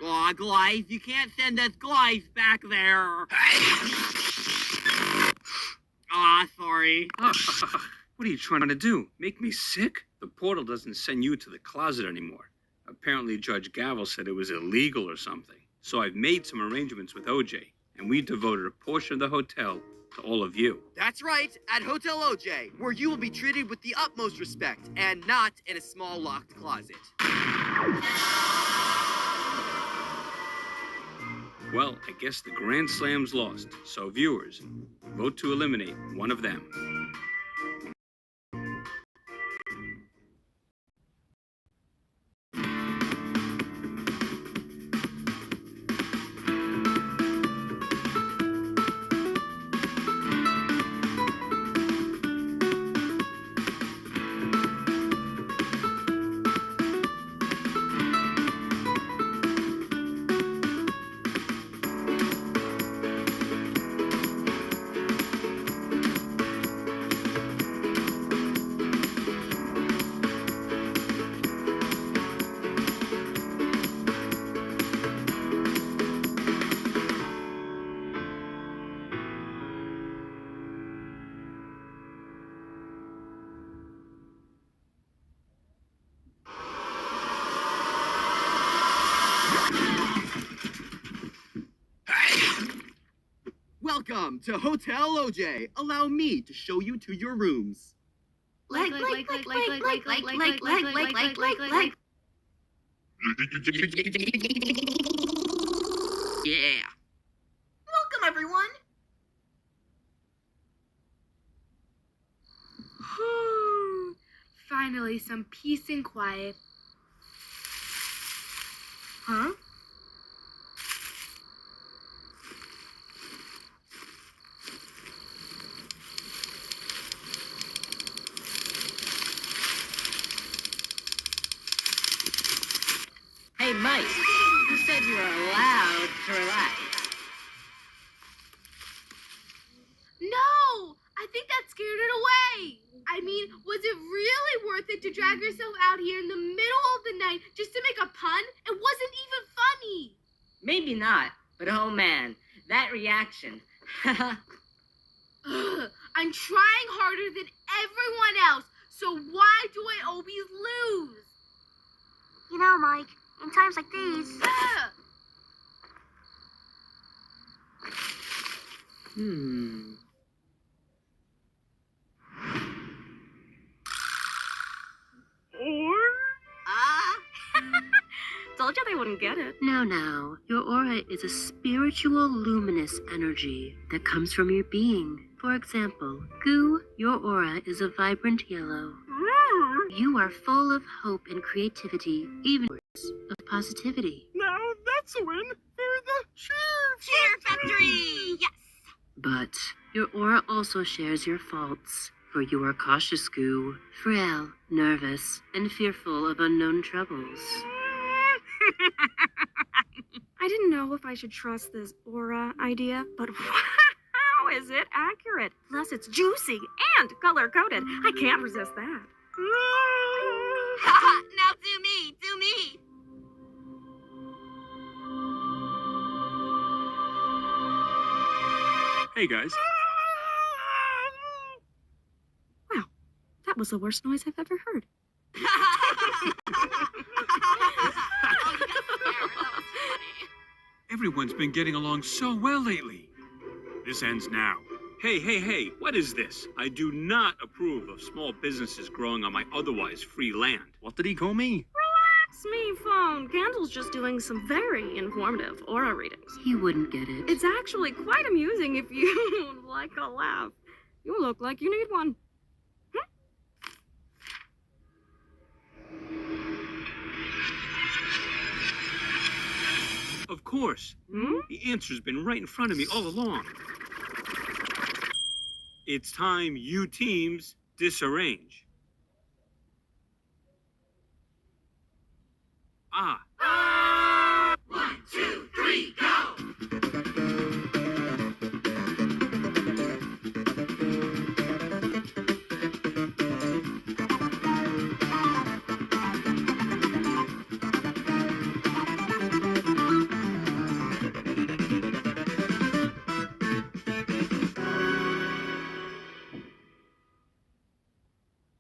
Aw, Glythe, you can't send us Glythe back there. Aw, sorry. What are you trying to do? Make me sick? The portal doesn't send you to the closet anymore. Apparently Judge Gavel said it was illegal or something. So I've made some arrangements with OJ, and we devoted a portion of the hotel to all of you. That's right, at Hotel OJ, where you will be treated with the utmost respect, and not in a small locked closet. Well, I guess the Grand Slam's lost, so viewers, vote to eliminate one of them. Welcome to Hotel OJ. Allow me to show you to your rooms. Like. Yeah. Welcome, everyone. Finally, some peace and quiet. Huh? Hey, Mike, who said you were allowed to relax? No! I think that scared it away. I mean, was it really worth it to drag yourself out here in the middle of the night just to make a pun? It wasn't even funny. Maybe not, but oh man, that reaction. Ugh, I'm trying harder than everyone else, so why do I always lose? You know, Mike, in times like these. Told you they wouldn't get it. Now, your aura is a spiritual luminous energy that comes from your being. For example, Goo, your aura is a vibrant yellow. You are full of hope and creativity, even of positivity. Now that's a win for the Cheer Factory! Yes! But your aura also shares your faults, for you are cautious, Goo, frail, nervous, and fearful of unknown troubles. I didn't know if I should trust this aura idea, but wow, is it accurate? Plus, it's juicy and color-coded. I can't resist that. Now do me! Hey, guys. Wow, that was the worst noise I've ever heard. Everyone's been getting along so well lately. This ends now. Hey, what is this? I do not approve of small businesses growing on my otherwise free land. What did he call me? Relax, me phone. Candle's just doing some very informative aura readings. He wouldn't get it. It's actually quite amusing if you like a laugh. You look like you need one. Of course. The answer's been right in front of me all along. It's time you teams disarrange. Ah. 1, 2, 3, go!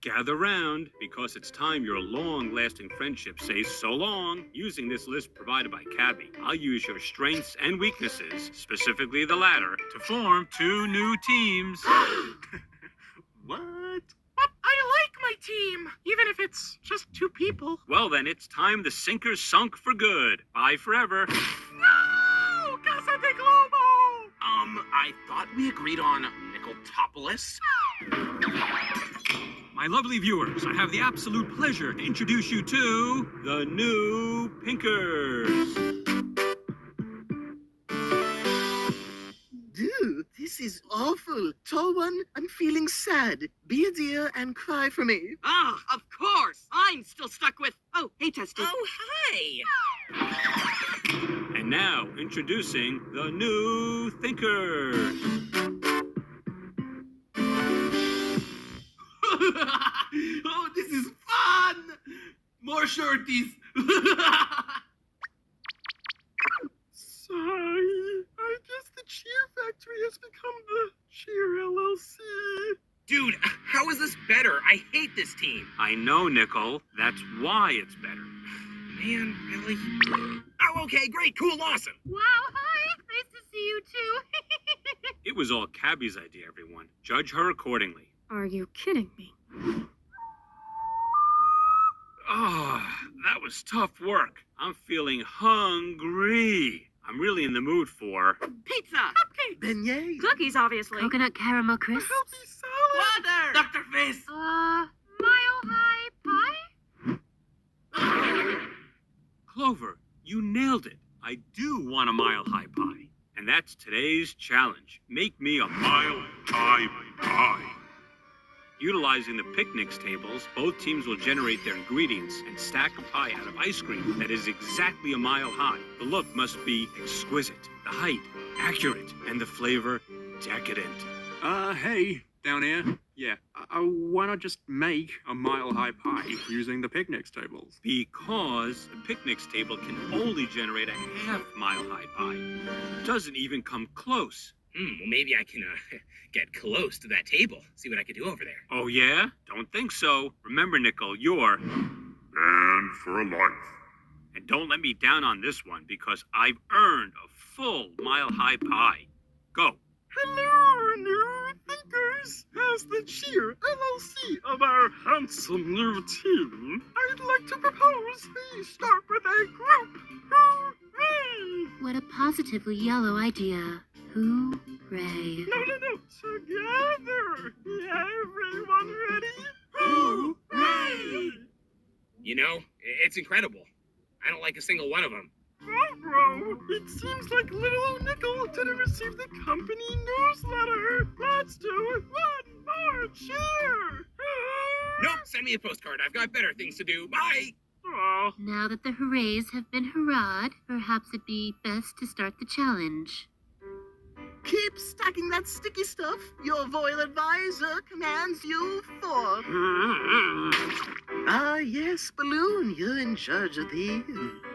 Gather round, because it's time your long-lasting friendship says so long. Using this list provided by Cabby, I'll use your strengths and weaknesses, specifically the latter, to form 2 new teams. What? But I like my team, even if it's just 2 people. Well then, it's time the sinker's sunk for good. Bye forever. No! Casa de Globo! I thought we agreed on Nickeltopolis. My lovely viewers, I have the absolute pleasure to introduce you to the new Pinkers. Dude, this is awful. Tall one, I'm feeling sad. Be a dear and cry for me. Ah, of course. I'm still stuck with. Oh, hey, Testy. Oh, hi. And now, introducing the new Thinkers. Oh, this is fun! More shorties. Sorry, I guess the Cheer Factory has become the Cheer LLC. Dude, how is this better? I hate this team. I know, Nickel. That's why it's better. Man, really? Oh, okay, great, cool, awesome. Wow, hi. Nice to see you too. It It was all Cabby's idea, everyone. Judge her accordingly. Are you kidding me? Oh, that was tough work. I'm feeling hungry. I'm really in the mood for... Pizza! Cupcakes! Beignets! Cookies, obviously. Coconut caramel crisps. Water! Dr. Face! Mile High Pie? Clover, you nailed it. I do want a Mile High Pie. And that's today's challenge. Make me a Mile High Pie. Utilizing the picnics tables, both teams will generate their ingredients and stack a pie out of ice cream that is exactly a mile high. The look must be exquisite, the height accurate, and the flavor decadent. Hey, down here. Yeah, why not just make a mile-high pie using the picnics tables? Because the picnics table can only generate a half-mile-high pie. It doesn't even come close. Well, maybe I can get close to that table, see what I can do over there. Oh, yeah? Don't think so. Remember, Nickel, you're... banned for life. And don't let me down on this one, because I've earned a full mile-high pie. Go. Hello, new thinkers! As the cheer LLC of our handsome new team, I'd like to propose we start with a group. Hooray! What a positively yellow idea. Hooray. No. Together! Everyone ready? Hooray! You know, it's incredible. I don't like a single one of them. Bro, it seems like little Nickel didn't receive the company newsletter. Let's do one more cheer. Nope, send me a postcard. I've got better things to do. Bye! Now that the hoorays have been hurrahed, perhaps it'd be best to start the challenge. Keep stacking that sticky stuff. Your Royal Advisor commands you for. Yes, Balloon, you're in charge of the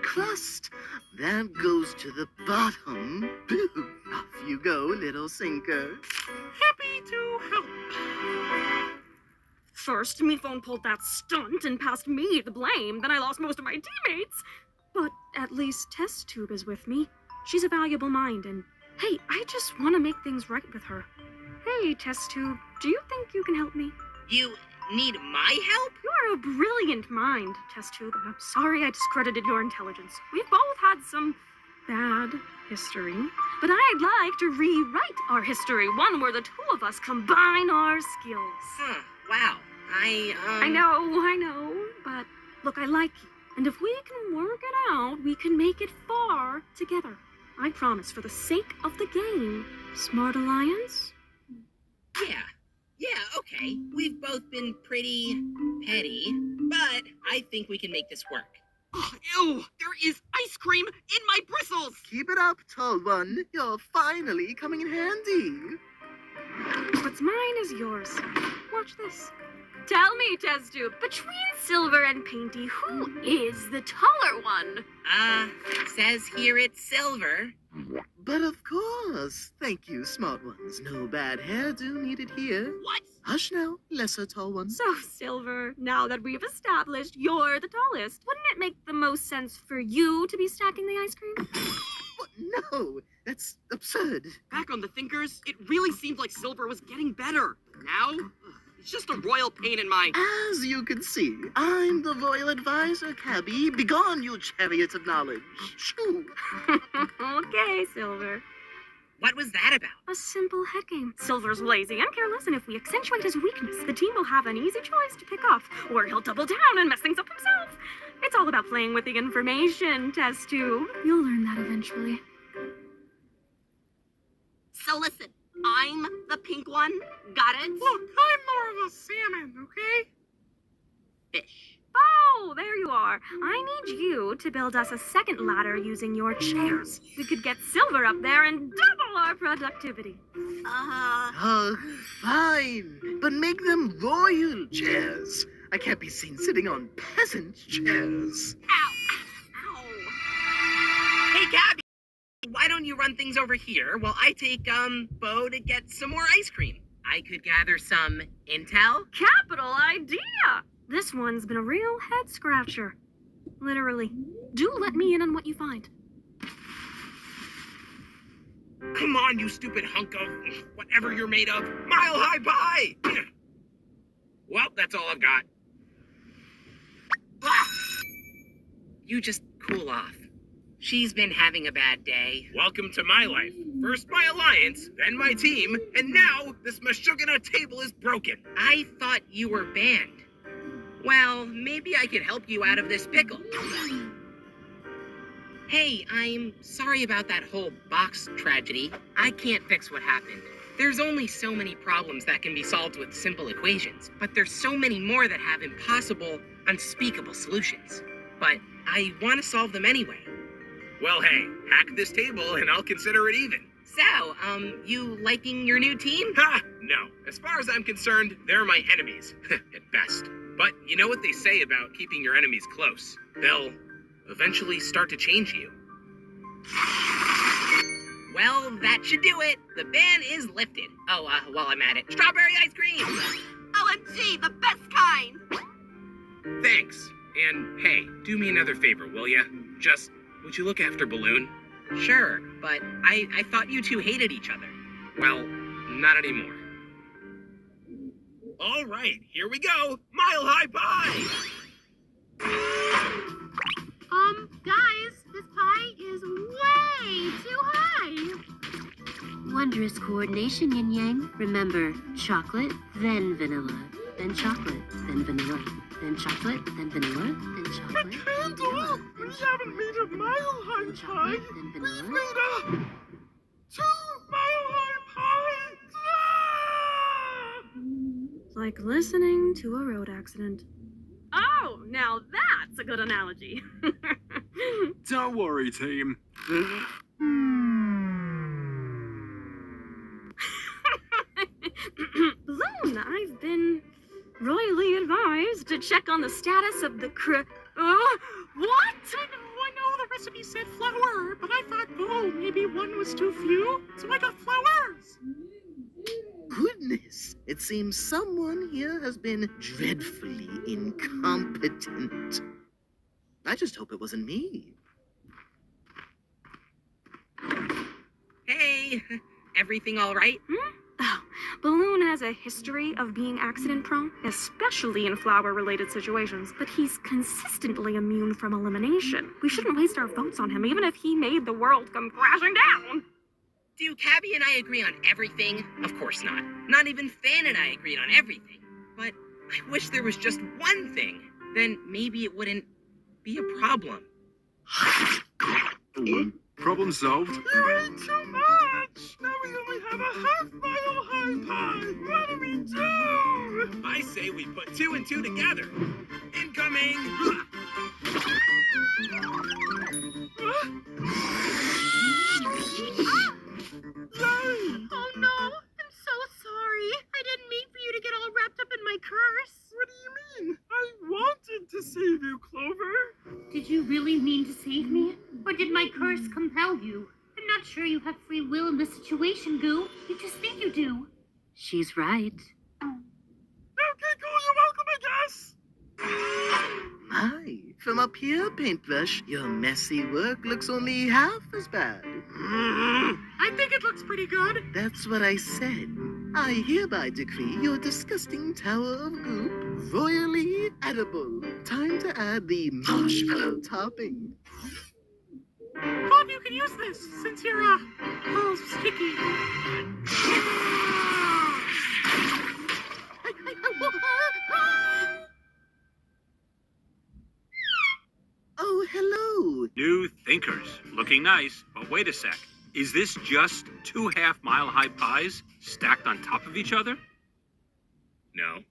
crust. That goes to the bottom. Boom. Off you go, little sinker. Happy to help. First, me phone pulled that stunt and passed me the blame. Then I lost most of my teammates. But at least Test Tube is with me. She's a valuable mind, and hey, I just want to make things right with her. Hey, Test Tube, do you think you can help me? You need my help? You're a brilliant mind, Test Tube, and I'm sorry I discredited your intelligence. We've both had some bad history, but I'd like to rewrite our history, one where the two of us combine our skills. Wow. I know, but look, I like you, and if we can work it out, we can make it far together. I promise, for the sake of the game. Smart alliance? Yeah, okay. We've both been pretty petty, but I think we can make this work. Oh, ew! There is ice cream in my bristles! Keep it up, tall one. You're finally coming in handy. What's mine is yours. Watch this. Tell me, Test Tube, between Silver and Painty, who is the taller one? Says here it's Silver. But of course. Thank you, smart ones. No bad hairdo needed here. What? Hush now, lesser tall one. So, Silver, now that we've established you're the tallest, wouldn't it make the most sense for you to be stacking the ice cream? What? No, that's absurd. Back on the Thinkers, it really seemed like Silver was getting better. Now, it's just a royal pain in my... As you can see, I'm the Royal Advisor, Cabby. Begone, you chariots of knowledge. Shoo. Okay, Silver. What was that about? A simple head game. Silver's lazy and careless, and if we accentuate his weakness, the team will have an easy choice to pick off, or he'll double down and mess things up himself. It's all about playing with the information, Test Tube. You'll learn that eventually. So listen, I'm the pink one. Got it? Look, I'm more of a salmon, okay? Fish. Oh, there you are. I need you to build us a second ladder using your chairs. We could get Silver up there and double our productivity. Fine. But make them royal chairs. I can't be seen sitting on peasant chairs. Ow! Hey, Gabby, why don't you run things over here while I take, Bo to get some more ice cream? I could gather some intel. Capital idea! This one's been a real head scratcher. Literally. Do let me in on what you find. Come on, you stupid hunk of whatever you're made of. Mile high pie! Well, that's all I've got. You just cool off. She's been having a bad day. Welcome to my life. First my alliance, then my team, and now this Meshuggah table is broken. I thought you were banned. Well, maybe I could help you out of this pickle. Hey, I'm sorry about that whole box tragedy. I can't fix what happened. There's only so many problems that can be solved with simple equations, but there's so many more that have impossible, unspeakable solutions. But I want to solve them anyway. Well, hey, hack this table and I'll consider it even. So, you liking your new team? Ha! No. As far as I'm concerned, they're my enemies, at best. But you know what they say about keeping your enemies close? They'll eventually start to change you. Well, that should do it. The ban is lifted. Oh, while I'm at it, strawberry ice cream! OMG, the best kind! Thanks. And hey, do me another favor, will ya? Just, would you look after Balloon? Sure, but I thought you two hated each other. Well, not anymore. All right, here we go. Mile high pie! Guys, this pie is way too high. Wondrous coordination, Yin Yang. Remember, chocolate, then vanilla, then chocolate, then vanilla, then chocolate, then vanilla, then chocolate. Candle! We haven't made a mile high pie. We've made a 2-mile high pie. Like listening to a road accident. Oh, now that's a good analogy. Don't worry, team. Balloon, I've been royally advised to check on the status of the what? I know the recipe said flour, but I thought, oh, maybe one was too few, so I got flowers. Goodness, it seems someone here has been dreadfully incompetent. I just hope it wasn't me. Hey, everything all right? Oh, Balloon has a history of being accident-prone, especially in flower-related situations, but he's consistently immune from elimination. We shouldn't waste our votes on him, even if he made the world come crashing down. Do Cabby and I agree on everything? Of course not. Not even Fan and I agreed on everything. But I wish there was just one thing. Then maybe it wouldn't be a problem. Problem solved. You ate too much! Now we only have a half-mile high pie! What do we do? I say we put 2 and 2 together. Incoming! Oh no, I'm so sorry. I didn't mean for you to get all wrapped up in my curse. What do you mean? I wanted to save you, Clover. Did you really mean to save me? Or did my curse compel you? I'm not sure you have free will in this situation, Goo. You just think you do. She's right. Okay, cool, you're welcome, I guess. My, from up here, Paintbrush, your messy work looks only half as bad. I think it looks pretty good. That's what I said. I hereby decree your disgusting tower of goop royally edible. Time to add the marshmallow topping. Bob, you can use this, since you're, all sticky. Oh, hello. New thinkers. Looking nice, but wait a sec. Is this just 2 half-mile-high pies stacked on top of each other? No.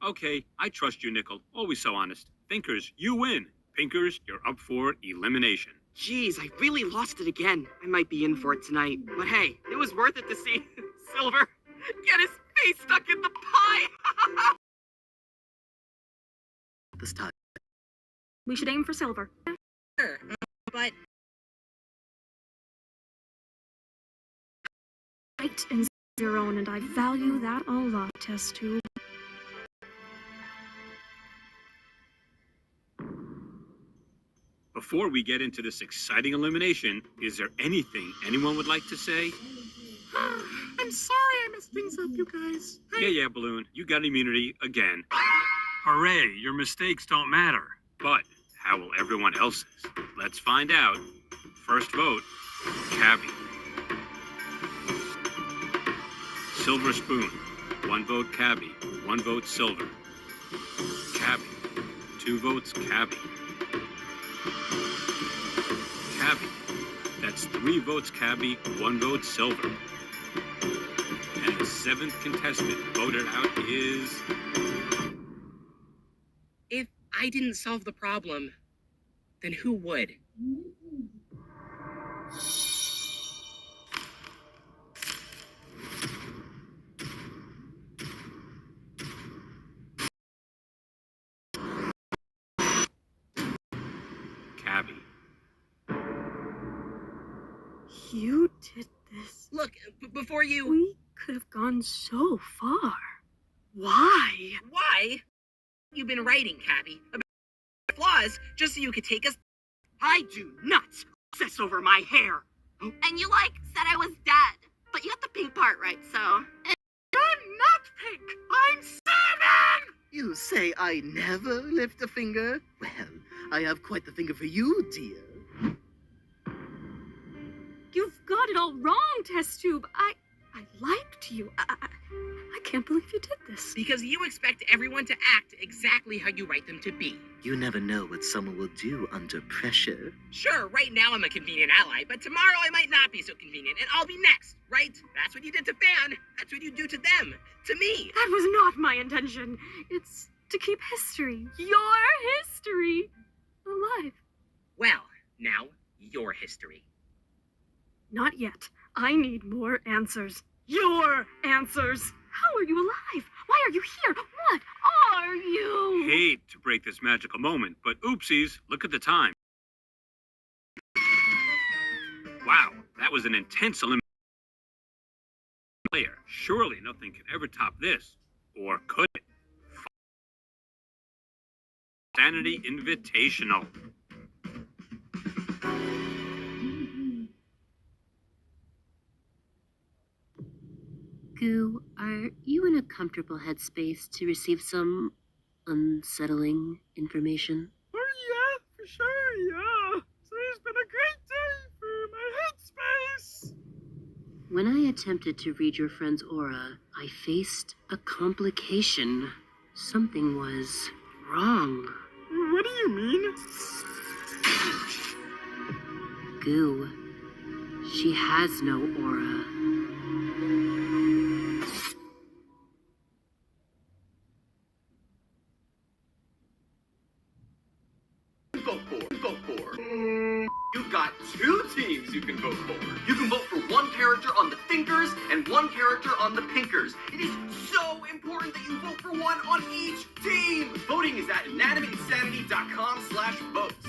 Okay, I trust you, Nickel. Always so honest. Thinkers, you win. Pinkers, you're up for elimination. Jeez, I really lost it again. I might be in for it tonight. But hey, it was worth it to see Silver get his face stuck in the pie. This time. We should aim for Silver. Sure, but right in your own, and I value that a lot, Test Tube. Before we get into this exciting elimination, is there anything anyone would like to say? I'm sorry I messed things up, you guys. Yeah, Balloon. You got immunity again. Hooray, your mistakes don't matter. But how will everyone else's? Let's find out. First vote, Cabby. Silver Spoon. 1 vote Cabby, 1 vote Silver. Cabby. 2 votes Cabby. Cabby. That's 3 votes Cabby, 1 vote Silver. And the 7th contestant voted out is... If I didn't solve the problem, then who would? Cabby. You did this. Look, before you... We could have gone so far. Why? Why? You've been writing, Cabby, about flaws just so you could take us... I do not obsess over my hair. And you, said I was dead. But you got the pink part right, so... I'm not pink. I'm 7! You say I never lift a finger? Well, I have quite the finger for you, dear. You've got it all wrong, Test Tube. I liked you. I can't believe you did this. Because you expect everyone to act exactly how you write them to be. You never know what someone will do under pressure. Sure, right now I'm a convenient ally, but tomorrow I might not be so convenient, and I'll be next, right? That's what you did to Fan. That's what you do to them. To me. That was not my intention. It's to keep history, your history, alive. Well, now, your history. Not yet. I need more answers. Your answers. How are you alive? Why are you here? What are you? Hate to break this magical moment, but oopsies, look at the time. Wow, that was an intense elimination. Player. Surely nothing can ever top this. Or could it? Sanity Invitational. Goo, are you in a comfortable headspace to receive some unsettling information? Oh, yeah, for sure, yeah. Today's been a great day for my headspace. When I attempted to read your friend's aura, I faced a complication. Something was wrong. What do you mean? Goo, she has no aura. You've got 2 teams you can vote for. You can vote for 1 character on the Thinkers and 1 character on the Pinkers. It is so important that you vote for 1 on each team. Voting is at inanimateinsanity.com/votes.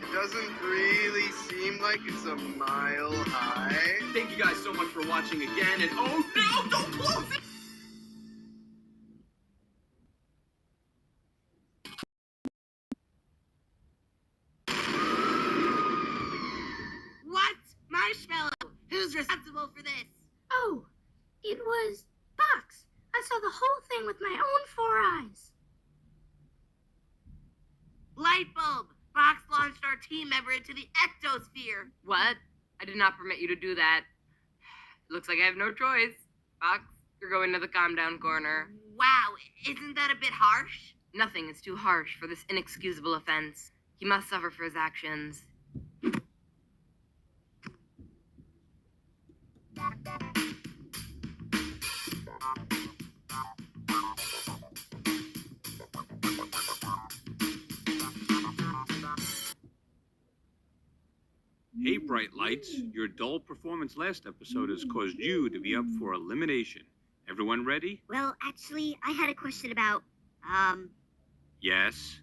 It doesn't really seem like it's a mile high. Thank you guys so much for watching again, and oh no, don't close it! What? Marshmallow! Who's responsible for this? Oh, it was Box. I saw the whole thing with my own 4 eyes. Lightbulb! Box launched our team member into the ectosphere. What? I did not permit you to do that. Looks like I have no choice. Box, you're going to the calm down corner. Wow, isn't that a bit harsh? Nothing is too harsh for this inexcusable offense. He must suffer for his actions. Hey, Bright Lights, your dull performance last episode has caused you to be up for elimination. Everyone ready? Well, actually, I had a question about, Yes?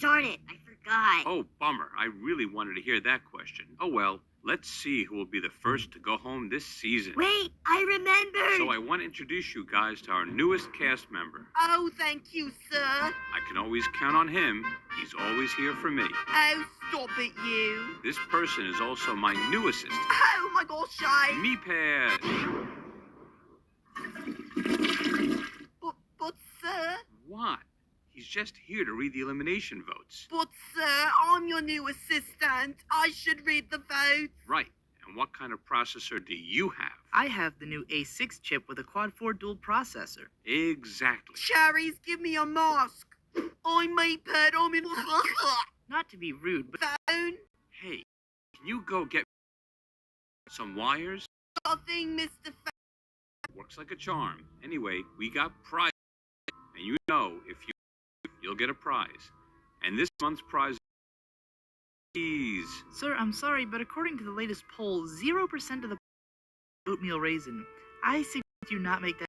darn it, I forgot. Oh, bummer. I really wanted to hear that question. Oh well, Let's see who will be the first to go home this season. Wait, I remember! So I want to introduce you guys to our newest cast member. Oh, thank you, sir. I can always count on him. He's always here for me. Oh, stop it, you. This person is also my new assistant. Oh my gosh, Me Pad. But, sir... What? He's just here to read the elimination votes. But, sir, I'm your new assistant. I should read the votes. Right. And what kind of processor do you have? I have the new A6 chip with a quad-4 dual processor. Exactly. Cherries, give me a mask. I'm Meatpad, I'm in... Not to be rude, but... Phone? Hey, can you go get some wires? Nothing, Mr. Works like a charm. Anyway, we got prize. And you know, if you'll get a prize. And this month's prize is... Sir, I'm sorry, but according to the latest poll, 0% of the oatmeal raisin. I suggest you not make that